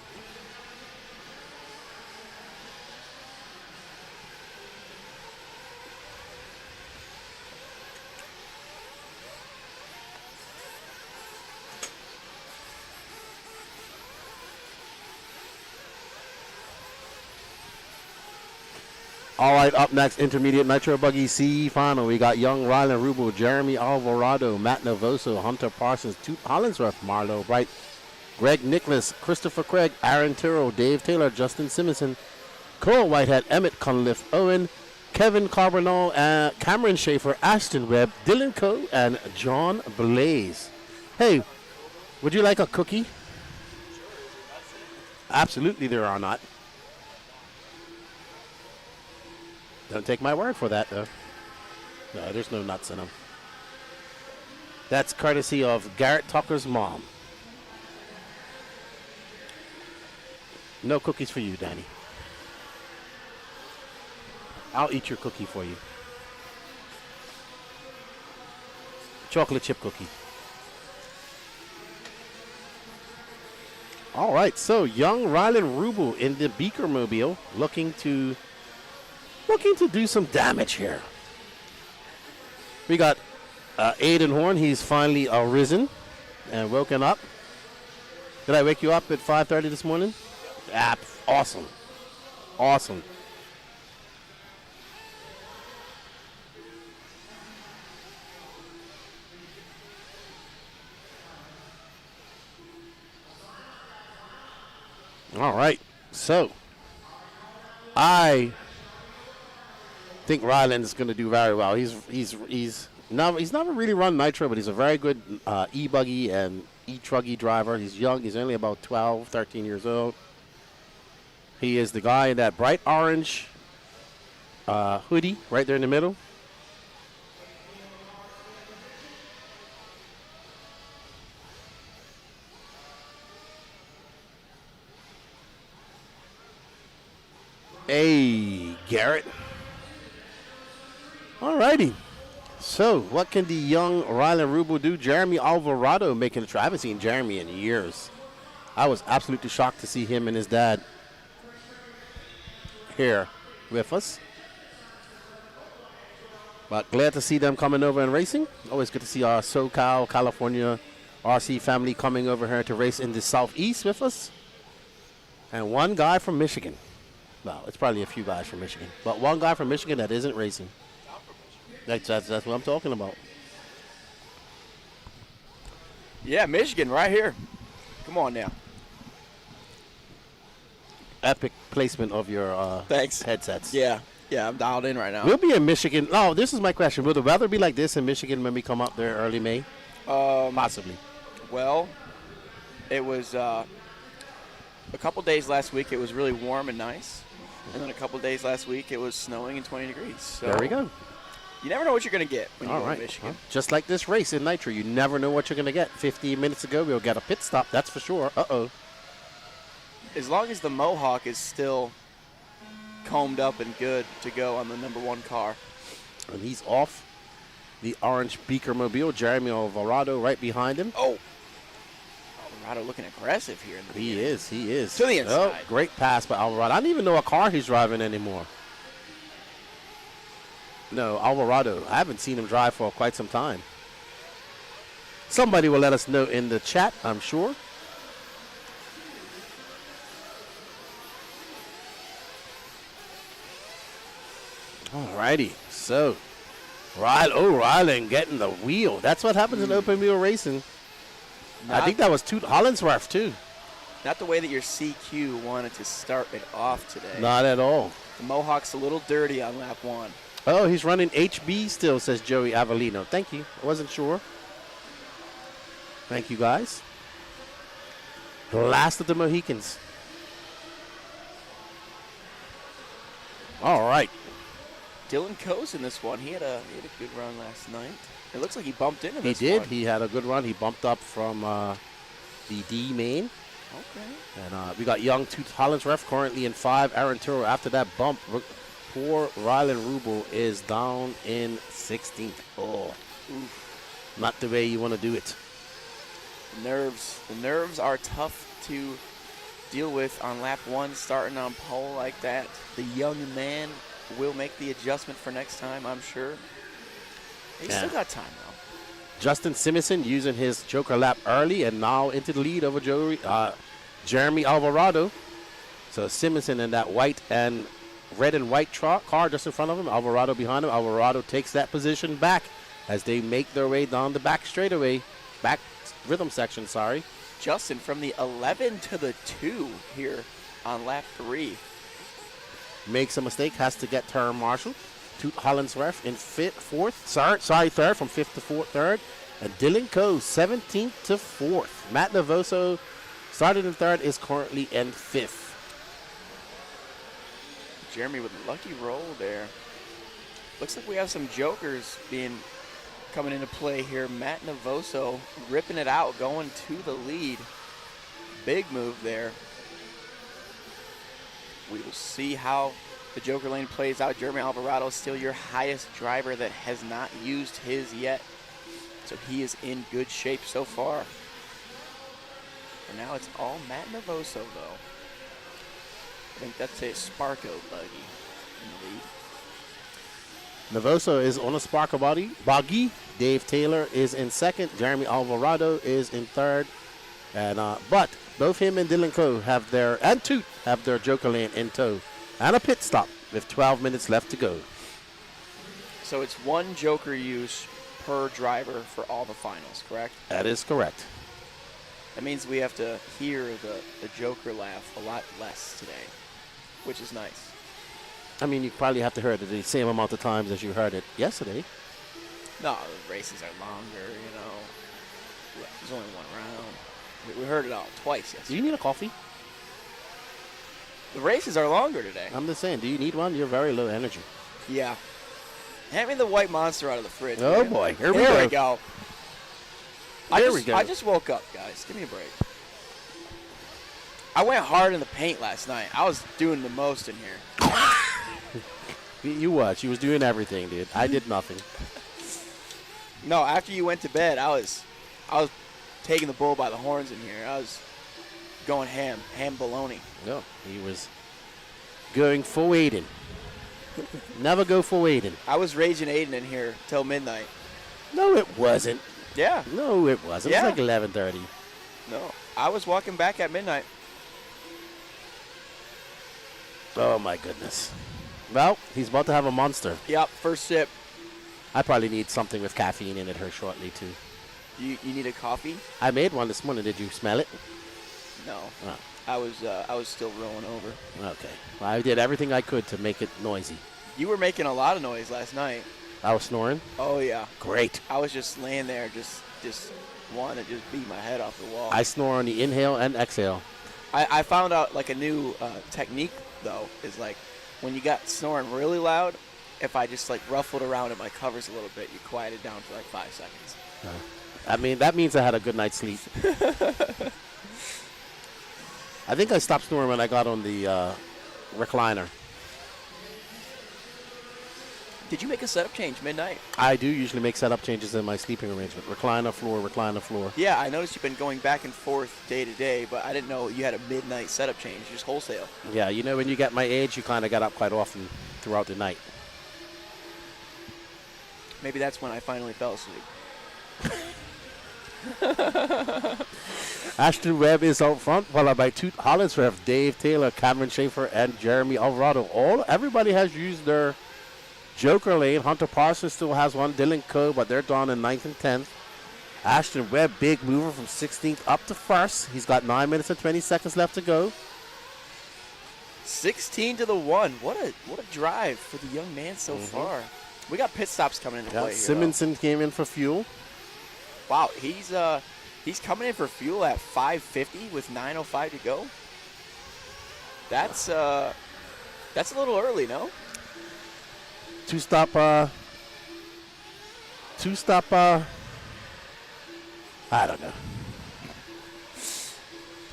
All right, up next, Intermediate Nitro Buggy C final. We got young Rylan Rubel, Jeremy Alvarado, Matt Novoso, Hunter Parsons, Toot Hollinsworth, Marlo Bright, Greg Nicholas, Christopher Craig, Aaron Tyrrell, Dave Taylor, Justin Simonson, Cole Whitehead, Emmett Cunliffe, Owen, Kevin Carbonell, Cameron Schaefer, Ashton Webb, Dylan Coe, and John Blaze. Hey, would you like a cookie? Absolutely there are not. Don't take my word for that, though. No, there's no nuts in them. That's courtesy of Garrett Tucker's mom. No cookies for you, Danny. I'll eat your cookie for you. Chocolate chip cookie. All right, so young Rylan Rubel in the Beaker Mobile looking to do some damage here. We got Aiden Horn. He's finally arisen and woken up. Did I wake you up at 5:30 this morning? Awesome. Awesome. All right. So, I think Ryland is going to do very well. He's never really run Nitro, but he's a very good E-buggy and E-truggy driver. He's young. He's only about 12, 13 years old. He is the guy in that bright orange hoodie right there in the middle. Hey, Garrett. Alrighty. So, what can the young Rylan Rubel do? Jeremy Alvarado making a try. I haven't seen Jeremy in years. I was absolutely shocked to see him and his dad here with us. But glad to see them coming over and racing. Always good to see our SoCal, California RC family coming over here to race in the Southeast with us. And one guy from Michigan. Well, it's probably a few guys from Michigan. But one guy from Michigan that isn't racing. That's what I'm talking about. Yeah, Michigan right here. Come on now. Epic placement of your Thanks. headsets. Yeah, I'm dialed in right now. We'll be in Michigan. Oh, this is my question. Will the weather be like this in Michigan when we come up there early May? Possibly. Well, it was a couple days last week. It was really warm and nice. And then a couple days last week, it was snowing and 20 degrees. So there we go. You never know what you're going to get when you All go right. to Michigan. Well, just like this race in Nitro, you never know what you're going to get. 15 minutes ago, we'll get a pit stop. That's for sure. Uh-oh. As long as the Mohawk is still combed up and good to go on the number one car. And he's off the orange Beaker Mobile. Jeremy Alvarado right behind him. Oh. Alvarado looking aggressive here. In the He is. To the inside. Oh, great pass by Alvarado. I don't even know what car he's driving anymore. No, Alvarado. I haven't seen him drive for quite some time. Somebody will let us know in the chat, I'm sure. Alrighty, so Rylan getting the wheel. That's what happens in open wheel racing. I think that was Toot Hollinsworth too. Not the way that your CQ wanted to start it off today. Not at all. The Mohawk's a little dirty on lap one. Oh, he's running HB still, says Joey Avellino. Thank you. I wasn't sure. Thank you, guys. The last of the Mohicans. All right. Dylan Coe's in this one. He had a good run last night. It looks like he bumped into He this did. one. He had a good run. He bumped up from the D main. Okay. And we got young Toot Hollinsworth currently in 5. Aaron Turo after that bump. Poor Rylan Rubel is down in 16th. Oh, not the way you want to do it. nerves. The nerves are tough to deal with on lap 1, starting on pole like that. The young man will make the adjustment for next time, I'm sure. He's still got time, though. Justin Simonson using his Joker lap early and now into the lead over Jeremy Alvarado. So Simonson in that white and red and white car just in front of him. Alvarado behind him. Alvarado takes that position back as they make their way down the back straightaway. Back rhythm section, sorry. Justin from the 11 to the 2 here on lap 3. Makes a mistake, has to get turn marshal. Toot Hollinsworth in third from 5th to 3rd. And Dylan Coe, 17th to 4th. Matt Navoso started in 3rd, is currently in 5th. Jeremy with a lucky roll there. Looks like we have some jokers coming into play here. Matt Navoso ripping it out, going to the lead. Big move there. We will see how the Joker lane plays out. Jeremy Alvarado still your highest driver that has not used his yet. So he is in good shape so far. For now, it's all Matt Navoso, though. I think that's a Sparko buggy in the lead. Navoso is on a Sparko buggy. Dave Taylor is in 2nd. Jeremy Alvarado is in 3rd. And but both him and Dylan Coe and Toot have their Joker lane in tow. And a pit stop with 12 minutes left to go. So it's one Joker use per driver for all the finals, correct? That is correct. That means we have to hear the Joker laugh a lot less today, which is nice. I mean, you probably have to hear it the same amount of times as you heard it yesterday. No, the races are longer, you know. There's only one round. We heard it all twice yesterday. Do you need a coffee? The races are longer today. I'm just saying, do you need one? You're very low energy. Yeah. Hand me the white monster out of the fridge. Oh, man. boy. Here we go. There we go. I just woke up, guys. Give me a break. I went hard in the paint last night. I was doing the most in here. You was. You was doing everything, dude. I did nothing. No, after you went to bed, I was taking the bull by the horns in here. I was going ham baloney. No, he was going full Aiden. Never go full Aiden. I was raging Aiden in here till midnight. No, it wasn't. Yeah. No, it wasn't. Yeah. It was like 11:30. No, I was walking back at midnight. Oh, my goodness. Well, he's about to have a monster. Yep, first sip. I probably need something with caffeine in it here shortly, too. You need a coffee? I made one this morning. Did you smell it? No. Oh. I was still rolling over. Okay. Well, I did everything I could to make it noisy. You were making a lot of noise last night. I was snoring? Oh, yeah. Great. I was just laying there, just wanting to just beat my head off the wall. I snore on the inhale and exhale. I found out like a new technique, though, is like when you got snoring really loud, if I just like ruffled around in my covers a little bit, you quiet it down for like 5 seconds. I mean, that means I had a good night's sleep. I think I stopped snoring when I got on the recliner. Did you make a setup change midnight? I do usually make setup changes in my sleeping arrangement. Recliner, floor. Yeah, I noticed you've been going back and forth day to day, but I didn't know you had a midnight setup change, just wholesale. Yeah, you know, when you get my age, you kind of get up quite often throughout the night. Maybe that's when I finally fell asleep. Ashton Webb is out front, followed by Toot Hollinsworth, Dave Taylor, Cameron Schaefer, and Jeremy Alvarado. Everybody has used their Joker lane. Hunter Parsons still has one. Dylan Coe, but they're down in 9th and 10th. Ashton Webb, big mover from 16th up to 1st. He's got 9 minutes and 20 seconds left to go. 16 to the 1. What a drive for the young man so far. We got pit stops coming into play here. Simonson came in for fuel. Wow, he's coming in for fuel at 5:50 with 9:05 to go. That's a little early, no? Two stop. I don't know.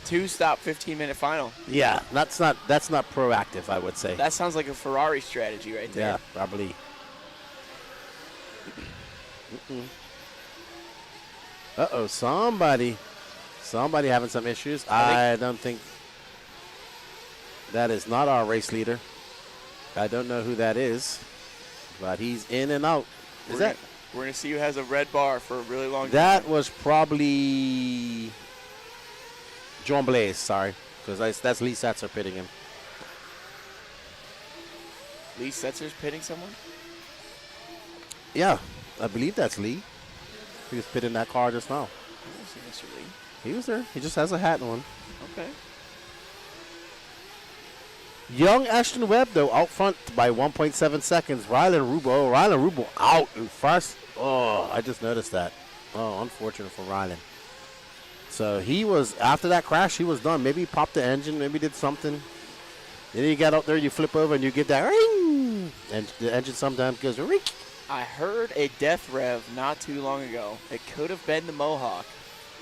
2-stop 15-minute final. Yeah, that's not proactive, I would say. That sounds like a Ferrari strategy right there. Yeah, probably. Uh-oh, somebody Somebody having some issues. I don't think that is not our race leader. I don't know who that is, but he's in and out. We're going to see who has a red bar for a really long time. That was probably John Blaze, sorry, because that's Lee Setzer pitting him. Lee Setzer's pitting someone? Yeah, I believe that's Lee. He was pitting that car just now. I don't see Mr. Lee. He was there. He just has a hat on. Okay. Young Ashton Webb, though, out front by 1.7 seconds. Rylan Rubo out in first. Oh, I just noticed that. Oh, unfortunate for Rylan. So he was, after that crash, he was done. Maybe he popped the engine, maybe did something. Then you get out there, you flip over, and you get that ring. And the engine sometimes goes ring. I heard a death rev not too long ago. It could have been the Mohawk.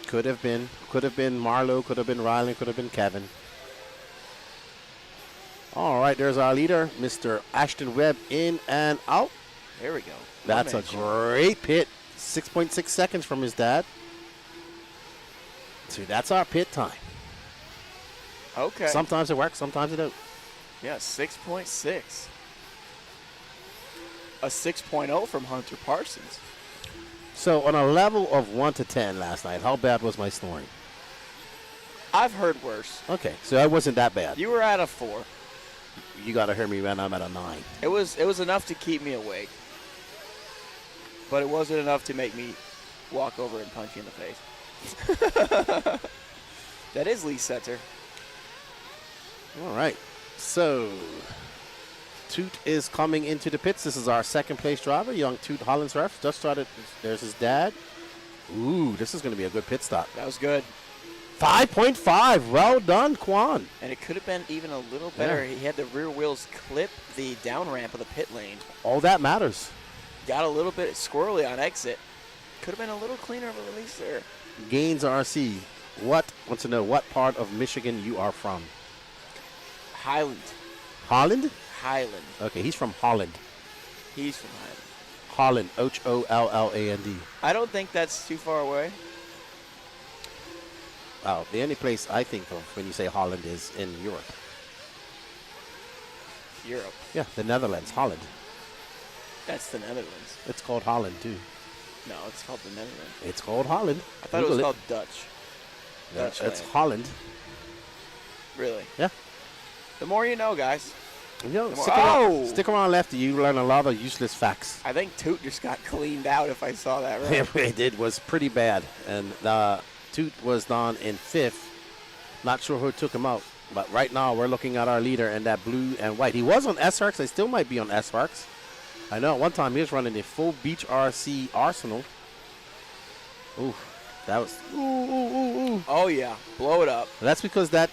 Could have been Marlowe, could have been Rylan, could have been Kevin. All right, there's our leader, Mr. Ashton Webb, in and out. There we go. That's a great pit. 6.6 seconds from his dad. So that's our pit time. Okay. Sometimes it works, sometimes it don't. Yeah, 6.6. A 6.0 from Hunter Parsons. So on a level of 1 to 10 last night, how bad was my snoring? I've heard worse. Okay, so I wasn't that bad. You were at a 4. You got to hear me when I'm at a 9. It was enough to keep me awake. But it wasn't enough to make me walk over and punch you in the face. That is Lee Setzer. All right. So Toot is coming into the pits. This is our second place driver, young Toot Hollinsworth. Just started. There's his dad. Ooh, this is going to be a good pit stop. That was good. 5.5. Well done, Quan. And it could have been even a little better. Yeah. He had the rear wheels clip the down ramp of the pit lane. All that matters. Got a little bit squirrely on exit. Could have been a little cleaner of a release there. Gaines RC. Wants to know what part of Michigan you are from. Highland. Holland? Highland. Okay, he's from Holland. He's from Highland. Holland, Holland. I don't think that's too far away. Oh, the only place I think of when you say Holland is in Europe. Europe. Yeah, the Netherlands, Holland. That's the Netherlands. It's called Holland, too. No, it's called the Netherlands. It's called Holland. I thought it was called Dutch. No, it's Holland. Really? Yeah. The more you know, guys. Stick around, Lefty. You learn a lot of useless facts. I think Toot just got cleaned out, if I saw that right. Yeah, it did. Was pretty bad. And Toot was down in 5th. Not sure who took him out. But right now, we're looking at our leader in that blue and white. He was on S-Works. I still might be on S-Works. I know at one time he was running a full Beach RC Arsenal. Ooh, that was ooh. Oh yeah, blow it up. That's because that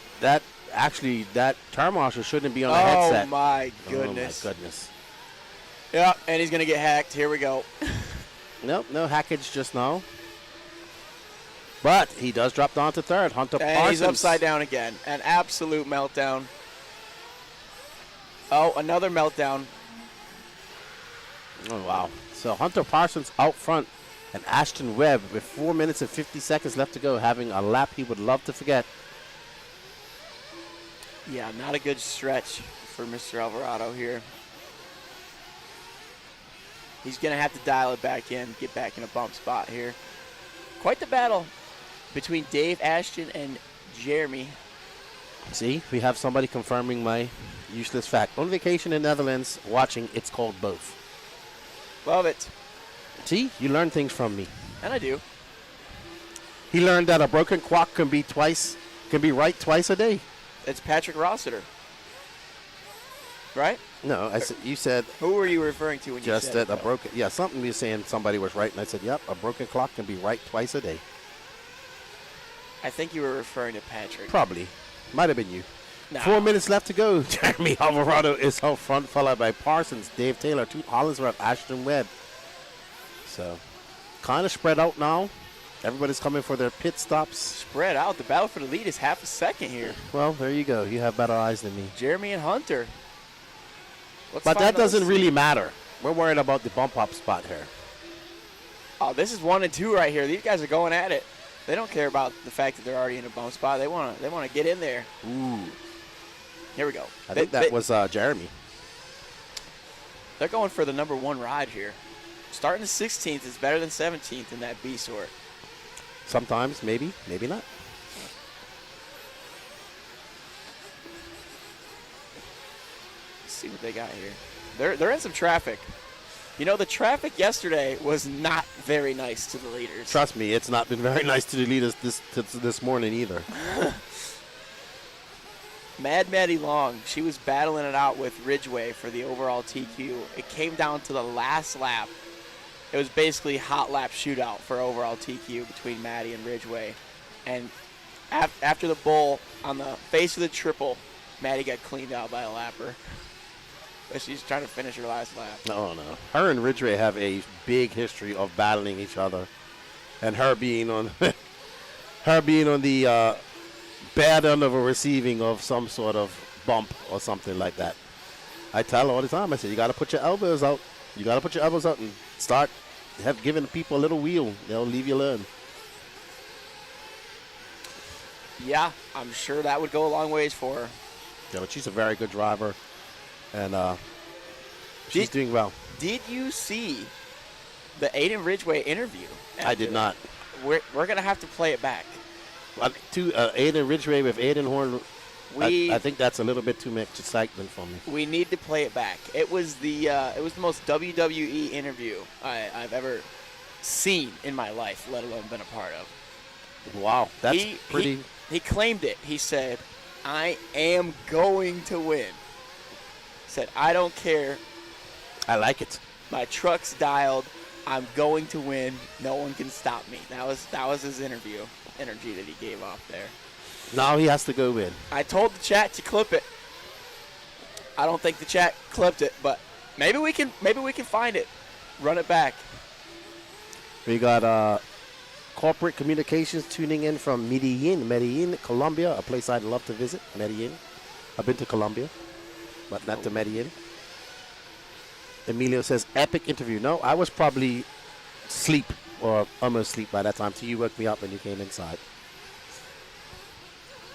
turn marshal shouldn't be on the headset. Oh my goodness. Oh my goodness. Yeah, and he's gonna get hacked. Here we go. Nope, no hackage just now. But he does drop down to 3rd. Hunter Parsons. He's upside down again. An absolute meltdown. Oh, another meltdown. Oh, wow. So Hunter Parsons out front and Ashton Webb with 4 minutes and 50 seconds left to go, having a lap he would love to forget. Yeah, not a good stretch for Mr. Alvarado here. He's going to have to dial it back in, get back in a bump spot here. Quite the battle between Dave Ashton and Jeremy. See, we have somebody confirming my useless fact. On vacation in Netherlands, watching It's Called Both. Love it. See, you learn things from me. And I do. He learned that a broken clock can be right twice a day. It's Patrick Rossiter. Right? No, you said. Who were you referring to when you said just that it, a broken? Yeah, something you were saying somebody was right, and I said, "Yep, a broken clock can be right twice a day." I think you were referring to Patrick. Probably, might have been you. Nah. 4 minutes left to go. Jeremy Alvarado is out front, followed by Parsons, Dave Taylor, Toot Hollinsworth, Ashton Webb. So, kind of spread out now. Everybody's coming for their pit stops. Spread out. The battle for the lead is half a second here. Well, there you go. You have better eyes than me. Jeremy and Hunter. But that doesn't really matter. We're worried about the bump up spot here. Oh, this is 1 and 2 right here. These guys are going at it. They don't care about the fact that they're already in a bump spot. They want to get in there. Ooh. Here we go. I think that was Jeremy. They're going for the number 1 ride here. Starting the 16th is better than 17th in that B sort. Sometimes, maybe, maybe not. Let's see what they got here. They're in some traffic. You know, the traffic yesterday was not very nice to the leaders. Trust me, it's not been very nice to the leaders this morning either. Mad Maddie Long, she was battling it out with Ridgway for the overall TQ. It came down to the last lap. It was basically hot lap shootout for overall TQ between Maddie and Ridgway. And after the bull, on the face of the triple, Maddie got cleaned out by a lapper. But she's trying to finish her last lap. Oh, no. Her and Ridgway have a big history of battling each other. And her being on the bad end of a receiving of some sort of bump or something like that. I tell her all the time, I say, you got to put your elbows out. You got to put your elbows out and start giving people a little wheel. They'll leave you alone. Yeah, I'm sure that would go a long ways for her. Yeah, but she's a very good driver. And she's doing well. Did you see the Aiden Ridgway interview? I did not. We're going to have to play it back. Aiden Ridgway with Aiden Horn. I think that's a little bit too much excitement for me. We need to play it back. It was the most WWE interview I've ever seen in my life, let alone been a part of. Wow, that's pretty. He claimed it. He said, "I am going to win." Said, "I don't care. I like it. My truck's dialed. I'm going to win. No one can stop me." That was his interview energy that he gave off there. Now he has to go win. I told the chat to clip it. I don't think the chat clipped it, but maybe we can find it. Run it back. We got corporate communications tuning in from Medellin, Colombia, a place I'd love to visit. Medellin. I've been to Colombia, but not to Medellin. Emilio says, epic interview. No, I was probably asleep or almost asleep by that time. So you woke me up when you came inside.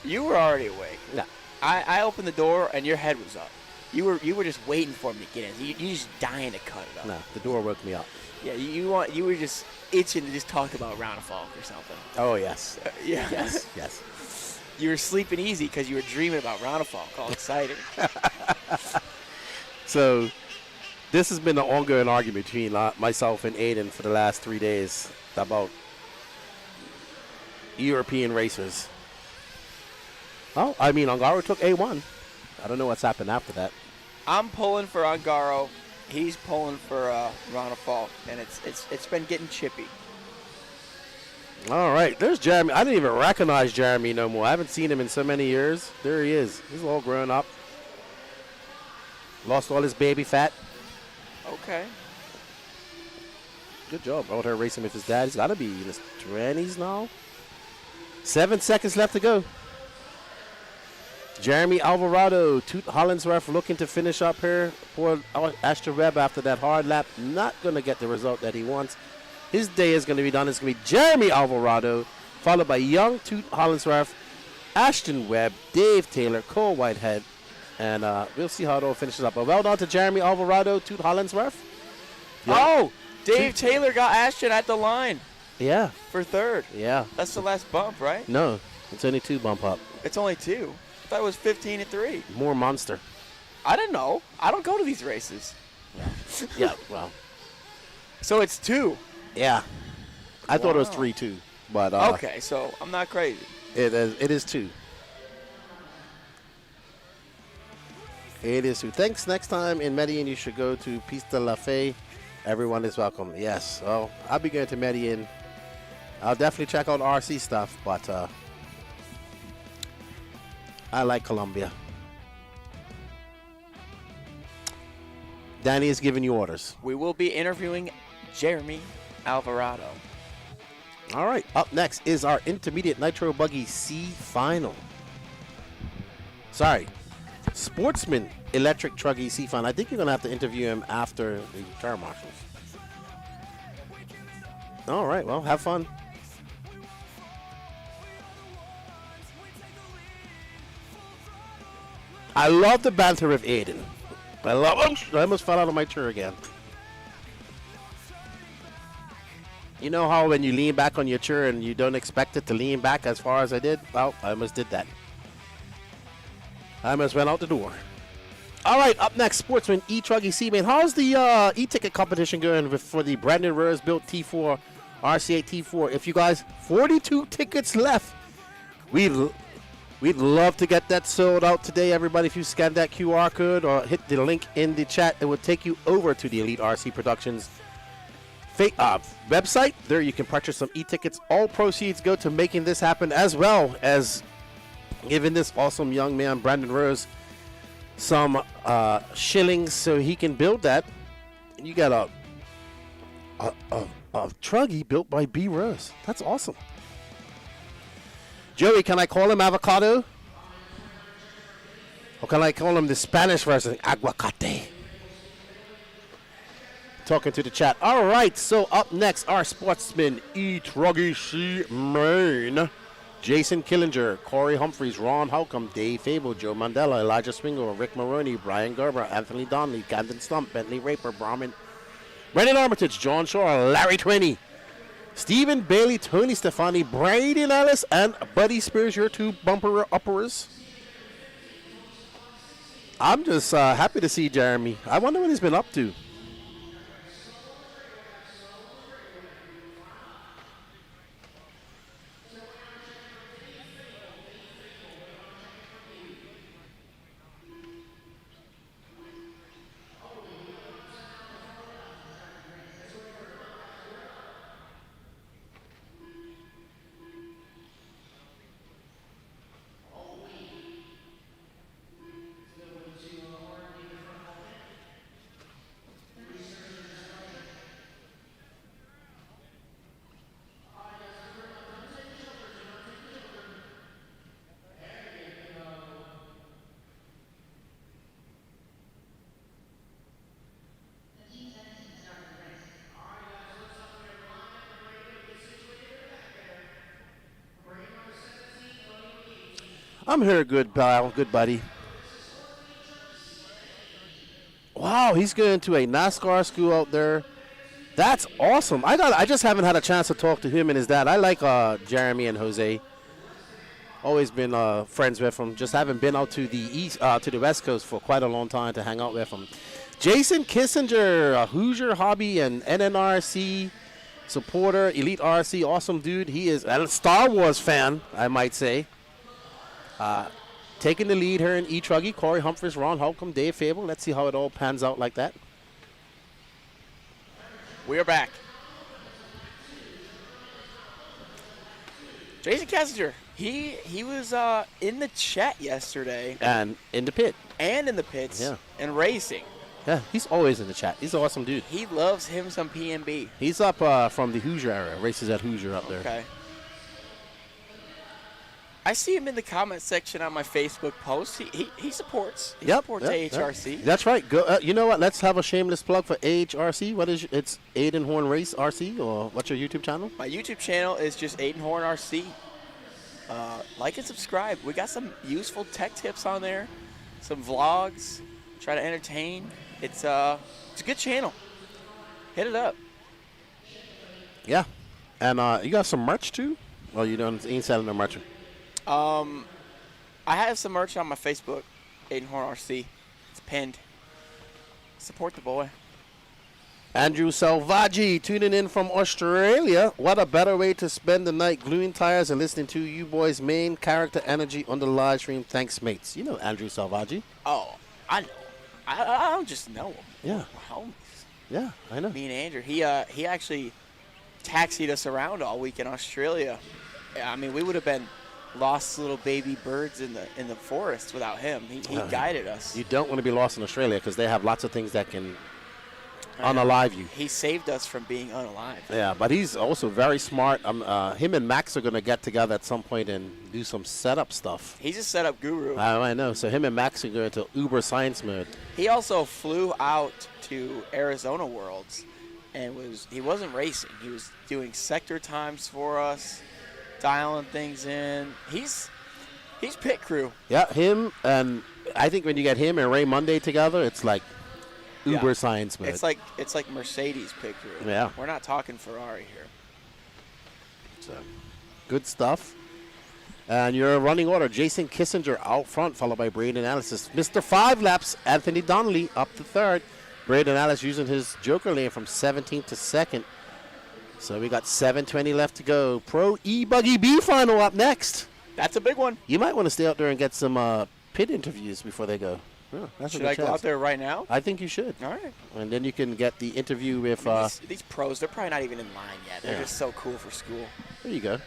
You were already awake. No. I opened the door and your head was up. You were just waiting for me to get in. You just dying to cut it up. No, the door woke me up. Yeah, you were just itching to just talk about Round of Falk or something. Oh yes. Yeah. Yes. You were sleeping easy because you were dreaming about Round of Falk. All excited. So, this has been an ongoing argument between myself and Aiden for the last 3 days about European racers. Oh, I mean, Ongaro took A1. I don't know what's happened after that. I'm pulling for Ongaro. He's pulling for Round of Falk, and it's been getting chippy. All right, there's Jeremy. I didn't even recognize Jeremy no more. I haven't seen him in so many years. There he is. He's all grown up. Lost all his baby fat. Okay. Good job out here racing with his dad. He's got to be in his 20s now. 7 seconds left to go. Jeremy Alvarado, Toot Hollandsworth looking to finish up here. Poor Astor Webb after that hard lap. Not going to get the result that he wants. His day is going to be done. It's going to be Jeremy Alvarado, followed by young Toot Hollandsworth, Ashton Webb, Dave Taylor, Cole Whitehead. And we'll see how it all finishes up. But well done to Jeremy Alvarado, Toot Hollandsworth. Yeah. Oh, Dave Taylor got Ashton at the line. Yeah. For third. Yeah. That's the last bump, right? No, it's only 2 bump up. It's only 2. I thought it was 15 and 3. More monster. I didn't know. I don't go to these races. Yeah, well. So it's 2. Yeah. I thought it was 3 too. But okay, so I'm not crazy. It is 2. It is 2. Thanks. Next time in Medellin, you should go to Pista La Fe. Everyone is welcome. Yes. Well, I'll be going to Medellin. I'll definitely check out RC stuff, but I like Colombia. Danny is giving you orders. We will be interviewing Jeremy Alvarado. All right. Up next is our Intermediate Nitro Buggy C Final. Sorry. Sportsman Electric Truggy C Final. I think you're going to have to interview him after the car marshals. All right. Well, have fun. I love the banter with Aiden. I almost fell out of my chair again. You know how when you lean back on your chair and you don't expect it to lean back as far as I did? Well, I almost did that. I almost went out the door. All right, up next, Sportsman E-truggy C-Main. How's the e-ticket competition going for the Brandon Rose built T4, RC8 T4? If you guys, 42 tickets left. We'd love to get that sold out today, everybody. If you scan that QR code or hit the link in the chat, it will take you over to the Elite RC Productions website. There you can purchase some e-tickets. All proceeds go to making this happen, as well as giving this awesome young man, Brandon Rose, some shillings so he can build that. And you got a truggy built by B. Rose. That's awesome. Joey, can I call him avocado? Or can I call him the Spanish version, aguacate? Talking to the chat. All right, so up next, our Sportsman E-truggy C-Main. Jason Killinger, Corey Humphreys, Ron Holcomb, Dave Fable, Joe Mandela, Elijah Swingle, Rick Maroney, Brian Gerber, Anthony Donnelly, Camden Stump, Bentley Raper, Brendan Armitage, John Shaw, Larry Twinney, Stephen Bailey, Tony Stefani, Brayden Ellis, and Buddy Spears, your two bumper uppers. I'm just happy to see Jeremy. I wonder what he's been up to. I'm here, good pal, good buddy. Wow, he's going to a NASCAR school out there. That's awesome. I just haven't had a chance to talk to him and his dad. I like Jeremy and Jose. Always been friends with them. Just haven't been out to the West Coast for quite a long time to hang out with them. Jason Kissinger, a Hoosier hobby and NNRC supporter, Elite RC, awesome dude. He is a Star Wars fan, I might say. Taking the lead here in E-truggy, Corey Humphreys, Ron Holcomb, Dave Fable. Let's see how it all pans out like that. We are back. Jason Kessinger, he was in the chat yesterday. And in the pit. And in the pits. Yeah. And racing. Yeah, he's always in the chat. He's an awesome dude. He loves him some PNB. He's up from the Hoosier area. Races at Hoosier up there. Okay. I see him in the comment section on my Facebook post. He supports. He supports AHRC. Yep. That's right. Go. You know what? Let's have a shameless plug for AHRC. What is it's Aiden Horn Race RC, or what's your YouTube channel? My YouTube channel is just Aiden Horn RC. Like and subscribe. We got some useful tech tips on there, some vlogs. Try to entertain. It's a good channel. Hit it up. Yeah, and you got some merch too. Well, you ain't selling no merch. I have some merch on my Facebook, Aiden Horn RC. It's pinned. Support the boy. Andrew Salvaggi tuning in from Australia. What a better way to spend the night gluing tires and listening to you boys' main character energy on the live stream. Thanks, mates. You know Andrew Salvaggi. Oh, I know. I don't just know him. Yeah. We're homies. Yeah, I know. Me and Andrew. He actually taxied us around all week in Australia. I mean, we would have been lost little baby birds in the forest without him. He guided us. You don't want to be lost in Australia because they have lots of things that can unalive you. He saved us from being unalive. Yeah, but he's also very smart. Him and Max are going to get together at some point and do some setup stuff. He's a setup guru. I know. So him and Max are going to Uber science mode. He also flew out to Arizona Worlds and he wasn't racing. He was doing sector times for us, dialing things in. He's pit crew. Yeah, him and I think when you get him and Ray Monday together, it's like uber Yeah. science mode. It's like Mercedes pick through. Yeah. We're not talking Ferrari here. So, good stuff. And your running order, Jason Kissinger out front, followed by Braden Ellis. Mr. 5 laps, Anthony Donnelly up to third. Braden Ellis using his joker lane from 17th to 2nd. So we got 7:20 left to go. Pro E-buggy B final up next. That's a big one. You might want to stay out there and get some pit interviews before they go. Yeah, that's Should a good I go chance. out there right now? I think you should. All right. And then you can get the interview with... these pros, they're probably not even in line yet. They're just so cool for school. There you go.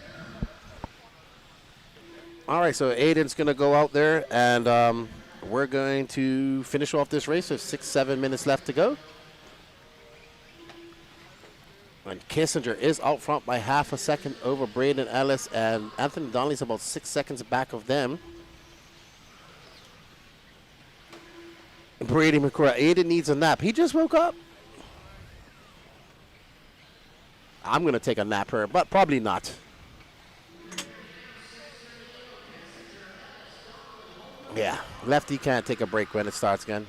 All right, so Aiden's going to go out there, and we're going to finish off this race with 6-7 minutes left to go. And Kissinger is out front by half a second over Braden Ellis, and Anthony Donnelly's about 6 seconds back of them. Brady McCoy, Aiden needs a nap. He just woke up. I'm going to take a nap here, but probably not. Yeah, lefty can't take a break when it starts again.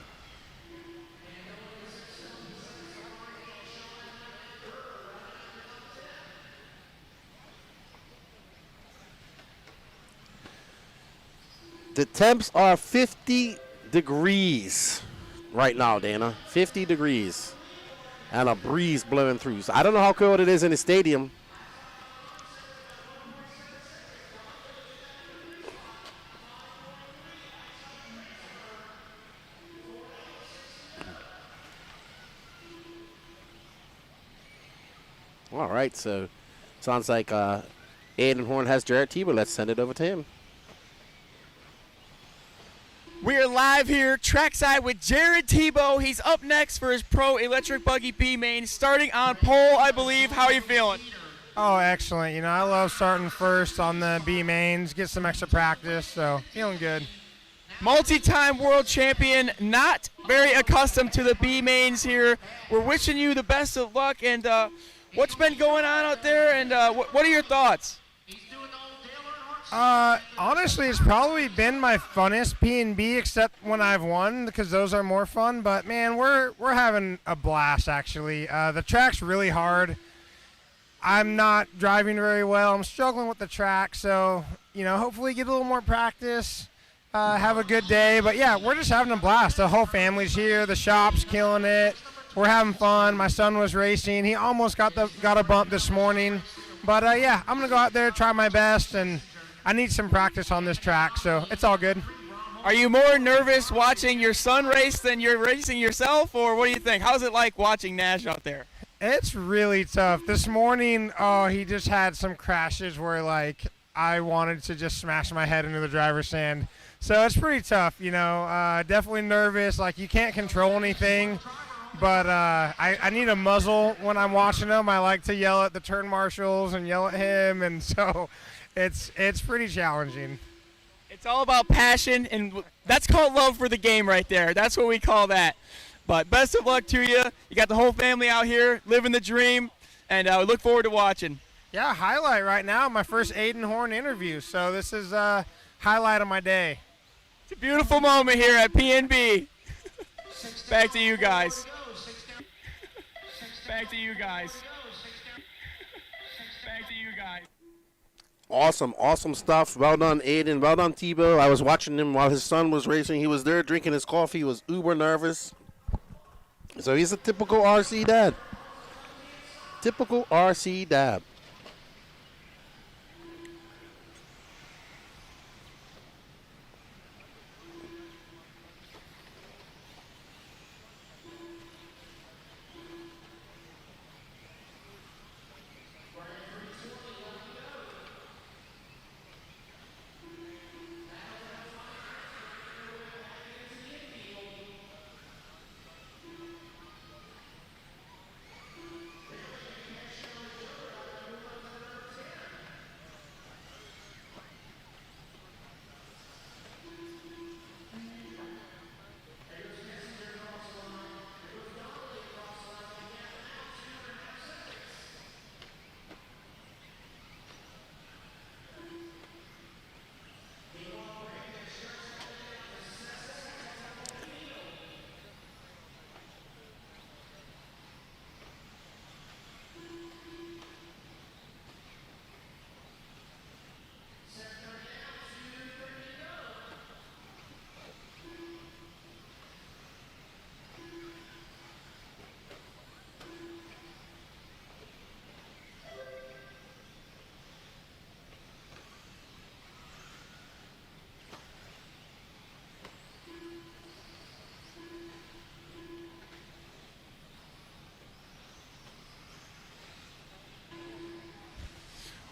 The temps are 50 degrees right now, Dana. 50 degrees. And a breeze blowing through. So I don't know how cold it is in the stadium. All right, so sounds like Aiden Horn has Jared Tebow. Let's send it over to him. We are live here trackside with Jared Tebow. He's up next for his Pro Electric Buggy B main, starting on pole, I believe. How are you feeling? Oh, excellent. You know, I love starting first on the B mains, get some extra practice, so feeling good. Multi-time world champion, not very accustomed to the B mains here. We're wishing you the best of luck, and what's been going on out there, and what are your thoughts? Honestly, it's probably been my funnest Pnb, except when I've won, because those are more fun. But man, we're having a blast actually. The track's really hard. I'm not driving very well. I'm struggling with the track, so you know, hopefully get a little more practice. Have a good day. But yeah, we're just having a blast. The whole family's here. The shop's killing it. We're having fun. My son was racing. He almost got a bump this morning. But yeah, I'm gonna go out there, try my best, and I need some practice on this track, so it's all good. Are you more nervous watching your son race than you're racing yourself, or what do you think? How's it like watching Nash out there? It's really tough. This morning, he just had some crashes where, like, I wanted to just smash my head into the driver's stand. So it's pretty tough, you know. Definitely nervous. Like, you can't control anything. But I need a muzzle when I'm watching him. I like to yell at the turn marshals and yell at him, and so it's pretty challenging. It's all about passion, and that's called love for the game right there. That's what we call that. But best of luck to you. You got the whole family out here living the dream, and we look forward to watching. Yeah, highlight right now, my first Aiden Horn interview. So this is a highlight of my day. It's a beautiful moment here at PNB. Back to you guys. Back to you guys. Back to you guys. Awesome stuff. Well done, Aiden. Well done, Tebow. I was watching him while his son was racing. He was there drinking his coffee. He was uber nervous. So he's a typical RC dad. Typical RC dad.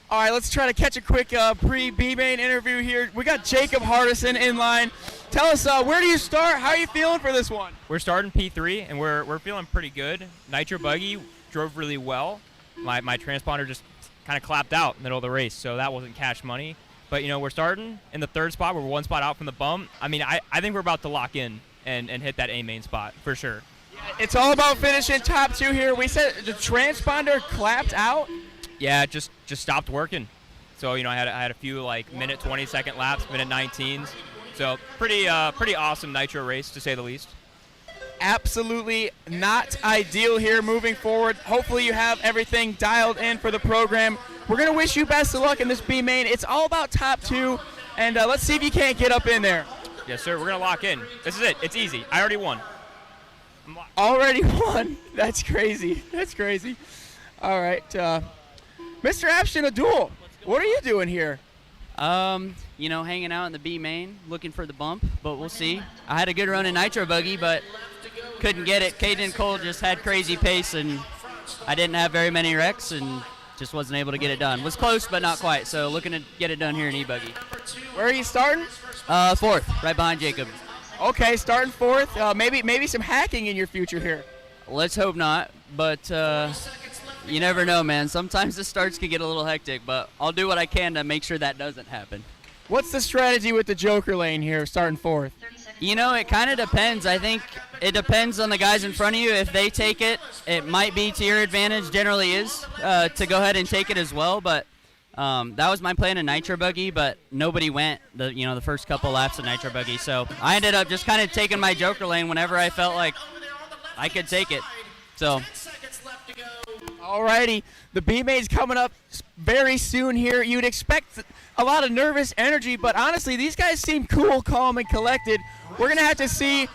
All right, let's try to catch a quick pre-B-main interview here. We got Jacob Hardison in line. Tell us, where do you start? How are you feeling for this one? We're starting P3, and we're feeling pretty good. Nitro buggy drove really well. My transponder just kind of clapped out in the middle of the race, so that wasn't cash money. But, you know, we're starting in the third spot. We're one spot out from the bump. I mean, I think we're about to lock in and hit that A-main spot for sure. It's all about finishing top 2 here. We said the transponder clapped out. Yeah, it just stopped working. So, you know, I had a few like minute 20-second laps, minute 19s. So pretty awesome Nitro race, to say the least. Absolutely not ideal here moving forward. Hopefully you have everything dialed in for the program. We're going to wish you best of luck in this B-main. It's all about top 2, and let's see if you can't get up in there. Yes, sir. We're going to lock in. This is it. It's easy. I already won. Already won? That's crazy. That's crazy. All right. Mr. Ashton Abdul, what are you doing here? You know, hanging out in the B main, looking for the bump, but we'll see. I had a good run in Nitro buggy, but couldn't get it. Caden Cole just had crazy pace, and I didn't have very many wrecks, and just wasn't able to get it done. Was close, but not quite, so looking to get it done here in E-buggy. Where are you starting? 4th, right behind Jacob. Okay, starting 4th. Maybe some hacking in your future here. Let's hope not, but you never know, man. Sometimes the starts can get a little hectic, but I'll do what I can to make sure that doesn't happen. What's the strategy with the Joker lane here, starting 4th? You know, it kind of depends. I think it depends on the guys in front of you. If they take it, it might be to your advantage, generally is, to go ahead and take it as well. But that was my plan in Nitro buggy, but nobody went the first couple laps of Nitro buggy. So I ended up just kind of taking my Joker lane whenever I felt like I could take it. So. Alrighty, the B-main's coming up very soon here. You'd expect a lot of nervous energy, but honestly, these guys seem cool, calm, and collected. We're going to have to see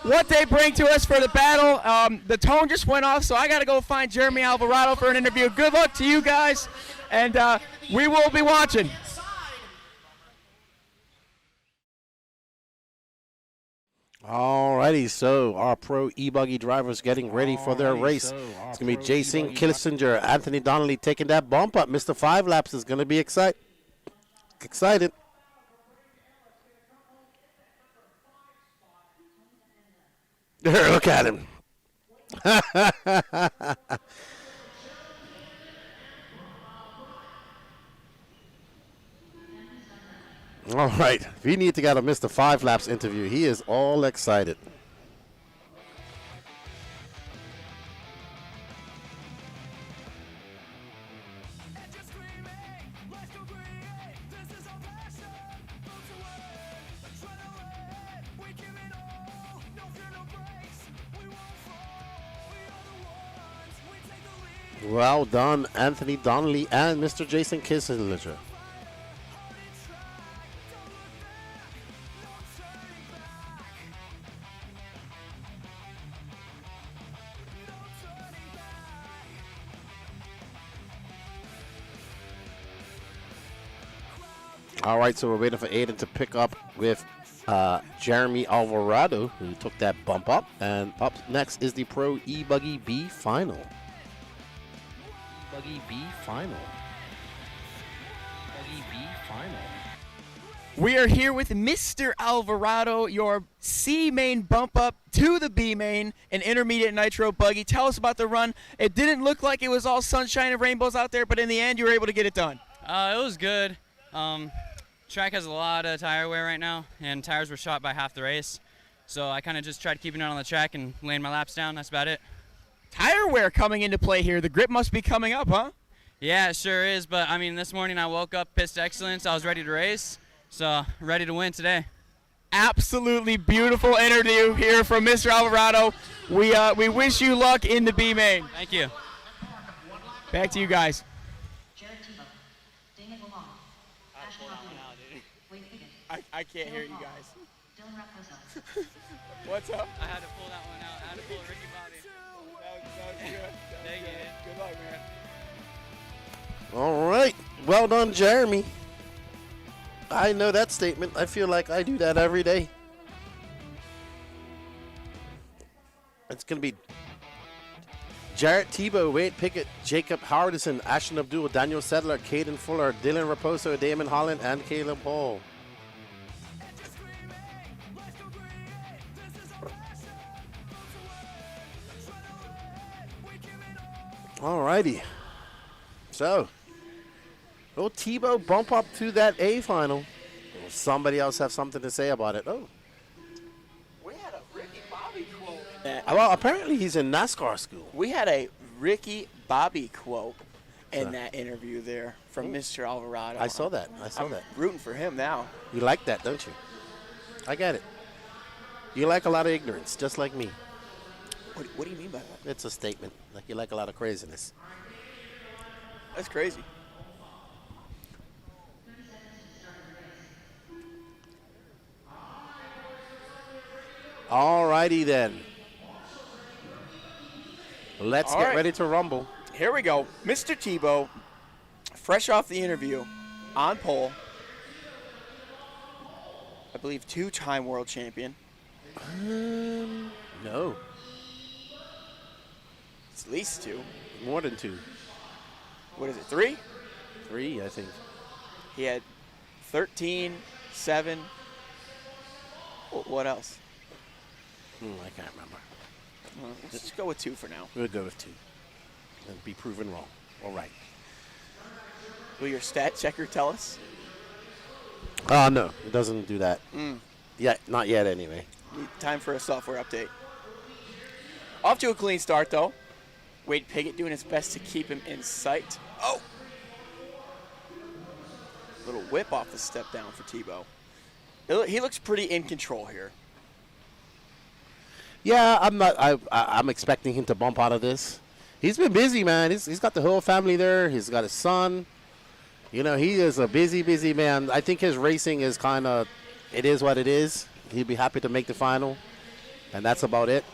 what they bring to us for the battle. The tone just went off, so I got to go find Jeremy Alvarado for an interview. Good luck to you guys, and we will be watching. Alrighty, so our pro e-buggy drivers getting ready for their race. It's going to be Jason Kissinger, Anthony Donnelly taking that bump up. Mr. 5 Laps is going to be excited. Look at him. All right, we need to get a Mr. 5 Laps interview. He is all excited. Well done, Anthony Donnelly and Mr. Jason Kissinger. All right, so we're waiting for Aiden to pick up with Jeremy Alvarado, who took that bump up. And up next is the Pro E-Buggy B Final. E-Buggy B Final. E-Buggy B Final. We are here with Mr. Alvarado, your C main bump up to the B main, an intermediate nitro buggy. Tell us about the run. It didn't look like it was all sunshine and rainbows out there, but in the end, you were able to get it done. It was good. Track has a lot of tire wear right now, and tires were shot by half the race. So I kind of just tried keeping it on the track and laying my laps down. That's about it. Tire wear coming into play here. The grip must be coming up, huh? Yeah, it sure is. But, I mean, this morning I woke up pissed excellence. I was ready to race, so ready to win today. Absolutely beautiful interview here from Mr. Alvarado. We wish you luck in the B main. Thank you. Back to you guys. I can't hear you guys. What's up? I had to pull that one out. I had to pull Ricky Bobby. That was good. Thank you. Good luck, man. All right. Well done, Jeremy. I know that statement. I feel like I do that every day. It's going to be Jarrett Tebow, Wade Pickett, Jacob Howardson, Ashton Abdul, Daniel Sedler, Caden Fuller, Dylan Raposo, Damon Holland, and Caleb Hall. Alrighty. So, will Tebow bump up to that A final? Will somebody else have something to say about it? Oh. We had a Ricky Bobby quote. Well, apparently he's in NASCAR school. We had a Ricky Bobby quote in that interview there from Mr. Alvarado. I saw that. I'm rooting for him now. You like that, don't you? I get it. You like a lot of ignorance, just like me. What do you mean by that? It's a statement. Like you like a lot of craziness. That's crazy. All righty then. Let's get ready to rumble. Here we go. Mr. Tebow, fresh off the interview, on pole. I believe 2-time world champion. No. It's at least 2. More than 2. What is it, 3? 3, I think. He had 13, 7. What else? I can't remember. Let's just go with 2 for now. We'll go with 2. And be proven wrong. All right. Will your stat checker tell us? No, it doesn't do that. Mm. Yeah, not yet anyway. Time for a software update. Off to a clean start, though. Wade Pickett doing his best to keep him in sight. Oh! Little whip off the step down for Tebow. He looks pretty in control here. Yeah, I'm expecting him to bump out of this. He's been busy, man. He's got the whole family there. He's got his son. You know, he is a busy, busy man. I think his racing is kind of, it is what it is. He'd be happy to make the final, and that's about it.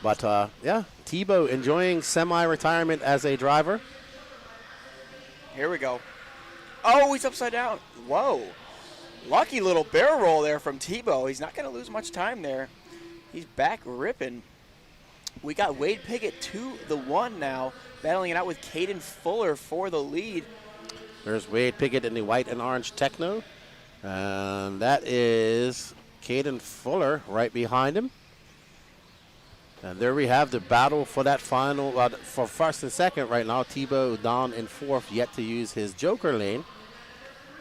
But, yeah, Tebow enjoying semi-retirement as a driver. Here we go. Oh, he's upside down. Whoa. Lucky little barrel roll there from Tebow. He's not going to lose much time there. He's back ripping. We got Wade Pickett to the 1 now, battling it out with Caden Fuller for the lead. There's Wade Pickett in the white and orange Techno. And that is Caden Fuller right behind him. And there we have the battle for that final, for first and second right now. Tebow down in 4th, yet to use his joker lane.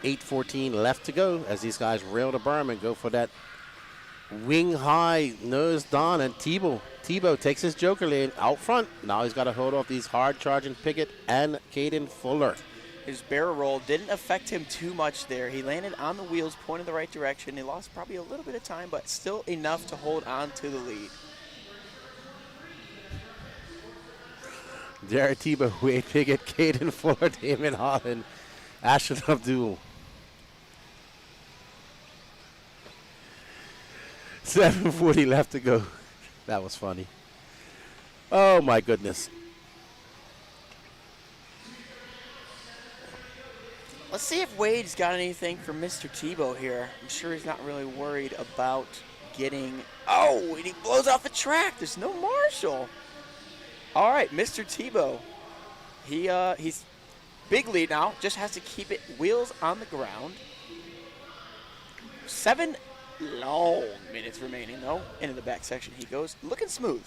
8:14 left to go as these guys rail the berm and go for that wing high nose down. And Tebow takes his joker lane out front. Now he's got to hold off these hard charging Pickett and Caden Fuller. His barrel roll didn't affect him too much there. He landed on the wheels, pointed the right direction. He lost probably a little bit of time, but still enough to hold on to the lead. Jarrett Tebow, Wade Pickett, Caden Fuller, Damon Holland, Ashton Abdul. 7:40 left to go. That was funny. Oh, my goodness. Let's see if Wade's got anything for Mr. Tebow here. I'm sure he's not really worried about getting... Oh, and he blows off the track. There's no marshal. All right, Mr. Tebow. He's big lead now. Just has to keep it wheels on the ground. 7 long minutes remaining, though. Into the back section he goes. Looking smooth.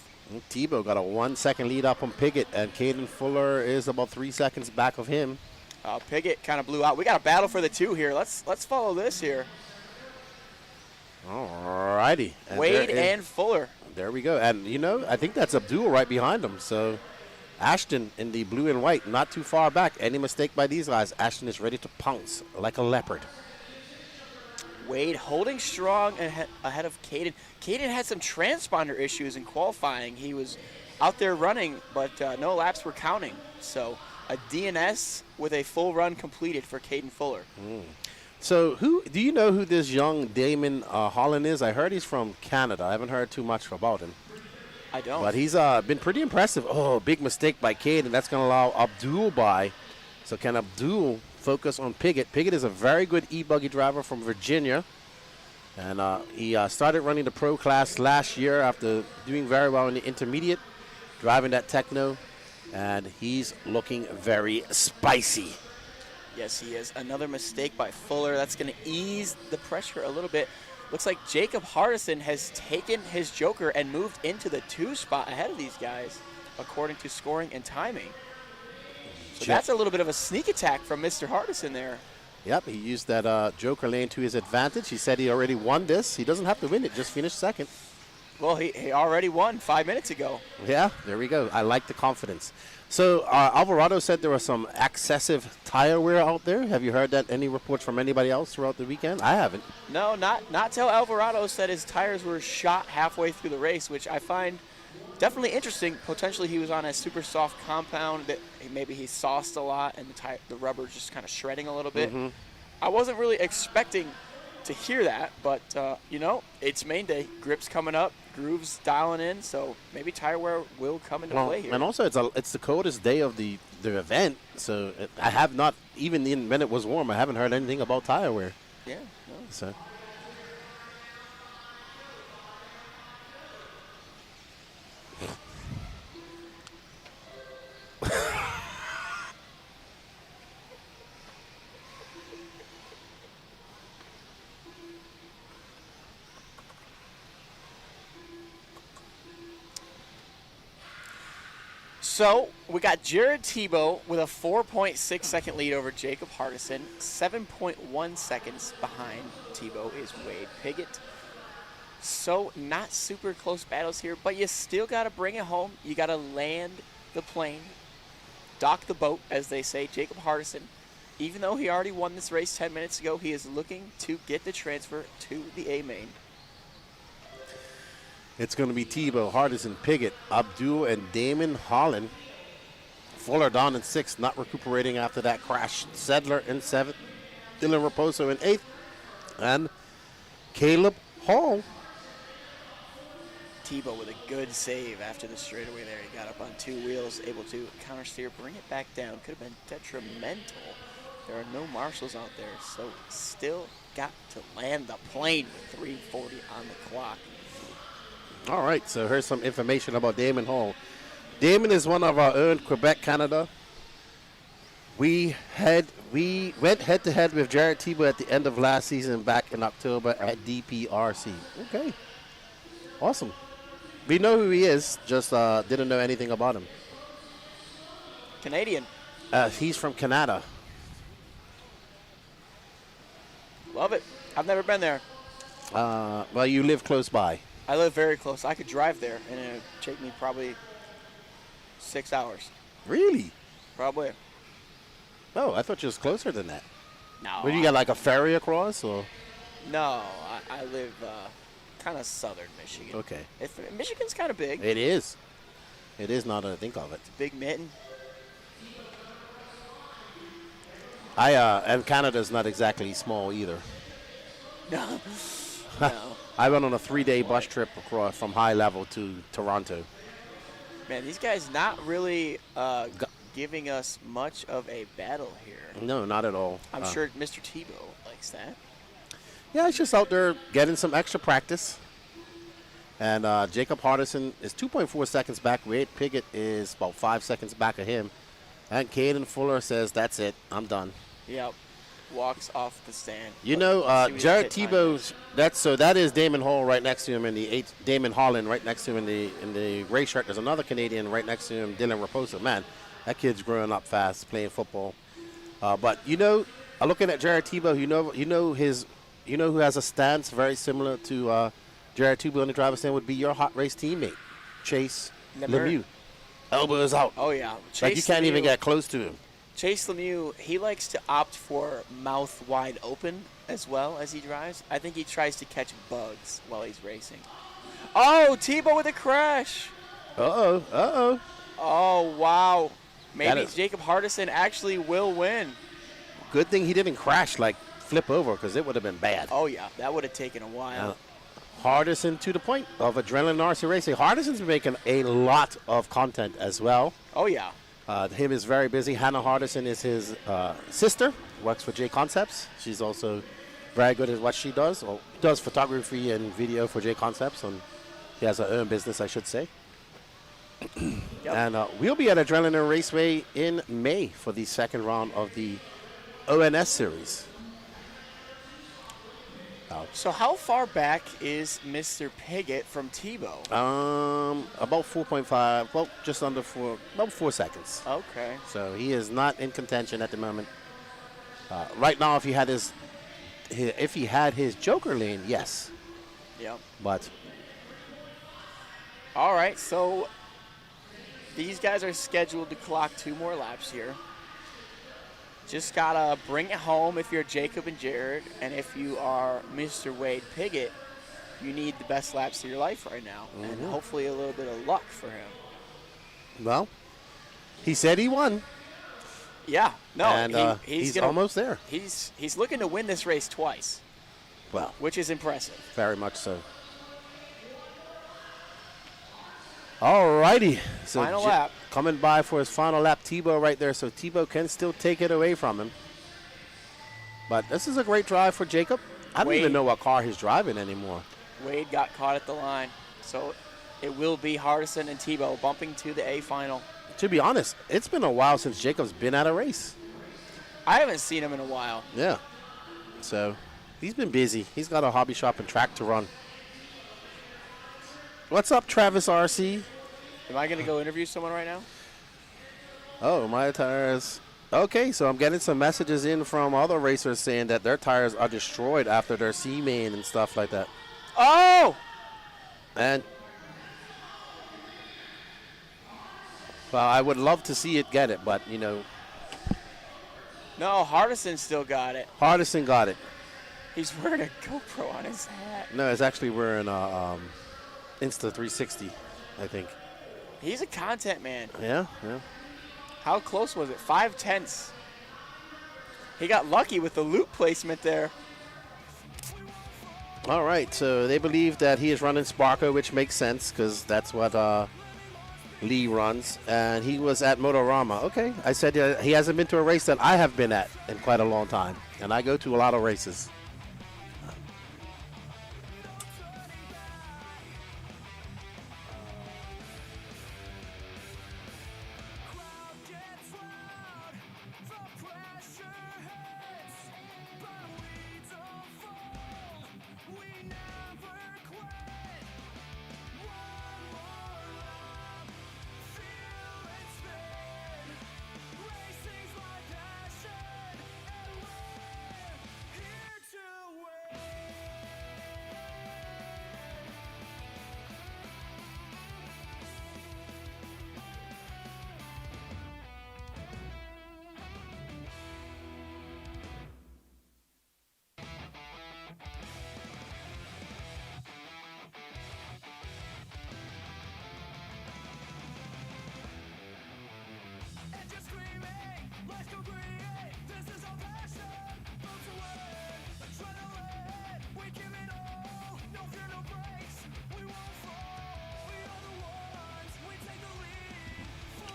Tebow got a 1-second lead up on Pickett, and Caden Fuller is about 3 seconds back of him. Pickett kind of blew out. We got a battle for the 2 here. Let's follow this here. All righty. Wade and Fuller. There we go. And, you know, I think that's Abdul right behind him. So Ashton in the blue and white, not too far back. Any mistake by these guys, Ashton is ready to pounce like a leopard. Wade holding strong ahead of Caden. Caden had some transponder issues in qualifying. He was out there running, but no laps were counting. So a DNS with a full run completed for Caden Fuller. So do you know who this young Damon Holland is? I heard he's from Canada. I haven't heard too much about him. I don't. But he's been pretty impressive. Oh, big mistake by Caden. That's going to allow Abdul by. So can Abdul focus on Pickett? Pickett is a very good e-buggy driver from Virginia. And he started running the pro class last year after doing very well in the intermediate. driving that Techno, and he's looking very spicy. Yes, he is. Another mistake by Fuller. That's going to ease the pressure a little bit. Looks like Jacob Hardison has taken his Joker and moved into the 2 spot ahead of these guys, according to scoring and timing. So that's a little bit of a sneak attack from Mr. Hardison there. Yep, he used that Joker lane to his advantage. He said he already won this. He doesn't have to win it, just finish second. Well, he already won 5 minutes ago. Yeah, there we go. I like the confidence. So Alvarado said there was some excessive tire wear out there. Have you heard that? Any reports from anybody else throughout the weekend? I haven't. No, not till Alvarado said his tires were shot halfway through the race, which I find definitely interesting. Potentially he was on a super soft compound that maybe he sauced a lot and the rubber just kind of shredding a little bit. Mm-hmm. I wasn't really expecting to hear that, but you know, it's main day. Grip's coming up, grooves dialing in, so maybe tire wear will come into play here. And also, it's the coldest day of the event, so I have not, even when it was warm, I haven't heard anything about tire wear. Yeah. No. So. So we got Jared Tebow with a 4.6 second lead over Jacob Hardison. 7.1 seconds behind Tebow is Wade Piggott. So not super close battles here, but you still got to bring it home. You got to land the plane, dock the boat, as they say. Jacob Hardison, even though he already won this race 10 minutes ago, he is looking to get the transfer to the A main. It's going to be Tebow, Hardison, Piggott, Abdul, and Damon Holland. Fuller down in 6th, not recuperating after that crash. Sedler in 7th. Dylan Raposo in 8th. And Caleb Hall. Tebow with a good save after the straightaway there. He got up on 2 wheels, able to counter steer, bring it back down. Could have been detrimental. There are no marshals out there, so still got to land the plane with 3:40 on the clock. All right, so here's some information about Damon Hall. Damon is one of our own, Quebec, Canada. We went head-to-head with Jared Tebow at the end of last season back in October at DPRC. Okay, awesome. We know who he is, just didn't know anything about him. Canadian. He's from Canada. Love it. I've never been there. Well, you live close by. I live very close. I could drive there, and it would take me probably 6 hours. Really? Probably. Oh, I thought you was closer than that. No. What, you got like a ferry across, or? No, I live kind of southern Michigan. Okay. Michigan's kind of big. It is. It is, now that I think of it. It's a big mitten. And Canada's not exactly small either. No. No. I went on a 3-day bus trip across from High Level to Toronto. Man, these guys not really giving us much of a battle here. No, not at all. I'm sure Mr. Tebow likes that. Yeah, he's just out there getting some extra practice. And Jacob Hardison is 2.4 seconds back. Wade Piggott is about 5 seconds back of him. And Caden Fuller says, that's it, I'm done. Yep. Walks off the stand. You know, Jared Tebow, that is Damon Hall right next to him in the Damon Holland right next to him in the gray shirt. There's another Canadian right next to him, Dylan Raposo. Man, that kid's growing up fast, playing football. But you know, looking at Jared Tebow, you know who has a stance very similar to Jared Tebow in the driver's stand would be your hot race teammate, Chase Lemieux. Elbows out. Oh yeah, Chase like you can't even get close to him. Chase Lemieux, he likes to opt for mouth wide open as well as he drives. I think he tries to catch bugs while he's racing. Oh, Tebow with a crash. Uh-oh, uh-oh. Oh, wow. Maybe Jacob Hardison actually will win. Good thing he didn't crash, like flip over, because it would have been bad. Oh, yeah, that would have taken a while. Hardison to the point of Adrenaline RC Racing. Hardison's making a lot of content as well. Oh, yeah. Him is very busy. Hannah Hardison is his sister, works for J Concepts. She's also very good at what she does, or does photography and video for J Concepts, and she has her own business, I should say. Yep. And we'll be at Adrenaline Raceway in May for the second round of the ONS series. So how far back is Mr. Piggott from Tebow? About 4.5, well, just under 4, about 4 seconds. Okay. So he is not in contention at the moment. Right now, if he had his Joker lane, yes. Yep. But all right, so these guys are scheduled to clock 2 more laps here. Just gotta bring it home if you're Jacob and Jared, and if you are Mr. Wade Piggott, you need the best laps of your life right now, and hopefully a little bit of luck for him. Well, he said he won. Yeah, no, and he's almost there. He's looking to win this race twice. Well, which is impressive. Very much so. All righty. So Final lap. Coming by for his final lap, Tebow right there. So Tebow can still take it away from him. But this is a great drive for Jacob. I don't even know what car he's driving anymore. Wade got caught at the line. So it will be Hardison and Tebow bumping to the A final. To be honest, it's been a while since Jacob's been at a race. I haven't seen him in a while. Yeah. So he's been busy. He's got a hobby shop and track to run. What's up, Travis RC? Am I going to go interview someone right now? Oh, my tires. Okay, so I'm getting some messages in from other racers saying that their tires are destroyed after their C-main and stuff like that. Oh! And well, I would love to see it get it, but, you know. No, Hardison still got it. Hardison got it. He's wearing a GoPro on his hat. No, it's actually wearing a Insta360, I think. He's a content man. Yeah, yeah. How close was it? 5/10. He got lucky with the loop placement there. All right, so they believe that he is running Sparko, which makes sense because that's what Lee runs. And he was at Motorama. Okay, I said he hasn't been to a race that I have been at in quite a long time. And I go to a lot of races.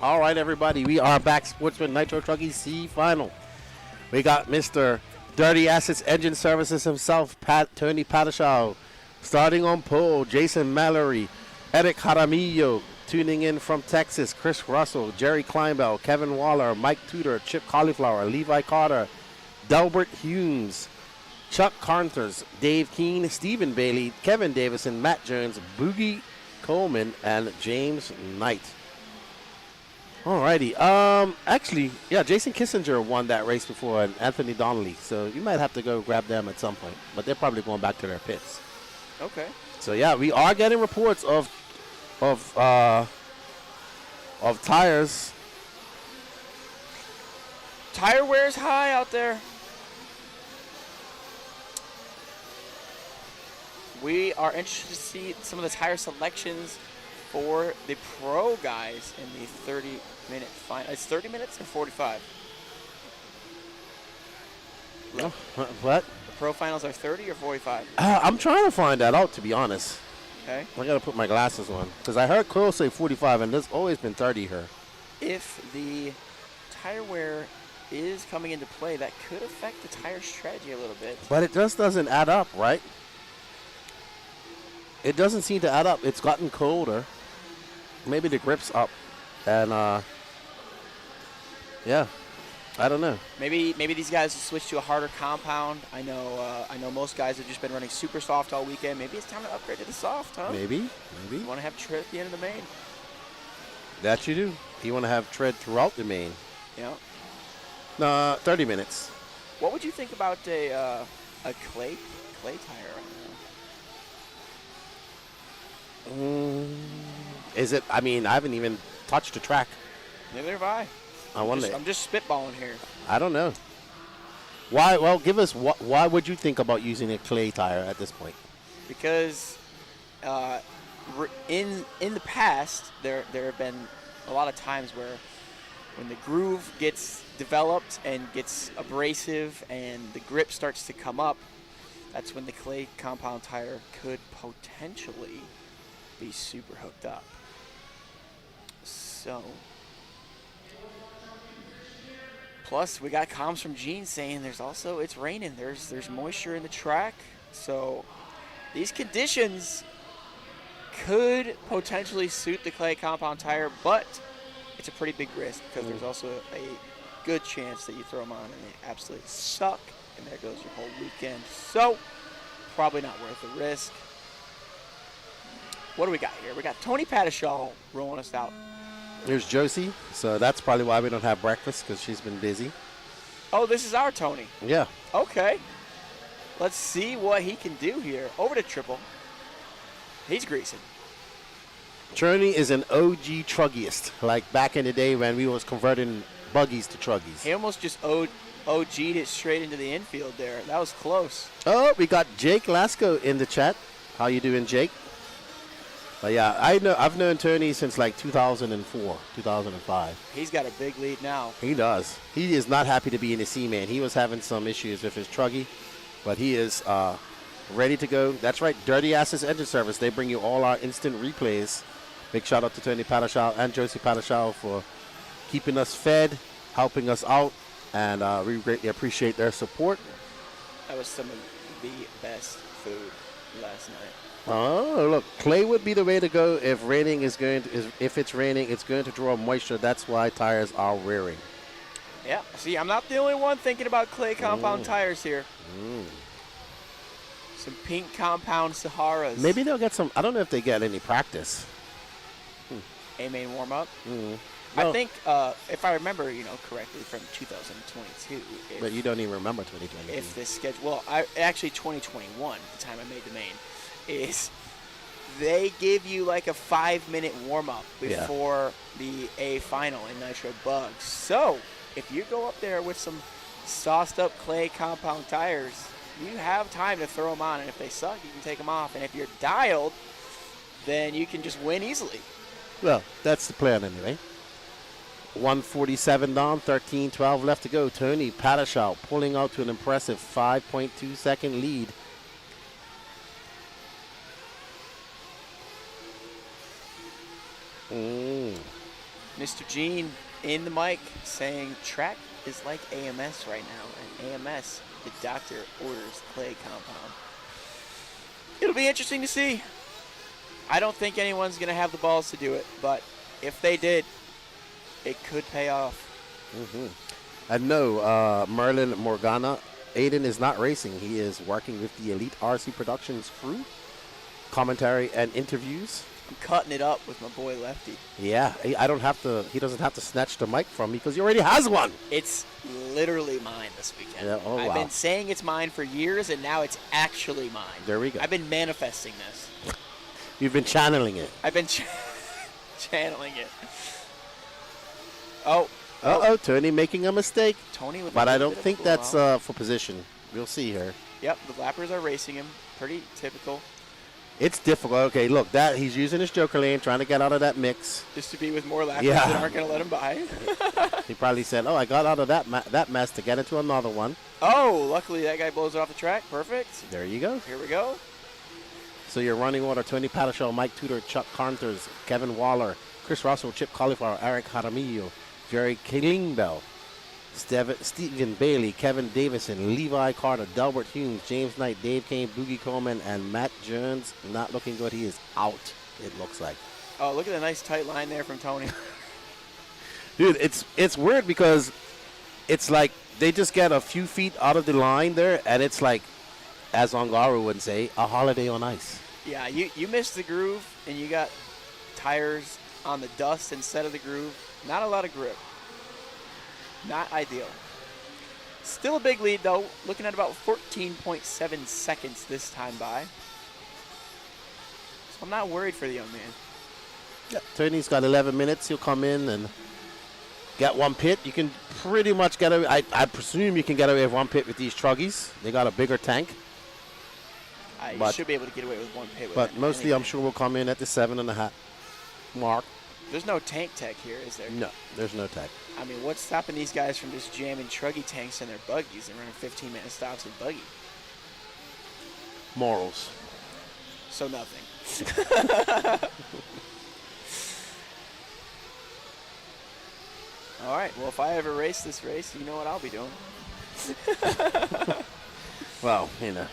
All right, everybody, we are back. Sportsman Nitro Trucking C final. We got Mr. Dirty Assets Engine Services himself, Tony Patashaw. Starting on pole, Jason Mallory, Eric Jaramillo. Tuning in from Texas, Chris Russell, Jerry Kleinbell, Kevin Waller, Mike Tudor, Chip Cauliflower, Levi Carter, Delbert Humes, Chuck Carnters, Dave Keene, Stephen Bailey, Kevin Davison, Matt Jones, Boogie Coleman, and James Knight. Alrighty. Actually, yeah, Jason Kissinger won that race before, and Anthony Donnelly. So you might have to go grab them at some point. But they're probably going back to their pits. Okay. So yeah, we are getting reports of tires. Tire wear's high out there. We are interested to see some of the tire selections for the pro guys in the 30-minute final. It's 30 minutes or 45? What? The pro finals are 30 or 45? I'm trying to find that out, to be honest. Okay. I gotta put my glasses on because I heard Cole say 45, and there's always been 30 here. If the tire wear is coming into play, that could affect the tire strategy a little bit. But it just doesn't add up, right? It doesn't seem to add up. It's gotten colder. Maybe the grip's up. And, yeah, I don't know. Maybe these guys will switch to a harder compound. I know most guys have just been running super soft all weekend. Maybe it's time to upgrade to the soft, huh? Maybe. You want to have tread at the end of the main. That you do. You want to have tread throughout the main. Yeah. 30 minutes. What would you think about a clay tire right now? Is it? I mean, I haven't even touched the track. Neither have I. I'm just spitballing here. I don't know. Why? Well, give us. Why would you think about using a clay tire at this point? Because in the past, there have been a lot of times where when the groove gets developed and gets abrasive and the grip starts to come up, that's when the clay compound tire could potentially be super hooked up. So, plus we got comms from Gene saying it's raining. There's moisture in the track. So these conditions could potentially suit the clay compound tire, but it's a pretty big risk because there's also a good chance that you throw them on and they absolutely suck, and there goes your whole weekend. So probably not worth the risk. What do we got here? We got Tony Patishall rolling us out. Here's Josie, so that's probably why we don't have breakfast, because she's been busy. Oh, this is our Tony. Yeah. Okay. Let's see what he can do here. Over to Triple. He's greasing. Tony is an OG truggyist, like back in the day when we was converting buggies to truggies. He almost just OG'd it straight into the infield there. That was close. Oh, we got Jake Lasco in the chat. How you doing, Jake? But yeah, I've known Tony since like 2004, 2005. He's got a big lead now. He does. He is not happy to be in the C-Man. He was having some issues with his truggy, but he is ready to go. That's right, Dirty Asses Engine Service. They bring you all our instant replays. Big shout out to Tony Patishall and Josie Patishall for keeping us fed, helping us out, and we greatly appreciate their support. That was some of the best food last night. Oh, look, clay would be the way to go if if it's raining, it's going to draw moisture. That's why tires are wearing. Yeah, see, I'm not the only one thinking about clay compound tires here. Some pink compound Saharas. Maybe they'll get some. I don't know if they get any practice. A-main warm-up. Well, I think, if I remember, correctly from 2022. But you don't even remember 2022. If this schedule, actually 2021, the time I made the main, is they give you like a 5-minute warm-up before the A final in Nitro Bugs. So if you go up there with some sauced-up clay compound tires, you have time to throw them on, and if they suck, you can take them off. And if you're dialed, then you can just win easily. Well, that's the plan anyway. 147 down, 13-12 left to go. Tony Patishall pulling out to an impressive 5.2 second lead. Mr. Gene in the mic saying track is like AMS right now, and AMS, the doctor orders clay compound. It'll be interesting to see. I don't think anyone's going to have the balls to do it, but if they did, it could pay off. And no, Merlin Morgana, Aiden is not racing. He is working with the Elite RC Productions crew, commentary and interviews. I'm cutting it up with my boy Lefty. Yeah, I don't have to. He doesn't have to snatch the mic from me because he already has one. It's literally mine this weekend. Yeah, oh, I've wow. been saying it's mine for years, and now it's actually mine. There we go. I've been manifesting this. You've been channeling it. I've been channeling it. Oh. Uh-oh, Tony making a mistake. Tony with but a I little don't bit think of that's blowout. for position. We'll see here. Yep, the lappers are racing him. Pretty typical. It's difficult. Okay, look, that he's using his joker lane, trying to get out of that mix. Just to be with more lappers that aren't going to let him by. He probably said, "Oh, I got out of that mess to get into another one." Oh, luckily that guy blows it off the track. Perfect. There you go. Here we go. So your running order: Tony Patishall, Mike Tudor, Chuck Carnters, Kevin Waller, Chris Russell, Chip Cauliflower, Eric Jaramillo, Jerry Killingbell, Stephen Bailey, Kevin Davison, Levi Carter, Delbert Humes, James Knight, Dave Kane, Boogie Coleman, and Matt Jones. Not looking good. He is out, it looks like. Oh, look at the nice tight line there from Tony. Dude, it's weird because it's like they just get a few feet out of the line there, and it's like, as Ongaro would say, a holiday on ice. Yeah, you missed the groove, and you got tires on the dust instead of the groove. Not a lot of grip. Not ideal. Still a big lead, though. Looking at about 14.7 seconds this time by. So I'm not worried for the young man. Yeah, Tony's got 11 minutes. He'll come in and get one pit. You can pretty much get away. I presume you can get away with one pit with these truggies. They got a bigger tank. You should be able to get away with one pit. But mostly, I'm sure we'll come in at the 7.5 mark. There's no tank tech here, is there? No, there's no tech. I mean, what's stopping these guys from just jamming truggy tanks in their buggies and running 15-minute stops in buggy? Morals. So nothing. All right. Well, if I ever race this race, you know what I'll be doing. Well, you know,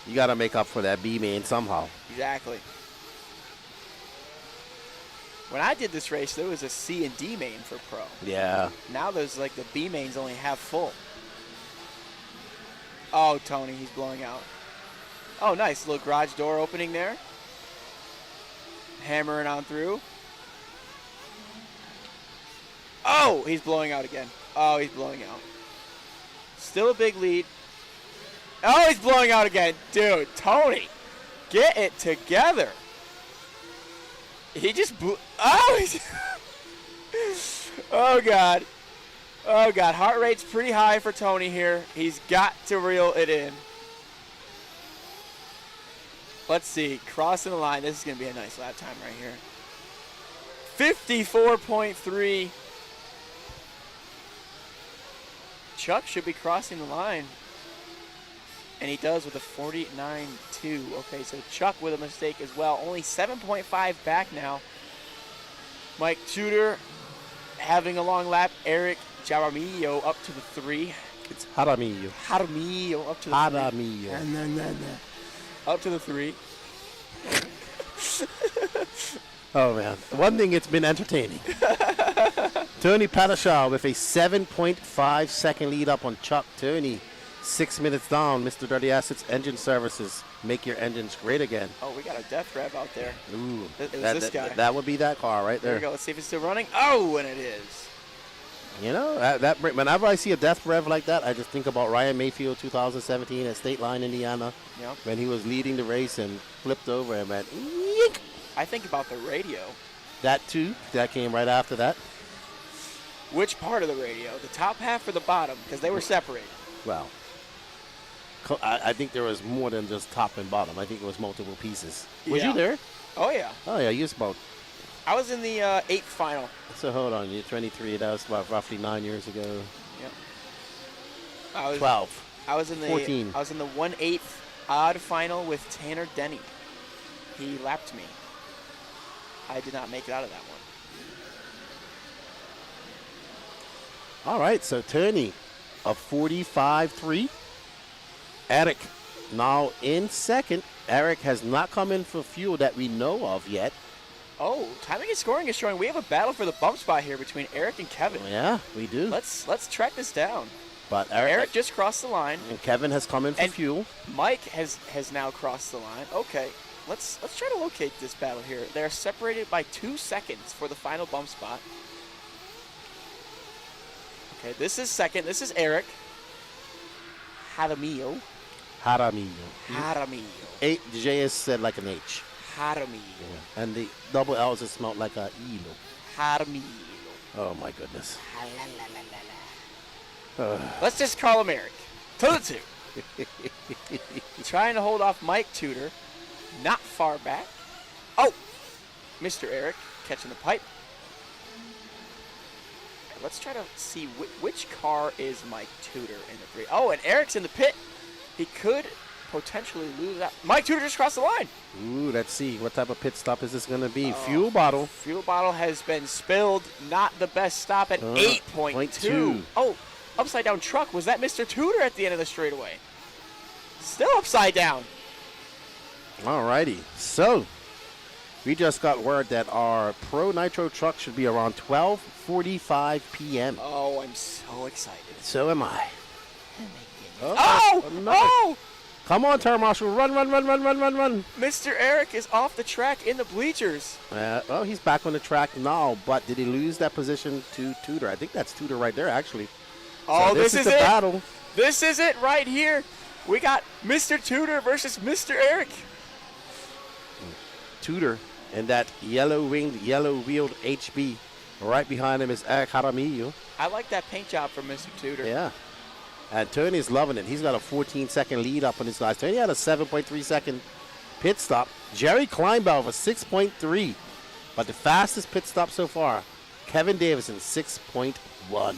you got to make up for that B main somehow. Exactly. When I did this race, there was a C and D main for pro. Yeah. Now there's like the B mains only half full. Oh, Tony, he's blowing out. Oh, nice. Little garage door opening there. Hammering on through. Oh, he's blowing out again. Oh, he's blowing out. Still a big lead. Oh, he's blowing out again. Dude, Tony, get it together. He just blew. Oh, oh, God. Oh, God. Heart rate's pretty high for Tony here. He's got to reel it in. Let's see. Crossing the line. This is going to be a nice lap time right here. 54.3. Chuck should be crossing the line. And he does with a 49.2. Okay, so Chuck with a mistake as well. Only 7.5 back now. Mike Tudor having a long lap. Eric Jaramillo up to the 3. It's Jaramillo. Jaramillo up to the Jaramillo. 3. Up to the 3. Oh, man. One thing, it's been entertaining. Tony Padashaw with a 7.5 second lead up on Chuck. Tony, 6 minutes down. Mr. Dirty Assets Engine Services. Make your engines great again. Oh, we got a death rev out there. Ooh. It was this guy. That would be that car right there. There we go. Let's see if it's still running. Oh, and it is. You know, whenever I see a death rev like that, I just think about Ryan Mayfield 2017 at State Line, Indiana, Yep. when he was leading the race and flipped over and went, yeek. I think about the radio. That too. That came right after that. Which part of the radio? The top half or the bottom? Because they were separated. Well, I think there was more than just top and bottom. I think it was multiple pieces. Was you there? Oh, yeah. Oh, yeah. You was about. I was in the 8th final. So hold on. You're 23. That was about roughly 9 years ago. Yep. I was 12. I was in the 14. I was in the 1/8 odd final with Tanner Denny. He lapped me. I did not make it out of that one. All right. So Tony, a 45.3. Eric now in second. Eric has not come in for fuel that we know of yet. Oh, timing and scoring is showing we have a battle for the bump spot here between Eric and Kevin. Yeah, we do. Let's track this down. But Eric just crossed the line. And Kevin has come in for fuel. Mike has now crossed the line. Okay, let's try to locate this battle here. They're separated by 2 seconds for the final bump spot. Okay, this is second. This is Eric. Jaramillo. The J is said like an H. Jaramillo. Yeah. And the double L's is smelled like a ilo. Jaramillo. Oh my goodness. Let's just call him Eric. To the 2. Trying to hold off Mike Tudor. Not far back. Oh! Mr. Eric catching the pipe. Let's try to see which car is Mike Tudor in the 3. Oh, and Eric's in the pit. He could potentially lose that. Mike Tudor just crossed the line. Ooh, let's see. What type of pit stop is this going to be? Fuel bottle. Fuel bottle has been spilled. Not the best stop at 8.2. Oh, upside down truck. Was that Mr. Tudor at the end of the straightaway? Still upside down. All righty. So, We just got word that our Pro Nitro truck should be around 12:45 p.m. Oh, I'm so excited. So am I. Oh! No. Oh! Come on, Turn Marshal. Run. Mr. Eric is off the track in the bleachers. Well, he's back on the track now, but did he lose that position to Tudor? I think that's Tudor right there, actually. Oh, So this is the it. battle. This is it right here. We got Mr. Tudor versus Mr. Eric. Tudor and that yellow-winged, yellow-wheeled HB. Right behind him is Eric Jaramillo. I like that paint job from Mr. Tudor. Yeah. And Tony's loving it. He's got a 14-second lead up on his guys. Tony had a 7.3-second pit stop. Jerry Kleinbell for 6.3. But the fastest pit stop so far, Kevin Davison, 6.1.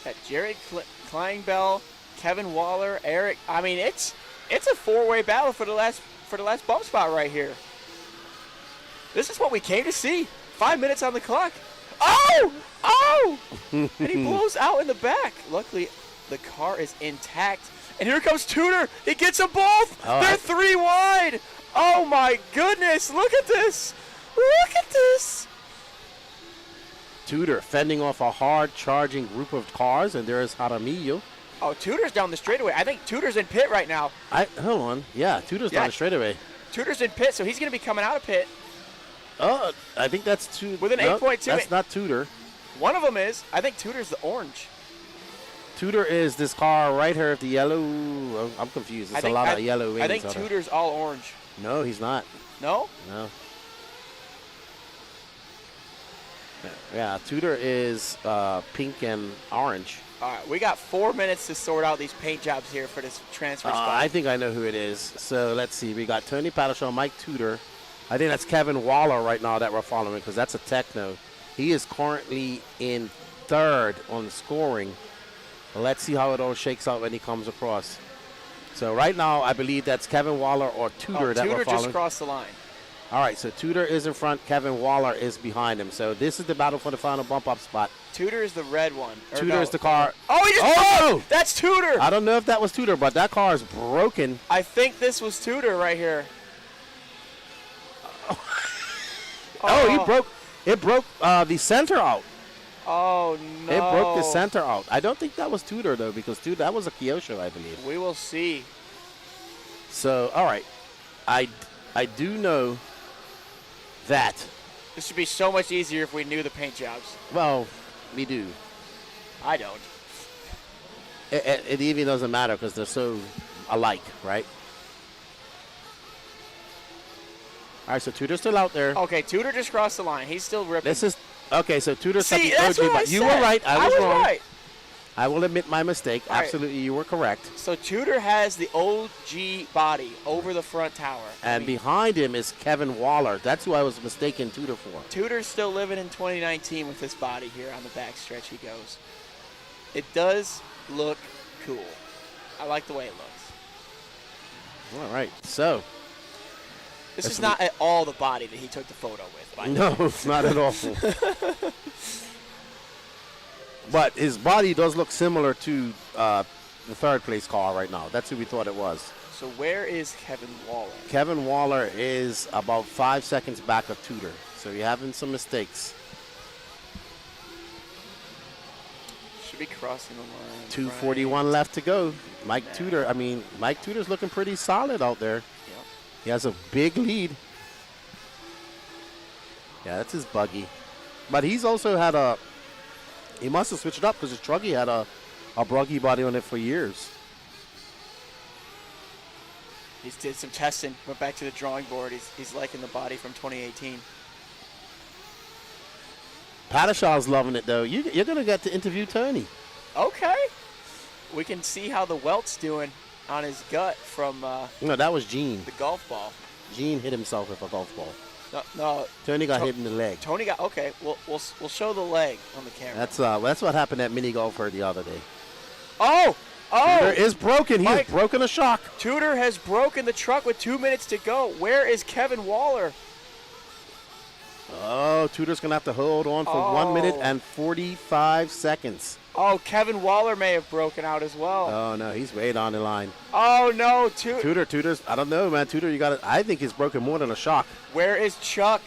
That Jerry Kleinbell, Kevin Waller, Eric. I mean, it's a four-way battle for the last bump spot right here. This is what we came to see. 5 minutes on the clock. Oh! Oh! And he blows out in the back. Luckily, the car is intact. And here comes Tudor. He gets them both. They're 3 wide. Oh, my goodness. Look at this. Look at this. Tudor fending off a hard-charging group of cars, and there is Jaramillo. Oh, Tudor's down the straightaway. I think Tudor's in pit right now. Hold on. Yeah, Tudor's down the straightaway. Tudor's in pit, so he's going to be coming out of pit. Oh, I think that's Tudor. With an 8.2. That's not Tudor. One of them is. I think Tudor's the orange. Tudor is this car right here with the yellow. I'm confused. It's a lot of yellow wings. I think Tudor's all orange. No, he's not. No? No. Yeah, Tudor is pink and orange. All right, we got 4 minutes to sort out these paint jobs here for this transfer spot. I think I know who it is. So let's see. We got Tony Paddleshaw, Mike Tudor. I think that's Kevin Waller right now that we're following because that's a techno. He is currently in 3rd on the scoring. Let's see how it all shakes out when he comes across. So right now, I believe that's Kevin Waller or Tudor that we're Tudor following. just crossed the line. All right, so Tudor is in front. Kevin Waller is behind him. So this is the battle for the final bump-up spot. Tudor is the red one. Tudor is the car. Oh, he just that's Tudor. I don't know if that was Tudor, but that car is broken. I think this was Tudor right here. Oh, it broke the center out. Oh, no. It broke the center out. I don't think that was Tudor, though, because that was a Kyosho, I believe. We will see. So, all right. I do know that. This would be so much easier if we knew the paint jobs. Well, we do. I don't. It even doesn't matter because they're so alike, right? All right, so Tudor's still out there. Okay, Tudor just crossed the line. He's still ripping. This is okay. So Tudor's See, that's what I you said. were right. I was wrong. Right. I will admit my mistake. All right. Absolutely, you were correct. So Tudor has the OG body over the front tower. And behind him is Kevin Waller. That's who I was mistaken Tudor for. Tudor's still living in 2019 with this body here on the back stretch he goes. It does look cool. I like the way it looks. All right, so. This is not at all the body that he took the photo with. By No, it's not at all. But his body does look similar to the 3rd place car right now. That's who we thought it was. So where is Kevin Waller? Kevin Waller is about 5 seconds back of Tudor. So you're having some mistakes. Should be crossing the line. 2:41 left to go. Mike Tudor's looking pretty solid out there. Yep. He has a big lead. Yeah, that's his buggy. But he's also had he must have switched up because his truggy had a buggy body on it for years. He's did some testing, went back to the drawing board. He's liking the body from 2018. Padishaw's loving it, though. You're going to get to interview Tony. Okay. We can see how the welt's doing on his gut from No, that was Gene. the golf ball. Gene hit himself with a golf ball. No. Tony got hit in the leg. Tony got okay. We'll show the leg on the camera. That's what happened at Mini Golfer the other day. Oh! Tudor is broken. He's broken a shock. Tudor has broken the truck with 2 minutes to go. Where is Kevin Waller? Oh, Tudor's going to have to hold on for 1 minute and 45 seconds. Oh, Kevin Waller may have broken out as well. Oh, no, he's way down the line. Oh, no. Tudor's, I don't know, man. Tudor, I think he's broken more than a shock. Where is Chuck?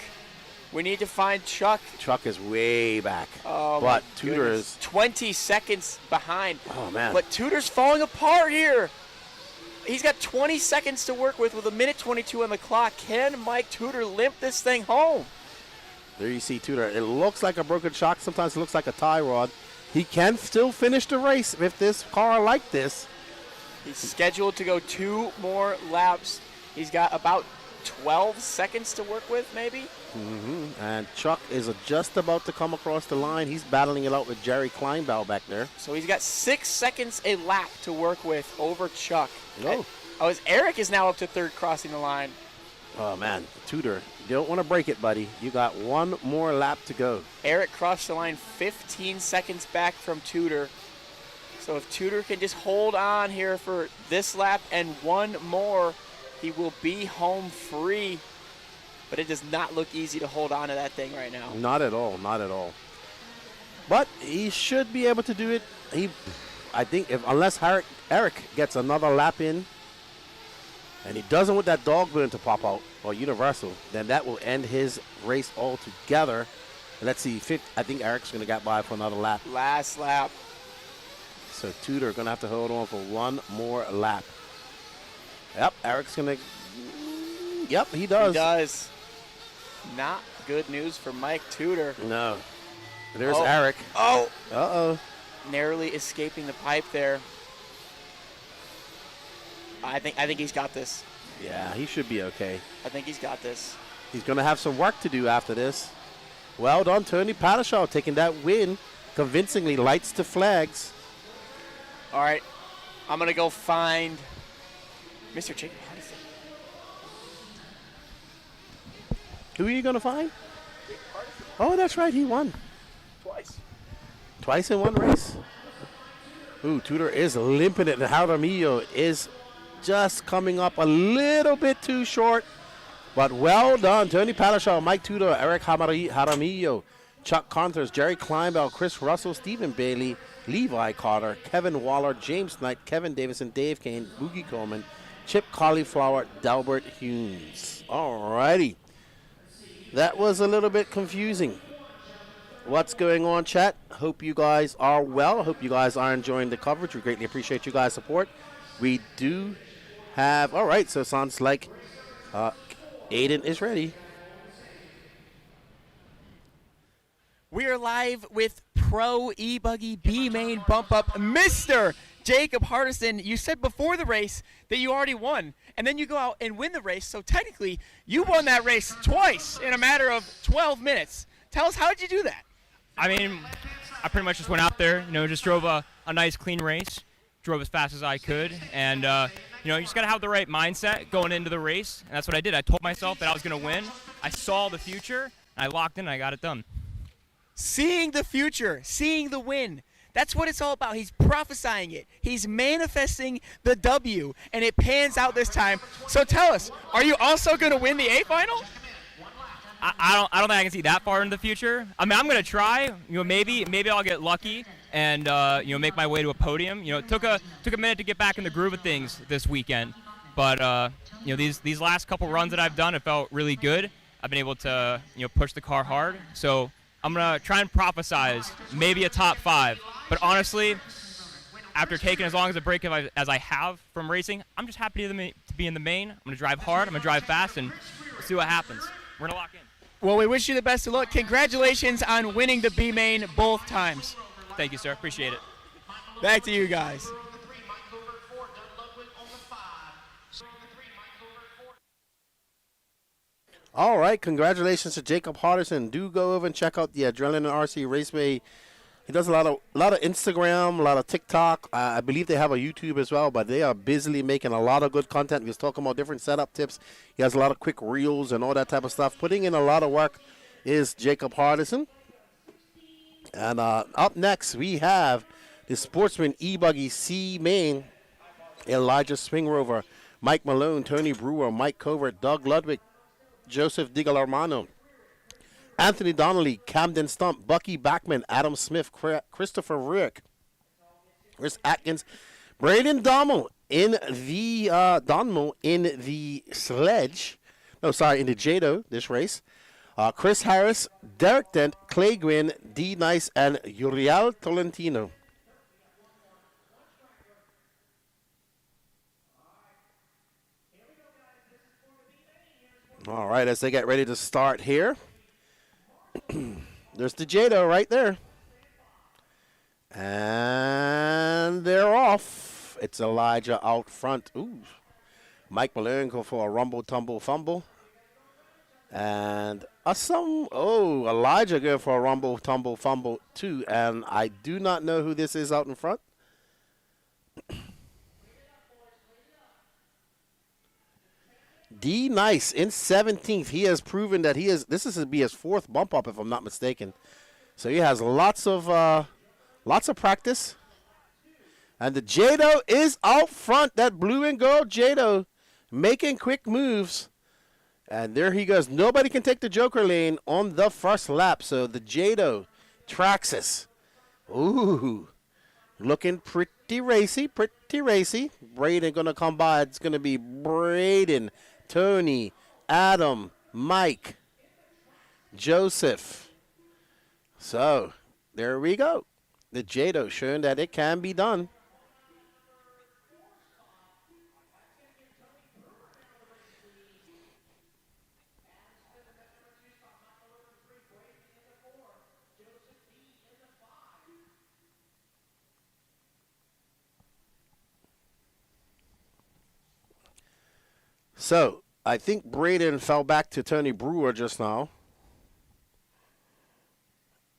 We need to find Chuck. Chuck is way back. Oh, but my Tudor goodness. is 20 seconds behind. Oh, man. But Tudor's falling apart here. He's got 20 seconds to work with a minute 22 on the clock. Can Mike Tudor limp this thing home? There you see Tudor. It looks like a broken shock. Sometimes it looks like a tie rod. He can still finish the race with this car like this. He's scheduled to go 2 more laps. He's got about 12 seconds to work with, maybe. And Chuck is just about to come across the line. He's battling it out with Jerry Kleinbaugh back there. So he's got 6 seconds a lap to work with over Chuck. Oh. As Eric is now up to 3rd crossing the line. Oh, man. Tudor, you don't want to break it, buddy. You got 1 more lap to go. Eric crossed the line 15 seconds back from Tudor. So if Tudor can just hold on here for this lap and 1 more, he will be home free. But it does not look easy to hold on to that thing right now. Not at all. Not at all. But he should be able to do it. I think unless Eric gets another lap in, and he doesn't want that dog burn to pop out, or Universal, then that will end his race altogether. Let's see, I think Eric's going to get by for another lap. Last lap. So Tudor going to have to hold on for 1 more lap. Yep, Eric's going to... Yep, he does. He does. Not good news for Mike Tudor. No. There's Eric. Oh! Uh-oh. Narrowly escaping the pipe there. I think he's got this. Yeah, he should be okay. I think he's got this. He's going to have some work to do after this. Well done, Tony PYSCHO, taking that win convincingly. Lights to flags. All right, I'm going to go find Mr. Jacob Hardison. Who are you going to find? Oh, that's right, he won. Twice in one race. Ooh, Tudor is limping it. Jaramillo is just coming up a little bit too short. But well done, Tony PYSCHO, Mike Tudor, Eric Jaramillo, Chuck Conthers, Jerry Kleinbaugh, Chris Russell, Stephen Bailey, Levi Carter, Kevin Waller, James Knight, Kevin Davison, Dave Kane, Boogie Coleman, Chip Cauliflower, Delbert Humes. All righty. That was a little bit confusing. What's going on, chat? Hope you guys are well. Hope you guys are enjoying the coverage. We greatly appreciate you guys' support. We do have... All right, so it sounds like Aiden is ready. We are live with Pro E-buggy B-main bump up, Mr. Jacob Hardison. You said before the race that you already won, and then you go out and win the race. So technically, you won that race twice in a matter of 12 minutes. Tell us, how did you do that? I mean, I pretty much just went out there, just drove a nice, clean race, drove as fast as I could, and, you just got to have the right mindset going into the race, and that's what I did. I told myself that I was going to win. I saw the future, and I locked in, and I got it done. Seeing the future, seeing the win. That's what it's all about. He's prophesying it. He's manifesting the W, and it pans out this time. So tell us, are you also going to win the A final? I don't think I can see that far into the future. I mean, I'm going to try. Maybe I'll get lucky and make my way to a podium. It took a minute to get back in the groove of things this weekend, but these last couple runs that I've done, it felt really good. I've been able to push the car hard. So I'm going to try and prophesize maybe a top 5. But honestly, after taking as long as a break as I have from racing, I'm just happy to be in the main. I'm going to drive hard. I'm going to drive fast, and we'll see what happens. We're going to lock in. Well, we wish you the best of luck. Congratulations on winning the B-main both times. Thank you, sir. Appreciate it. Back to you guys. All right, congratulations to Jacob Hardison. Do go over and check out the Adrenaline RC Raceway. He does a lot of Instagram, a lot of TikTok. I believe they have a YouTube as well, but they are busily making a lot of good content. He was talking about different setup tips. He has a lot of quick reels and all that type of stuff. Putting in a lot of work is Jacob Hardison. And up next, we have the Sportsman E-buggy C main, Elijah Swingrover, Mike Malone, Tony Brewer, Mike Covert, Doug Ludwig, Joseph DiGalarmano, Anthony Donnelly, Camden Stump, Bucky Backman, Adam Smith, Christopher Rick, Chris Atkins, Braden Donmo in the sledge. No, sorry, in the JADO, this race. Chris Harris, Derek Dent, Clay Gwynn, D. Nice, and Uriel Tolentino. All right, as they get ready to start here, there's the Jado right there. And they're off. It's Elijah out front. Ooh. Mike Malone go for a rumble, tumble, fumble. And Elijah go for a rumble, tumble, fumble too. And I do not know who this is out in front. D Nice in 17th. He has proven that this is to be his 4th bump up, if I'm not mistaken. So he has lots of practice. And the Jado is out front. That blue and gold Jado making quick moves. And there he goes. Nobody can take the Joker lane on the first lap. So the Jado, Traxxas. Ooh. Looking pretty racy, Braden going to come by. It's going to be Braden, Tony, Adam, Mike, Joseph. So, there we go. The Jado showing that it can be done. So, I think Braden fell back to Tony Brewer just now.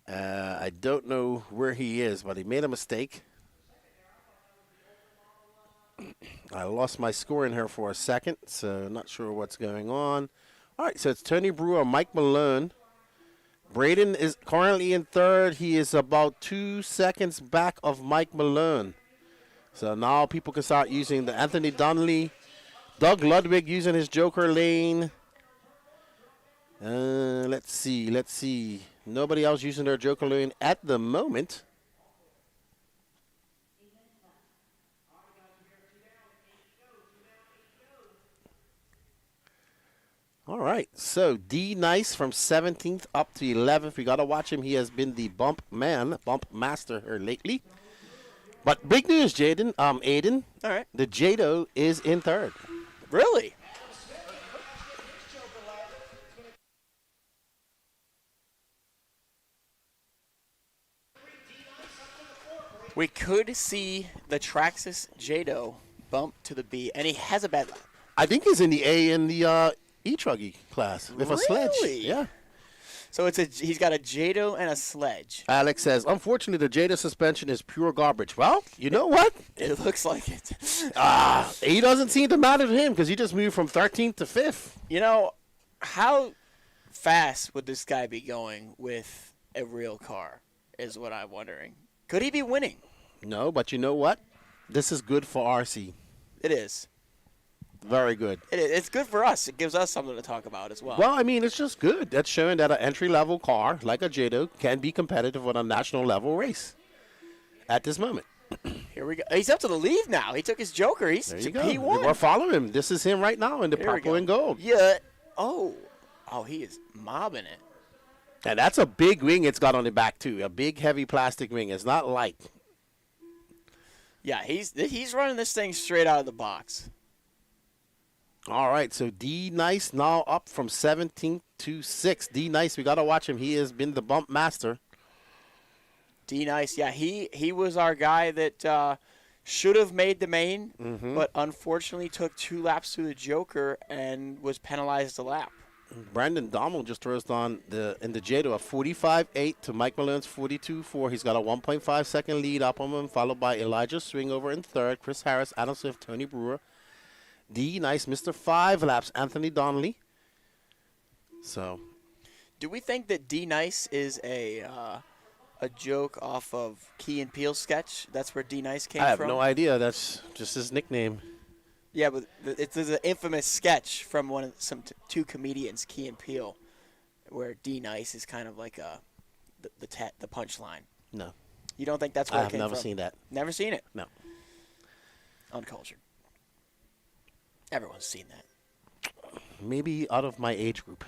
I don't know where he is, but he made a mistake. I lost my score in here for a second, so not sure what's going on. All right, so it's Tony Brewer, Mike Malone. Braden is currently in 3rd. He is about 2 seconds back of Mike Malone. So now people can start using the Anthony Donnelly. Doug Ludwig using his Joker lane. Let's see. Nobody else using their Joker lane at the moment. All right, so D Nice from 17th up to 11th. We got to watch him. He has been the bump master here lately. But big news, Aiden. All right. The Jado is in 3rd. Really? We could see the Traxxas Jado bump to the B, and he has a bad lap. I think he's in the A in the E-truggy class with a sledge. Yeah. So he's got a Jado and a sledge. Alex says, unfortunately, the Jada suspension is pure garbage. Well, you know what? It looks like it. He doesn't seem to matter to him because he just moved from 13th to 5th. You know, how fast would this guy be going with a real car is what I'm wondering. Could he be winning? No, but you know what? This is good for RC. It is. Very good. It's good for us. It gives us something to talk about as well. Well, I mean, it's just good. That's showing that an entry-level car like a Jado can be competitive on a national-level race at this moment. Here we go. He's up to the lead now. He took his Joker. There you go. He won. We're following him. This is him right now in the purple and gold. Yeah. Oh, he is mobbing it. And that's a big wing it's got on the back, too. A big, heavy plastic wing. It's not light. Yeah, he's running this thing straight out of the box. All right, so D Nice now up from 17th to 6th. D Nice, we got to watch him. He has been the bump master. D Nice, yeah, he was our guy that should have made the main, but unfortunately took 2 laps through the Joker and was penalized a lap. Brandon Donald just throws on in the Jado a 45.8 to Mike Malone's 42.4. He's got a 1.5 second lead up on him, followed by Elijah Swingover in 3rd, Chris Harris, Adam Swift, Tony Brewer. D Nice, Mr. 5 laps, Anthony Donnelly. So, do we think that D Nice is a joke off of Key and Peele's sketch? That's where D Nice came from? I have no idea. That's just his nickname. Yeah, but it's an infamous sketch from two comedians, Key and Peele, where D Nice is kind of like the punchline. No. You don't think that's where it came from? I have never seen that. Never seen it? No. Uncultured. Everyone's seen that. Maybe out of my age group.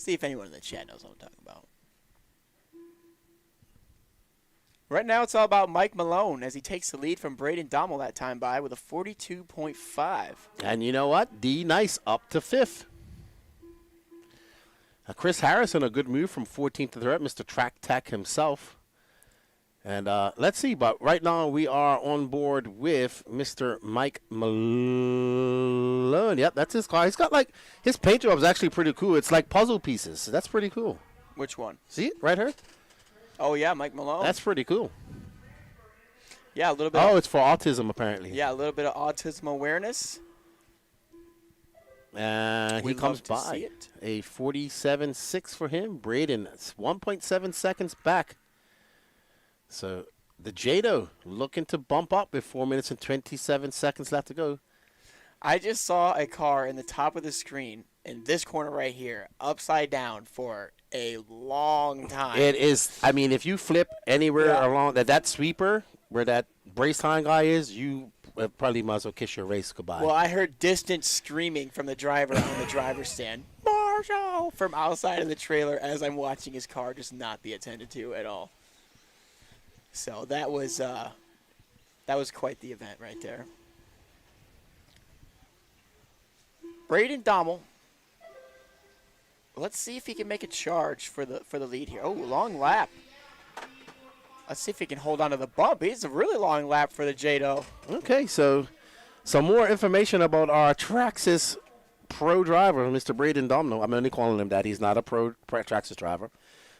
See if anyone in the chat knows what I'm talking about. Right now, it's all about Mike Malone as he takes the lead from Braden Dommel that time by with a 42.5. And you know what? D Nice up to 5th. Chris Harrison, a good move from 14th to 3rd, Mr. Track Tech himself. And let's see, but right now we are on board with Mr. Mike Malone. Yep, that's his car. He's got like, his paint job is actually pretty cool. It's like puzzle pieces. So that's pretty cool. Which one? See it right here? Oh, yeah, Mike Malone. That's pretty cool. Yeah, a little bit. Oh, it's for autism, apparently. Yeah, a little bit of autism awareness. And he comes by. A 47.6 for him. Braden, it's 1.7 seconds back. So the Jado looking to bump up with 4 minutes and 27 seconds left to go. I just saw a car in the top of the screen in this corner right here, upside down for a long time. It is. I mean, if you flip anywhere along that sweeper where that brace time guy is, you probably might as well kiss your race goodbye. Well, I heard distant screaming from the driver on the driver's stand, Marshall, from outside of the trailer as I'm watching his car just not be attended to at all. So that was quite the event right there. Braden Dommel. Let's see if he can make a charge for the lead here. Oh, long lap. Let's see if he can hold on to the bump. It's a really long lap for the Jado. Okay, so some more information about our Traxxas pro driver, Mr. Braden Domino. I'm only calling him that. He's not a pro Traxxas driver.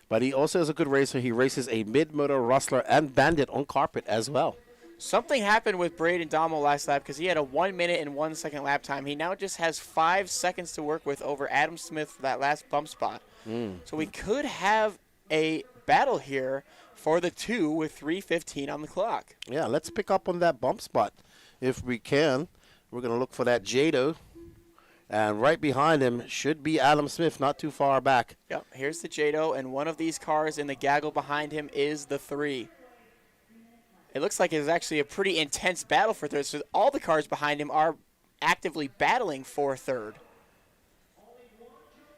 But he also is a good racer. He races a mid-motor Rustler and Bandit on carpet as well. Something happened with Braden Dommel last lap because he had a 1 minute and 1 second lap time. He now just has 5 seconds to work with over Adam Smith for that last bump spot. So we could have a battle here for the 2 with 3:15 on the clock. Yeah, let's pick up on that bump spot if we can. We're going to look for that Jado. And right behind him should be Adam Smith, not too far back. Yep, here's the Jado, and one of these cars in the gaggle behind him is the 3. It looks like it's actually a pretty intense battle for third. So all the cars behind him are actively battling for third.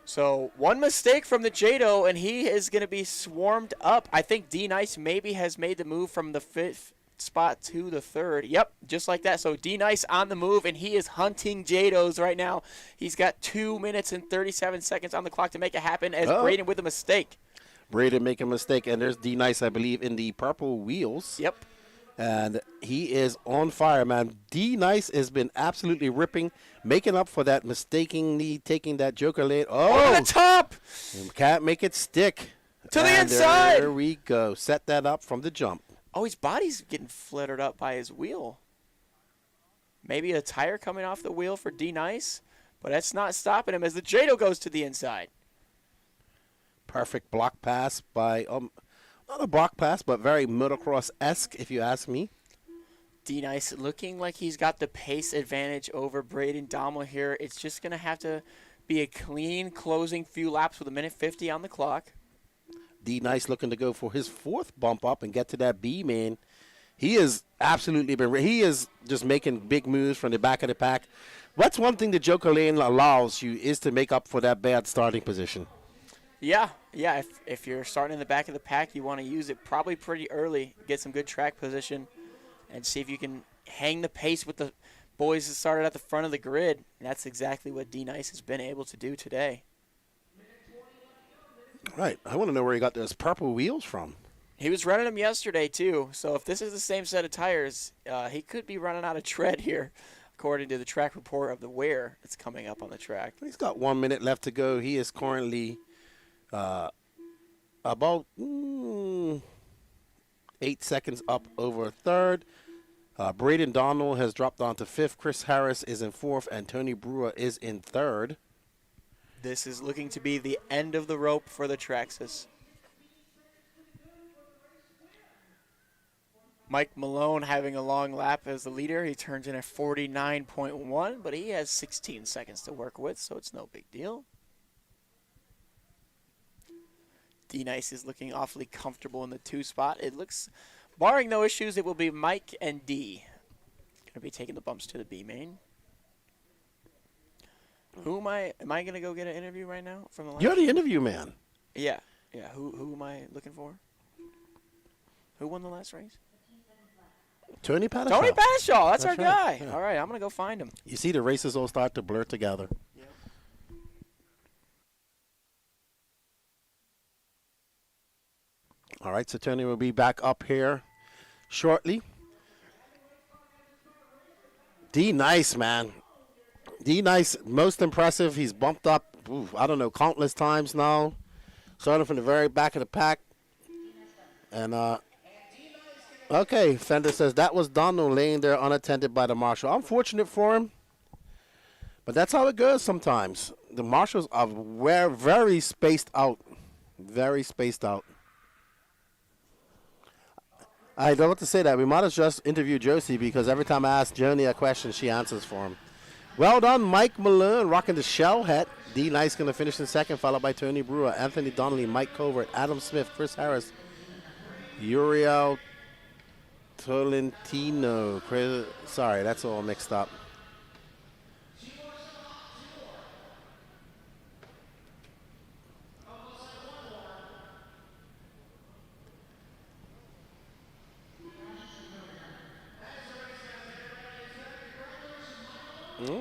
So one mistake from the Jado, and he is going to be swarmed up. I think D Nice maybe has made the move from the 5th spot to the 3rd. Yep, just like that. So D Nice on the move, and he is hunting Jados right now. He's got 2 minutes and 37 seconds on the clock to make it happen as Braden with a mistake. Braden make a mistake, and there's D Nice, I believe, in the purple wheels. Yep. And he is on fire, man. D Nice has been absolutely ripping, making up for that mistakenly taking that Joker lane. Oh, over the top! Can't make it stick. To the inside! There we go. Set that up from the jump. Oh, his body's getting fluttered up by his wheel. Maybe a tire coming off the wheel for D Nice, but that's not stopping him as the Jado goes to the inside. Perfect block pass by not a block pass, but very motocross-esque, if you ask me. D Nice looking like he's got the pace advantage over Braden Dommel here. It's just going to have to be a clean closing few laps with 1:50 on the clock. D Nice looking to go for his 4th bump up and get to that B, man. He is absolutely he is just making big moves from the back of the pack. What's one thing the Joker lane allows you is to make up for that bad starting position. Yeah. If you're starting in the back of the pack, you want to use it probably pretty early, get some good track position, and see if you can hang the pace with the boys that started at the front of the grid. And that's exactly what D Nice has been able to do today. Right. I want to know where he got those purple wheels from. He was running them yesterday, too. So if this is the same set of tires, he could be running out of tread here, according to the track report of the wear that's coming up on the track. He's got 1 minute left to go. He is currently about 8 seconds up over 3rd. Braden Donald has dropped down to 5th. Chris Harris is in 4th, and Tony Brewer is in 3rd. This is looking to be the end of the rope for the Traxxas. Mike Malone having a long lap as the leader. He turns in at 49.1, but he has 16 seconds to work with, so it's no big deal. D Nice is looking awfully comfortable in the 2 spot. It looks, barring no issues, it will be Mike and D. Going to be taking the bumps to the B main. Who am I? Am I gonna go get an interview right now from the last You're the interview man. Yeah. Yeah. Who am I looking for? Who won the last race? Tony Pattershaw. Tony Pattershaw. That's our right, guy. yeah. All right, I'm gonna go find him. You see the races all start to blur together. All right, so Tony will be back up here shortly. D Nice, man. D Nice, most impressive. He's bumped up, I don't know, countless times now. Starting from the very back of the pack. And, okay, Fender says that was Donald laying there unattended by the marshal. Unfortunate for him. But that's how it goes sometimes. The marshals are very spaced out. Very spaced out. I don't want to say that. We might have just interviewed Josie because every time I ask Joni a question, she answers for him. Well done, Mike Malone, rocking the shell hat. D Nice going to finish in second, followed by Tony Brewer, Anthony Donnelly, Mike Covert, Adam Smith, Chris Harris, Uriel Tolentino. Sorry, that's all mixed up.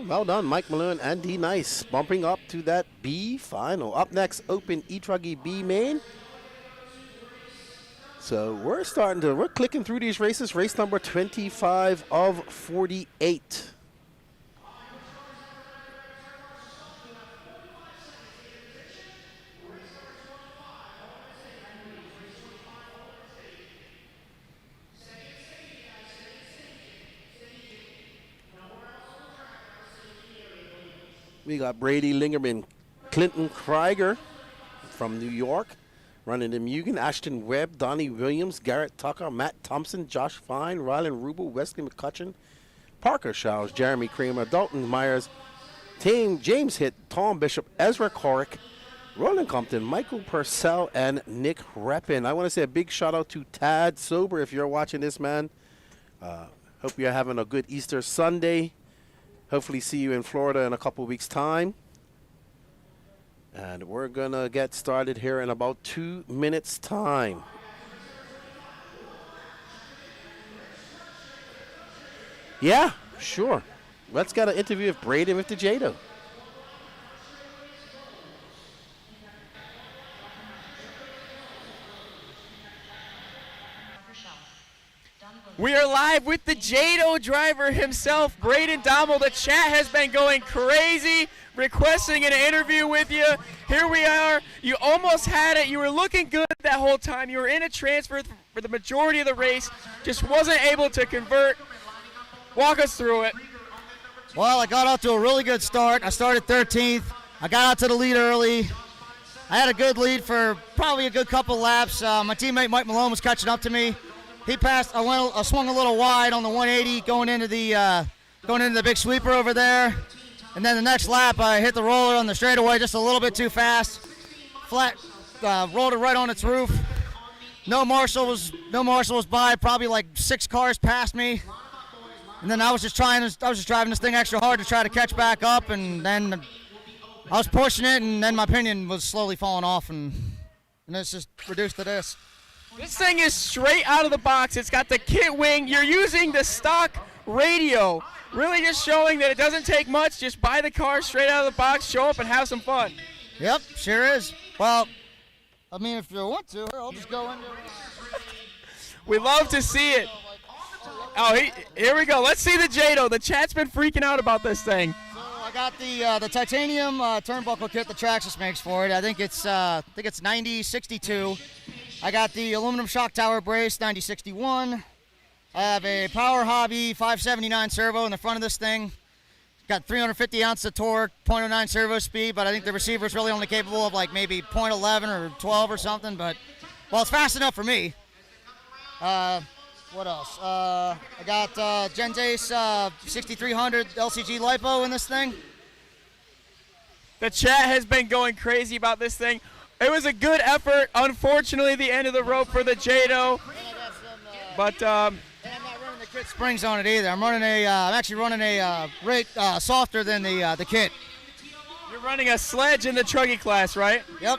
Well done, Mike Malone and D Nice, bumping up to that B final. Up next, Open E-truggy B main. So we're clicking through these races. Race number 25 of 48. We got Brady Lingerman, Clinton Krieger from New York, running the Mugen, Ashton Webb, Donnie Williams, Garrett Tucker, Matt Thompson, Josh Fine, Rylan Rubel, Wesley McCutcheon, Parker Showers, Jeremy Kramer, Dalton Myers, James Hitt, Tom Bishop, Ezra Corrick, Roland Compton, Michael Purcell, and Nick Reppin. I want to say a big shout out to Tad Sober if you're watching this, man. Hope you're having a good Easter Sunday. Hopefully see you in Florida in a couple weeks' time. And we're going to get started here in about 2 minutes' time. Yeah, sure. Let's get an interview with Brady with the Jado. We are live with the Jado driver himself, Braden Dommel. The chat has been going crazy, requesting an interview with you. Here we are. You almost had it. You were looking good that whole time. You were in a transfer for the majority of the race. Just wasn't able to convert. Walk us through it. Well, I got out to a really good start. I started 13th. I got out to the lead early. I had a good lead for probably a good couple laps. My teammate Mike Malone was catching up to me. He passed. I swung a little wide on the 180 going into the big sweeper over there, and then the next lap I hit the roller on the straightaway just a little bit too fast. Flat, rolled it right on its roof. No marshal was by. Probably like 6 cars past me, and then I was just driving this thing extra hard to try to catch back up, and then I was pushing it, and then my pinion was slowly falling off, and it's just reduced to this. This thing is straight out of the box. It's got the kit wing. You're using the stock radio. Really just showing that it doesn't take much. Just buy the car straight out of the box, show up, and have some fun. Yep, sure is. Well, I mean, if you want to, I'll just go into it. We love to see it. Oh, here we go. Let's see the Jado. The chat's been freaking out about this thing. So I got the titanium turnbuckle kit the Traxxas makes for it. I think it's 9062. I got the aluminum shock tower brace, 9061. I have a Power Hobby 579 servo in the front of this thing. Got 350 ounces of torque, 0.09 servo speed, but I think the receiver's really only capable of like maybe 0.11 or 12 or something, but, well, it's fast enough for me. What else? I got Genzace 6300 LCG LiPo in this thing. The chat has been going crazy about this thing. It was a good effort. Unfortunately, the end of the rope for the Jado. But I'm not running the kit springs on it either. I'm actually running a rate softer than the kit. running a sledge in the truggy class, right? Yep.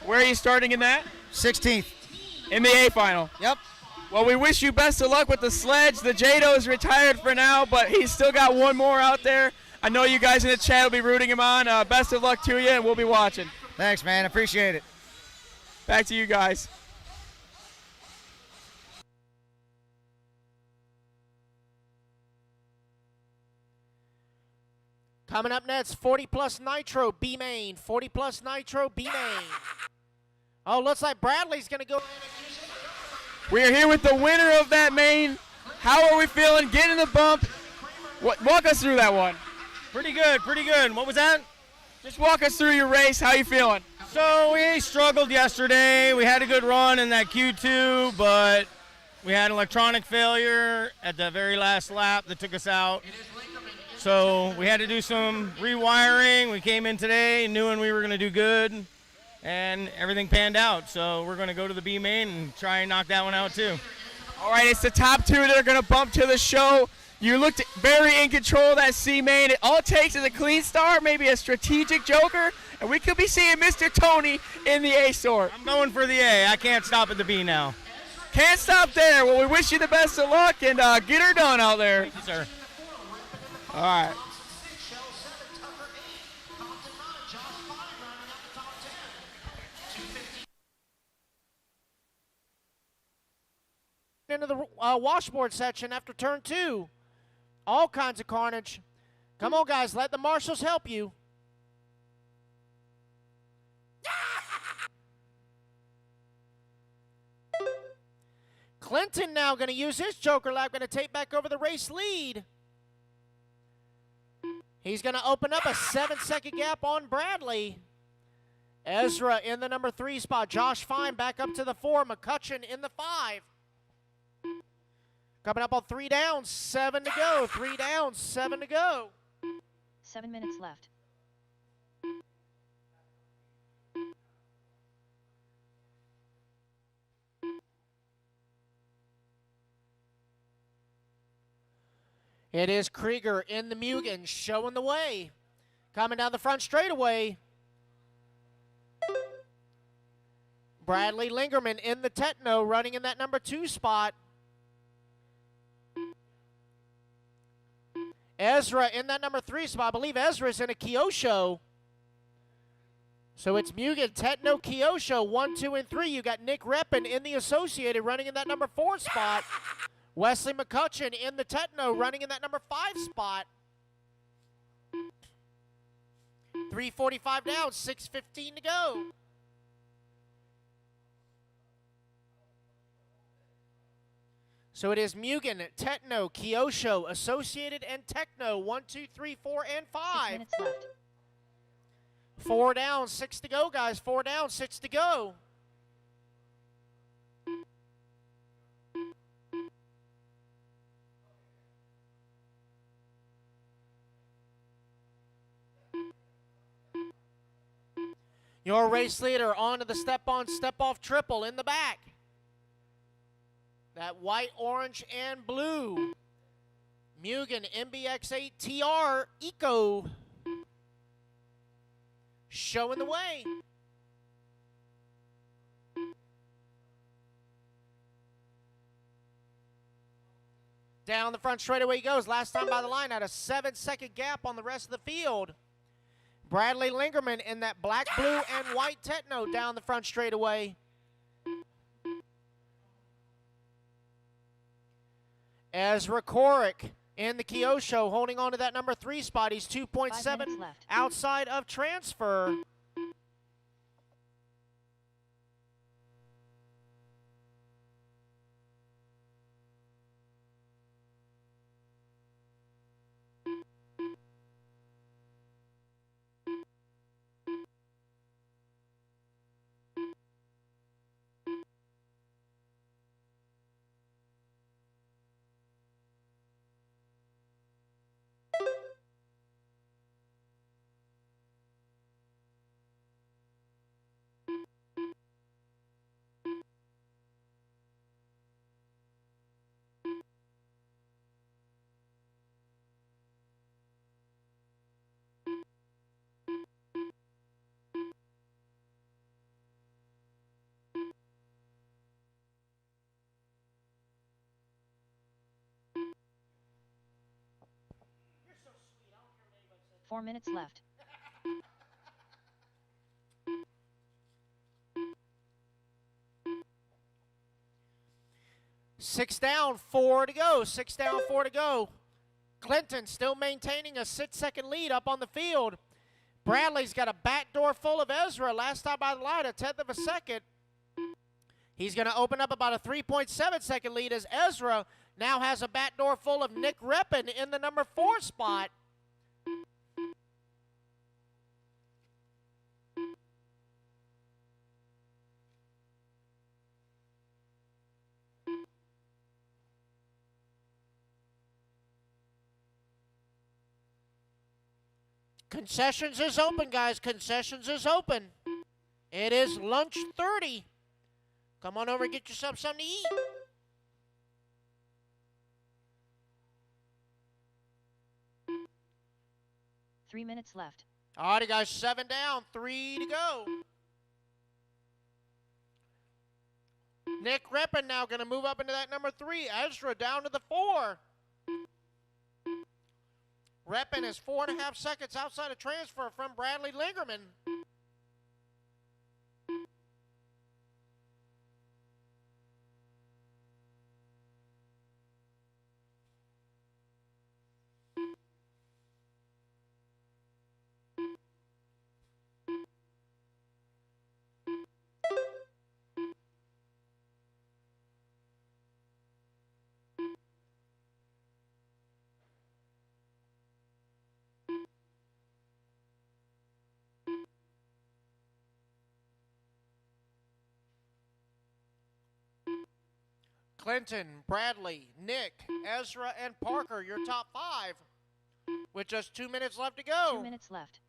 Where are you starting in that? 16th. In the A final? Yep. Well, we wish you best of luck with the sledge. The Jado is retired for now, but he's still got one more out there. I know you guys in the chat will be rooting him on. Best of luck to you, and we'll be watching. Thanks, man. Appreciate it. Back to you guys. Coming up next, 40 plus Nitro B main. 40 plus Nitro B main. Oh, looks like Bradley's going to go. We are here with the winner of that main. How are we feeling? Getting the bump. Walk us through that one. Pretty good, pretty good. What was that? Just walk us through your race. How you feeling? So we struggled yesterday. We had a good run in that Q2, but we had an electronic failure at the very last lap that took us out. So we had to do some rewiring. We came in today knowing we were going to do good, and everything panned out. So we're going to go to the B main and try and knock that one out too. All right, it's the top two that are going to bump to the show. You looked very in control of that C main. All it takes is a clean start, maybe a strategic joker, and we could be seeing Mr. Tony in the A sort. I'm going for the A. I can't stop at the B now. Can't stop there. Well, we wish you the best of luck, and get her done out there. Thank you, sir. All right. Into the washboard section after turn 2. All kinds of carnage. Come on, guys. Let the marshals help you. Clinton now going to use his joker lap, going to take back over the race lead. He's going to open up a 7-second gap on Bradley. Ezra in the number 3 spot. Josh Fine back up to the 4. McCutcheon in the 5. Coming up on 3 down, 7 to go. 3 down, 7 to go. 7 minutes left. It is Krieger in the Mugen showing the way. Coming down the front straightaway. Bradley Lingerman in the Techno running in that number 2 spot. Ezra in that number 3 spot. I believe Ezra's in a Kyosho. So it's Mugen, Techno, Kyosho, 1, 2, and 3. You got Nick Reppin in the Associated running in that number 4 spot. Wesley McCutcheon in the Techno running in that number 5 spot. 3:45 down, 6:15 to go. So it is Mugen, Techno, Kyosho, Associated, and Techno. 1, 2, 3, 4, and 5. 6 minutes left. 4 down, 6 to go, guys. 4 down, 6 to go. Your race leader onto the step-on, step-off triple in the back. That white, orange, and blue. Mugen MBX8 TR Eco. Showing the way. Down the front straightaway he goes. Last time by the line had a 7-second gap on the rest of the field. Bradley Lingerman in that black, blue, and white Techno down the front straightaway. Ezra Korick in the Kyosho holding on to that number 3 spot. He's 2.7 outside of transfer. 4 minutes left. Six down, 4 to go. 6 down, 4 to go. Clinton still maintaining a 6-second lead up on the field. Bradley's got a backdoor full of Ezra. Last time by the line, a 1/10 of a second. He's going to open up about a 3.7-second lead as Ezra now has a backdoor full of Nick Reppin in the number 4 spot. Concessions is open, guys. Concessions is open. It is lunch 30. Come on over and get yourself something to eat. Three minutes left. All right, guys, 7 down, 3 to go. Nick Reppin now going to move up into that number 3. Ezra down to the 4. Reppin is 4.5 seconds outside of transfer from Bradley Lingerman. Clinton, Bradley, Nick, Ezra, and Parker, your top 5. With just 2 minutes left to go. 2 minutes left.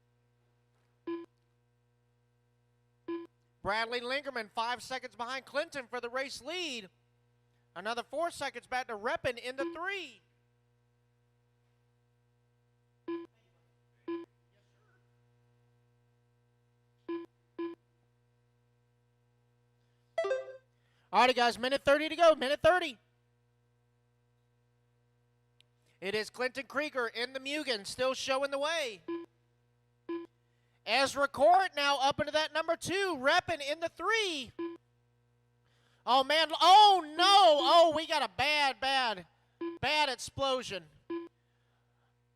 Bradley Lingerman, 5 seconds behind Clinton for the race lead. Another 4 seconds back to Reppin in the 3. All right, guys, minute 30 to go, minute 30. It is Clinton Krieger in the Mugen, still showing the way. Ezra Court now up into that number 2, Reppin in the 3. Oh, man, oh, no. Oh, we got a bad explosion.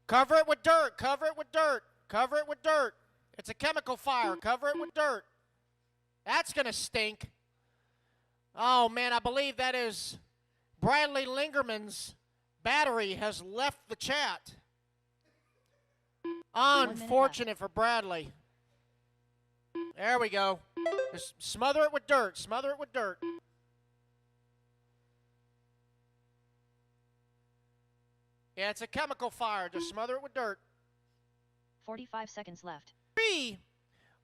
Cover it with dirt, cover it with dirt, cover it with dirt. It's a chemical fire, cover it with dirt. That's going to stink. Oh, man, I believe that is Bradley Lingerman's battery has left the chat. Unfortunate for Bradley. There we go. Just smother it with dirt. Smother it with dirt. Yeah, it's a chemical fire. Just smother it with dirt. 45 seconds left. 3.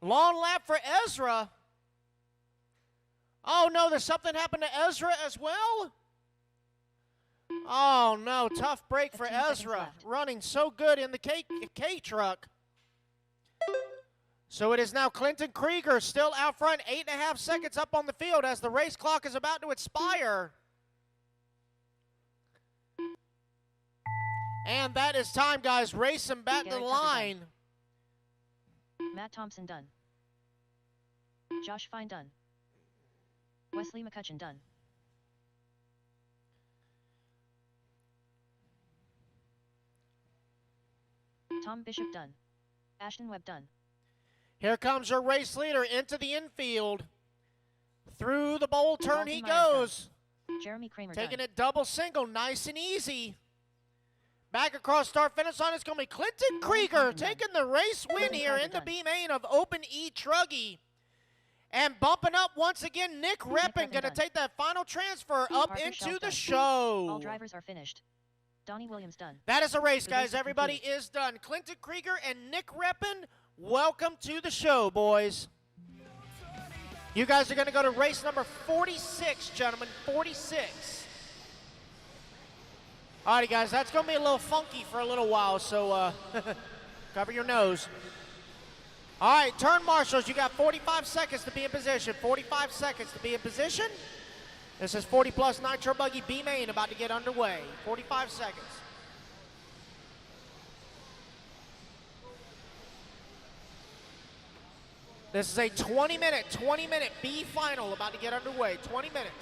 Long lap for Ezra. Oh, no, there's something happened to Ezra as well? Oh, no, tough break for Ezra. Running so good in the K truck. So it is now Clinton Krieger still out front, 8.5 seconds up on the field as the race clock is about to expire. And that is time, guys. Race him back to the line. Matt Thompson done. Josh Fine done. Wesley McCutcheon done. Tom Bishop done. Ashton Webb done. Here comes your race leader into the infield. Through the bowl turn he goes. Jeremy Kramer taking done. it double single, nice and easy. Back across start finish line, it's going to be Clinton Krieger taking the race win here in the B main of Open E-truggy. And bumping up once again, Nick Reppin going to take that final transfer up Parker into Schell's the done. show. All drivers are finished. Donnie Williams done. That is a race, The guys. race is Everybody complete. is done. Clinton Krieger and Nick Reppin, welcome to the show, boys. You guys are going to go to race number 46, gentlemen. 46. All righty, guys. That's going to be a little funky for a little while, so cover your nose. All right, turn marshals. You got 45 seconds to be in position. 45 seconds to be in position. This is 40 plus Nitro Buggy B main about to get underway. 45 seconds. This is a 20-minute B final about to get underway. 20 minutes.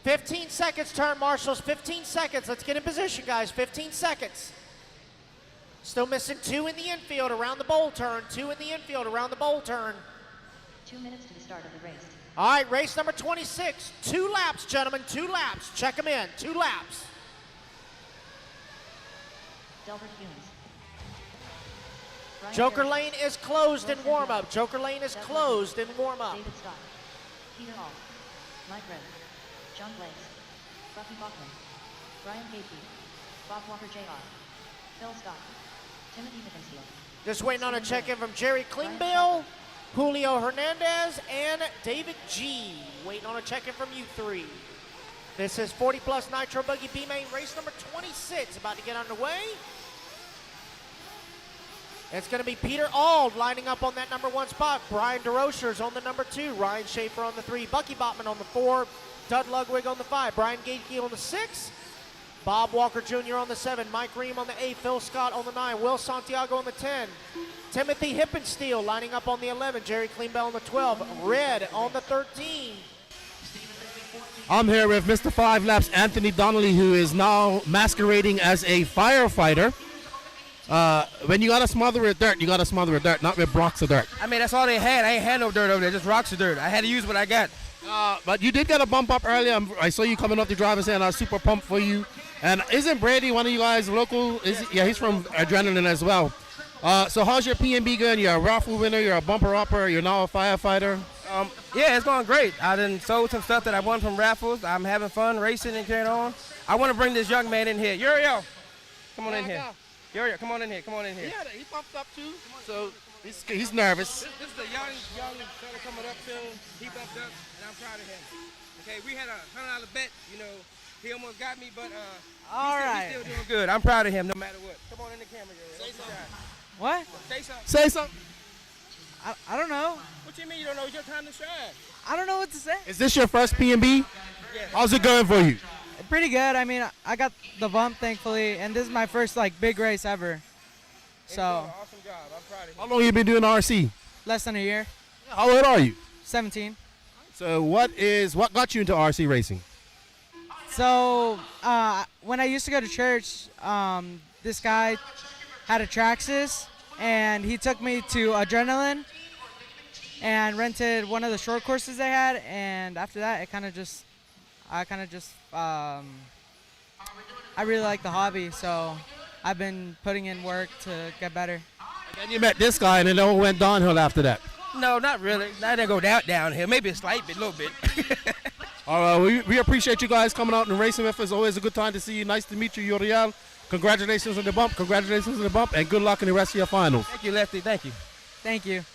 "15 seconds, turn marshals, 15 seconds. Let's get in position, guys, 15 seconds. Still missing 2 in the infield around the bowl turn, 2 in the infield around the bowl turn. 2 minutes to the start of the race. All right, race number 26. 2 laps, gentlemen, 2 laps. Check them in, 2 laps. Delbert Humes. Brian Joker Harris. lane is closed in Wilson warm-up. Brown. Joker lane is Seth closed in Levy. warm-up. David Scott. Peter Hall. Mike Red. John Blaze. Bucky Bachman. Brian Gagey. Bob Walker Jr. Phil Scott. Timothy Nickensteele. Just waiting on a check-in from Jerry Klingbeil, Julio Hernandez, and David G. Waiting on a check-in from you 3. This is 40-plus Nitro Buggy B-Main race number 26 about to get underway. It's going to be Peter Auld lining up on that number 1 spot. Brian DeRocher's on the number 2. Ryan Schaefer on the 3. Bucky Botman on the 4. Dud Ludwig on the 5. Brian Gagey on the 6. Bob Walker Jr. on the 7. Mike Ream on the 8. Phil Scott on the 9. Will Santiago on the 10. Timothy Hippensteel lining up on the 11. Jerry Klingbeil on the 12. Red on the 13. I'm here with Mr. 5 Laps, Anthony Donnelly, who is now masquerading as a firefighter. When you gotta smother with dirt, you gotta smother with dirt, not with blocks of dirt. I mean, that's all they had. I ain't had no dirt over there, just rocks of dirt. I had to use what I got. But you did get a bump up earlier. I saw you coming up the driver's end. I was super pumped for you. And isn't Brady one of you guys local? Yeah, he's from Adrenaline as well. So how's your Pnb going? You're a raffle winner, you're a bumper upper, you're now a firefighter. Yeah, it's going great. I done sold some stuff that I won from raffles. I'm having fun racing and carrying on. I want to bring this young man in here. Uriel, come on in here. Uriel, come on in here. Come on in here. Yeah, he pumped up too. So he's nervous. This is a young fella coming up soon. He bumped up, and I'm proud of him. Okay, we had a $100 bet. You know, he almost got me, but he's still doing good. I'm proud of him no matter what. Come on in the camera, Uriel. Say something. What? Say something. Say something. I don't know. What you mean you don't know? It's your time to shine. I don't know what to say. Is this your first Pnb? Yes. How's it going for you? Pretty good. I mean, I got the bump, thankfully, and this is my first big race ever. So. Awesome job. I'm proud of you. How long you been doing RC? Less than a year. How old are you? 17. So what got you into RC racing? So when I used to go to church, this guy had a Traxxas, and he took me to Adrenaline and rented one of the short courses they had, and after that, I really like the hobby, so I've been putting in work to get better. And then you met this guy, and it all went downhill after that. No, not really. I didn't go downhill. Maybe a slight bit, a little bit. All right, we appreciate you guys coming out and racing with us. Always a good time to see you. Nice to meet you, Uriel. Congratulations on the bump. Congratulations on the bump, and good luck in the rest of your finals. Thank you, Lefty. Thank you. Thank you.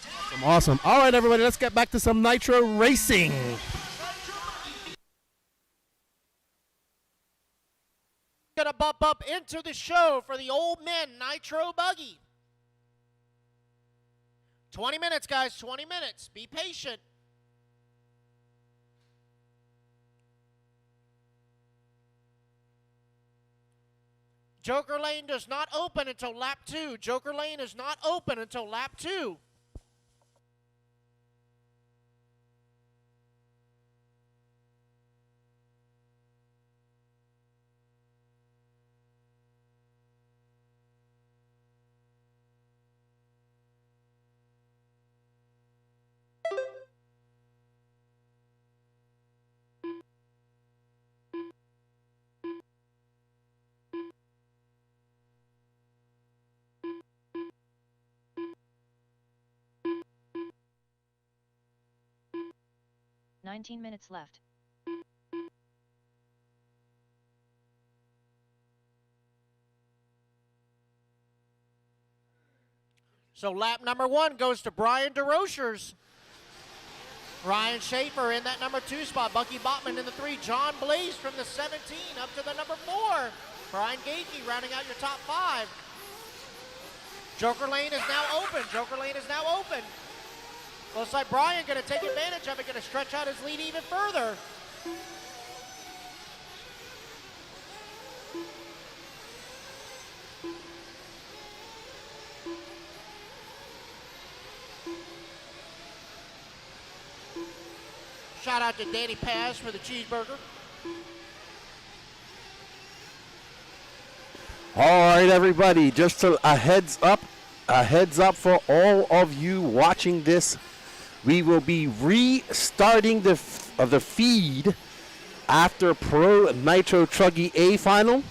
Awesome. All right, everybody, let's get back to some Nitro racing. Gonna bump up into the show for the Old Men Nitro Buggy. 20 minutes, guys, 20 minutes. Be patient. Joker Lane does not open until lap 2. Joker Lane is not open until lap 2. "19 minutes left. So lap number 1 goes to Brian DeRochers. Ryan Schaefer in that number 2 spot. Bucky Botman in the 3. John Blaze from the 17 up to the number 4. Brian Gagey rounding out your top 5. Joker Lane is now open. Joker Lane is now open. Looks like Brian going to take advantage of it, going to stretch out his lead even further. Shout out to Danny Paz for the cheeseburger. All right, everybody, just a heads up for all of you watching this. We will be restarting the feed after Pro Nitro Truggy A final.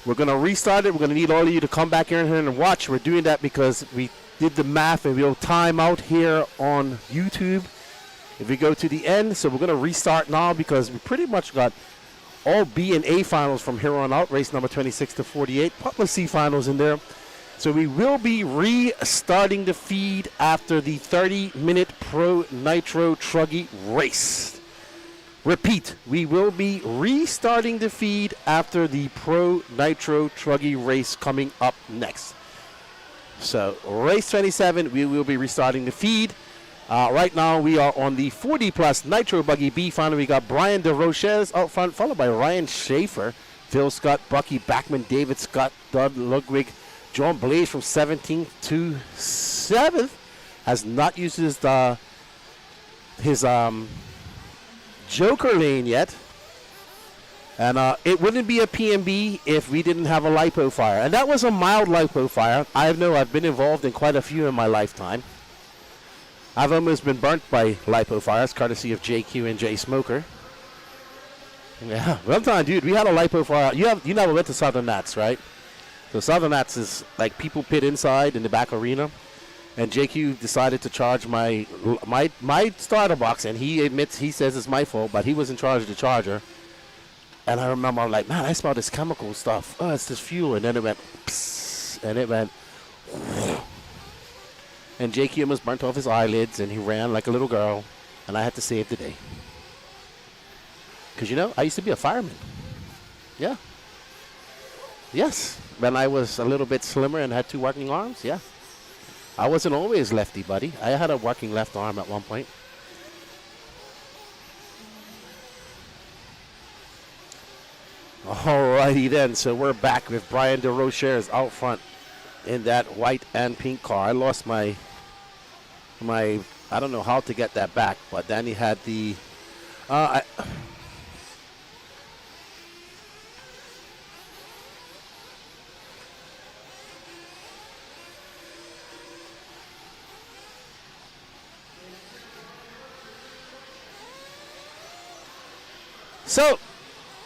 We're going to restart it. We're going to need all of you to come back here and watch. We're doing that because we did the math and we'll time out here on YouTube if we go to the end. So we're going to restart now because we pretty much got all B and A finals from here on out, race number 26 to 48. Couple of C finals in there. So we will be restarting the feed after the 30-minute Pro Nitro Truggy race. Repeat, we will be restarting the feed after the Pro Nitro Truggy race coming up next. So race 27, we will be restarting the feed. Right now, we are on the 40-plus Nitro Buggy B final. We got Brian DeRoches out front, followed by Ryan Schaefer, Phil Scott, Bucky Backman, David Scott, Doug Ludwig, John Blaze from 17th to 7th. Has not used his Joker lane yet. And it wouldn't be a PNB if we didn't have a lipo fire. And that was a mild lipo fire. I know I've been involved in quite a few in my lifetime. I've almost been burnt by lipo fires, courtesy of JQ and J Smoker. Yeah, one time, dude, we had a lipo fire. You never went to Southern Nats, right? So Southern Nats is like people pit inside in the back arena. And JQ decided to charge my starter box, and he says it's my fault, but he was in charge of the charger. And I remember I'm like, man, I smell this chemical stuff. Oh, it's this fuel. And then it went, psst, and it went, and JQ almost burnt off his eyelids, and he ran like a little girl, and I had to save the day. Because, you know, I used to be a fireman. Yeah. Yes. When I was a little bit slimmer and had 2 working arms, yeah. I wasn't always lefty, buddy. I had a working left arm at one point. Alrighty then, so we're back with Brian DeRoches out front in that white and pink car. I lost my I don't know how to get that back, but then he had the So,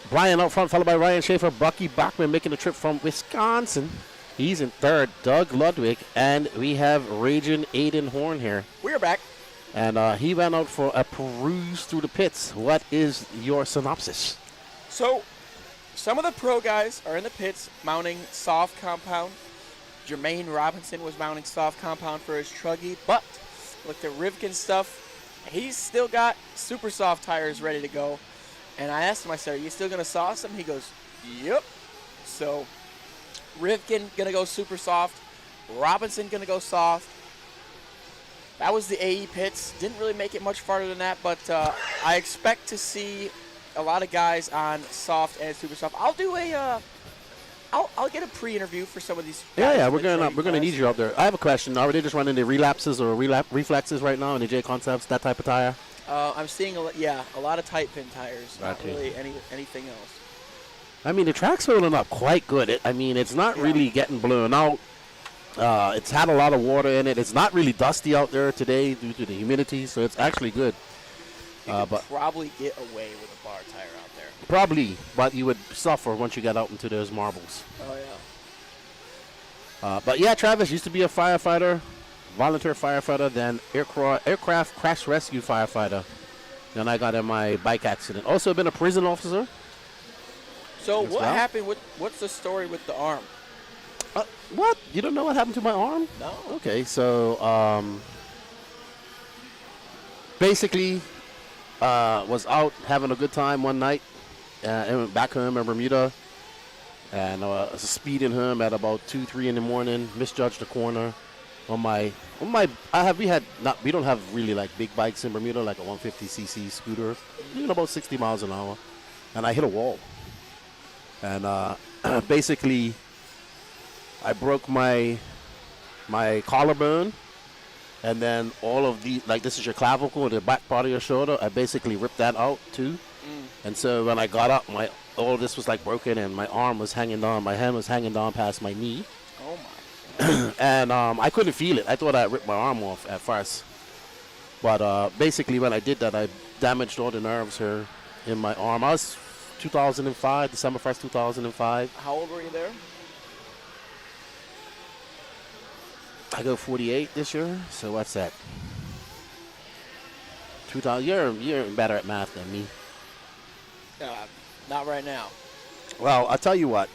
Brian out front, followed by Ryan Schaefer. Bucky Bachman making the trip from Wisconsin. He's in third. Doug Ludwig. And we have Raging Aiden Horn here. We're back. And he went out for a peruse through the pits. What is your synopsis? So, some of the pro guys are in the pits mounting soft compound. Jermaine Robinson was mounting soft compound for his Truggy. But, looked at Rivkin's stuff. He's still got super soft tires ready to go. And I asked him, I said, are you still going to sauce him? He goes, yep. So, Rivkin going to go super soft. Robinson going to go soft. That was the AE pits. Didn't really make it much farther than that, but I expect to see a lot of guys on soft and super soft. I'll do I'll get a pre-interview for some of these guys. Yeah, we're gonna need you up there. I have a question. Are they just running the relapses or reflexes right now in the J Concepts, that type of tire? I'm seeing a lot of tight pin tires. Not really anything else. I mean, the track's holding up quite good. It's not really getting blown out. It's had a lot of water in it. It's not really dusty out there today due to the humidity, so it's actually good. You could probably get away with a bar tire out there. Probably, but you would suffer once you got out into those marbles. Oh, yeah. But yeah, Travis used to be a firefighter, volunteer firefighter, then aircraft crash rescue firefighter. Then I got in my bike accident. Also been a prison officer. So what happened what's the story with the arm? What? You don't know what happened to my arm? No. Okay, so basically was out having a good time one night and went back home in Bermuda and speeding home at about 2-3 in the morning, misjudged the corner, we don't have really like big bikes in Bermuda, like a 150cc scooter, about 60 miles an hour, and I hit a wall, and basically I broke my collarbone, and then all of the, like, this is your clavicle, the back part of your shoulder, I basically ripped that out too. And so when I got up, all this was like broken, and my arm was hanging down, my hand was hanging down past my knee. Oh my. And I couldn't feel it. I thought I ripped my arm off at first. But basically when I did that, I damaged all the nerves here in my arm. I was 2005, December 1st, 2005. How old were you there? I go 48 this year, so what's that? 2000. You're better at math than me. Not right now. Well, I'll tell you what.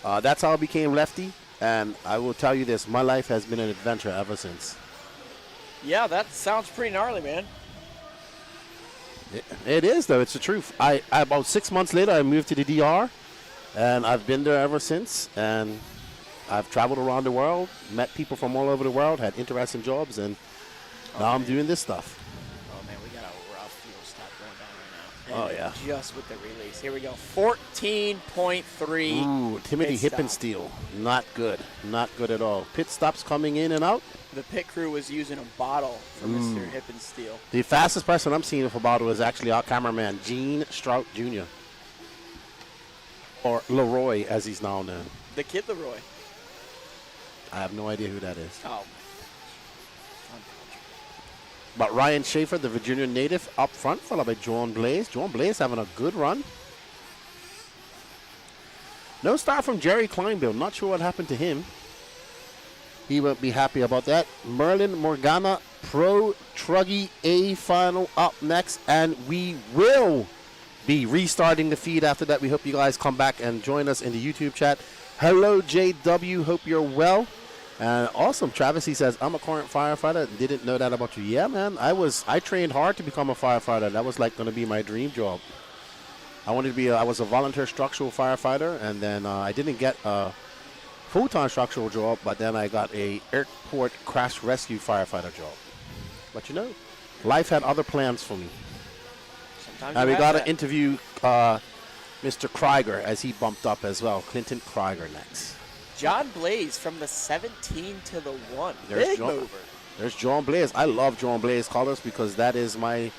That's how I became lefty, and I will tell you this. My life has been an adventure ever since. Yeah, that sounds pretty gnarly, man. It is, though. It's the truth. I about 6 months later, I moved to the DR, and I've been there ever since, and I've traveled around the world, met people from all over the world, had interesting jobs, and now I'm doing this stuff. Oh, man, we got a rough fuel stop going down right now. Oh, yeah. Just with the release. Here we go. 14.3. Ooh, Timothy pit stop. Hippensteel. Not good. Not good at all. Pit stops coming in and out. The pit crew was using a bottle for Mr. Ooh. Hippensteel. The fastest person I'm seeing with a bottle is actually our cameraman, Gene Strout Jr. Or Leroy, as he's now known. The Kid Leroy. I have no idea who that is. Oh. But Ryan Schaefer, the Virginia native, up front, followed by John Blaze. John Blaze having a good run. No start from Jerry Kleinbill. Not sure what happened to him. He won't be happy about that. Merlin Morgana, Pro Truggy A final up next. And we will be restarting the feed after that. We hope you guys come back and join us in the YouTube chat. Hello, JW. Hope you're well. Awesome. Travis, he says, I'm a current firefighter. Didn't know that about you. Yeah, man. I trained hard to become a firefighter. That was like going to be my dream job. I was a volunteer structural firefighter, and then I didn't get a full-time structural job, but then I got a airport crash rescue firefighter job. But you know, life had other plans for me. And we got to interview Mr. Krieger as he bumped up as well. Clinton Krieger next. John Blaze from the 17 to the 1. Big mover. There's John Blaze. I love John Blaze colors because that is my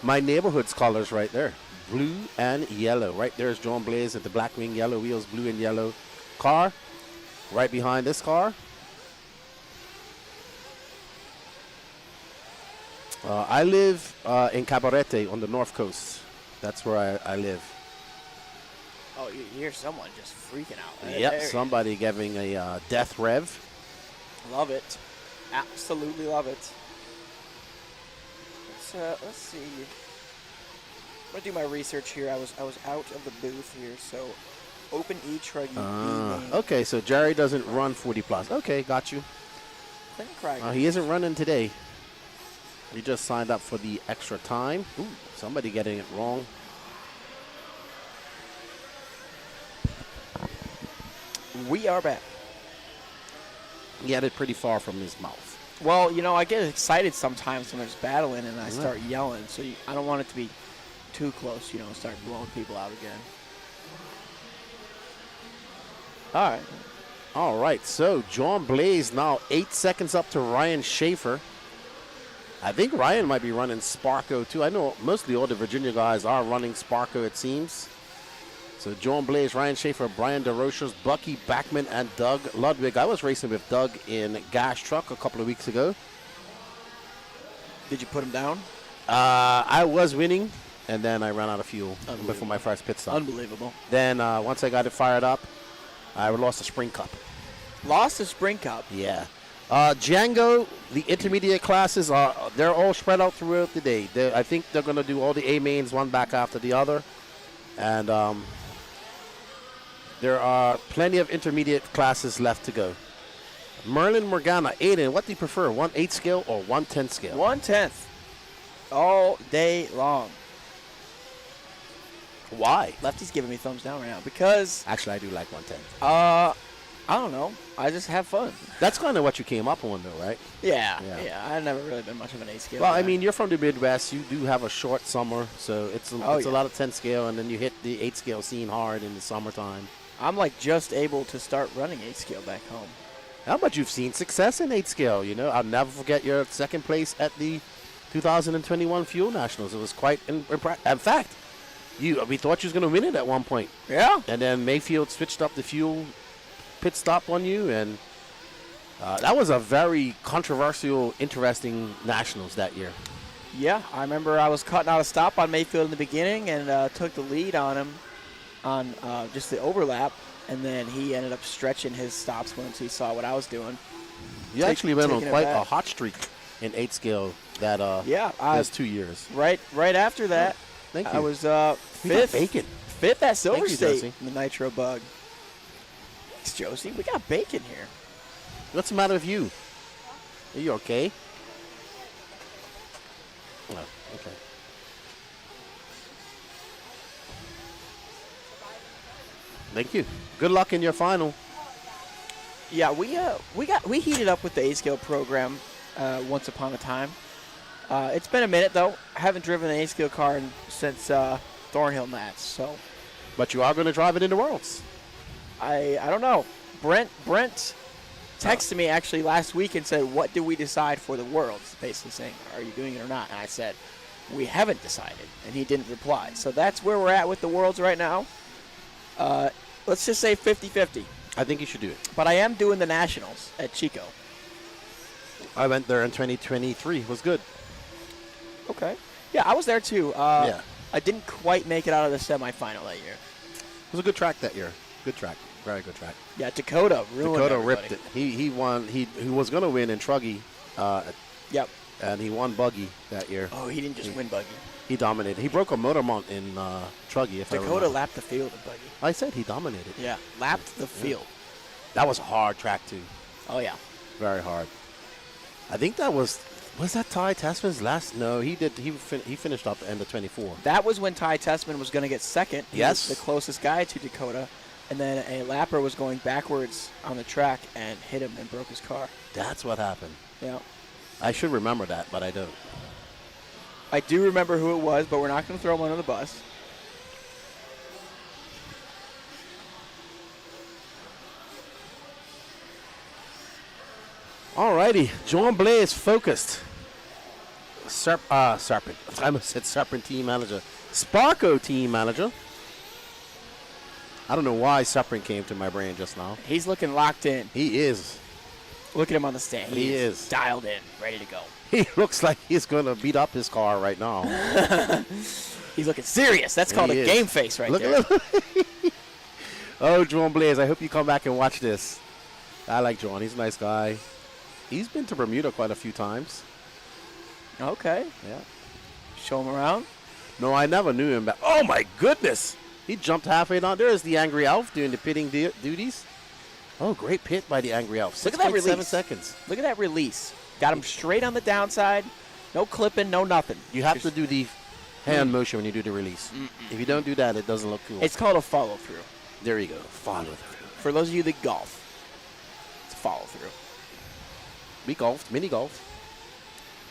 neighborhood's colors right there. Blue and yellow. Right there's John Blaze at the black wing, yellow wheels, blue and yellow car. Right behind this car. I live in Cabarete on the north coast. That's where I live. Oh, you hear someone just freaking out. Yep, somebody giving a death rev. Love it. Absolutely love it. Let's see. I'm going to do my research here. I was out of the booth here, so open E-truggy. Okay, so Jerry doesn't run 40 plus. Okay, got you. He isn't running today. He just signed up for the extra time. Ooh, somebody getting it wrong. We are back. He had it pretty far from his mouth. Well, you know, I get excited sometimes when there's battling and I start yelling, so I don't want it to be too close, you know, start blowing people out again. All right. All right, so John Blaze now 8 seconds up to Ryan Schaefer. I think Ryan might be running Sparko too. I know mostly all the Virginia guys are running Sparko, it seems. So John Blaze, Ryan Schaefer, Brian DeRochers, Bucky Backman, and Doug Ludwig. I was racing with Doug in Gas Truck a couple of weeks ago. Did you put him down? I was winning, and then I ran out of fuel before my first pit stop. Unbelievable. Then once I got it fired up, I lost a Spring Cup. Lost a Spring Cup? Yeah. Django, the intermediate classes, they're all spread out throughout the day. I think they're going to do all the A mains one back after the other. And there are plenty of intermediate classes left to go. Merlin Morgana, Aiden, what do you prefer, 1/8 scale or 1/10 scale? 1/10 all day long. Why? Lefty's giving me thumbs down right now because... Actually, I do like 1/10. I don't know. I just have fun. That's kind of what you came up on, though, right? Yeah. I've never really been much of an 8 scale. Well, guy. I mean, you're from the Midwest. You do have a short summer, so it's a lot of 10 scale, and then you hit the 8 scale scene hard in the summertime. I'm like just able to start running 8 scale back home. How much you've seen success in 8 scale? You know, I'll never forget your second place at the 2021 Fuel Nationals. It was quite impressive. In fact, we thought you was going to win it at one point. Yeah. And then Mayfield switched up the fuel pit stop on you, and that was a very controversial, interesting Nationals that year. Yeah, I remember I was cutting out a stop on Mayfield in the beginning and took the lead on him on just the overlap, and then he ended up stretching his stops once he saw what I was doing. You actually went on quite a hot streak in 8 scale that those 2 years. Right after that, thank you. I was fifth at Silver Thank you, State Josie. in the Nitro Bug. Thanks, Josie. We got bacon here. What's the matter with you? Are you okay? Oh, okay. Thank you. Good luck in your final. Yeah, we heated up with the 8 scale program once upon a time. It's been a minute though. I haven't driven an 8 scale car since Thornhill Nats. So, but you are going to drive it in the Worlds. I don't know. Brent texted me actually last week and said, "What do we decide for the Worlds?" Basically saying, "Are you doing it or not?" And I said, "We haven't decided," and he didn't reply. So that's where we're at with the Worlds right now. Let's just say 50-50. I think you should do it. But I am doing the Nationals at Chico. I went there in 2023. It was good. Okay. Yeah, I was there too. Yeah. I didn't quite make it out of the semifinal that year. It was a good track that year. Good track. Very good track. Yeah, Dakota ruined Dakota everybody. ripped it. He won. He was going to win in Truggy. Yep. And he won Buggy that year. Oh, he didn't just win Buggy. He dominated. He broke a motor mount in Truggy. If I Dakota remember. lapped the field in Buggy. I said he dominated. Yeah, lapped the field. That was a hard track too. Oh yeah. Very hard. I think that was that Ty Tessman's last? No, he did. He finished up end of 24. That was when Ty Tessman was going to get second. He Yes. was the closest guy to Dakota. And then a lapper was going backwards on the track and hit him and broke his car. That's what happened. Yeah. I should remember that, but I don't. I do remember who it was, but we're not going to throw him under the bus. Alrighty, John Blaze focused. Serpent. I almost said Serpent team manager. Sparko team manager. I don't know why Serpent came to my brain just now. He's looking locked in. He is. Look at him on the stand. He is. Dialed in, ready to go. He looks like he's going to beat up his car right now. He's looking serious. That's called He a is. game face right there. Look. Oh, John Blaze, I hope you come back and watch this. I like John. He's a nice guy. He's been to Bermuda quite a few times. Okay. Yeah. Show him around? No, I never knew him. Oh, my goodness. He jumped halfway down. There's the Angry Elf doing the pitting duties. Oh, great pit by the Angry Elf. Look at that 6.7 release. seconds. Look at that release. Got him straight on the downside. No clipping, no nothing. You have to do the hand motion when you do the release. If you don't do that, it doesn't look cool. It's called a follow through. There you go. Follow through. For those of you that golf, it's a follow through. We golfed, mini golf.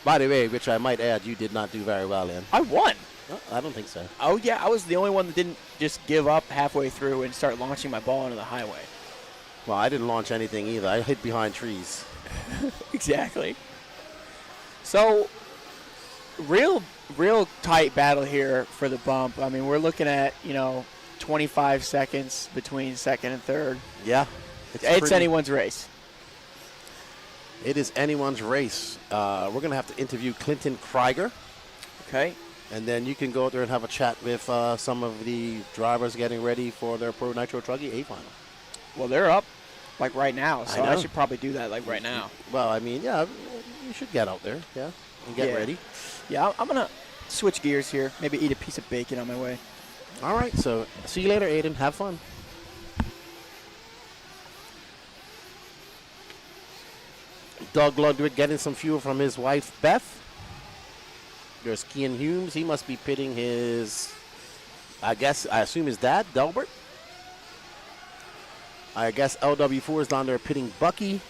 By the way, which I might add, you did not do very well in. I won. No, I don't think so. Oh, yeah. I was the only one that didn't just give up halfway through and start launching my ball into the highway. Well, I didn't launch anything either. I hid behind trees. Exactly. So, real tight battle here for the bump. I mean, we're looking at, 25 seconds between second and third. Yeah. It's anyone's race. It is anyone's race. We're going to have to interview Clinton Krieger. Okay. And then you can go out there and have a chat with some of the drivers getting ready for their Pro Nitro Truggy A final. Well, they're up like right now, so I know. should probably do that like right now. Well, I mean, yeah, you should get out there, yeah, and get ready. Yeah, I'm going to switch gears here. Maybe eat a piece of bacon on my way. All right, so see you later, Aiden. Have fun. Doug Ludwig getting some fuel from his wife, Beth. There's Kean Humes. He must be pitting his, I assume his dad, Delbert. I guess LW4 is down there pitting Bucky.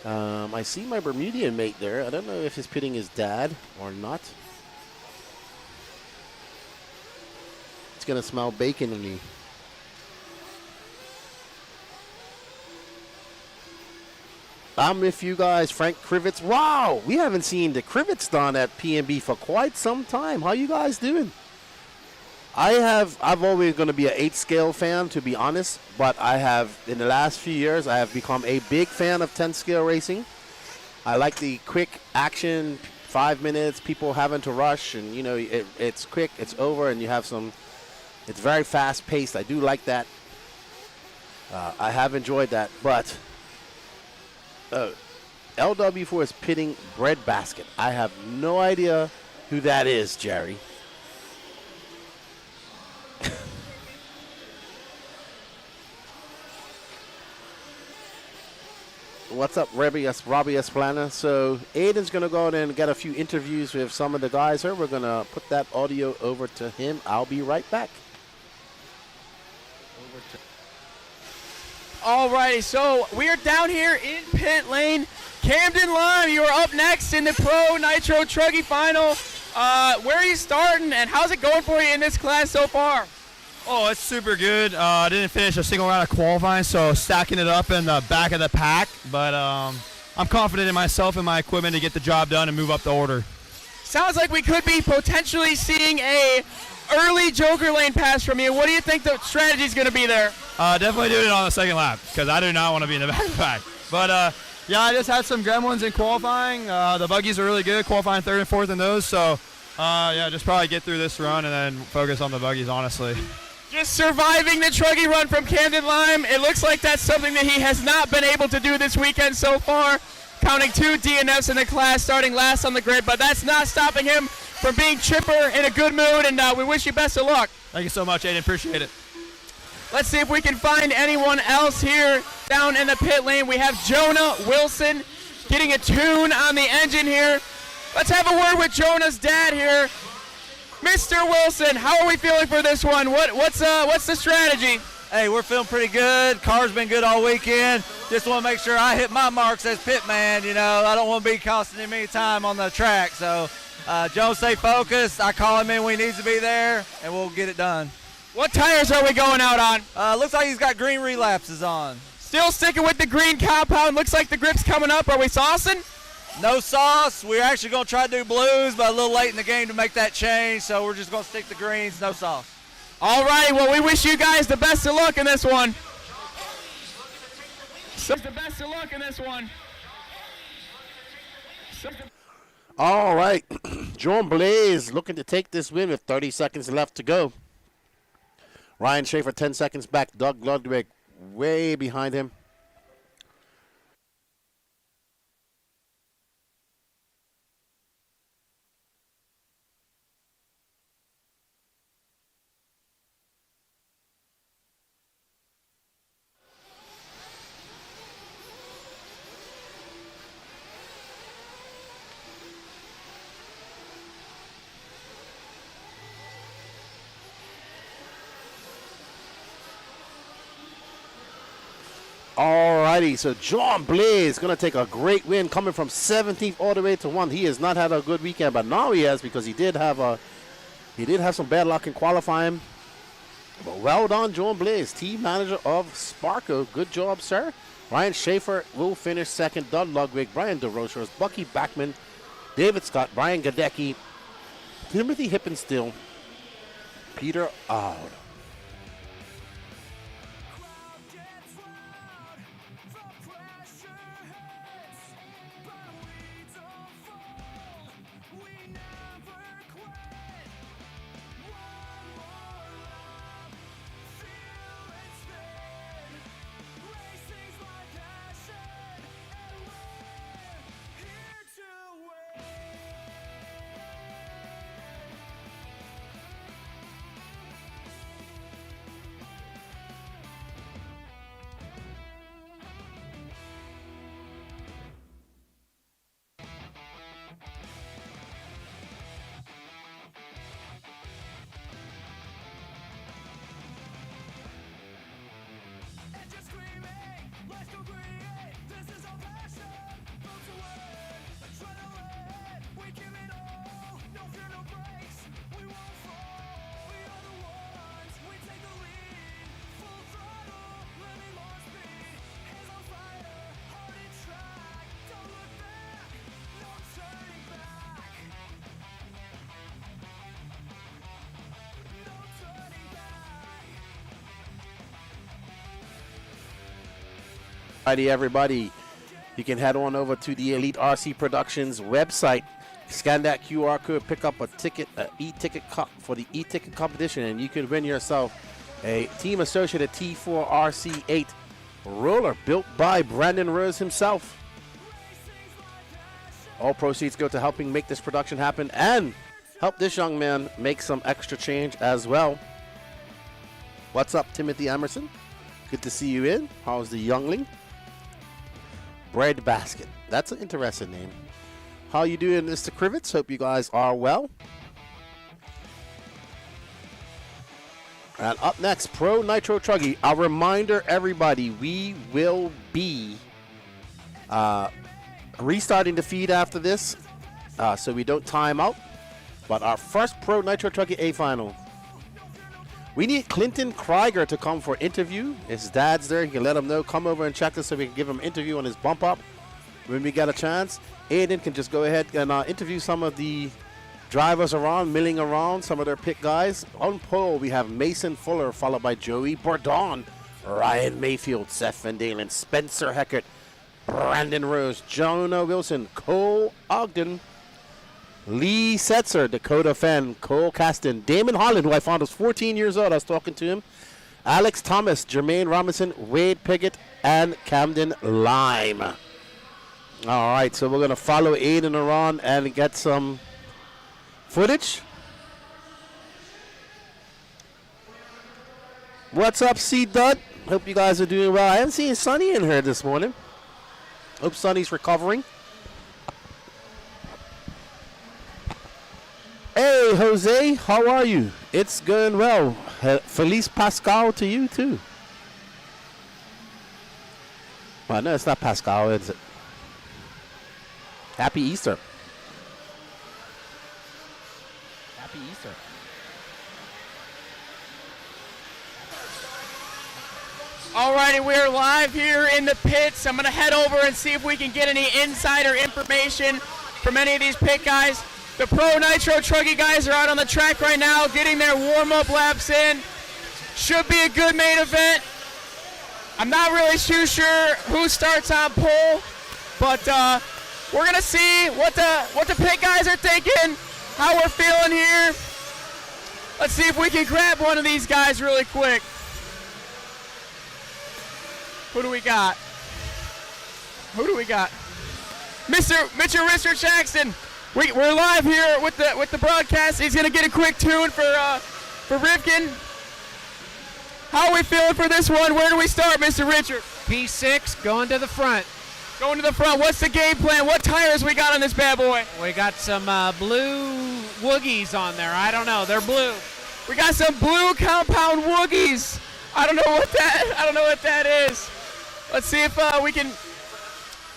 I see my Bermudian mate there. I don't know if he's pitting his dad or not. It's going to smell bacon in me. I'm with you guys, Frank Krivitz. Wow, we haven't seen the Krivitz done at Pnb for quite some time. How you guys doing? I've always going to be an 8 scale fan, to be honest, but I have, in the last few years, I have become a big fan of 10 scale racing. I like the quick action, 5 minutes, people having to rush, and you know, it's quick, it's over, and you have some, it's very fast paced. I do like that. I have enjoyed that, but LW4 is pitting Breadbasket. I have no idea who that is, Jerry. What's up, Robbie Esplana? So Aiden's going to go out and get a few interviews with some of the guys here. We're going to put that audio over to him. I'll be right back. Alrighty, so we are down here in pit lane. Camden Lime, you are up next in the Pro Nitro Truggy Final. Where are you starting, and how's it going for you in this class so far? Oh, it's super good. I didn't finish a single round of qualifying, so stacking it up in the back of the pack. But I'm confident in myself and my equipment to get the job done and move up the order. Sounds like we could be potentially seeing a early Joker lane pass from you. What do you think the strategy is going to be there? Definitely doing it on the second lap because I do not want to be in the back of the pack. But yeah, I just had some gremlins in qualifying. The buggies are really good, qualifying 3rd and 4th in those. So yeah, just probably get through this run and then focus on the buggies, honestly. Just surviving the Truggy run from Camden Lime. It looks like that's something that he has not been able to do this weekend so far. Counting 2 DNFs in the class, starting last on the grid, but that's not stopping him from being chipper in a good mood, and we wish you best of luck. Thank you so much, Aiden. Appreciate it. Let's see if we can find anyone else here down in the pit lane. We have Jonah Wilson getting a tune on the engine here. Let's have a word with Jonah's dad here. Mr. Wilson, how are we feeling for this one? What's the strategy? Hey, we're feeling pretty good. Car's been good all weekend. Just want to make sure I hit my marks as pit man. You know, I don't want to be costing him any time on the track. So, Joe, stay focused. I call him in when he needs to be there, and we'll get it done. What tires are we going out on? Looks like he's got green relapses on. Still sticking with the green compound. Looks like the grip's coming up. Are we saucing? No sauce. We're actually going to try to do blues, but a little late in the game to make that change, so we're just going to stick to greens, no sauce. All right, well, we wish you guys the best of luck in this one. All right. John Blaze looking to take this win with 30 seconds left to go. Ryan Schaefer 10 seconds back. Doug Ludwig way behind him. Alrighty, so John Blaze going to take a great win coming from 17th all the way to 1. He has not had a good weekend, but now he has because he did have some bad luck in qualifying. But well done, John Blaze, team manager of Sparko. Good job, sir. Ryan Schaefer will finish second. Doug Ludwig, Brian DeRochers, Bucky Backman, David Scott, Brian Gadecki, Timothy Hippenstill, Peter Aud. Alrighty, everybody. You can head on over to the Elite RC Productions website. Scan that QR code, pick up a ticket, e-ticket for the e-ticket competition, and you can win yourself a Team Associated T4 RC8 roller built by Brandon Rose himself. All proceeds go to helping make this production happen and help this young man make some extra change as well. What's up, Timothy Emerson? Good to see you in. How's the youngling? Bread Basket. That's an interesting name. How you doing, Mr. Krivitz? Hope you guys are well. And up next, Pro Nitro Truggy. A reminder, everybody, we will be restarting the feed after this, so we don't time out. But our first Pro Nitro Truggy A final. We need Clinton Krieger to come for interview. His dad's there. You can let him know. Come over and check us so we can give him an interview on his bump up when we get a chance. Aiden can just go ahead and interview some of the drivers around, milling around, some of their pit guys. On pole, we have Mason Fuller, followed by Joey Bourdon, Ryan Mayfield, Seth Van Dalen, Spencer Heckert, Brandon Rose, Jonah Wilson, Cole Ogden, Lee Setzer, Dakota Fenn, Cole Caston, Damon Holland, who I found was 14 years old. I was talking to him. Alex Thomas, Jermaine Robinson, Wade Piggott, and Camden Lime. All right, so we're going to follow Aiden around and get some footage. What's up, C-Dud? Hope you guys are doing well. I haven't seen Sonny in here this morning. Hope Sonny's recovering. Hey, Jose, how are you? It's going well. Feliz Pascal to you, too. Well, no, it's not Pascal, is it? Happy Easter. Happy Easter. Alrighty, we're live here in the pits. I'm going to head over and see if we can get any insider information from any of these pit guys. The Pro Nitro Truggy guys are out on the track right now getting their warm-up laps in. Should be a good main event. I'm not really too sure who starts on pole, but we're going to see what the pit guys are thinking, how we're feeling here. Let's see if we can grab one of these guys really quick. Who do we got? Who do we got? Mr. Jackson. We're live here with the broadcast. He's gonna get a quick tune for Rivkin. How are we feeling for this one? Where do we start, Mr. Richard? P6 going to the front. Going to the front. What's the game plan? What tires we got on this bad boy? We got some blue Woogies on there. I don't know. They're blue. We got some blue compound Woogies. I don't know what that is. Let's see if we can.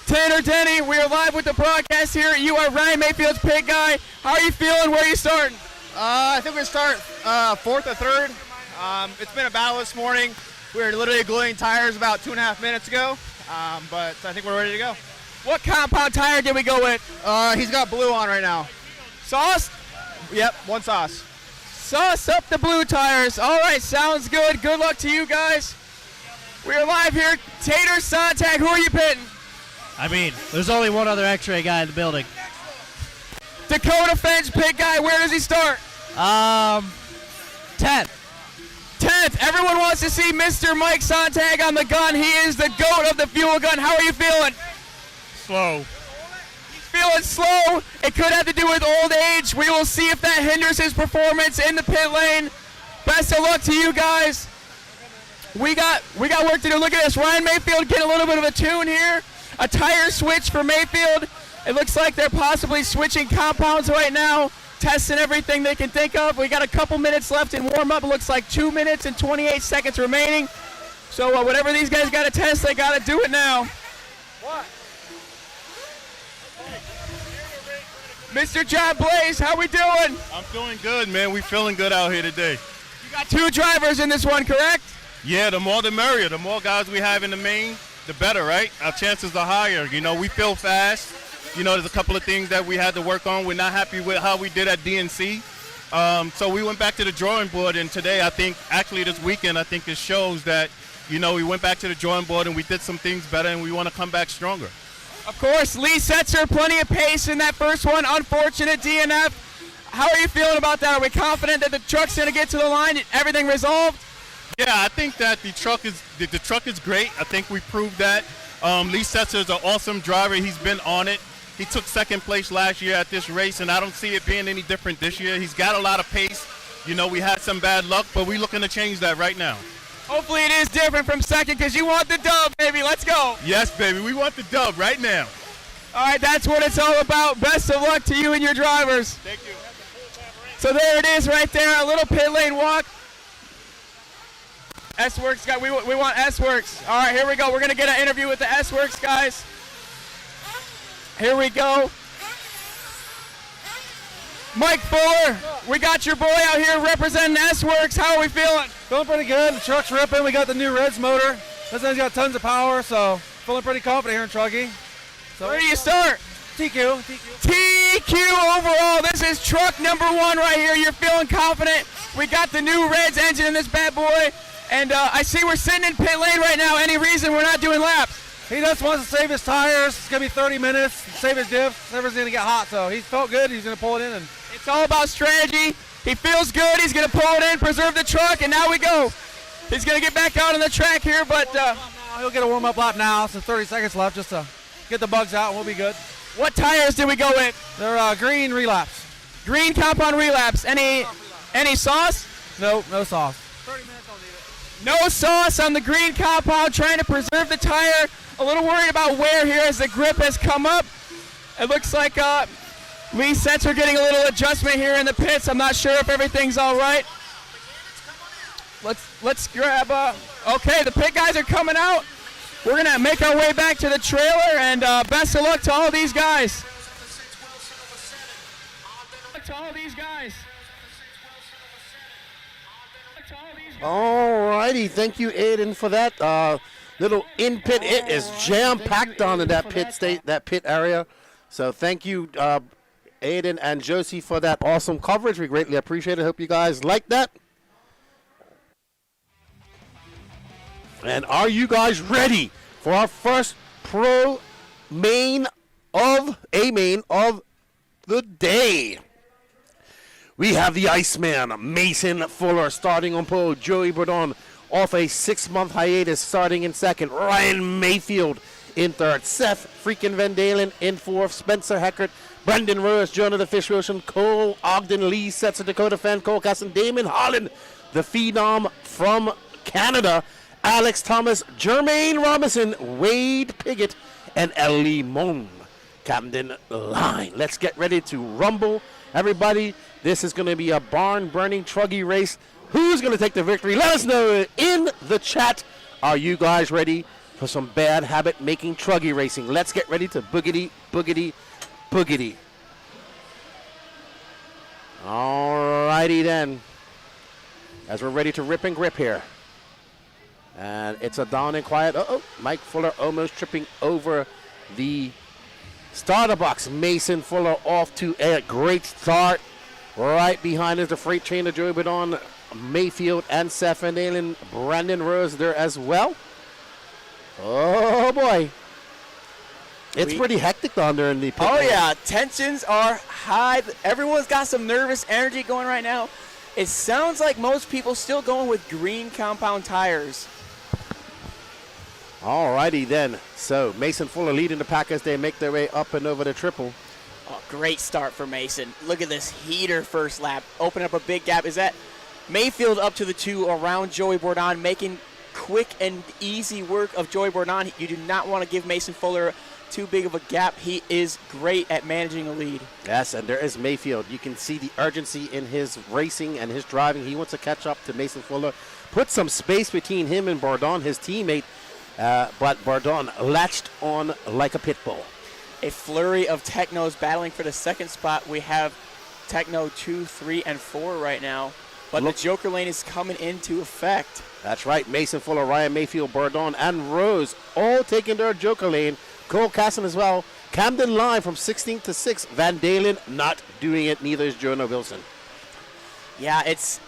Tanner Denny, we are live with the broadcast here. You are Ryan Mayfield's pit guy. How are you feeling? Where are you starting? I think we're going to start fourth or third. It's been a battle this morning. We were literally gluing tires about 2.5 minutes ago, but I think we're ready to go. What compound tire did we go with? He's got blue on right now. Sauce? Yep, one sauce. Sauce up the blue tires. All right, sounds good. Good luck to you guys. We are live here. Tater Sontag, who are you pitting? I mean, there's only one other X-ray guy in the building. Dakota Fenn's pit guy, where does he start? 10th. 10th. Everyone wants to see Mr. Mike Sontag on the gun. He is the GOAT of the fuel gun. How are you feeling? Slow. He's feeling slow. It could have to do with old age. We will see if that hinders his performance in the pit lane. Best of luck to you guys. We got work to do. Look at this. Ryan Mayfield getting a little bit of a tune here. A tire switch for Mayfield. It looks like they're possibly switching compounds right now, testing everything they can think of. We got a couple minutes left in warm-up. It looks like 2 minutes and 28 seconds remaining. So whatever these guys got to test, they got to do it now. What? Mr. John Blaze, how we doing? I'm doing good, man. We feeling good out here today. You got 2 drivers in this one, correct? Yeah, the more the merrier. The more guys we have in the main, the better, right? Our chances are higher. You know, we feel fast. You know, there's a couple of things that we had to work on. We're not happy with how we did at DNC. So we went back to the drawing board, and today I think, actually this weekend, I think it shows that, you know, we went back to the drawing board and we did some things better, and we want to come back stronger. Of course, Lee Setzer, plenty of pace in that first one. Unfortunate DNF. How are you feeling about that? Are we confident that the truck's going to get to the line? Everything resolved? Yeah, I think that the truck is great. I think we proved that. Lee Setzer is an awesome driver. He's been on it. He took second place last year at this race, and I don't see it being any different this year. He's got a lot of pace. You know, we had some bad luck, but we're looking to change that right now. Hopefully it is different from second, because you want the dub, baby. Let's go. Yes, baby. We want the dub right now. All right, that's what it's all about. Best of luck to you and your drivers. Thank you. So there it is right there, a little pit lane walk. S-Works, we want S-Works. All right, here we go. We're going to get an interview with the S-Works guys. Here we go. Mike Fuller, we got your boy out here representing S-Works. How are we feeling? Feeling pretty good. The truck's ripping. We got the new Reds motor. This thing's got tons of power, so feeling pretty confident here in Truggy. So where do you start? TQ. TQ overall. This is truck number 1 right here. You're feeling confident. We got the new Reds engine in this bad boy. And I see we're sitting in pit lane right now. Any reason we're not doing laps? He just wants to save his tires. It's going to be 30 minutes. Save his diff. Everything's going to get hot, so he felt good. He's going to pull it in. And it's all about strategy. He feels good. He's going to pull it in, preserve the truck, and now we go. He's going to get back out on the track here, but he'll get a warm-up lap now. So 30 seconds left just to get the bugs out, and we'll be good. What tires did we go with? They're green relapse. Green compound relapse. Any sauce? No sauce. No sauce on the green compound, trying to preserve the tire. A little worried about wear here as the grip has come up. It looks like Lee Setzer getting a little adjustment here in the pits. I'm not sure if everything's all right. Let's grab. Okay, the pit guys are coming out. We're gonna make our way back to the trailer, and best of luck to all these guys. Alrighty, thank you, Aiden, for that little in pit. It is jam packed on in that pit area. So thank you, Aiden and Josie, for that awesome coverage. We greatly appreciate it. Hope you guys like that. And are you guys ready for our first pro main of the day? We have the Iceman, Mason Fuller, starting on pole. Joey Bourdon off a 6-month hiatus, starting in second. Ryan Mayfield in third. Seth freaking Van Dalen in fourth. Spencer Heckert, Brendan Rose, Jonah the Fish Ocean, Cole Ogden, Lee Setzer, Dakota Fan, Cole Casson, Damon Holland, the Phenom from Canada, Alex Thomas, Jermaine Robinson, Wade Piggott, and Ellie Mon. Camden line. Let's get ready to rumble. Everybody, this is going to be a barn-burning truggy race. Who's going to take the victory? Let us know in the chat. Are you guys ready for some bad habit-making truggy racing? Let's get ready to boogity, boogity, boogity. Alrighty then. As we're ready to rip and grip here. And it's a down and quiet. Mike Fuller almost tripping over the starter box. Mason Fuller off to a great start. Right behind is the freight train of Joey Bourdon, Mayfield, and Seth Van Dalen. Brandon Rose there as well. Oh boy. It's pretty hectic down there in the pit. Oh yeah, tensions are high. Everyone's got some nervous energy going right now. It sounds like most people still going with green compound tires. Alrighty then. So Mason Fuller leading the pack as they make their way up and over the triple. Oh, great start for Mason. Look at this heater first lap. Open up a big gap. Is that Mayfield up to the 2 around Joey Bourdon, making quick and easy work of Joey Bourdon. You do not want to give Mason Fuller too big of a gap. He is great at managing a lead. Yes, and there is Mayfield. You can see the urgency in his racing and his driving. He wants to catch up to Mason Fuller. Put some space between him and Bourdon, his teammate. But Bourdon latched on like a pit bull. a flurry of Technos battling for the second spot. We have Techno 2, 3, and 4 right now. But the Joker lane is coming into effect. That's right. Mason Fuller, Ryan Mayfield, Bourdon, and Rose all taking their Joker lane. Cole Casson as well. Camden Line from 16th to 6th. Van Dalen not doing it. Neither is Jonah Wilson. Yeah, it's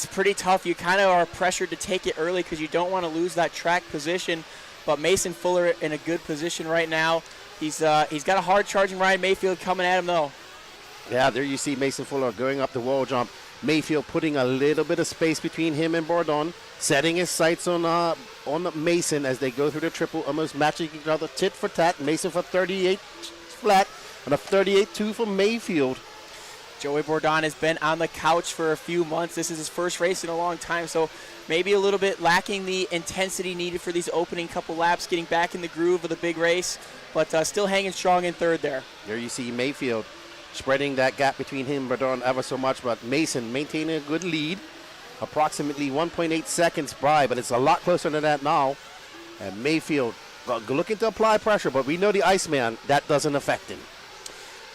pretty tough. You kind of are pressured to take it early because you don't want to lose that track position. But Mason Fuller in a good position right now. He's got a hard charging Ryan Mayfield coming at him though. Yeah, there you see Mason Fuller going up the wall jump. Mayfield putting a little bit of space between him and Bourdon, setting his sights on Mason as they go through the triple, almost matching each other tit for tat. Mason for 38 flat and a 38-2 for Mayfield. Joey Bourdon has been on the couch for a few months. This is his first race in a long time, so maybe a little bit lacking the intensity needed for these opening couple laps, getting back in the groove of the big race, but still hanging strong in third there. There you see Mayfield spreading that gap between him and Bourdon ever so much, but Mason maintaining a good lead, approximately 1.8 seconds by, but it's a lot closer than that now. And Mayfield looking to apply pressure, but we know the Iceman, that doesn't affect him.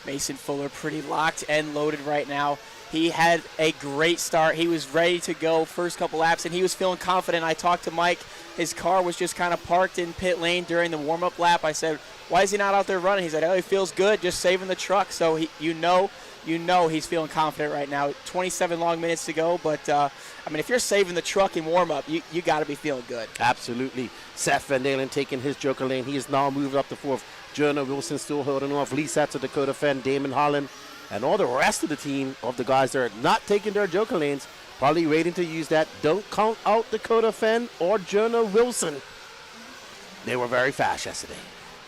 Mason Fuller pretty locked and loaded right now. He had a great start. He was ready to go first couple laps, and he was feeling confident. I talked to Mike. His car was just kind of parked in pit lane during the warm-up lap. I said, why is he not out there running? He said, oh, he feels good, just saving the truck. So you know he's feeling confident right now. 27 long minutes to go, but I mean, if you're saving the truck in warm-up, you got to be feeling good. Absolutely. Seth Van Dalen taking his Joker lane. He is now moved up to fourth. Jonah Wilson still holding off. Lee Satzer, Dakota Fenn, Damon Holland, and all the rest of the team of the guys that are not taking their Joker lanes, probably waiting to use that. Don't count out Dakota Fenn or Jonah Wilson. They were very fast yesterday.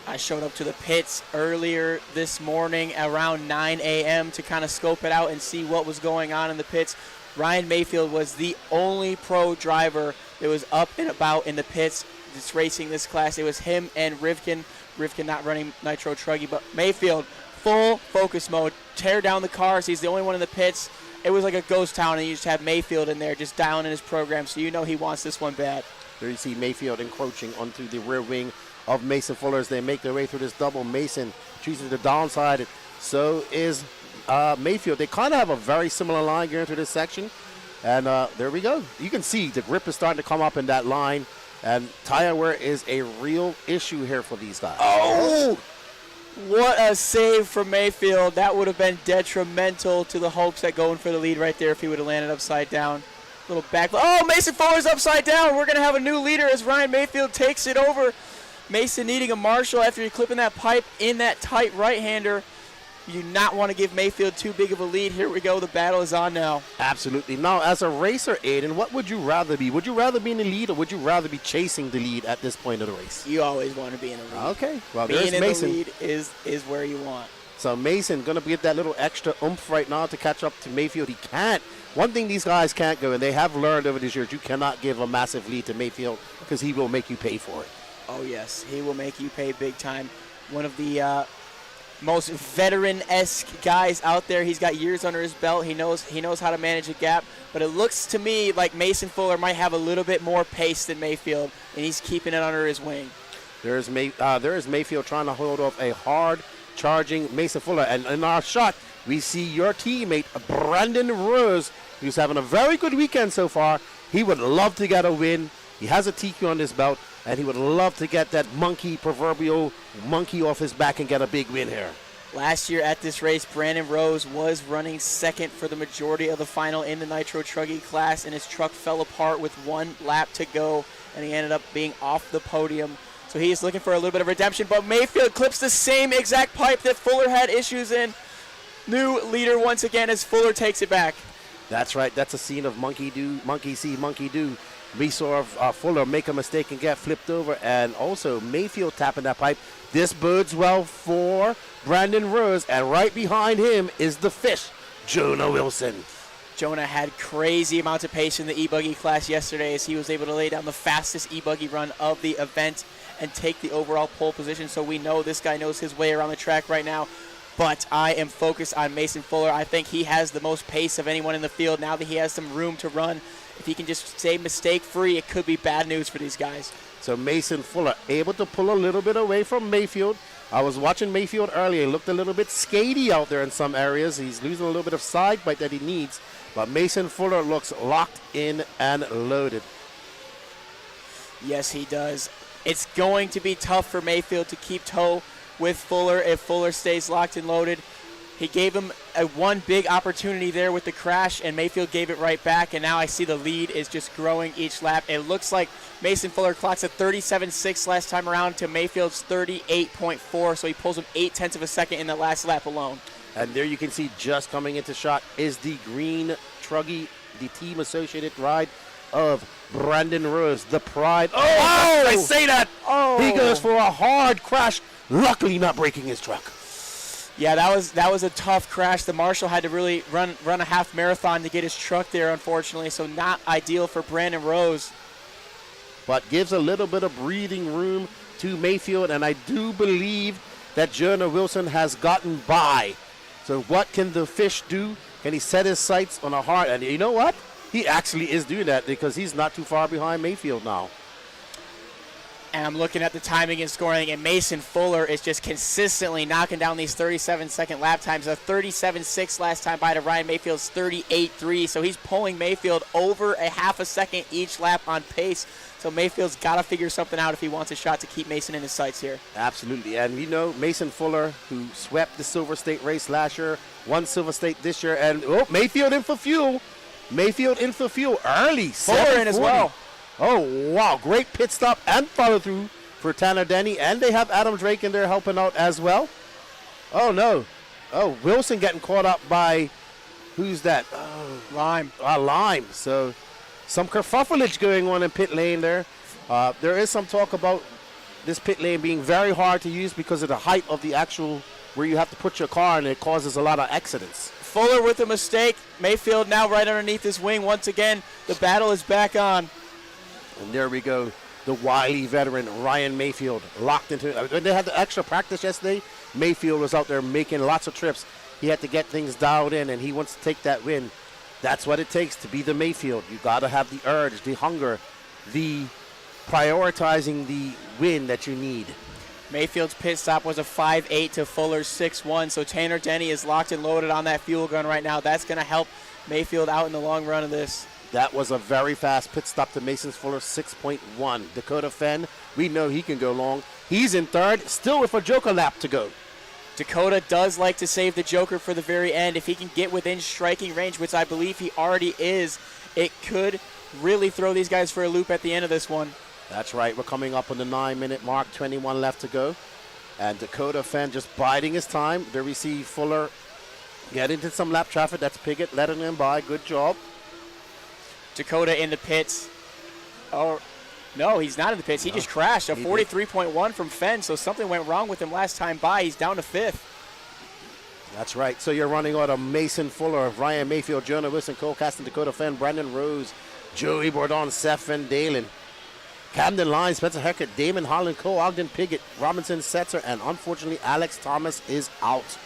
I showed up to the pits earlier this morning around 9 a.m. to kind of scope it out and see what was going on in the pits. Ryan Mayfield was the only pro driver that was up and about in the pits just racing this class. It was him and Rivkin. Rivkin not running Nitro Truggy, but Mayfield, full focus mode, tear down the cars. He's the only one in the pits. It was like a ghost town, and you just have Mayfield in there just dialing in his program, so you know he wants this one bad. There you see Mayfield encroaching onto the rear wing of Mason Fuller as they make their way through this double. Mason choosing the downside. So is Mayfield. They kind of have a very similar line going through this section. And there we go. You can see the grip is starting to come up in that line. And tire wear is a real issue here for these guys. Oh! What a save from Mayfield. That would have been detrimental to the hopes at going for the lead right there if he would have landed upside down. Little back. Oh, Mason Fuller's upside down. We're going to have a new leader as Ryan Mayfield takes it over. Mason needing a marshal after you're clipping that pipe in that tight right-hander. You do not want to give Mayfield too big of a lead. Here we go. The battle is on now. Absolutely. Now, as a racer, Aiden, what would you rather be? Would you rather be in the lead or would you rather be chasing the lead at this point of the race? You always want to be in the lead. Okay. Well, being there's in Mason. the lead is where you want. So Mason going to get that little extra oomph right now to catch up to Mayfield. He can't. One thing these guys can't go, and they have learned over these years, you cannot give a massive lead to Mayfield because he will make you pay for it. Oh, yes. He will make you pay big time. One of the most veteran-esque guys out there. He's got years under his belt. He knows how to manage a gap. But it looks to me like Mason Fuller might have a little bit more pace than Mayfield, and he's keeping it under his wing. There is Mayfield trying to hold off a hard-charging Mason Fuller. And in our shot, we see your teammate, Brandon Rose, who's having a very good weekend so far. He would love to get a win. He has a TQ on his belt, and he would love to get that proverbial monkey off his back and get a big win here. Last year at this race, Brandon Rose was running second for the majority of the final in the Nitro Truggy class, and his truck fell apart with 1 lap to go, and he ended up being off the podium. So he is looking for a little bit of redemption, but Mayfield clips the same exact pipe that Fuller had issues in. New leader once again as Fuller takes it back. That's right. That's a scene of monkey see, monkey do. We saw Fuller make a mistake and get flipped over, and also Mayfield tapping that pipe. This bodes well for Brandon Rose, and right behind him is the fish, Jonah Wilson. Jonah had crazy amounts of pace in the E-buggy class yesterday as he was able to lay down the fastest E-buggy run of the event and take the overall pole position. So we know this guy knows his way around the track right now. But I am focused on Mason Fuller. I think he has the most pace of anyone in the field now that he has some room to run If he can just stay mistake-free, it could be bad news for these guys. So Mason Fuller able to pull a little bit away from Mayfield. I was watching Mayfield earlier. He looked a little bit skatey out there in some areas. He's losing a little bit of side bite that he needs. But Mason Fuller looks locked in and loaded. Yes, he does. It's going to be tough for Mayfield to keep toe with Fuller if Fuller stays locked and loaded. He gave him one big opportunity there with the crash, and Mayfield gave it right back, and now I see the lead is just growing each lap. It looks like Mason Fuller clocks a 37.6 last time around to Mayfield's 38.4, so he pulls him 0.8 of a second in the last lap alone. And there you can see just coming into shot is the green truggy, the team associated ride of Brandon Rose, the pride. Oh, I say that. Oh. He goes for a hard crash, luckily not breaking his truck. Yeah, that was a tough crash. The Marshal had to really run a half marathon to get his truck there, unfortunately, so not ideal for Brandon Rose. But gives a little bit of breathing room to Mayfield, and I do believe that Jonah Wilson has gotten by. So what can the fish do? Can he set his sights on a hard? And you know what? He actually is doing that because he's not too far behind Mayfield now. And I'm looking at the timing and scoring, and Mason Fuller is just consistently knocking down these 37-second lap times. A 37.6 last time by to Ryan Mayfield's 38.3. So he's pulling Mayfield over a half a second each lap on pace. So Mayfield's got to figure something out if he wants a shot to keep Mason in his sights here. Absolutely. And you know, Mason Fuller, who swept the Silver State race last year, won Silver State this year, and Mayfield in for fuel. Mayfield in for fuel early. Fuller in as well. Oh, wow. Great pit stop and follow through for Tanner Denny. And they have Adam Drake in there helping out as well. Oh, no. Oh, Wilson getting caught up by, who's that? Oh, Lime. Lime. So some kerfuffleage going on in pit lane there. There is some talk about this pit lane being very hard to use because of the height of the actual where you have to put your car, and it causes a lot of accidents. Fuller with a mistake. Mayfield now right underneath his wing once again. The battle is back on. And there we go. The wily veteran, Ryan Mayfield, locked into it. When they had the extra practice yesterday, Mayfield was out there making lots of trips. He had to get things dialed in, and he wants to take that win. That's what it takes to be the Mayfield. You got to have the urge, the hunger, the prioritizing the win that you need. Mayfield's pit stop was a 5.8 to Fuller's 6.1, so Tanner Denny is locked and loaded on that fuel gun right now. That's going to help Mayfield out in the long run of this. That was a very fast pit stop to Mason Fuller, 6.1. Dakota Fenn, we know he can go long. He's in third, still with a joker lap to go. Dakota does like to save the joker for the very end. If he can get within striking range, which I believe he already is, it could really throw these guys for a loop at the end of this one. That's right. We're coming up on the 9-minute mark, 21 left to go. And Dakota Fenn just biding his time. There we see Fuller get into some lap traffic. That's Piggott letting him by. Good job. Dakota in the pits. Oh, no, he's not in the pits. He just crashed. A 43.1 from Fenn, so something went wrong with him last time by. He's down to fifth. That's right. So you're running out of Mason Fuller, Ryan Mayfield, Jonah Wilson, Cole Caston, Dakota Fenn, Brandon Rose, Joey Bourdon, Seth Van Dalen, Camden Lyons, Spencer Heckert, Damon Holland, Cole Ogden, Piggott, Robinson Setzer, and unfortunately Alex Thomas is out.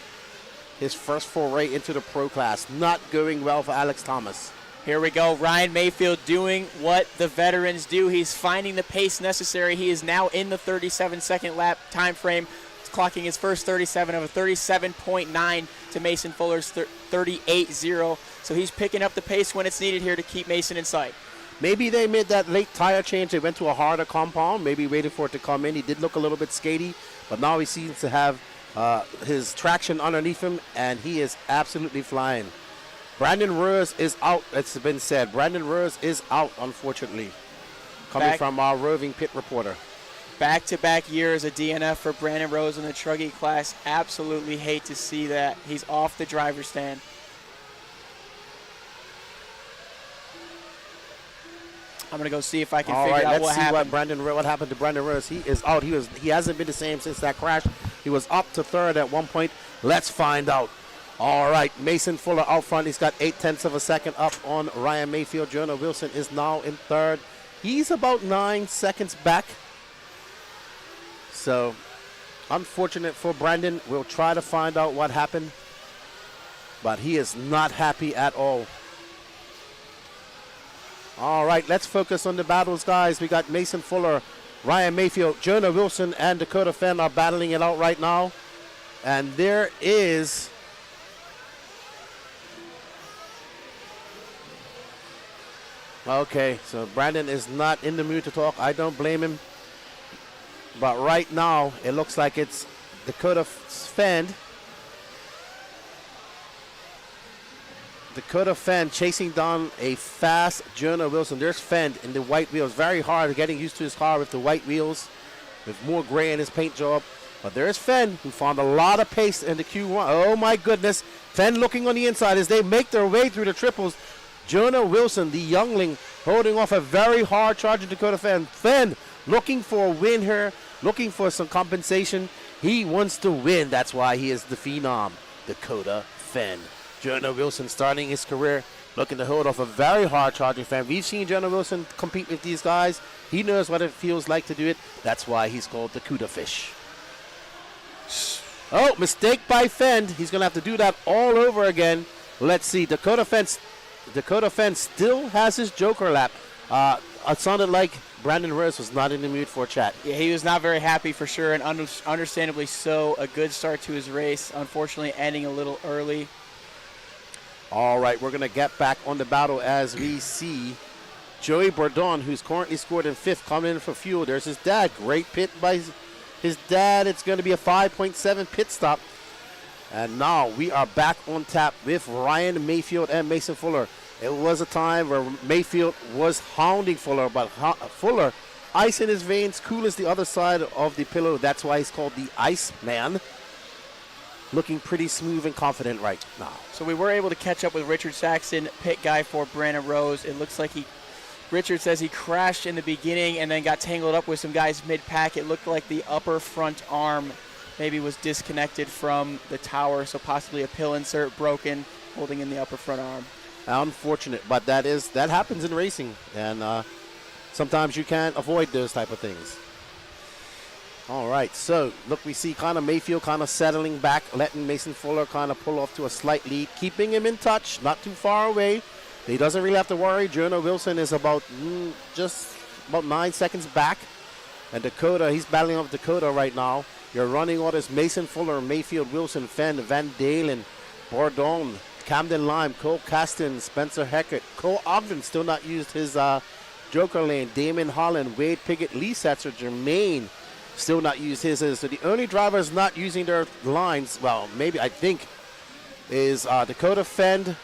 His first foray into the pro class. Not going well for Alex Thomas. Here we go. Ryan Mayfield doing what the veterans do. He's finding the pace necessary. He is now in the 37-second lap time frame, clocking his first 37 of a 37.9 to Mason Fuller's 38.0. So he's picking up the pace when it's needed here to keep Mason in sight. Maybe they made that late tire change. They went to a harder compound, maybe waited for it to come in. He did look a little bit skatey, but now he seems to have his traction underneath him, and he is absolutely flying. Brandon Rose is out, it's been said. Brandon Rose is out, unfortunately, coming from our roving pit reporter. Back-to-back years of DNF for Brandon Rose in the Truggy class. Absolutely hate to see that. He's off the driver's stand. I'm going to go see if I can figure out what happened. What happened to Brandon Rose. He is out. He hasn't been the same since that crash. He was up to third at one point. Let's find out. All right, Mason Fuller out front. He's got 0.8 of a second up on Ryan Mayfield. Jonah Wilson is now in third. He's about 9 seconds back. So, unfortunate for Brandon. We'll try to find out what happened. But he is not happy at all. All right, let's focus on the battles, guys. We got Mason Fuller, Ryan Mayfield, Jonah Wilson, and Dakota Fenn are battling it out right now. And there is... Okay, so Brandon is not in the mood to talk. I don't blame him. But right now, it looks like it's Dakota Fenn. Dakota Fenn chasing down a fast Jonah Wilson. There's Fenn in the white wheels. Very hard getting used to his car with the white wheels, with more gray in his paint job. But there's Fenn, who found a lot of pace in the Q1. Oh my goodness. Fenn looking on the inside as they make their way through the triples. Jonah Wilson, the youngling, holding off a very hard charging Dakota Fenn. Fenn looking for a win here, looking for some compensation. He wants to win. That's why he is the phenom, Dakota Fenn. Jonah Wilson starting his career looking to hold off a very hard charging Fenn. We've seen Jonah Wilson compete with these guys. He knows what it feels like to do it. That's why he's called the Cuda Fish. Oh, mistake by Fenn. He's going to have to do that all over again. Let's see. Dakota Fenn still has his Joker lap. It sounded like Brandon Rose was not in the mood for a chat. Yeah, he was not very happy for sure, and understandably so. A good start to his race, unfortunately ending a little early. All right, we're going to get back on the battle as we see Joey Bourdon, who's currently scored in 5th, coming in for fuel. There's his dad. Great pit by his dad. It's going to be a 5.7 pit stop. And now we are back on tap with Ryan Mayfield and Mason Fuller. It was a time where Mayfield was hounding Fuller, but Fuller, ice in his veins, cool as the other side of the pillow. That's why he's called the Ice Man. Looking pretty smooth and confident right now. So we were able to catch up with Richard Saxon, pit guy for Brandon Rose. It looks like Richard says he crashed in the beginning and then got tangled up with some guys mid-pack. It looked like the upper front arm maybe was disconnected from the tower, so possibly a pill insert broken, holding in the upper front arm. Unfortunate, but that happens in racing, and sometimes you can't avoid those type of things. All right, so look, we see kind of Mayfield kind of settling back, letting Mason Fuller kind of pull off to a slight lead, keeping him in touch, not too far away. He doesn't really have to worry. Jonah Wilson is just about 9 seconds back, and Dakota, he's battling off Dakota right now. You're running orders: Mason Fuller, Mayfield, Wilson, Fenn, Van Dalen, Bourdon, Camden Lime, Cole Caston, Spencer Heckert, Cole Ogden still not used his Joker lane, Damon Holland, Wade Piggott, Lee Setzer, Jermaine still not used his. So the only drivers not using their lines, well, maybe I think, is Dakota Fenn.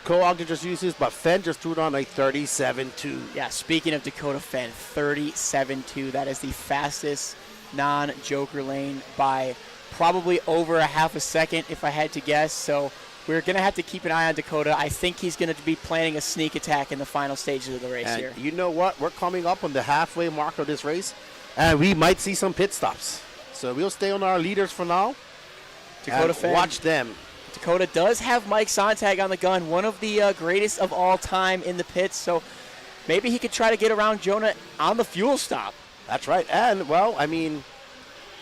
Cole Ogden just used his, but Fenn just threw it on a 37.2. Yeah, speaking of Dakota Fenn, 37.2. That is the fastest non-Joker lane by probably over a half a second if I had to guess. So we're going to have to keep an eye on Dakota. I think he's going to be planning a sneak attack in the final stages of the race and here. You know what? We're coming up on the halfway mark of this race, and we might see some pit stops. So we'll stay on our leaders for now. Dakota Fenn. Watch them. Dakota does have Mike Sontag on the gun, one of the greatest of all time in the pits. So maybe he could try to get around Jonah on the fuel stop. That's right. And, well, I mean,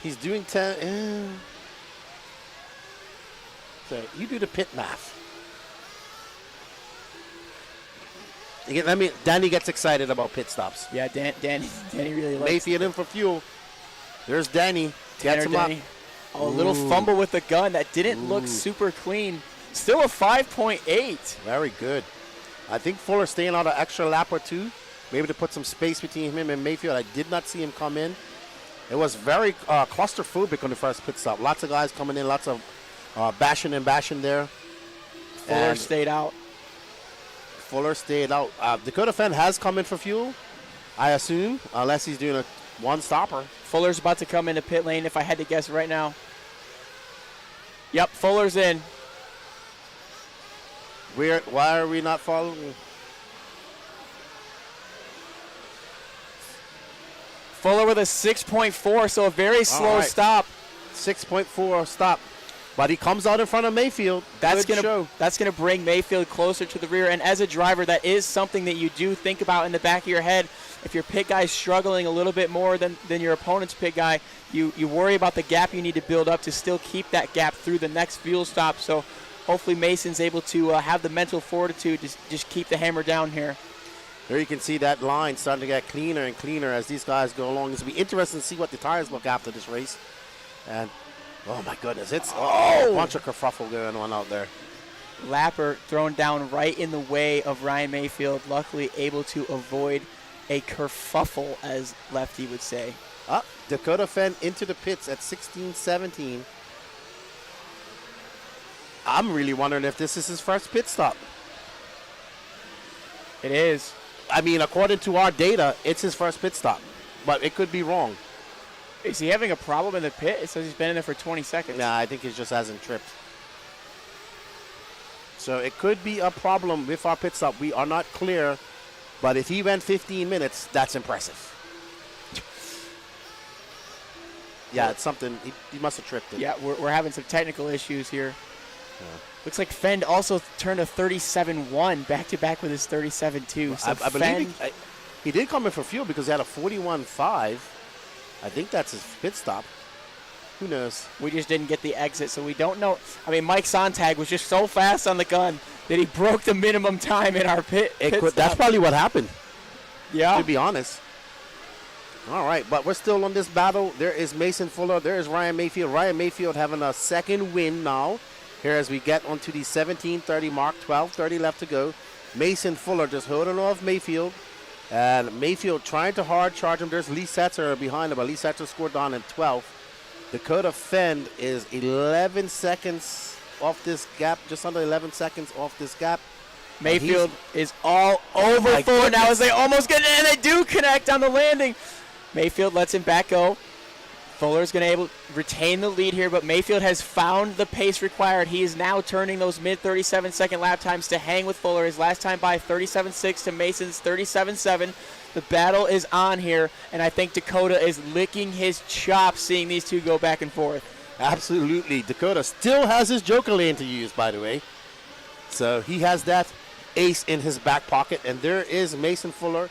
he's doing 10. So you do the pit math. Danny gets excited about pit stops. Yeah, Danny really likes Mayfield in for fuel. There's Danny. Gets him up. A little fumble with the gun that didn't look super clean. Still a 5.8. Very good. I think Fuller staying on an extra lap or two, maybe to put some space between him and Mayfield. I did not see him come in. It was very claustrophobic on the first pit stop. Lots of guys coming in, lots of bashing there. Fuller stayed out. Dakota Fenn has come in for fuel, I assume, unless he's doing a one-stopper. Fuller's about to come into pit lane if I had to guess right now. Yep, Fuller's in. Why are we not following? Fuller with a 6.4, so a very slow stop. 6.4 stop. But he comes out in front of Mayfield. That's gonna bring Mayfield closer to the rear. And as a driver, that is something that you do think about in the back of your head. If your pit guy is struggling a little bit more than your opponent's pit guy, you worry about the gap you need to build up to still keep that gap through the next fuel stop. So hopefully Mason's able to have the mental fortitude to just keep the hammer down here. There you can see that line starting to get cleaner and cleaner as these guys go along. It's going to be interesting to see what the tires look after this race. And, oh my goodness, it's a bunch of kerfuffle going on out there. Lapper thrown down right in the way of Ryan Mayfield, luckily able to avoid a kerfuffle, as Lefty would say. Dakota Fenn into the pits at 16-17. I'm really wondering if this is his first pit stop. It is. I mean, according to our data, it's his first pit stop, but it could be wrong. Is he having a problem in the pit? It says he's been in there for 20 seconds. Nah, I think he just hasn't tripped. So it could be a problem with our pit stop. We are not clear, but if he went 15 minutes, that's impressive. Yeah, it's something. He must have tripped it. Yeah, we're having some technical issues here. Yeah. Looks like Fend also turned a 37-1 back-to-back with his 37-2. So I believe he did come in for fuel because he had a 41.5. I think that's his pit stop. Who knows? We just didn't get the exit, so we don't know. I mean, Mike Sontag was just so fast on the gun that he broke the minimum time in our pit stop. That's probably what happened. Yeah. To be honest. All right, but we're still on this battle. There is Mason Fuller. There is Ryan Mayfield. Ryan Mayfield having a second win now. Here as we get onto the 17:30 mark, 12:30 left to go. Mason Fuller just holding off Mayfield. And Mayfield trying to hard charge him. There's Lee Setzer behind him, but Lee Setzer scored down in 12th. Dakota Fend is 11 seconds off this gap, just under 11 seconds off this gap. Mayfield is all over Fuller now as they almost get in, and they do connect on the landing. Mayfield lets him back go. Fuller's going to able to retain the lead here, but Mayfield has found the pace required. He is now turning those mid-37-second lap times to hang with Fuller. His last time by 37.6 to Mason's 37.7. The battle is on here, and I think Dakota is licking his chops seeing these two go back and forth. Absolutely. Dakota still has his Joker lane to use, by the way. So he has that ace in his back pocket, and there is Mason Fuller,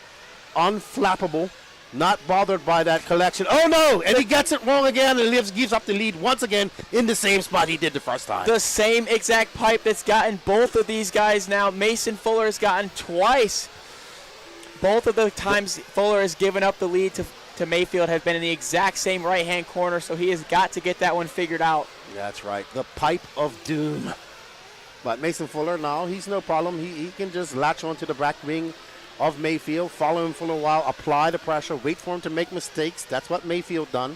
unflappable. Not bothered by that collection. Oh, no! And he gets it wrong again and gives up the lead once again in the same spot he did the first time. The same exact pipe that's gotten both of these guys now. Mason Fuller has gotten twice. Both of the times Fuller has given up the lead to Mayfield have been in the exact same right-hand corner, so he has got to get that one figured out. That's right. The pipe of doom. But Mason Fuller now, he's no problem. He can just latch onto the back wing of Mayfield, follow him for a while, apply the pressure, wait for him to make mistakes. That's what Mayfield done.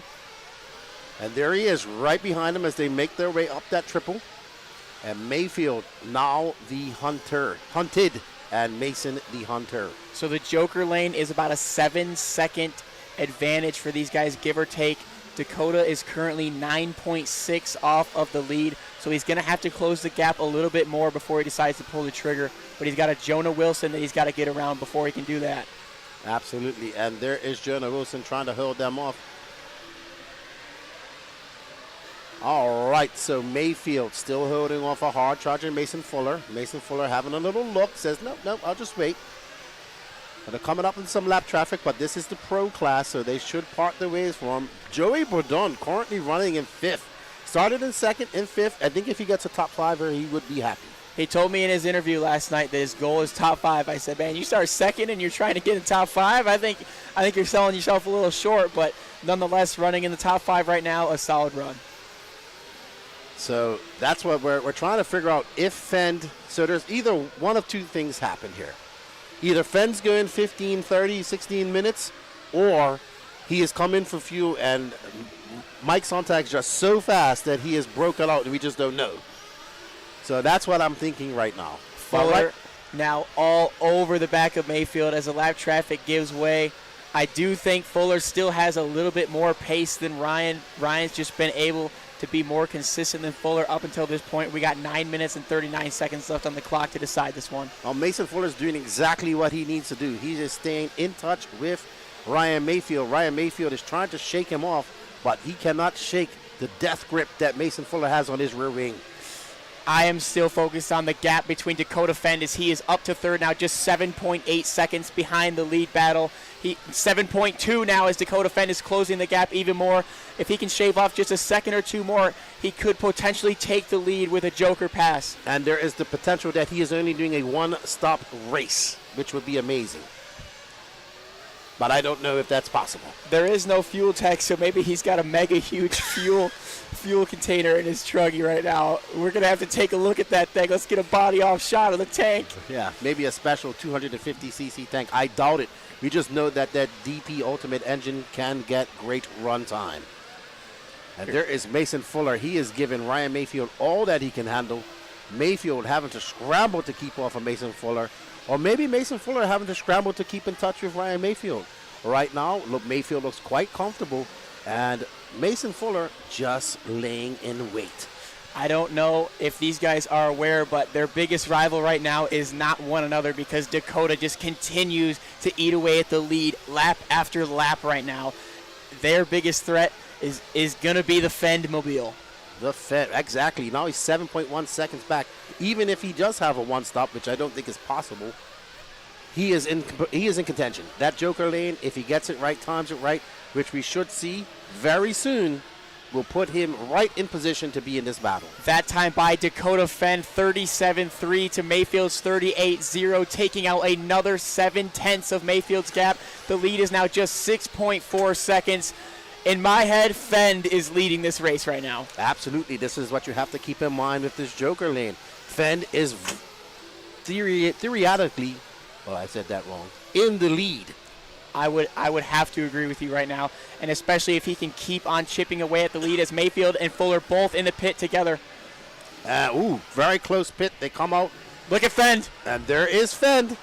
And there he is right behind him as they make their way up that triple. And Mayfield now the hunted, and Mason the hunter. So the Joker lane is about a 7-second advantage for these guys, give or take. Dakota is currently 9.6 off of the lead, so he's going to have to close the gap a little bit more before he decides to pull the trigger. But he's got a Jonah Wilson that he's got to get around before he can do that. Absolutely, and there is Jonah Wilson trying to hold them off. All right, so Mayfield still holding off a hard charging Mason Fuller. Mason Fuller having a little look, says, nope, I'll just wait. They're coming up in some lap traffic, but this is the pro class, so they should part their ways for him. Joey Bourdon currently running in 5th. Started in 2nd, in 5th. I think if he gets a top 5 here, he would be happy. He told me in his interview last night that his goal is top 5. I said, man, you start 2nd and you're trying to get in top 5. I think you're selling yourself a little short, but nonetheless, running in the top 5 right now, a solid run. So that's what we're trying to figure out if Fend. So there's either one of two things happen here. Either Fend's going 15, 30, 16 minutes, or he has come in for fuel and Mike Sontag's just so fast that he has broken out and we just don't know. So that's what I'm thinking right now. Fuller now all over the back of Mayfield as the lap traffic gives way. I do think Fuller still has a little bit more pace than Ryan. Ryan's just been able to be more consistent than Fuller up until this point. We got 9 minutes and 39 seconds left on the clock to decide this one. Well, Mason Fuller's doing exactly what he needs to do. He's just staying in touch with Ryan Mayfield. Ryan Mayfield is trying to shake him off, but he cannot shake the death grip that Mason Fuller has on his rear wing. I am still focused on the gap between Dakota Fend as he is up to 3rd now, just 7.8 seconds behind the lead battle. 7.2 now as Dakota Fend is closing the gap even more. If he can shave off just a second or two more, he could potentially take the lead with a Joker pass. And there is the potential that he is only doing a one-stop race, which would be amazing. but I don't know if that's possible. There is no fuel tank, so maybe he's got a mega huge fuel container in his truggy right now. We're going to have to take a look at that thing. Let's get a body-off shot of the tank. Yeah, maybe a special 250cc tank. I doubt it. We just know that DP Ultimate engine can get great run time. And there is Mason Fuller. He is giving Ryan Mayfield all that he can handle. Mayfield having to scramble to keep off of Mason Fuller. Or maybe Mason Fuller having to scramble to keep in touch with Ryan Mayfield. Right now, look, Mayfield looks quite comfortable. And Mason Fuller just laying in wait. I don't know if these guys are aware, but their biggest rival right now is not one another because Dakota just continues to eat away at the lead lap after lap right now. Their biggest threat is going to be the Fend Mobile. The Fend, exactly. Now he's 7.1 seconds back. Even if he does have a one-stop, which I don't think is possible, he is in contention. That Joker lane, if he gets it right, times it right, which we should see very soon, will put him right in position to be in this battle. That time by Dakota Fend, 37.3 to Mayfield's 38.0, taking out another 7/10 of Mayfield's gap. The lead is now just 6.4 seconds. In my head, Fend is leading this race right now. Absolutely. This is what you have to keep in mind with this Joker lane. Fend is theoretically, well, I said that wrong, in the lead. I would have to agree with you right now, and especially if he can keep on chipping away at the lead as Mayfield and Fuller both in the pit together. Very close pit. They come out. Look at Fend. And there is Fend.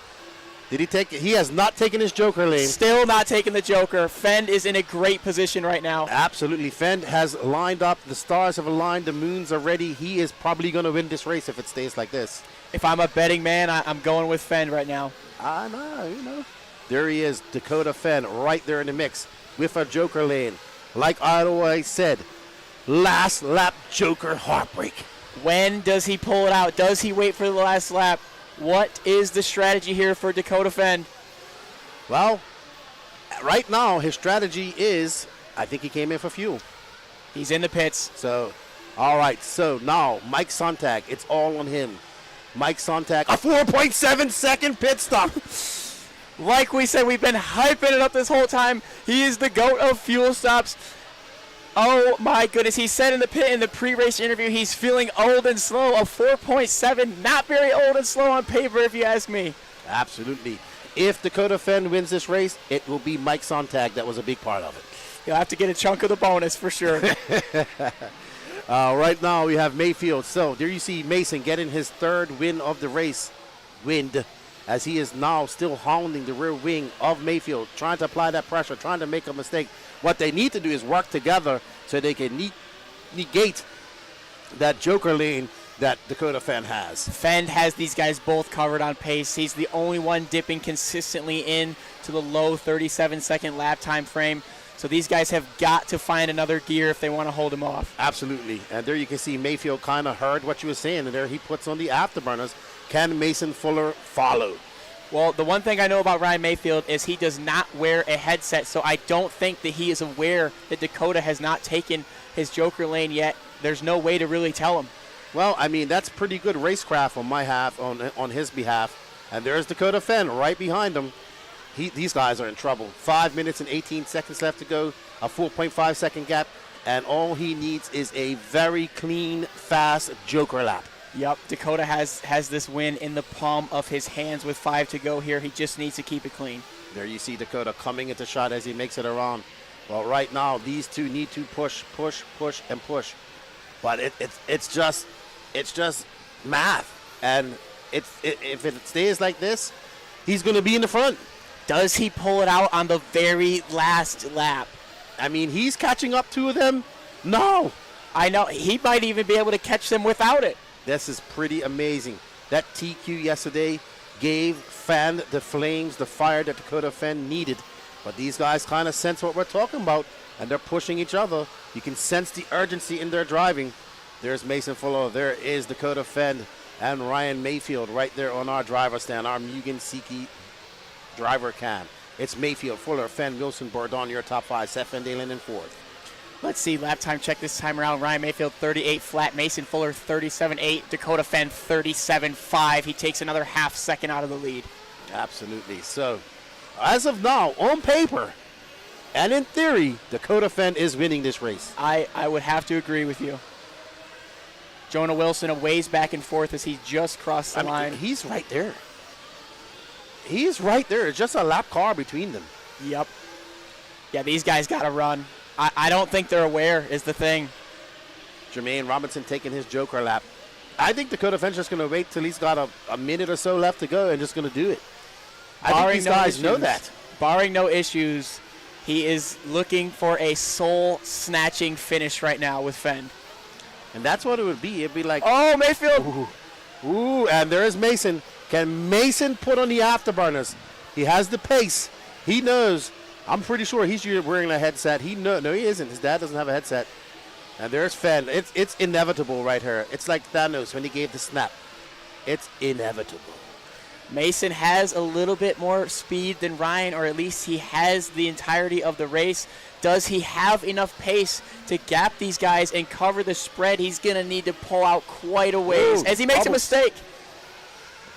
Did he take it? He has not taken his Joker lane. Still not taking the Joker. Fend is in a great position right now. Absolutely. Fend has lined up. The stars have aligned. The moons are ready. He is probably going to win this race if it stays like this. If I'm a betting man, I'm going with Fend right now. I know, There he is, Dakota Fend, right there in the mix with a Joker lane. Like I always said, last lap Joker heartbreak. When does he pull it out? Does he wait for the last lap? What is the strategy here for Dakota Fend? Well, right now his strategy is, I think he came in for fuel. He's in the pits. So, all right. So now Mike Sontag, it's all on him. Mike Sontag, a 4.7 second pit stop. Like we said, we've been hyping it up this whole time. He is the GOAT of fuel stops. Oh my goodness, he said in the pit in the pre-race interview he's feeling old and slow. A 4.7, not very old and slow on paper if you ask me. Absolutely. If Dakota Fend wins this race, it will be Mike Sontag that was a big part of it. He'll have to get a chunk of the bonus for sure. Right now we have Mayfield. So there you see Mason getting his third win of the race. As he is now still hounding the rear wing of Mayfield, trying to apply that pressure, trying to make a mistake. What they need to do is work together so they can negate that Joker lane that Dakota Fend has. Fend has these guys both covered on pace. He's the only one dipping consistently in to the low 37-second lap time frame. So these guys have got to find another gear if they want to hold him off. Absolutely. And there you can see Mayfield kind of heard what you were saying, and there he puts on the afterburners. Can Mason Fuller follow? Well, the one thing I know about Ryan Mayfield is he does not wear a headset, so I don't think that he is aware that Dakota has not taken his Joker lane yet. There's no way to really tell him. Well, I mean, that's pretty good racecraft on my half, on his behalf. And there's Dakota Fend right behind him. These guys are in trouble. 5 minutes and 18 seconds left to go, a 4.5 second gap, and all he needs is a very clean, fast Joker lap. Yep, Dakota has this win in the palm of his hands with 5 to go here. He just needs to keep it clean. There you see Dakota coming into shot as he makes it around. Well, right now, these two need to push, and push. But it's just math. And if it stays like this, he's going to be in the front. Does he pull it out on the very last lap? I mean, he's catching up to them. No. I know. He might even be able to catch them without it. This is pretty amazing. That TQ yesterday gave Fend the flames, the fire that Dakota Fend needed. But these guys kind of sense what we're talking about, and they're pushing each other. You can sense the urgency in their driving. There's Mason Fuller. There is Dakota Fend and Ryan Mayfield right there on our driver stand, our Mugen Siki driver cam. It's Mayfield, Fuller, Fend, Wilson, Bourdon, your top 5. Seth Van Dalen in fourth. Let's see, lap time check this time around. Ryan Mayfield 38 flat, Mason Fuller 37.8, Dakota Fend 37.5. He takes another half second out of the lead. Absolutely. So as of now, on paper and in theory, Dakota Fenn is winning this race. I would have to agree with you. Jonah Wilson a ways back and forth as he just crossed the line. He's right there. He's right there. It's just a lap car between them. Yep. Yeah, these guys got to run. I don't think they're aware is the thing. Jermaine Robinson taking his Joker lap. I think Dakota Fenn's just going to wait till he's got a minute or so left to go and just going to do it. I think these guys know that. Barring no issues, he is looking for a soul-snatching finish right now with Fenn. And that's what it would be. It'd be like... Oh, Mayfield! Ooh, and there is Mason. Can Mason put on the afterburners? He has the pace. He knows. I'm pretty sure he's wearing a headset. No, he isn't. His dad doesn't have a headset. And there's Fenn. It's inevitable right here. It's like Thanos when he gave the snap. It's inevitable. Mason has a little bit more speed than Ryan, or at least he has the entirety of the race. Does he have enough pace to gap these guys and cover the spread? He's going to need to pull out quite a ways as he makes a mistake.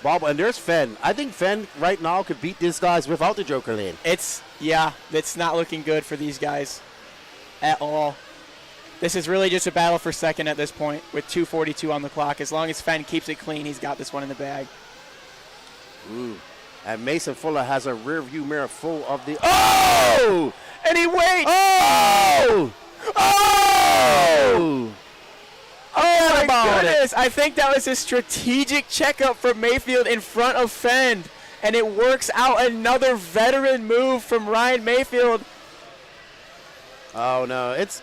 Bob, and there's Fenn. I think Fenn right now could beat these guys without the Joker lane. It's not looking good for these guys at all. This is really just a battle for second at this point with 2:42 on the clock. As long as Fenn keeps it clean, he's got this one in the bag. Ooh. And Mason Fuller has a rear view mirror full of the... Oh! And he waits! Oh! Oh! Oh my goodness! I think that was a strategic checkup from Mayfield in front of Fenn, and it works out. Another veteran move from Ryan Mayfield. Oh no! It's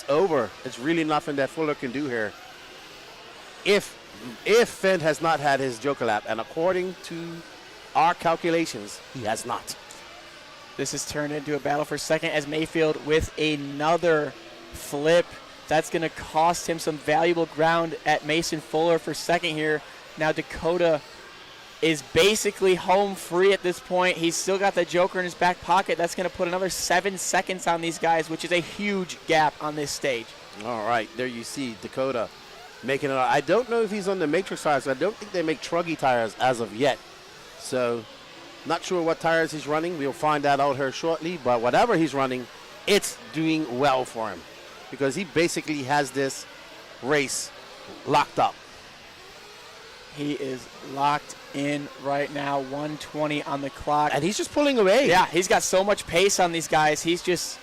over. It's really nothing that Fuller can do here. If Fenn has not had his Joker lap, and according to our calculations, he has not. This has turned into a battle for second as Mayfield with another flip. That's going to cost him some valuable ground at Mason Fuller for second here. Now Dakota is basically home free at this point. He's still got the Joker in his back pocket. That's going to put another 7 seconds on these guys, which is a huge gap on this stage. All right, there you see Dakota making it. I don't know if he's on the Matrix tires. I don't think they make truggy tires as of yet. So not sure what tires he's running. We'll find that out here shortly. But whatever he's running, it's doing well for him, because he basically has this race locked up. He is locked in right now, 1:20 on the clock. And he's just pulling away. Yeah, he's got so much pace on these guys. He's just,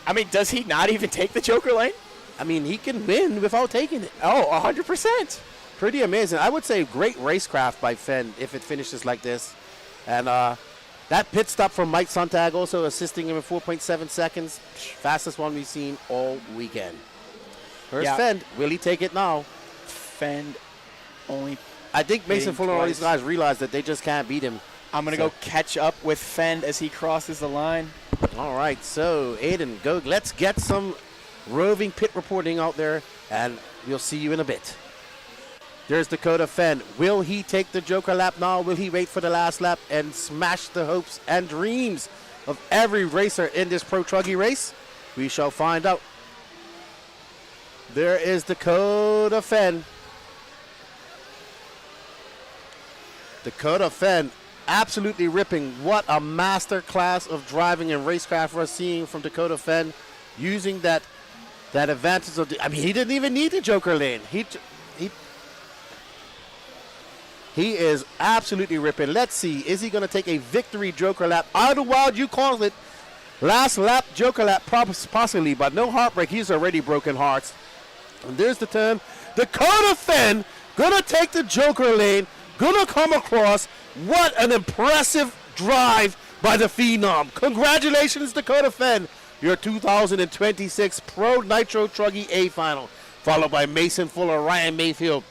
I mean, does he not even take the Joker lane? I mean, he can win without taking it. Oh, 100%. Pretty amazing. I would say great racecraft by Fenn if it finishes like this. And that pit stop from Mike Sontag also assisting him in 4.7 seconds. Fastest one we've seen all weekend. Here's Fenn. Will he take it now? Fenn only... I think Mason Fuller and all these guys realize that they just can't beat him. I'm going to go catch up with Fenn as he crosses the line. All right, so Aiden, go. Let's get some roving pit reporting out there, and we'll see you in a bit. There's Dakota Fenn. Will he take the Joker lap now? Will he wait for the last lap and smash the hopes and dreams of every racer in this Pro Truggy race? We shall find out. There is Dakota Fenn. Dakota Fenn absolutely ripping. What a master class of driving and racecraft we're seeing from Dakota Fenn, using that advantage of the, I mean, he didn't even need the Joker lane. He is absolutely ripping. Let's see, is he going to take a victory Joker lap? Idlewild, you call it. Last lap Joker lap, possibly, but no heartbreak. He's already broken hearts. And there's the turn. Dakota Fenn going to take the Joker lane. Gonna come across. What an impressive drive by the Phenom. Congratulations, Dakota Fenn. Your 2026 Pro Nitro Truggy A final. Followed by Mason Fuller, Ryan Mayfield,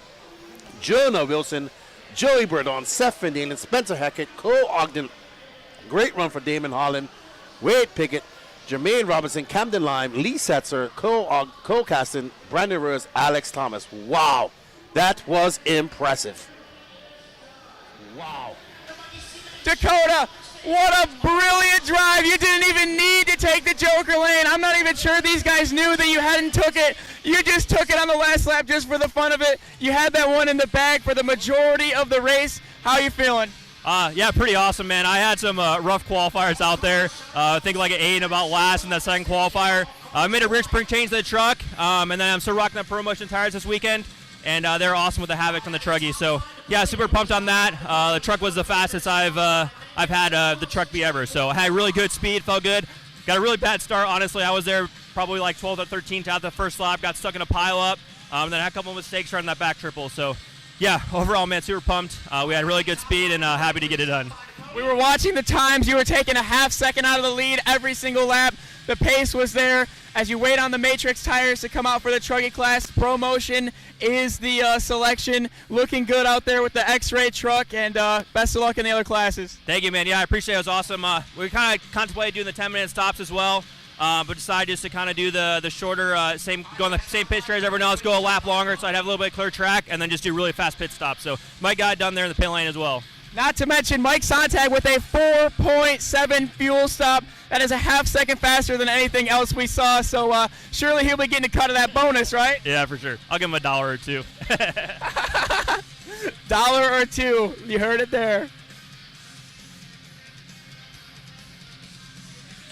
Jonah Wilson, Joey Burdon, Seth Van Dalen, Spencer Hackett, Cole Ogden. Great run for Damon Holland, Wade Pickett, Jermaine Robinson, Camden Lime, Lee Setzer, Cole Caston, Brandon Rose, Alex Thomas. Wow, that was impressive. Wow. Dakota, what a brilliant drive. You didn't even need to take the Joker lane. I'm not even sure these guys knew that you hadn't took it. You just took it on the last lap just for the fun of it. You had that one in the bag for the majority of the race. How are you feeling? Yeah, pretty awesome, man. I had some rough qualifiers out there. I think like an 8 and about last in that second qualifier. I made a rear spring change to the truck, and then I'm still rocking the ProMotion tires this weekend, and they're awesome with the Havoc on the Truggy. So, yeah, super pumped on that. The truck was the fastest I've had the truck be ever. So I had really good speed, felt good. Got a really bad start, honestly. I was there probably like 12th or 13th out the first lap, got stuck in a pile-up, and then had a couple of mistakes starting that back triple. So, yeah, overall, man, super pumped. We had really good speed and happy to get it done. We were watching the times. You were taking a half second out of the lead every single lap. The pace was there. As you wait on the Matrix tires to come out for the Truggy class, ProMotion is the selection. Looking good out there with the X-Ray truck, and best of luck in the other classes. Thank you, man. Yeah, I appreciate it. It was awesome. We kind of contemplated doing the 10-minute stops as well, but decided just to kind of do the shorter, go on the same pit straight as everyone else, go a lap longer so I'd have a little bit clear track, and then just do really fast pit stops. So Mike got it done there in the pit lane as well. Not to mention Mike Sontag with a 4.7 fuel stop. That is a half second faster than anything else we saw. So surely he'll be getting a cut of that bonus, right? Yeah, for sure. I'll give him $1 or $2. $1 or $2. You heard it there.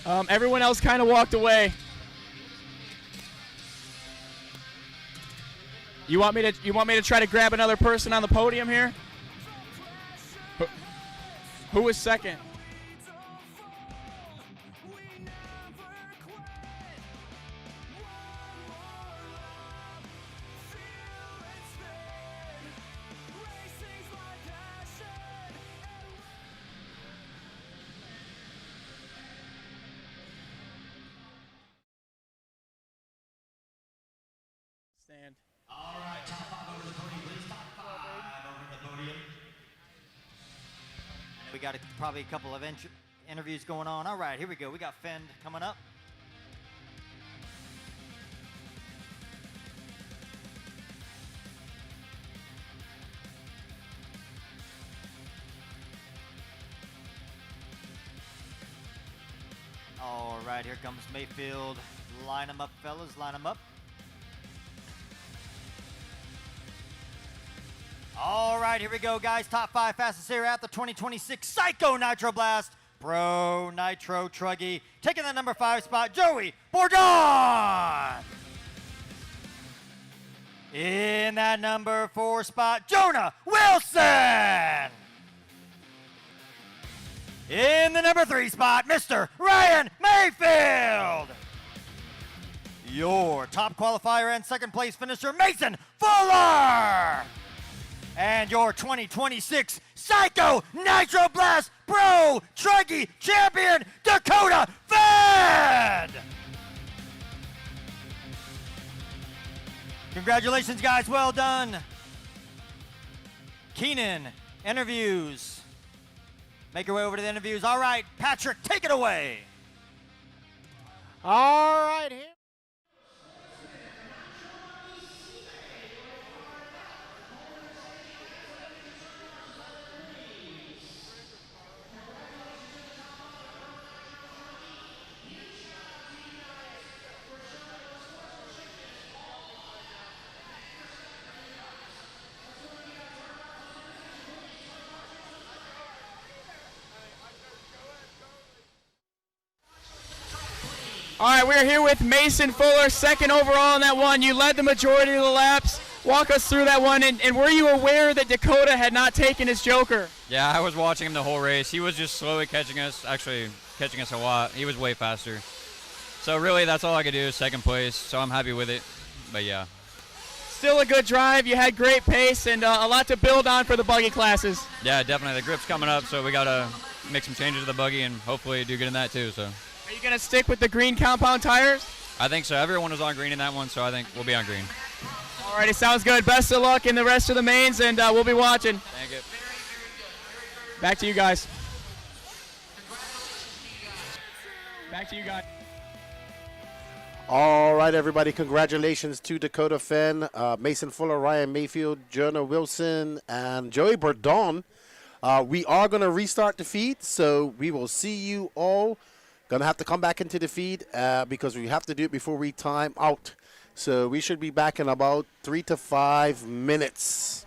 Everyone else kind of walked away. You want me to try to grab another person on the podium here? Who was second? Stand. All right, top 5 over the podium. Please, top 5 over the podium. We got probably a couple of interviews going on. All right, here we go. We got Fend coming up. All right, here comes Mayfield. Line them up, fellas. Line them up. All right, here we go, guys. Top 5 fastest here at the 2026 Psycho Nitro Blast Pro Nitro Truggy. Taking the number 5 spot, Joey Bourdon. In that number 4 spot, Jonah Wilson. In the number 3 spot, Mr. Ryan Mayfield. Your top qualifier and second place finisher, Mason Fuller. And your 2026 Psycho Nitro Blast Pro Truggy Champion, Dakota Fed! Congratulations, guys. Well done. Keenan, interviews. Make your way over to the interviews. All right, Patrick, take it away. All right, here. All right, we're here with Mason Fuller, second overall in that one. You led the majority of the laps. Walk us through that one, and were you aware that Dakota had not taken his Joker? Yeah, I was watching him the whole race. He was just slowly catching us, actually catching us a lot. He was way faster. So really, that's all I could do is second place, so I'm happy with it. But yeah. Still a good drive. You had great pace and a lot to build on for the buggy classes. Yeah, definitely. The grip's coming up, so we got to make some changes to the buggy and hopefully do good in that too. So. Are you going to stick with the green compound tires? I think so. Everyone was on green in that one, so I think we'll be on green. All righty, sounds good. Best of luck in the rest of the mains, and we'll be watching. Thank you. Back to you guys. Back to you guys. All right, everybody. Congratulations to Dakota Fenn, Mason Fuller, Ryan Mayfield, Jonah Wilson, and Joey Bourdon. We are going to restart the feed, so we will see you all. Going to have to come back into the feed because we have to do it before we time out. So we should be back in about 3 to 5 minutes.